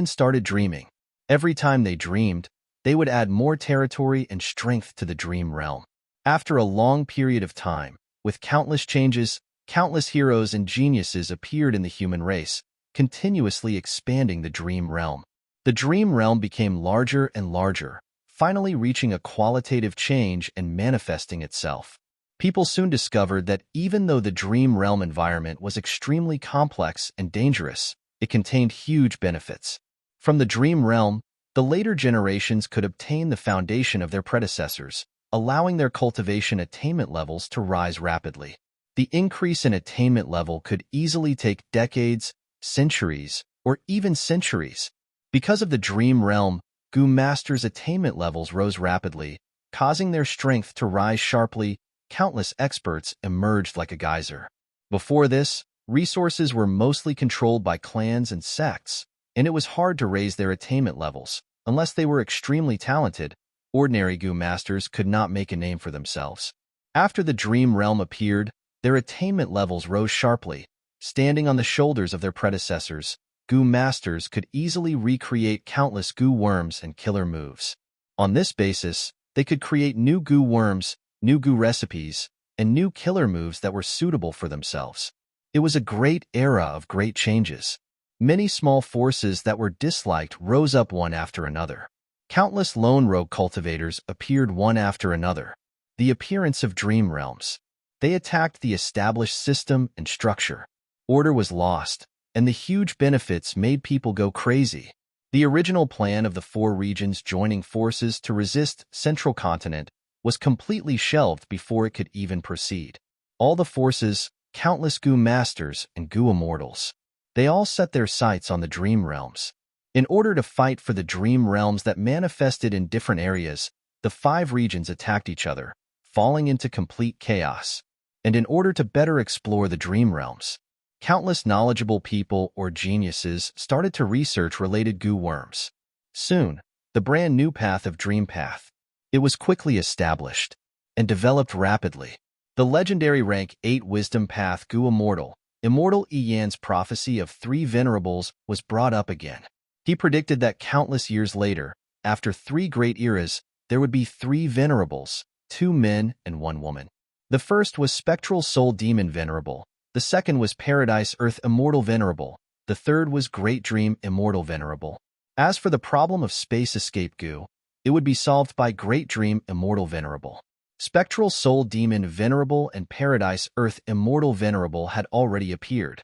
started dreaming. Every time they dreamed, they would add more territory and strength to the dream realm. After a long period of time, with countless changes, countless heroes and geniuses appeared in the human race, continuously expanding the dream realm. The dream realm became larger and larger, finally reaching a qualitative change and manifesting itself. People soon discovered that even though the dream realm environment was extremely complex and dangerous, it contained huge benefits. From the dream realm, the later generations could obtain the foundation of their predecessors, allowing their cultivation attainment levels to rise rapidly. The increase in attainment level could easily take decades, centuries, or even centuries. Because of the dream realm, Gu Masters' attainment levels rose rapidly, causing their strength to rise sharply. Countless experts emerged like a geyser. Before this, resources were mostly controlled by clans and sects, and it was hard to raise their attainment levels. Unless they were extremely talented, ordinary Gu Masters could not make a name for themselves. After the dream realm appeared, their attainment levels rose sharply. Standing on the shoulders of their predecessors, Gu Masters could easily recreate countless Gu worms and killer moves. On this basis, they could create new Gu worms, new Gu recipes, and new killer moves that were suitable for themselves. It was a great era of great changes. Many small forces that were disliked rose up one after another. Countless lone rogue cultivators appeared one after another. The appearance of dream realms. They attacked the established system and structure. Order was lost, and the huge benefits made people go crazy. The original plan of the 4 regions joining forces to resist Central Continent was completely shelved before it could even proceed. All the forces, countless Gu Masters and Gu Immortals, they all set their sights on the dream realms. In order to fight for the dream realms that manifested in different areas, the 5 regions attacked each other, falling into complete chaos. And in order to better explore the dream realms, countless knowledgeable people or geniuses started to research related Gu worms. Soon, the brand new path of Dream Path. It was quickly established and developed rapidly. The legendary rank 8 Wisdom Path Gu Immortal, Immortal Iyan's prophecy of 3 Venerables was brought up again. He predicted that countless years later, after 3 great eras, there would be 3 Venerables, 2 men and 1 woman. The first was Spectral Soul Demon Venerable, the second was Paradise Earth Immortal Venerable, the third was Great Dream Immortal Venerable. As for the problem of space escape Gu, it would be solved by Great Dream Immortal Venerable. Spectral Soul Demon Venerable and Paradise Earth Immortal Venerable had already appeared.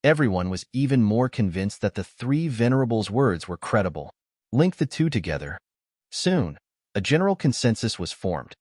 Everyone was even more convinced that the 3 Venerables' words were credible. Link the two together. Soon, a general consensus was formed.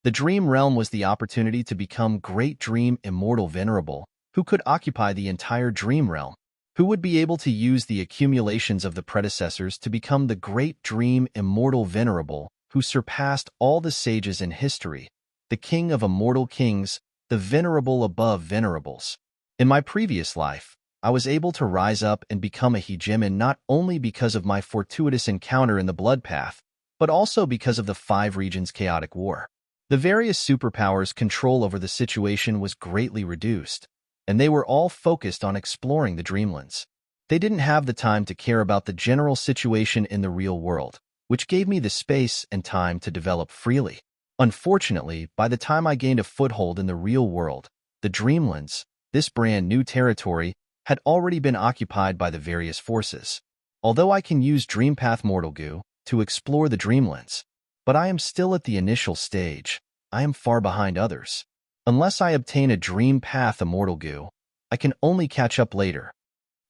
The dream realm was the opportunity to become Great Dream Immortal Venerable, who could occupy the entire dream realm, who would be able to use the accumulations of the predecessors to become the Great Dream Immortal Venerable, who surpassed all the sages in history, the king of immortal kings, the venerable above venerables. In my previous life, I was able to rise up and become a hegemon not only because of my fortuitous encounter in the blood path, but also because of the 5 regions' chaotic war. The various superpowers' control over the situation was greatly reduced, and they were all focused on exploring the dreamlands. They didn't have the time to care about the general situation in the real world, which gave me the space and time to develop freely. Unfortunately, by the time I gained a foothold in the real world, the dreamlands, this brand new territory, had already been occupied by the various forces. Although I can use Dreampath Mortal Goo to explore the dreamlands, but I am still at the initial stage. I am far behind others. Unless I obtain a Dream Path Immortal Goo, I can only catch up later.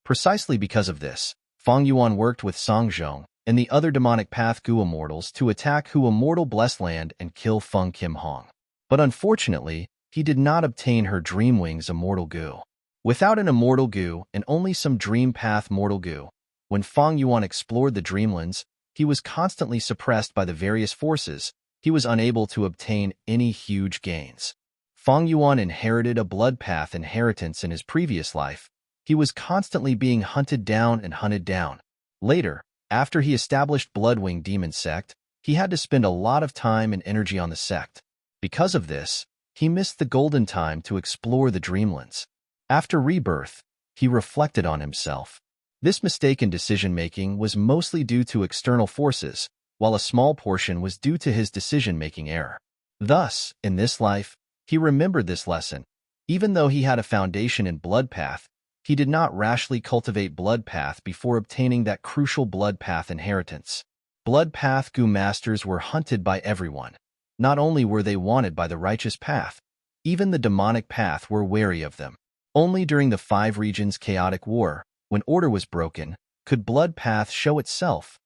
Precisely because of this, Feng Yuan worked with Songzhong and the other Demonic Path Goo Immortals to attack Hu Immortal Blessed Land and kill Feng Kim Hong. But unfortunately, he did not obtain her Dream Wings Immortal Goo. Without an Immortal Goo and only some Dream Path Mortal Goo, when Feng Yuan explored the Dreamlands, he was constantly suppressed by the various forces. He was unable to obtain any huge gains. Feng Yuan inherited a blood path inheritance in his previous life. He was constantly being hunted down and hunted down. Later, after he established Bloodwing Demon Sect, he had to spend a lot of time and energy on the sect. Because of this, he missed the golden time to explore the Dreamlands. After rebirth, he reflected on himself. This mistaken decision-making was mostly due to external forces, while a small portion was due to his decision-making error. Thus, in this life, he remembered this lesson. Even though he had a foundation in Blood Path, he did not rashly cultivate Blood Path before obtaining that crucial Blood Path inheritance. Blood Path Goo Masters were hunted by everyone. Not only were they wanted by the righteous path, even the demonic path were wary of them. Only during the 5 regions' chaotic war, when order was broken, could Blood Path show itself.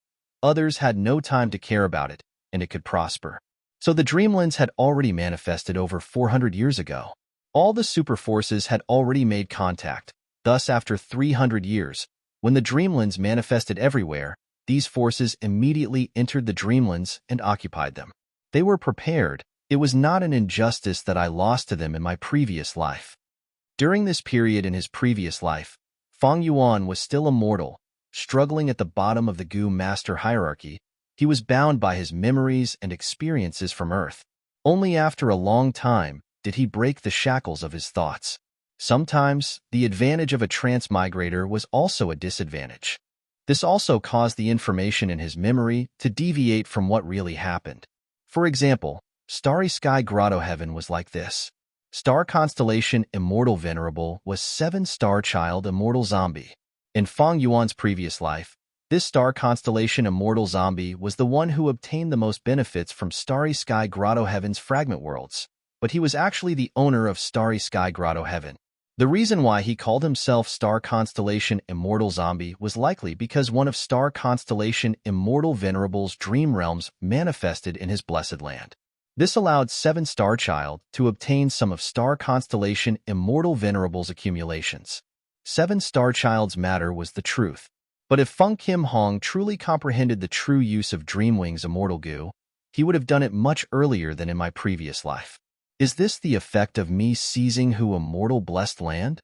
Others had no time to care about it, and it could prosper. So the Dreamlands had already manifested over 400 years ago. All the super forces had already made contact. Thus, after 300 years, when the Dreamlands manifested everywhere, these forces immediately entered the Dreamlands and occupied them. They were prepared. It was not an injustice that I lost to them in my previous life. During this period in his previous life, Feng Yuan was still immortal, struggling at the bottom of the Goo Master hierarchy. He was bound by his memories and experiences from Earth. Only after a long time did he break the shackles of his thoughts. Sometimes, the advantage of a transmigrator was also a disadvantage. This also caused the information in his memory to deviate from what really happened. For example, Starry Sky Grotto Heaven was like this. Star Constellation Immortal Venerable was 7-star child Immortal Zombie. In Feng Yuan's previous life, this star constellation Immortal Zombie was the one who obtained the most benefits from Starry Sky Grotto Heaven's fragment worlds, but he was actually the owner of Starry Sky Grotto Heaven. The reason why he called himself Star Constellation Immortal Zombie was likely because one of Star Constellation Immortal Venerable's dream realms manifested in his blessed land. This allowed 7-star child to obtain some of Star Constellation Immortal Venerable's accumulations. 7-star child's matter was the truth. But if Feng Kim Hong truly comprehended the true use of Dreamwings Immortal Goo, he would have done it much earlier than in my previous life. Is this the effect of me seizing Hu Immortal Blessed Land?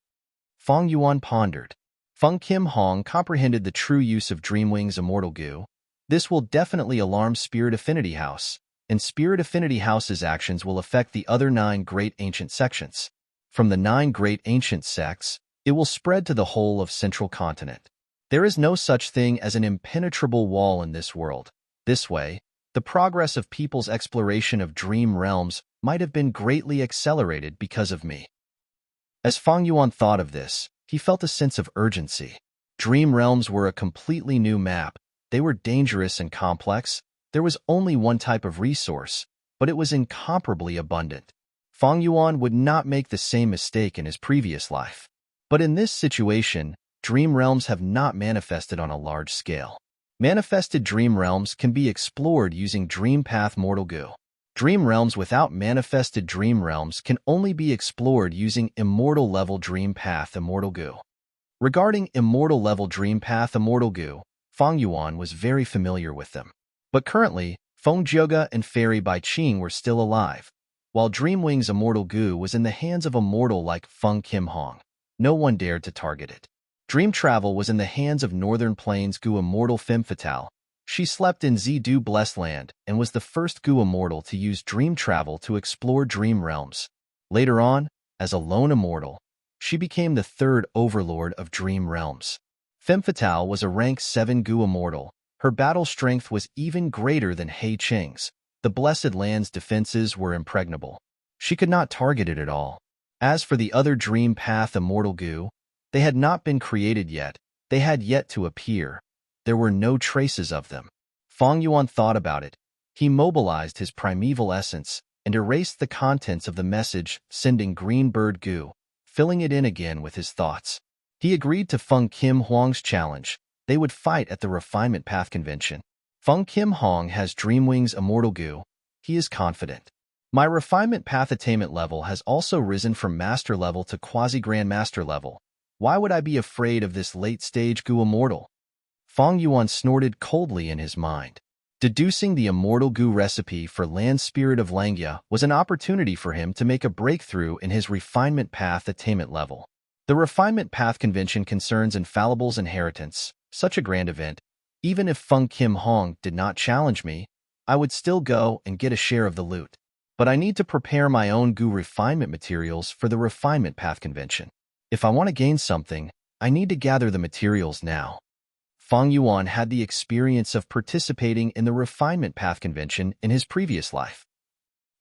Feng Yuan pondered. Feng Kim Hong comprehended the true use of Dreamwings Immortal Goo. This will definitely alarm Spirit Affinity House, and Spirit Affinity House's actions will affect the other 9 great ancient sections. From the 9 great ancient sects, it will spread to the whole of Central Continent. There is no such thing as an impenetrable wall in this world. This way, the progress of people's exploration of dream realms might have been greatly accelerated because of me. As Feng Yuan thought of this, he felt a sense of urgency. Dream realms were a completely new map. They were dangerous and complex. There was only one type of resource, but it was incomparably abundant. Feng Yuan would not make the same mistake in his previous life. But in this situation, dream realms have not manifested on a large scale. Manifested dream realms can be explored using Dream Path Mortal Goo. Dream realms without manifested dream realms can only be explored using Immortal Level Dream Path Immortal Goo. Regarding Immortal Level Dream Path Immortal Goo, Feng Yuan was very familiar with them. But currently, Feng Jioga and Fairy Bai Qing were still alive, while Dreamwing's Immortal Goo was in the hands of a mortal like Feng Kim Hong. No one dared to target it. Dream Travel was in the hands of Northern Plains Goo Immortal Femme Fatale. She slept in Zidu Blessed Land and was the first Goo Immortal to use Dream Travel to explore dream realms. Later on, as a lone immortal, she became the third overlord of dream realms. Femme Fatale was a rank 7 Goo Immortal. Her battle strength was even greater than Hei Qing's. The Blessed Land's defenses were impregnable. She could not target it at all. As for the other Dream Path Immortal Goo, they had not been created yet. They had yet to appear. There were no traces of them. Feng Yuan thought about it. He mobilized his primeval essence and erased the contents of the message, sending Green Bird Goo, filling it in again with his thoughts. He agreed to Feng Kim Huang's challenge. They would fight at the Refinement Path Convention. Feng Kim Hong has Dreamwing's Immortal Goo. He is confident. My Refinement Path attainment level has also risen from Master level to Quasi-Grandmaster level. Why would I be afraid of this late-stage Goo Immortal? Feng Yuan snorted coldly in his mind. Deducing the Immortal Goo recipe for Land Spirit of Langya was an opportunity for him to make a breakthrough in his Refinement Path attainment level. The Refinement Path Convention concerns Infallible's inheritance. Such a grand event. Even if Feng Kim Hong did not challenge me, I would still go and get a share of the loot. But I need to prepare my own Goo refinement materials for the Refinement Path Convention. If I want to gain something, I need to gather the materials now. Feng Yuan had the experience of participating in the Refinement Path Convention in his previous life.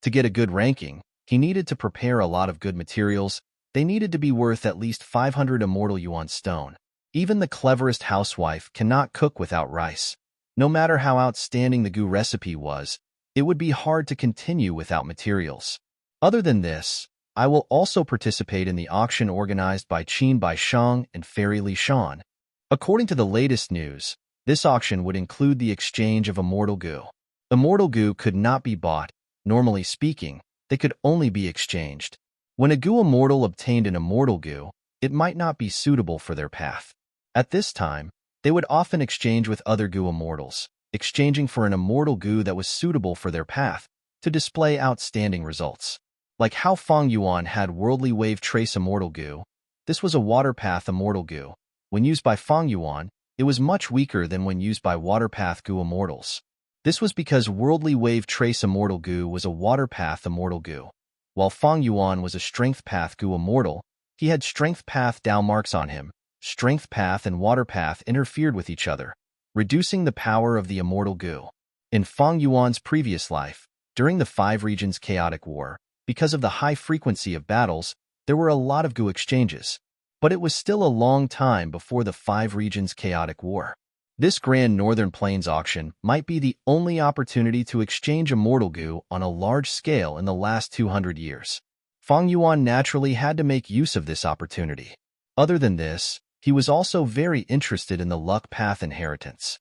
To get a good ranking, he needed to prepare a lot of good materials. They needed to be worth at least 500 Immortal Yuan stone. Even the cleverest housewife cannot cook without rice. No matter how outstanding the Goo recipe was, it would be hard to continue without materials. Other than this, I will also participate in the auction organized by Qin Bai Shang and Fairy Li Shan. According to the latest news, this auction would include the exchange of Immortal Goo. Immortal Goo could not be bought. Normally speaking, they could only be exchanged. When a Goo Immortal obtained an Immortal Goo, it might not be suitable for their path. At this time, they would often exchange with other Goo Immortals, exchanging for an Immortal Goo that was suitable for their path, to display outstanding results. Like how Feng Yuan had Worldly Wave Trace Immortal Goo, this was a Water Path Immortal Goo. When used by Feng Yuan, it was much weaker than when used by Water Path Goo Immortals. This was because Worldly Wave Trace Immortal Goo was a Water Path Immortal Goo. While Feng Yuan was a Strength Path Goo Immortal, he had Strength Path Dao marks on him. Strength Path and Water Path interfered with each other, reducing the power of the Immortal Goo. In Feng Yuan's previous life, during the Five Regions Chaotic War, because of the high frequency of battles, there were a lot of Goo exchanges. But it was still a long time before the Five Regions Chaotic War. This Grand Northern Plains auction might be the only opportunity to exchange Immortal Goo on a large scale in the last 200 years. Feng Yuan naturally had to make use of this opportunity. Other than this, he was also very interested in the Luck Path inheritance.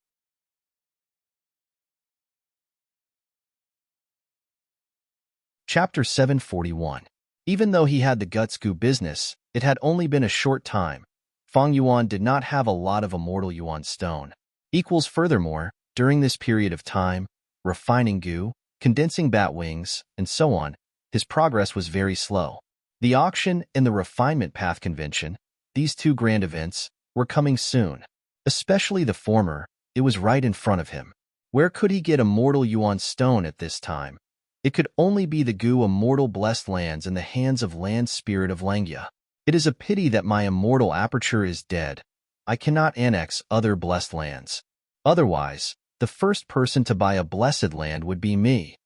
Chapter 741. Even though he had the Guts Goo business, it had only been a short time. Feng Yuan did not have a lot of Immortal Yuan stone. Furthermore, during this period of time, refining Goo, condensing bat wings, and so on, his progress was very slow. The auction and the Refinement Path Convention, these two grand events, were coming soon. Especially the former, it was right in front of him. Where could he get Immortal Yuan stone at this time? It could only be the Goo Immortal Blessed Lands in the hands of Land Spirit of Langya. It is a pity that my Immortal Aperture is dead. I cannot annex other Blessed Lands. Otherwise, the first person to buy a Blessed Land would be me.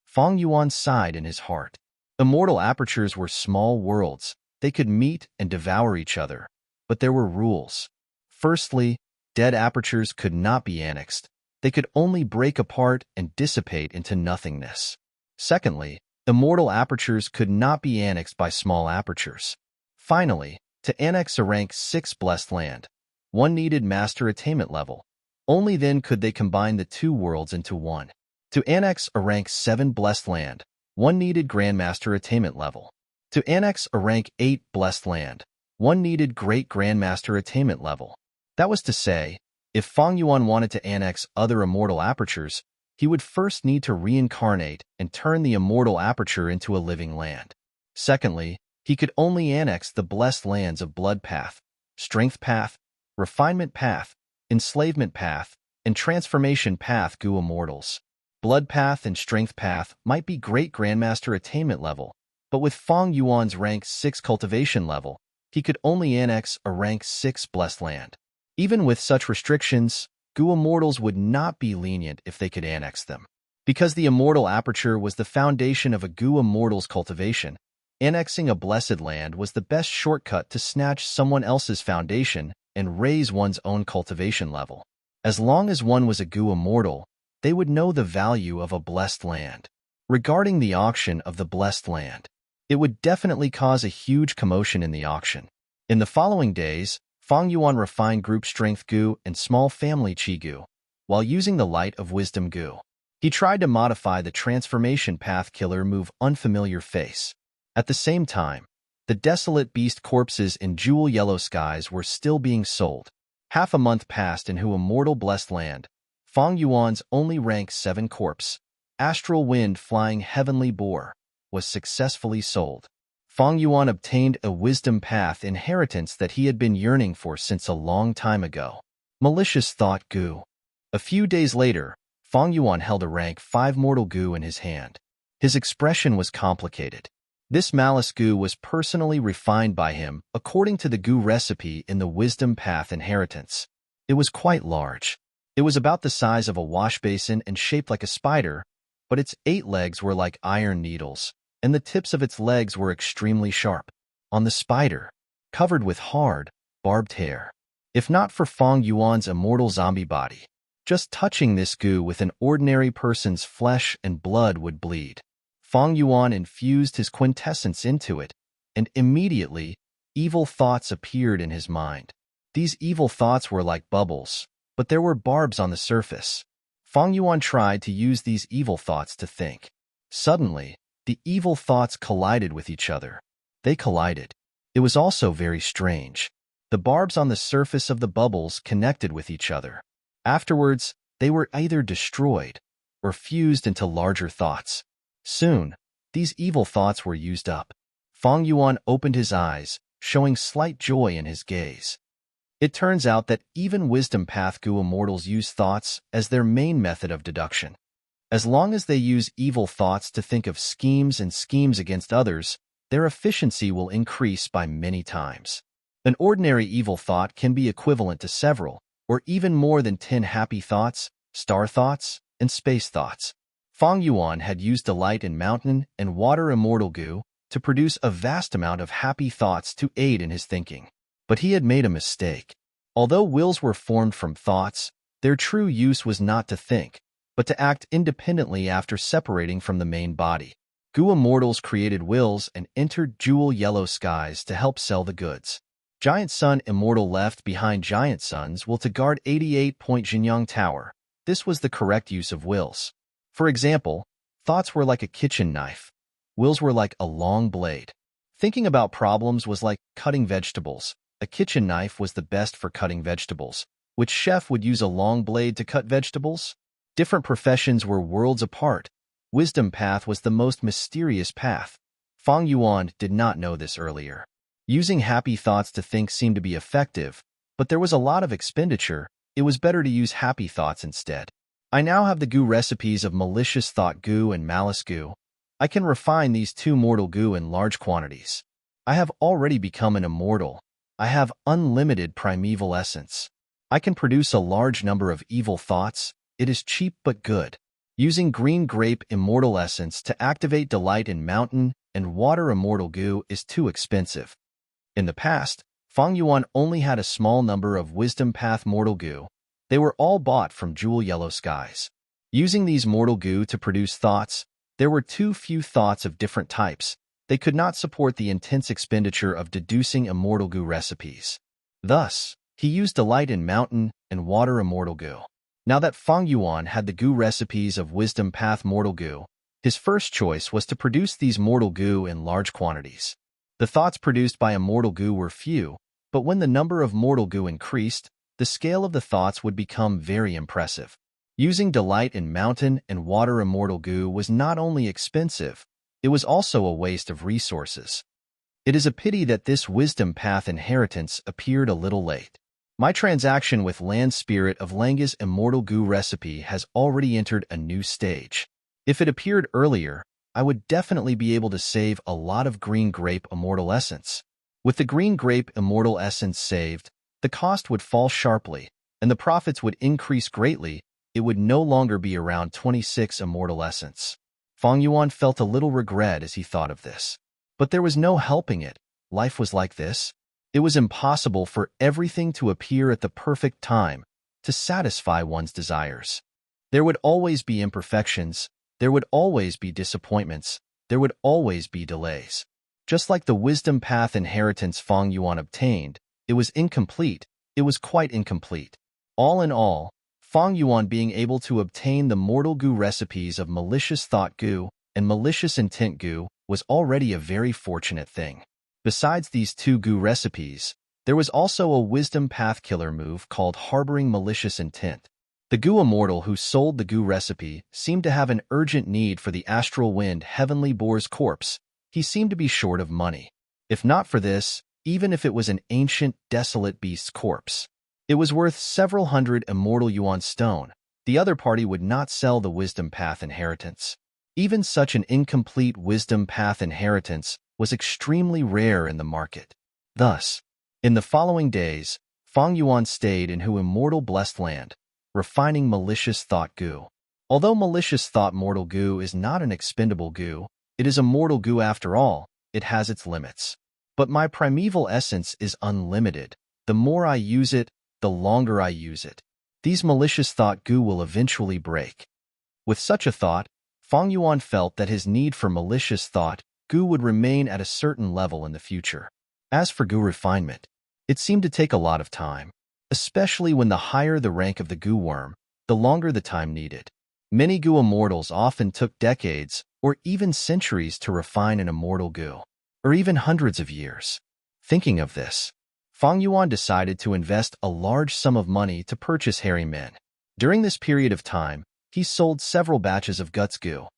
Feng Yuan sighed in his heart. Immortal Apertures were small worlds. They could meet and devour each other. But there were rules. Firstly, dead apertures could not be annexed. They could only break apart and dissipate into nothingness. Secondly, immortal apertures could not be annexed by small apertures. Finally, to annex a rank 6 blessed land, one needed master attainment level. Only then could they combine the two worlds into one. To annex a rank 7 blessed land, one needed Grandmaster attainment level. To annex a rank 8 blessed land, one needed Great Grandmaster attainment level. That was to say, if Fang Yuan wanted to annex other immortal apertures, he would first need to reincarnate and turn the immortal aperture into a living land. Secondly, he could only annex the blessed lands of Blood Path, Strength Path, Refinement Path, Enslavement Path, and Transformation Path Gu Immortals. Blood Path and Strength Path might be Great Grandmaster attainment level, but with Fang Yuan's rank 6 cultivation level, he could only annex a rank 6 blessed land. Even with such restrictions, Gu Immortals would not be lenient if they could annex them. Because the immortal aperture was the foundation of a Gu Immortals cultivation, annexing a blessed land was the best shortcut to snatch someone else's foundation and raise one's own cultivation level. As long as one was a Gu Immortal, they would know the value of a blessed land. Regarding the auction of the blessed land, it would definitely cause a huge commotion in the auction. In the following days, Fang Yuan refined group strength Gu and small family Qi Gu, while using the light of wisdom Gu. He tried to modify the transformation path killer move Unfamiliar Face. At the same time, the desolate beast corpses in jewel yellow skies were still being sold. Half a month passed in Hu Immortal Blessed Land. Fang Yuan's only rank 7 corpse, Astral Wind Flying Heavenly Boar, was successfully sold. Fang Yuan obtained a wisdom path inheritance that he had been yearning for since a long time ago. Malicious Thought Gu. A few days later, Fang Yuan held a rank 5 mortal Gu in his hand. His expression was complicated. This malice Gu was personally refined by him according to the Gu recipe in the Wisdom Path inheritance. It was quite large. It was about the size of a wash basin and shaped like a spider, but its 8 legs were like iron needles, and the tips of its legs were extremely sharp. On the spider, covered with hard, barbed hair. If not for Fang Yuan's immortal zombie body, just touching this Gu with an ordinary person's flesh and blood would bleed. Fang Yuan infused his quintessence into it, and immediately, evil thoughts appeared in his mind. These evil thoughts were like bubbles, but there were barbs on the surface. Fang Yuan tried to use these evil thoughts to think. Suddenly, the evil thoughts collided with each other. They collided. It was also very strange. The barbs on the surface of the bubbles connected with each other. Afterwards, they were either destroyed or fused into larger thoughts. Soon, these evil thoughts were used up. Fang Yuan opened his eyes, showing slight joy in his gaze. It turns out that even Wisdom Path Gu Immortals use thoughts as their main method of deduction. As long as they use evil thoughts to think of schemes and schemes against others, their efficiency will increase by many times. An ordinary evil thought can be equivalent to several, or even more than 10 happy thoughts, star thoughts, and space thoughts. Fang Yuan had used Delight in Mountain and Water Immortal Gu to produce a vast amount of happy thoughts to aid in his thinking. But he had made a mistake. Although wills were formed from thoughts, their true use was not to think, but to act independently after separating from the main body. Gu Immortals created wills and entered jewel yellow skies to help sell the goods. Giant Sun Immortal left behind Giant Suns will to guard 88-point Jinyang Tower. This was the correct use of wills. For example, thoughts were like a kitchen knife. Wills were like a long blade. Thinking about problems was like cutting vegetables. A kitchen knife was the best for cutting vegetables. Which chef would use a long blade to cut vegetables? Different professions were worlds apart. Wisdom Path was the most mysterious path. Fang Yuan did not know this earlier. Using happy thoughts to think seemed to be effective, but there was a lot of expenditure. It was better to use happy thoughts instead. I now have the Gu recipes of Malicious Thought Gu and Malice Gu. I can refine these 2 mortal Gu in large quantities. I have already become an immortal. I have unlimited primeval essence. I can produce a large number of evil thoughts. It is cheap but good. Using Green Grape Immortal Essence to activate Delight in Mountain and Water Immortal Gu is too expensive. In the past, Fang Yuan only had a small number of Wisdom Path Mortal Gu. They were all bought from Jewel Yellow Skies. Using these Mortal Gu to produce thoughts, there were too few thoughts of different types. They could not support the intense expenditure of deducing Immortal Gu recipes. Thus, he used Delight in Mountain and Water Immortal Gu. Now that Fang Yuan had the goo recipes of Wisdom Path Mortal Goo, his first choice was to produce these mortal goo in large quantities. The thoughts produced by immortal goo were few, but when the number of mortal goo increased, the scale of the thoughts would become very impressive. Using delight in mountain and water immortal goo was not only expensive, it was also a waste of resources. It is a pity that this Wisdom Path inheritance appeared a little late. My transaction with Land Spirit of Langia's immortal goo recipe has already entered a new stage. If it appeared earlier, I would definitely be able to save a lot of green grape immortal essence. With the green grape immortal essence saved, the cost would fall sharply, and the profits would increase greatly. It would no longer be around 26 immortal essence. Fang Yuan felt a little regret as he thought of this. But there was no helping it. Life was like this. It was impossible for everything to appear at the perfect time to satisfy one's desires. There would always be imperfections. There would always be disappointments. There would always be delays. Just like the Wisdom Path inheritance Fang Yuan obtained, it was incomplete. It was quite incomplete. All in all, Fang Yuan being able to obtain the mortal goo recipes of malicious thought goo and malicious intent goo was already a very fortunate thing. Besides these two goo recipes, there was also a Wisdom Path killer move called Harboring Malicious Intent. The goo immortal who sold the goo recipe seemed to have an urgent need for the astral wind heavenly boar's corpse. He seemed to be short of money. If not for this, even if it was an ancient, desolate beast's corpse, it was worth several hundred immortal yuan stone. The other party would not sell the Wisdom Path inheritance. Even such an incomplete Wisdom Path inheritance was extremely rare in the market. Thus, in the following days, Fang Yuan stayed in Hu immortal blessed land, refining malicious thought goo. Although malicious thought mortal goo is not an expendable goo, it is a mortal goo after all. It has its limits. But my primeval essence is unlimited. The more I use it, the longer I use it. These malicious thought goo will eventually break. With such a thought, Fang Yuan felt that his need for malicious thought goo would remain at a certain level in the future. As for goo refinement, it seemed to take a lot of time, especially when the higher the rank of the goo worm, the longer the time needed. Many goo immortals often took decades or even centuries to refine an immortal goo, or even hundreds of years. Thinking of this, Fang Yuan decided to invest a large sum of money to purchase hairy men. During this period of time, he sold several batches of guts goo.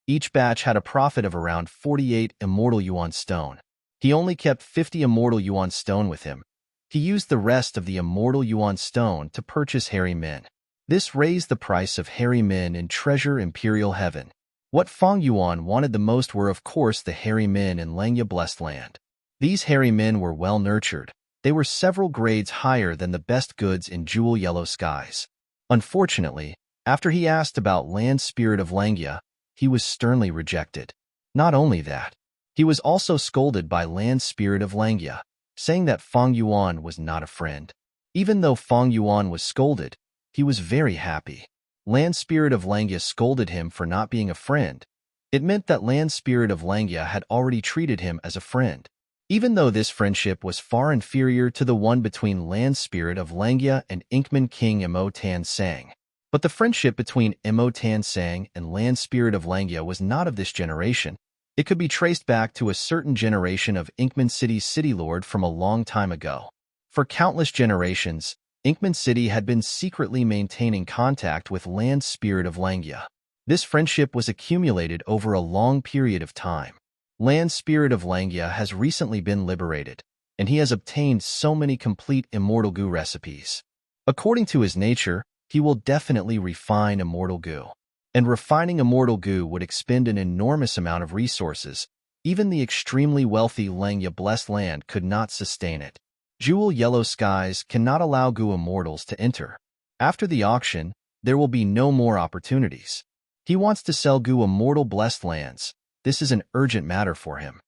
Each batch had a profit of around 48 immortal yuan stone. He only kept 50 immortal yuan stone with him. He used the rest of the immortal yuan stone to purchase hairy men. This raised the price of hairy men in Treasure Imperial Heaven. What Fang Yuan wanted the most were of course the hairy men in Langia Blessed Land. These hairy men were well nurtured. They were several grades higher than the best goods in Jewel Yellow Skies. Unfortunately, after he asked about Land Spirit of Langia, he was sternly rejected. Not only that, he was also scolded by Land Spirit of Langia, saying that Fang Yuan was not a friend. Even though Fang Yuan was scolded, he was very happy. Land Spirit of Langia scolded him for not being a friend. It meant that Land Spirit of Langia had already treated him as a friend. Even though this friendship was far inferior to the one between Land Spirit of Langia and Inkman King Mo Tan Sang. But the friendship between Mo Tan Sang and Land Spirit of Langia was not of this generation. It could be traced back to a certain generation of Inkman City's city lord from a long time ago. For countless generations, Inkman City had been secretly maintaining contact with Land Spirit of Langia. This friendship was accumulated over a long period of time. Land Spirit of Langia has recently been liberated, and he has obtained so many complete immortal goo recipes. According to his nature, he will definitely refine immortal goo. And refining immortal goo would expend an enormous amount of resources. Even the extremely wealthy Langia Blessed Land could not sustain it. Jewel Yellow Skies cannot allow goo immortals to enter. After the auction, there will be no more opportunities. He wants to sell goo immortal blessed lands. This is an urgent matter for him.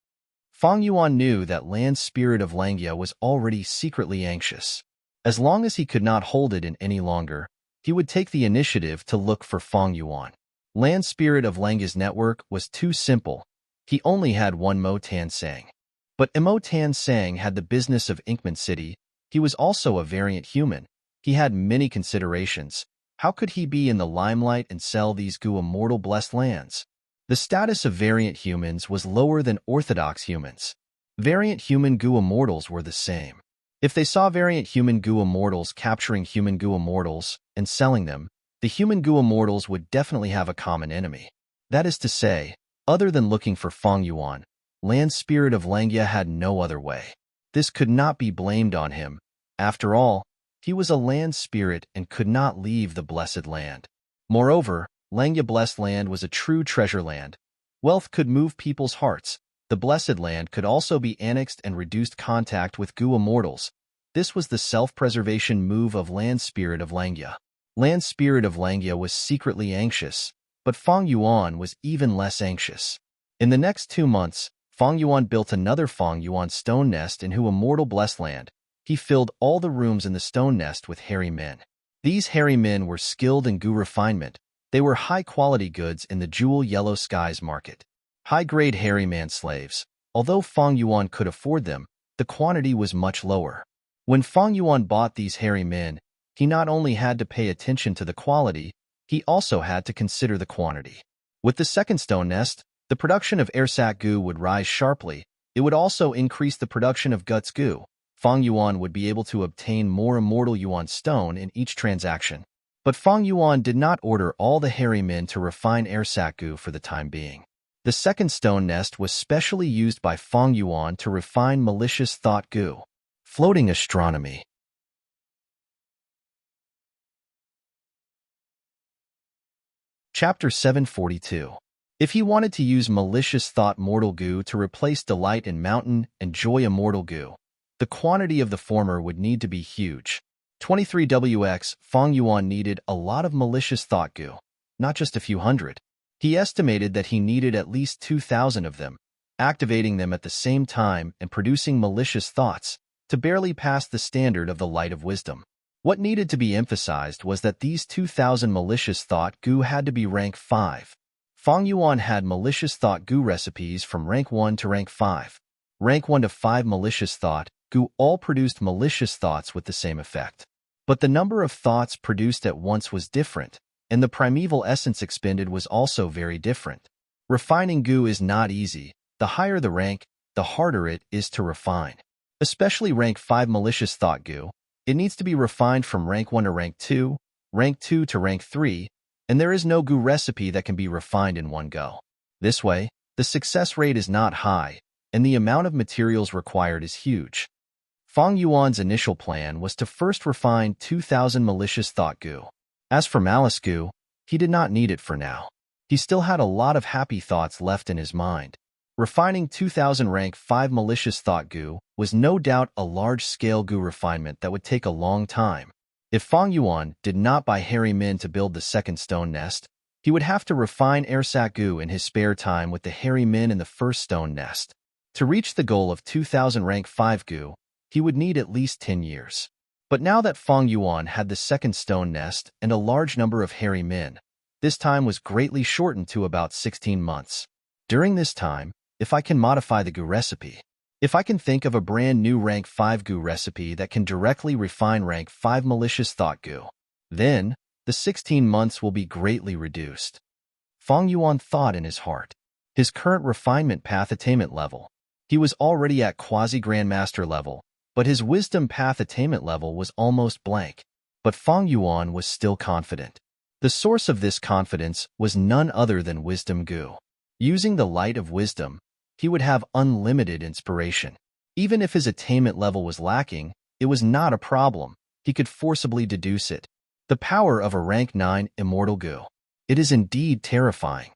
Fang Yuan knew that Land Spirit of Langia was already secretly anxious. As long as he could not hold it in any longer, he would take the initiative to look for Fang Yuan. Land Spirit of Langia's network was too simple. He only had one Mo Tan Sang. But Mo Tan Sang had the business of Inkman City. He was also a variant human. He had many considerations. How could he be in the limelight and sell these goo immortal blessed lands? The status of variant humans was lower than orthodox humans. Variant human goo immortals were the same. If they saw variant human goo immortals capturing human goo immortals and selling them, the human goo immortals would definitely have a common enemy. That is to say, other than looking for Feng Yuan, land spirit of Langya had no other way. This could not be blamed on him. After all, he was a land spirit and could not leave the blessed land. Moreover, Langya blessed land was a true treasure land. Wealth could move people's hearts. The blessed land could also be annexed and reduced contact with goo immortals. This was the self-preservation move of land spirit of Langya. Land spirit of Langya was secretly anxious, but Feng Yuan was even less anxious. In the next 2 months, Feng Yuan built another Feng Yuan stone nest in Hu immortal blessed land. He filled all the rooms in the stone nest with hairy men. These hairy men were skilled in goo refinement. They were high-quality goods in the jewel yellow skies market. High-grade hairy man slaves. Although Feng Yuan could afford them, the quantity was much lower. When Feng Yuan bought these hairy men, he not only had to pay attention to the quality, he also had to consider the quantity. With the second stone nest, the production of airsac goo would rise sharply. It would also increase the production of guts goo. Feng Yuan would be able to obtain more immortal Yuan stone in each transaction. But Feng Yuan did not order all the hairy men to refine airsac goo for the time being. The second stone nest was specially used by Feng Yuan to refine malicious thought goo. Floating astronomy. Chapter 742. If he wanted to use malicious thought mortal goo to replace delight in mountain and joy immortal goo, the quantity of the former would need to be huge. 23wx Feng Yuan needed a lot of malicious thought goo, not just a few hundred. He estimated that he needed at least 2,000 of them, activating them at the same time and producing malicious thoughts to barely pass the standard of the light of wisdom. What needed to be emphasized was that these 2,000 malicious thought goo had to be rank 5. Feng Yuan had malicious thought goo recipes from rank 1 to rank 5. Rank 1 to 5 malicious thought goo all produced malicious thoughts with the same effect. But the number of thoughts produced at once was different, and the primeval essence expended was also very different. Refining goo is not easy. The higher the rank, the harder it is to refine. Especially rank 5 malicious thought goo. It needs to be refined from rank 1 to rank 2 to rank 3, and there is no goo recipe that can be refined in one go. This way, the success rate is not high, and the amount of materials required is huge. Feng Yuan's initial plan was to first refine 2,000 malicious thought goo. As for malice goo, he did not need it for now. He still had a lot of happy thoughts left in his mind. Refining 2,000 rank 5 malicious thought goo was no doubt a large-scale goo refinement that would take a long time. If Feng Yuan did not buy hairy men to build the second stone nest, he would have to refine airsac goo in his spare time with the hairy men in the first stone nest. To reach the goal of 2,000 rank 5 goo, he would need at least 10 years. But now that Feng Yuan had the second stone nest and a large number of hairy men, this time was greatly shortened to about 16 months. During this time, if I can modify the goo recipe, if I can think of a brand new rank 5 goo recipe that can directly refine rank 5 malicious thought goo, then the 16 months will be greatly reduced. Feng Yuan thought in his heart. His current refinement path attainment level. He was already at quasi-grandmaster level, but his wisdom path attainment level was almost blank. But Feng Yuan was still confident. The source of this confidence was none other than wisdom goo. Using the light of wisdom, he would have unlimited inspiration. Even if his attainment level was lacking, it was not a problem. He could forcibly deduce it. The power of a rank 9 immortal goo. It is indeed terrifying.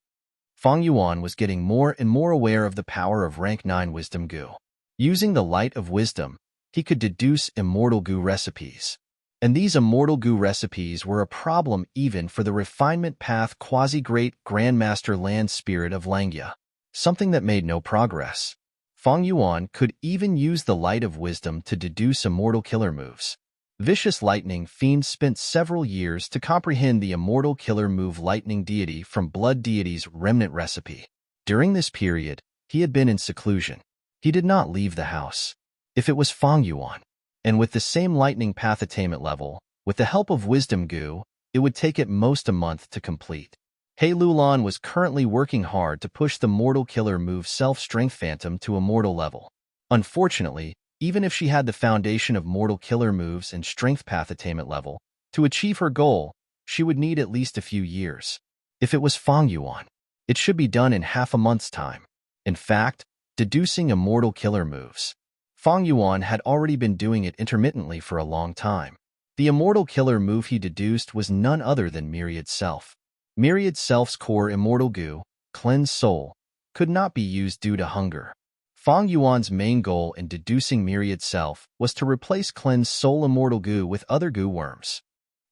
Feng Yuan was getting more and more aware of the power of rank 9 wisdom goo. Using the light of wisdom, he could deduce immortal goo recipes. And these immortal goo recipes were a problem even for the refinement path quasi-great grandmaster land spirit of Langya. Something that made no progress. Feng Yuan could even use the light of wisdom to deduce immortal killer moves. Vicious Lightning Fiend spent several years to comprehend the immortal killer move Lightning Deity from Blood Deity's remnant recipe. During this period, he had been in seclusion. He did not leave the house. If it was Feng Yuan, and with the same lightning path attainment level, with the help of wisdom goo, it would take at most a month to complete. He Lulan was currently working hard to push the Mortal Killer move Self-Strength Phantom to immortal level. Unfortunately, even if she had the foundation of Mortal Killer moves and Strength Path Attainment level, to achieve her goal, she would need at least a few years. If it was Fang Yuan, it should be done in half a month's time. In fact, deducing immortal killer moves, Fang Yuan had already been doing it intermittently for a long time. The immortal killer move he deduced was none other than Myriad Self. Myriad Self's core immortal goo, cleanse soul, could not be used due to hunger. Fang Yuan's main goal in deducing Myriad Self was to replace cleanse soul immortal goo with other goo worms.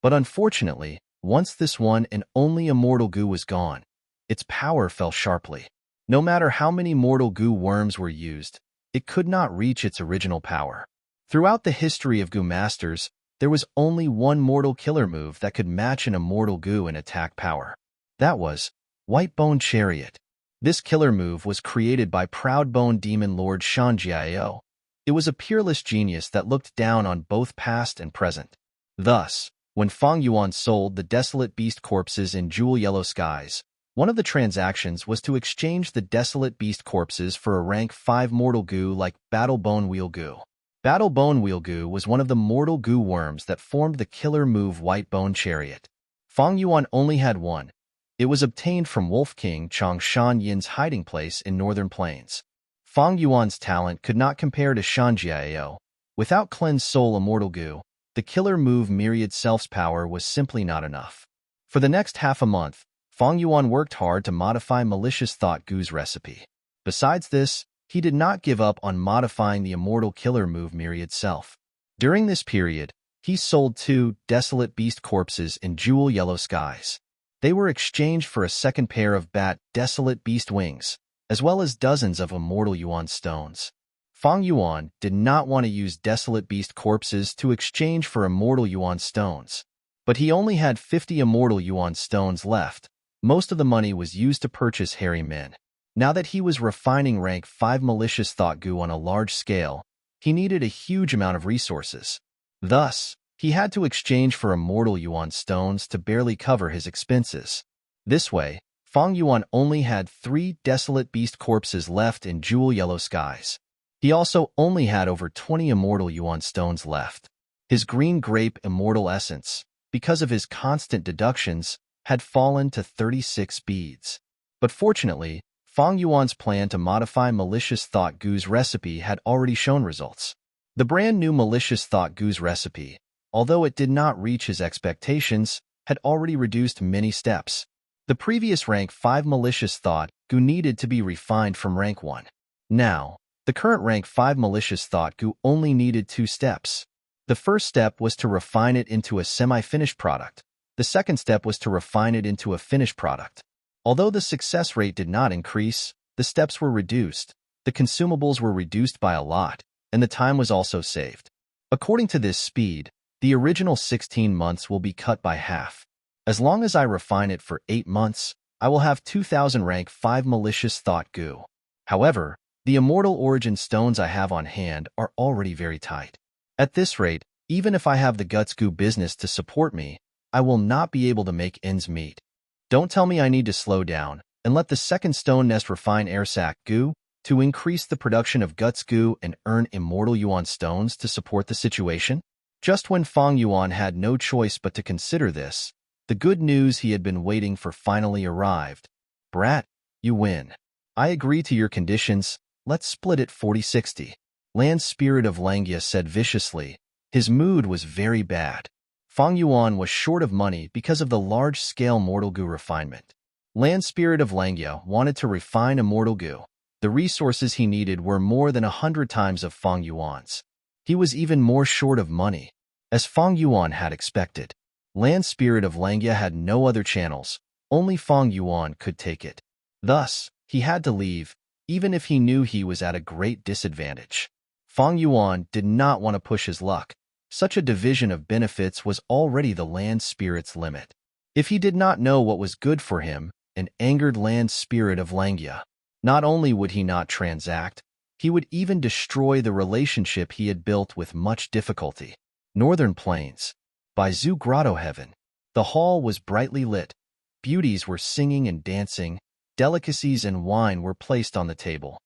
But unfortunately, once this one and only immortal goo was gone, its power fell sharply. No matter how many mortal goo worms were used, it could not reach its original power. Throughout the history of goo masters, there was only one mortal killer move that could match an immortal goo in attack power. That was White Bone Chariot. This killer move was created by Proud Bone Demon Lord Shanjiao. It was a peerless genius that looked down on both past and present. Thus, when Fang Yuan sold the Desolate Beast corpses in Jewel Yellow Skies, one of the transactions was to exchange the Desolate Beast corpses for a rank 5 mortal goo like Battle Bone Wheel Goo. Battle Bone Wheel Goo was one of the mortal goo worms that formed the killer move White Bone Chariot. Fang Yuan only had one. It was obtained from Wolf King Changshan Yin's hiding place in Northern Plains. Fang Yuan's talent could not compare to Shanjiao. Without Cleanse Soul Immortal Goo, the killer move Myriad Self's power was simply not enough. For the next half a month, Fang Yuan worked hard to modify Malicious Thought Goo's recipe. Besides this, he did not give up on modifying the immortal killer move Myriad Self. During this period, he sold 2 Desolate Beast corpses in Jewel Yellow Skies. They were exchanged for a second pair of Desolate Beast wings, as well as dozens of Immortal Yuan stones. Fang Yuan did not want to use Desolate Beast corpses to exchange for Immortal Yuan stones, but he only had 50 Immortal Yuan stones left. Most of the money was used to purchase Hairy Men. Now that he was refining rank 5 Malicious Thought Goo on a large scale, he needed a huge amount of resources. Thus, he had to exchange for Immortal Yuan stones to barely cover his expenses. This way, Fang Yuan only had 3 Desolate Beast corpses left in Jewel Yellow Skies. He also only had over 20 Immortal Yuan stones left. His Green Grape Immortal Essence, because of his constant deductions, had fallen to 36 beads. But fortunately, Fang Yuan's plan to modify Malicious Thought Goo's recipe had already shown results. The brand new Malicious Thought Goo's recipe, although it did not reach his expectations, had already reduced many steps. The previous rank 5 Malicious Thought Goo needed to be refined from rank 1. Now, the current rank 5 Malicious Thought Goo only needed 2 steps. The first step was to refine it into a semi-finished product. The second step was to refine it into a finished product. Although the success rate did not increase, the steps were reduced, the consumables were reduced by a lot, and the time was also saved. According to this speed, the original 16 months will be cut by half. As long as I refine it for 8 months, I will have 2,000 rank 5 Malicious Thought Goo. However, the Immortal Origin stones I have on hand are already very tight. At this rate, even if I have the Guts Goo business to support me, I will not be able to make ends meet. Don't tell me I need to slow down and let the second stone nest refine air sac goo to increase the production of Guts Goo and earn Immortal Yuan stones to support the situation? Just when Fang Yuan had no choice but to consider this, the good news he had been waiting for finally arrived. Brat, you win. I agree to your conditions. Let's split it 40-60. Land Spirit of Langia said viciously. His mood was very bad. Fang Yuan was short of money because of the large-scale Mortal Goo refinement. Land Spirit of Langia wanted to refine Immortal Goo. The resources he needed were more than 100 times of Fang Yuan's. He was even more short of money. As Fang Yuan had expected, Land Spirit of Langia had no other channels. Only Fang Yuan could take it. Thus, he had to leave, even if he knew he was at a great disadvantage. Fang Yuan did not want to push his luck. Such a division of benefits was already the Land Spirit's limit. If he did not know what was good for him, an angered Land Spirit of Langia, not only would he not transact, he would even destroy the relationship he had built with much difficulty. Northern Plains. By Zoo Grotto Heaven. The hall was brightly lit. Beauties were singing and dancing. Delicacies and wine were placed on the table.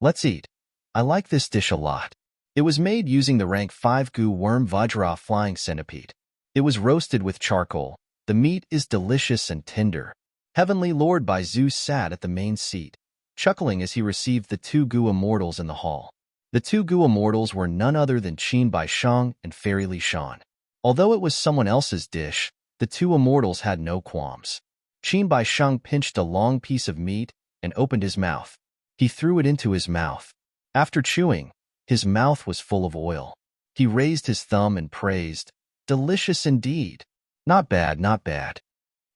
Let's eat. I like this dish a lot. It was made using the rank 5 gu worm Vajra flying centipede. It was roasted with charcoal. The meat is delicious and tender. Heavenly Lord Baizu sat at the main seat, chuckling as he received the 2 gu immortals in the hall. The 2 gu immortals were none other than Qin Baisheng and Fairy Li Shan. Although it was someone else's dish, the 2 immortals had no qualms. Qin Baisheng pinched a long piece of meat and opened his mouth. He threw it into his mouth. After chewing, his mouth was full of oil. He raised his thumb and praised, "Delicious indeed. Not bad, not bad."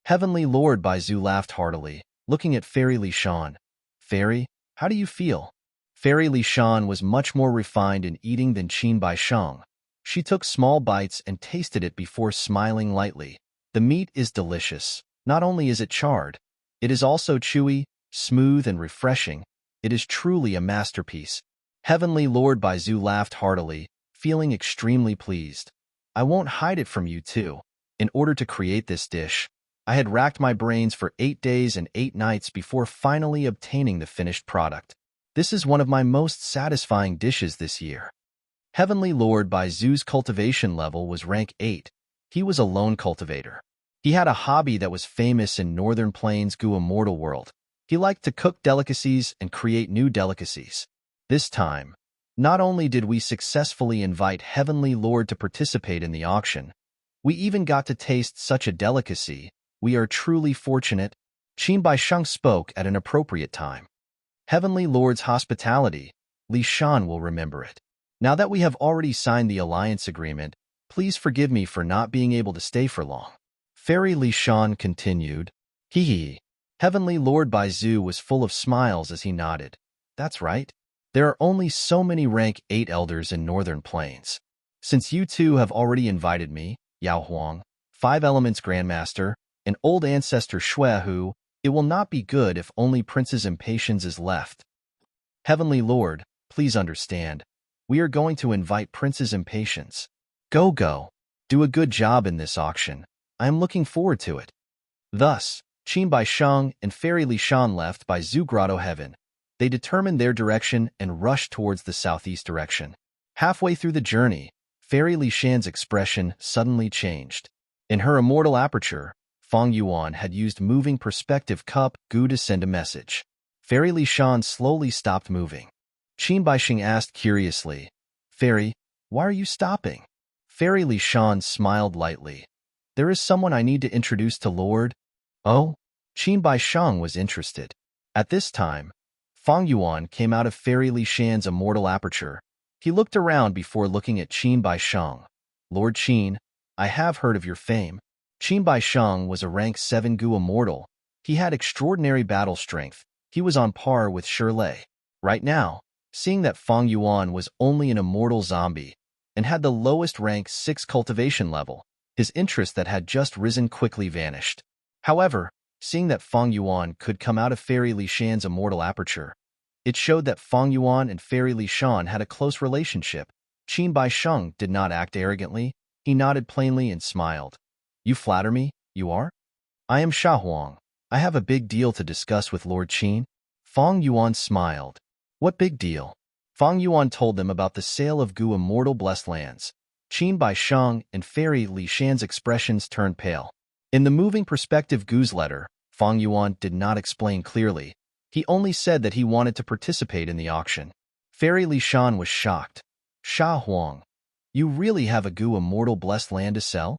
Heavenly Lord Baizu laughed heartily, looking at Fairy Li Shan. "Fairy, how do you feel?" Fairy Li Shan was much more refined in eating than Qin Baisheng. She took small bites and tasted it before smiling lightly. The meat is delicious. Not only is it charred, it is also chewy, smooth, and refreshing. It is truly a masterpiece. Heavenly Lord Baizu laughed heartily, feeling extremely pleased. "I won't hide it from you too. In order to create this dish, I had racked my brains for 8 days and 8 nights before finally obtaining the finished product. This is one of my most satisfying dishes this year." Heavenly Lord Baizu's cultivation level was rank 8. He was a lone cultivator. He had a hobby that was famous in Northern Plains Gu Immortal World. He liked to cook delicacies and create new delicacies. This time, not only did we successfully invite Heavenly Lord to participate in the auction, we even got to taste such a delicacy. We are truly fortunate. Qin Baisheng spoke at an appropriate time. Heavenly Lord's hospitality, Li Shan will remember it. Now that we have already signed the alliance agreement, please forgive me for not being able to stay for long. Fairy Li Shan continued. Hee hee. Heavenly Lord Baizu was full of smiles as he nodded. That's right. There are only so many rank 8 elders in Northern Plains. Since you two have already invited me, Yao Huang, 5 Elements Grandmaster, and old ancestor Shui Hu, it will not be good if only Princess Impatience is left. Heavenly Lord, please understand. We are going to invite Princess Impatience. Go. Do a good job in this auction. I am looking forward to it. Thus, Qin Baisheng and Fairy Li Shan left by Zhu Grotto Heaven. They determined their direction and rushed towards the southeast direction. Halfway through the journey, Fairy Li Shan's expression suddenly changed. In her immortal aperture, Fang Yuan had used moving perspective cup Gu to send a message. Fairy Li Shan slowly stopped moving. Qin Baisheng asked curiously, "Fairy, why are you stopping?" Fairy Li Shan smiled lightly. "There is someone I need to introduce to Lord." "Oh?" Qin Baisheng was interested. At this time, Fang Yuan came out of Fairy Li Shan's immortal aperture. He looked around before looking at Qin Baisheng. "Lord Qin, I have heard of your fame." Qin Baisheng was a rank 7 Gu immortal. He had extraordinary battle strength. He was on par with Shirley. Right now, seeing that Fang Yuan was only an immortal zombie and had the lowest rank 6 cultivation level, his interest that had just risen quickly vanished. However, seeing that Fang Yuan could come out of Fairy Li Shan's immortal aperture, it showed that Fang Yuan and Fairy Li Shan had a close relationship. Qin Baisheng did not act arrogantly. He nodded plainly and smiled. "You flatter me, you are?" "I am Sha Huang. I have a big deal to discuss with Lord Qin." Fang Yuan smiled. "What big deal?" Fang Yuan told them about the sale of Gu Immortal Blessed Lands. Qin Baisheng and Fairy Li Shan's expressions turned pale. In the moving perspective Gu's letter, Fang Yuan did not explain clearly. He only said that he wanted to participate in the auction. Fairy Li Shan was shocked. "Sha Huang, you really have a Gu Immortal Blessed Land to sell?"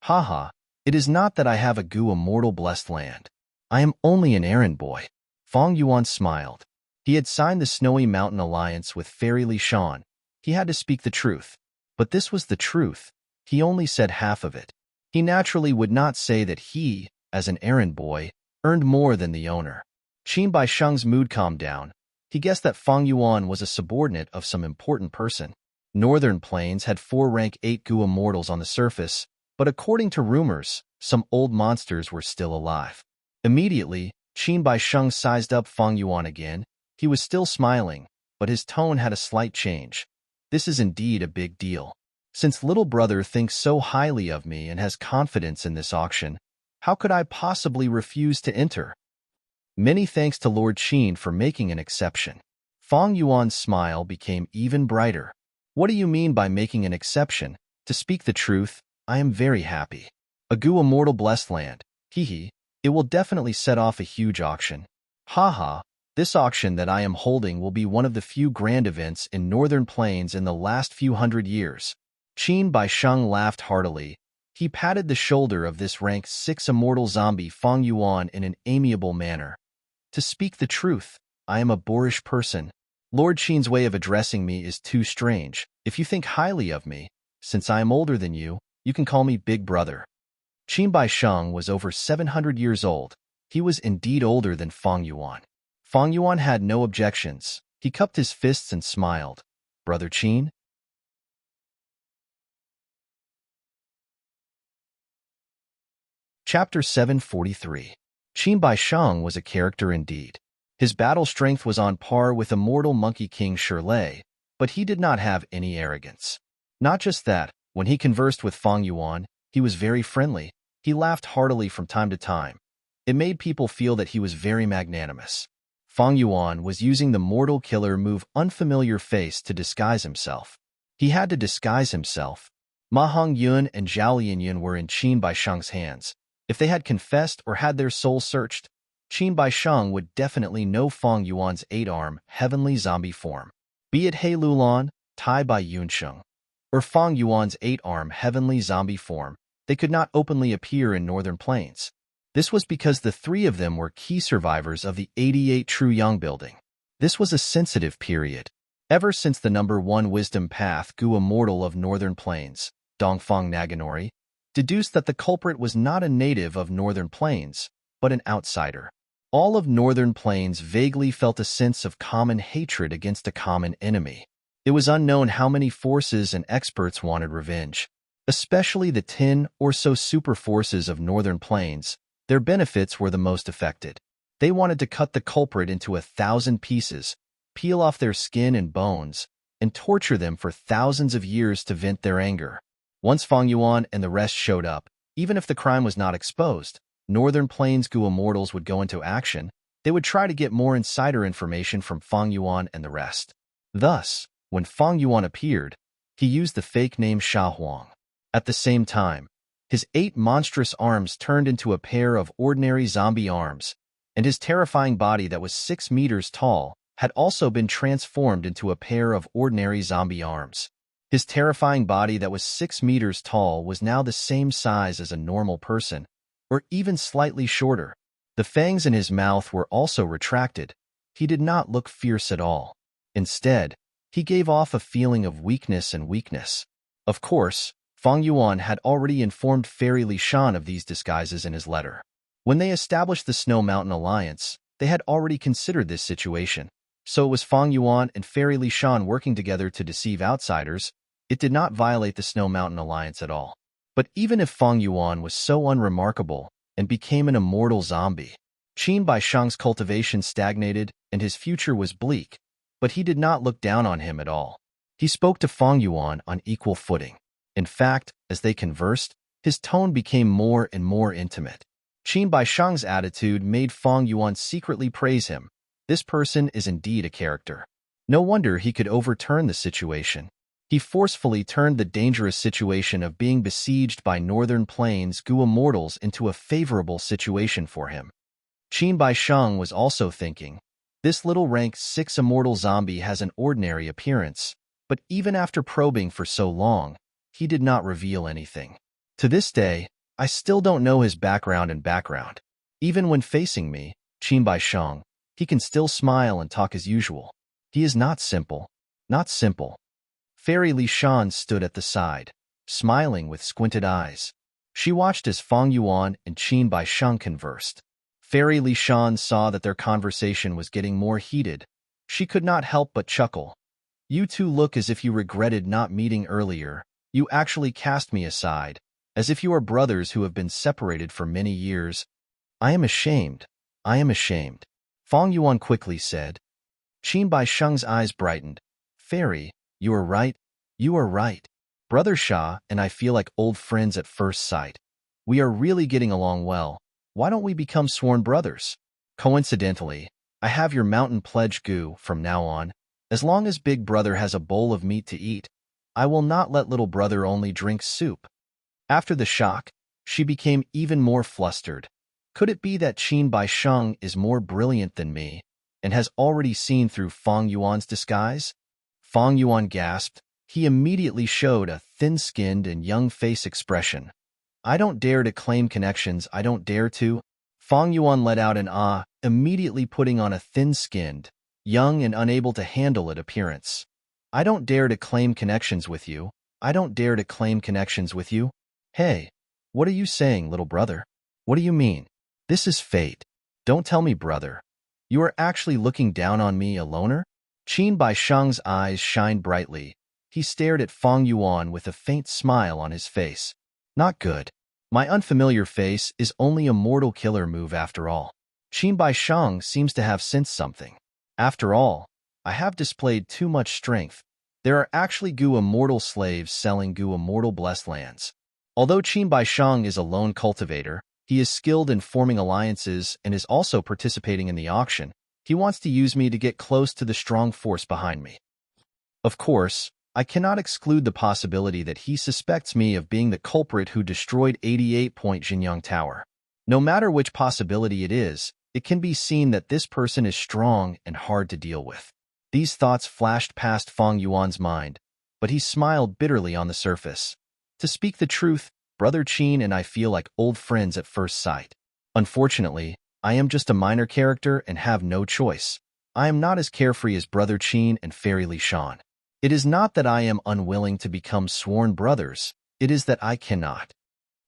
"Haha, it is not that I have a Gu Immortal Blessed Land. I am only an errand boy." Fang Yuan smiled. He had signed the Snowy Mountain Alliance with Fairy Li Shan. He had to speak the truth. But this was the truth. He only said half of it. He naturally would not say that he, as an errand boy, earned more than the owner. Qin Baisheng's mood calmed down. He guessed that Fang Yuan was a subordinate of some important person. Northern Plains had 4 rank 8 Gu immortals on the surface, but according to rumors, some old monsters were still alive. Immediately, Qin Baisheng sized up Fang Yuan again. He was still smiling, but his tone had a slight change. "This is indeed a big deal. Since little brother thinks so highly of me and has confidence in this auction, how could I possibly refuse to enter? Many thanks to Lord Qin for making an exception. Fang Yuan's smile became even brighter. What do you mean by making an exception? To speak the truth, I am very happy. A Gu immortal blessed land. Hee. It will definitely set off a huge auction. Haha. This auction that I am holding will be one of the few grand events in Northern Plains in the last few hundred years. Qin Baisheng laughed heartily. He patted the shoulder of this rank 6 immortal zombie Fang Yuan in an amiable manner. To speak the truth, I am a boorish person. Lord Qin's way of addressing me is too strange. If you think highly of me, since I am older than you can call me Big Brother. Qin Baisheng was over 700 years old. He was indeed older than Fang Yuan. Fang Yuan had no objections. He cupped his fists and smiled. Brother Qin? Chapter 743. Qin Baisheng was a character indeed. His battle strength was on par with immortal Monkey King Shirley, but he did not have any arrogance. Not just that, when he conversed with Fang Yuan, he was very friendly. He laughed heartily from time to time. It made people feel that he was very magnanimous. Fang Yuan was using the mortal killer move unfamiliar face to disguise himself. He had to disguise himself. Ma Hongyun and Zhao Lianyun were in Qin Baisheng's hands. If they had confessed or had their souls searched, Qin Baisheng would definitely know Fang Yuan's 8-arm, heavenly zombie form. Be it He Lulan, Tai Bai Yunsheng, or Fang Yuan's 8-arm, heavenly zombie form, they could not openly appear in Northern Plains. This was because the 3 of them were key survivors of the 88 True Yang building. This was a sensitive period. Ever since the number 1 wisdom path Gu Immortal of Northern Plains, Dongfang Naganori, deduced that the culprit was not a native of Northern Plains, but an outsider. All of Northern Plains vaguely felt a sense of common hatred against a common enemy. It was unknown how many forces and experts wanted revenge. Especially the 10 or so super forces of Northern Plains, their benefits were the most affected. They wanted to cut the culprit into 1,000 pieces, peel off their skin and bones, and torture them for thousands of years to vent their anger. Once Fang Yuan and the rest showed up, even if the crime was not exposed, Northern Plains Gu Immortals would go into action. They would try to get more insider information from Fang Yuan and the rest. Thus, when Fang Yuan appeared, he used the fake name Sha Huang. At the same time, his 8 monstrous arms turned into a pair of ordinary zombie arms, and his terrifying body that was 6 meters tall had also been transformed into a pair of ordinary zombie arms. His terrifying body that was 6 meters tall was now the same size as a normal person, or even slightly shorter. The fangs in his mouth were also retracted. He did not look fierce at all. Instead, he gave off a feeling of weakness and weakness. Of course, Fang Yuan had already informed Fairy Li Shan of these disguises in his letter. When they established the Snow Mountain Alliance, they had already considered this situation. So it was Fang Yuan and Fairy Li Shan working together to deceive outsiders. It did not violate the Snow Mountain Alliance at all. But even if Fang Yuan was so unremarkable and became an immortal zombie, Qin Baisheng's cultivation stagnated and his future was bleak, but he did not look down on him at all. He spoke to Fang Yuan on equal footing. In fact, as they conversed, his tone became more and more intimate. Qin Baisheng's attitude made Fang Yuan secretly praise him. This person is indeed a character. No wonder he could overturn the situation. He forcefully turned the dangerous situation of being besieged by Northern Plains Gu Immortals into a favorable situation for him. Qin Baisheng was also thinking, this little rank 6 immortal zombie has an ordinary appearance, but even after probing for so long, he did not reveal anything. To this day, I still don't know his background. Even when facing me, Qin Baisheng, he can still smile and talk as usual. He is not simple. Not simple. Fairy Li Shan stood at the side, smiling with squinted eyes. She watched as Fang Yuan and Qin Baisheng conversed. Fairy Li Shan saw that their conversation was getting more heated. She could not help but chuckle. You two look as if you regretted not meeting earlier. You actually cast me aside, as if you are brothers who have been separated for many years. I am ashamed. I am ashamed. Fang Yuan quickly said. Qin Baisheng's eyes brightened. Fairy, you are right. You are right. Brother Sha and I feel like old friends at first sight. We are really getting along well. Why don't we become sworn brothers? Coincidentally, I have your mountain pledge goo from now on. As long as big brother has a bowl of meat to eat, I will not let little brother only drink soup. After the shock, she became even more flustered. Could it be that Qin Bai Sheng is more brilliant than me and has already seen through Fang Yuan's disguise? Fang Yuan gasped. He immediately showed a thin-skinned and young face expression. I don't dare to claim connections, I don't dare to. Fang Yuan let out an ah, immediately putting on a thin-skinned, young and unable to handle it appearance. I don't dare to claim connections with you. I don't dare to claim connections with you. Hey, what are you saying, little brother? What do you mean? This is fate. Don't tell me, brother. You are actually looking down on me, a loner? Qin Bai Sheng's eyes shined brightly. He stared at Fang Yuan with a faint smile on his face. Not good. My unfamiliar face is only a mortal killer move after all. Qin Bai Sheng seems to have sensed something. After all, I have displayed too much strength. There are actually Gu immortal slaves selling Gu immortal blessed lands. Although Qin Bai Sheng is a lone cultivator, he is skilled in forming alliances and is also participating in the auction. He wants to use me to get close to the strong force behind me. Of course, I cannot exclude the possibility that he suspects me of being the culprit who destroyed 88-point Jinyang Tower. No matter which possibility it is, it can be seen that this person is strong and hard to deal with. These thoughts flashed past Fang Yuan's mind, but he smiled bitterly on the surface. To speak the truth, Brother Qin and I feel like old friends at first sight. Unfortunately, I am just a minor character and have no choice. I am not as carefree as Brother Qin and Fairy Li Shan. It is not that I am unwilling to become sworn brothers, it is that I cannot.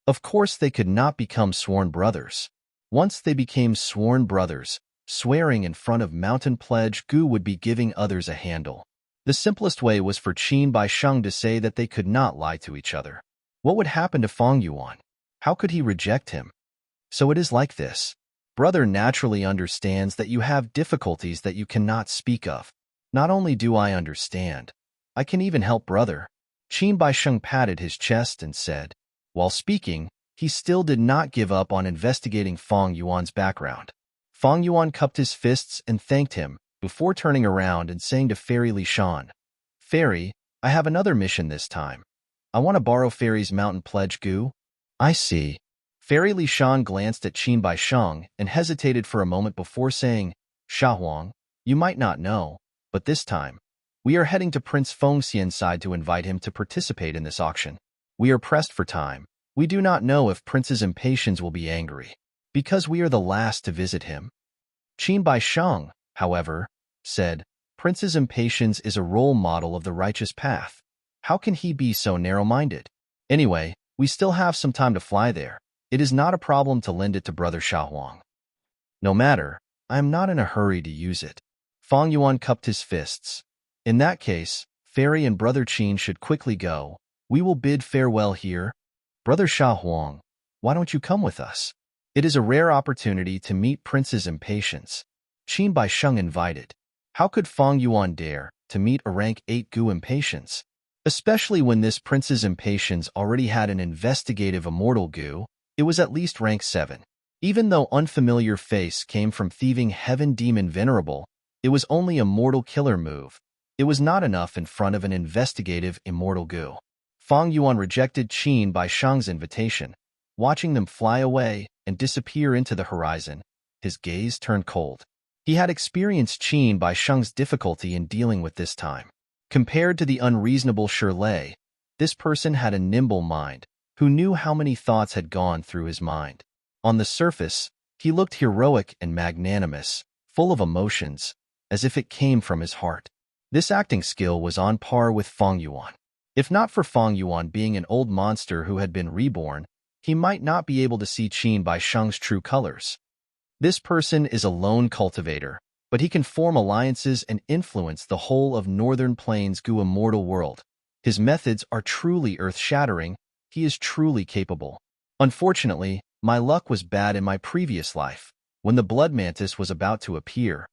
Of course they could not become sworn brothers. Once they became sworn brothers, swearing in front of Mountain Pledge Gu would be giving others a handle. The simplest way was for Qin Bai Sheng to say that they could not lie to each other. What would happen to Fang Yuan? How could he reject him? So it is like this. Brother naturally understands that you have difficulties that you cannot speak of. Not only do I understand, I can even help brother. Qin Bai Sheng patted his chest and said. While speaking, he still did not give up on investigating Fang Yuan's background. Fang Yuan cupped his fists and thanked him, before turning around and saying to Fairy Li Shan, Fairy, I have another mission this time. I want to borrow Fairy's mountain pledge Gu. I see. Fairy Li Shan glanced at Qin Bai Sheng and hesitated for a moment before saying, Sha Huang, you might not know, but this time, we are heading to Prince Fengxian's side to invite him to participate in this auction. We are pressed for time. We do not know if Prince's impatience will be angry, because we are the last to visit him. Qin Bai Sheng, however, said, Prince's impatience is a role model of the righteous path. How can he be so narrow-minded? Anyway, we still have some time to fly there. It is not a problem to lend it to Brother Sha Huang. No matter, I am not in a hurry to use it. Fang Yuan cupped his fists. In that case, Fairy and Brother Qin should quickly go. We will bid farewell here. Brother Sha Huang, why don't you come with us? It is a rare opportunity to meet Prince's impatience. Qin Bai Sheng invited. How could Fang Yuan dare to meet a rank 8 Gu impatience? Especially when this Prince's impatience already had an investigative immortal Gu, it was at least rank 7. Even though unfamiliar face came from thieving heaven demon Venerable, it was only a mortal killer move. It was not enough in front of an investigative immortal Gu. Fang Yuan rejected Qin Bai Sheng's invitation. Watching them fly away and disappear into the horizon, his gaze turned cold. He had experienced Qin Bai Sheng's difficulty in dealing with this time. Compared to the unreasonable Shirley, this person had a nimble mind, who knew how many thoughts had gone through his mind. On the surface, he looked heroic and magnanimous, full of emotions, as if it came from his heart. This acting skill was on par with Fang Yuan. If not for Fang Yuan being an old monster who had been reborn, he might not be able to see Qin Bai Sheng's true colors. This person is a lone cultivator, but he can form alliances and influence the whole of Northern Plains' Gu immortal world. His methods are truly earth-shattering. He is truly capable. Unfortunately, my luck was bad in my previous life. When the blood mantis was about to appear,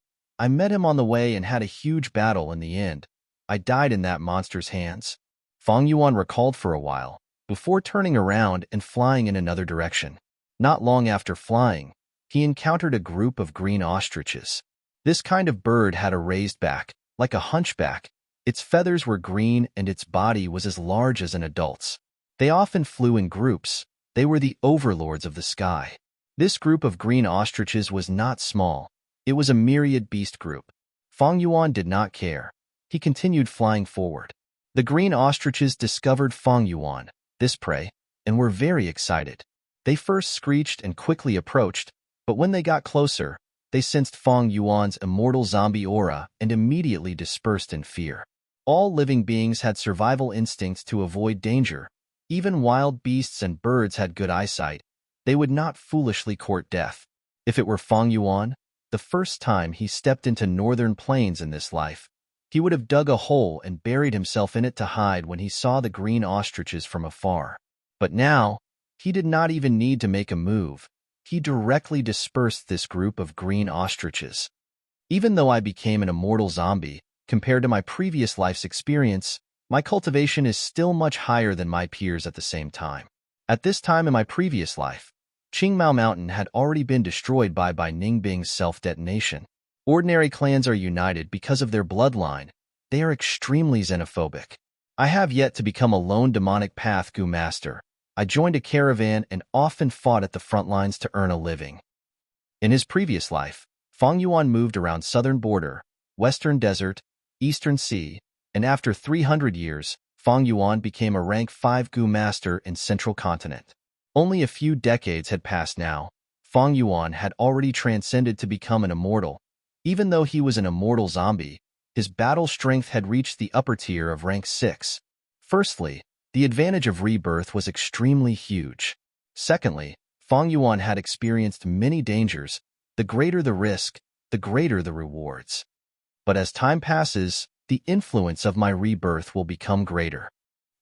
I met him on the way and had a huge battle in the end. I died in that monster's hands. Fang Yuan recalled for a while, before turning around and flying in another direction. Not long after flying, he encountered a group of green ostriches. This kind of bird had a raised back, like a hunchback. Its feathers were green and its body was as large as an adult's. They often flew in groups. They were the overlords of the sky. This group of green ostriches was not small. It was a myriad beast group. Fang Yuan did not care. He continued flying forward. The green ostriches discovered Fang Yuan, this prey, and were very excited. They first screeched and quickly approached, but when they got closer, they sensed Fang Yuan's immortal zombie aura and immediately dispersed in fear. All living beings had survival instincts to avoid danger. Even wild beasts and birds had good eyesight. They would not foolishly court death. If it were Fang Yuan, the first time he stepped into northern plains in this life, he would have dug a hole and buried himself in it to hide when he saw the green ostriches from afar. But now, he did not even need to make a move. He directly dispersed this group of green ostriches. Even though I became an immortal zombie, compared to my previous life's experience, my cultivation is still much higher than my peers at the same time. At this time in my previous life, Qingmao Mountain had already been destroyed by Ningbing's self-detonation. Ordinary clans are united because of their bloodline. They are extremely xenophobic. I have yet to become a lone demonic path Gu master. I joined a caravan and often fought at the front lines to earn a living. In his previous life, Fang Yuan moved around southern border, western desert, eastern sea, and after 300 years, Fang Yuan became a rank 5 Gu master in central continent. Only a few decades had passed now. Fang Yuan had already transcended to become an immortal. Even though he was an immortal zombie, his battle strength had reached the upper tier of rank 6. Firstly, the advantage of rebirth was extremely huge. Secondly, Fang Yuan had experienced many dangers. The greater the risk, the greater the rewards. But as time passes, the influence of my rebirth will become greater.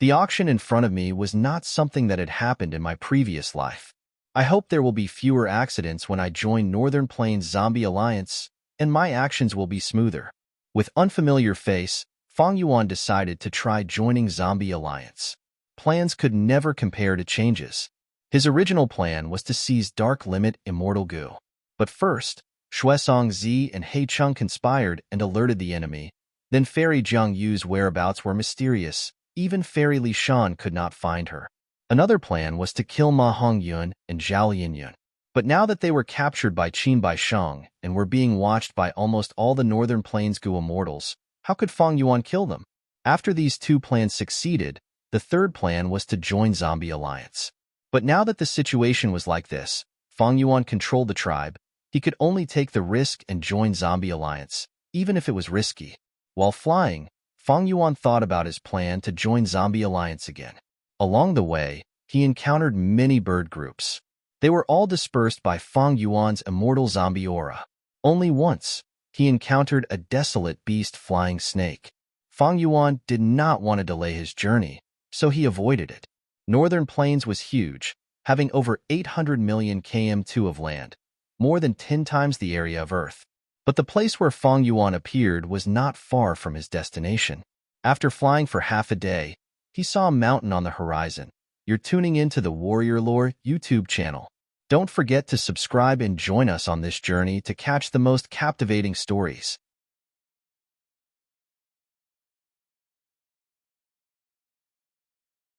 The auction in front of me was not something that had happened in my previous life. I hope there will be fewer accidents when I join Northern Plains Zombie Alliance, and my actions will be smoother. With unfamiliar face, Fang Yuan decided to try joining Zombie Alliance. Plans could never compare to changes. His original plan was to seize Dark Limit Immortal Gu. But first, Xuesong Zi and He Chung conspired and alerted the enemy. Then Fairy Zheng Yu's whereabouts were mysterious. Even Fairy Li Shan could not find her. Another plan was to kill Ma Hongyun and Zhao Yinyun. But now that they were captured by Qin Baisheng and were being watched by almost all the Northern Plains Gu immortals, how could Fang Yuan kill them? After these two plans succeeded, the third plan was to join Zombie Alliance. But now that the situation was like this, Fang Yuan controlled the tribe. He could only take the risk and join Zombie Alliance, even if it was risky. While flying, Fang Yuan thought about his plan to join Zombie Alliance again. Along the way, he encountered many bird groups. They were all dispersed by Fang Yuan's immortal zombie aura. Only once, he encountered a desolate beast flying snake. Fang Yuan did not want to delay his journey, so he avoided it. Northern Plains was huge, having over 800 million km2 of land, more than 10 times the area of Earth. But the place where Fang Yuan appeared was not far from his destination. After flying for half a day, he saw a mountain on the horizon. You're tuning into the Warrior Lore YouTube channel. Don't forget to subscribe and join us on this journey to catch the most captivating stories.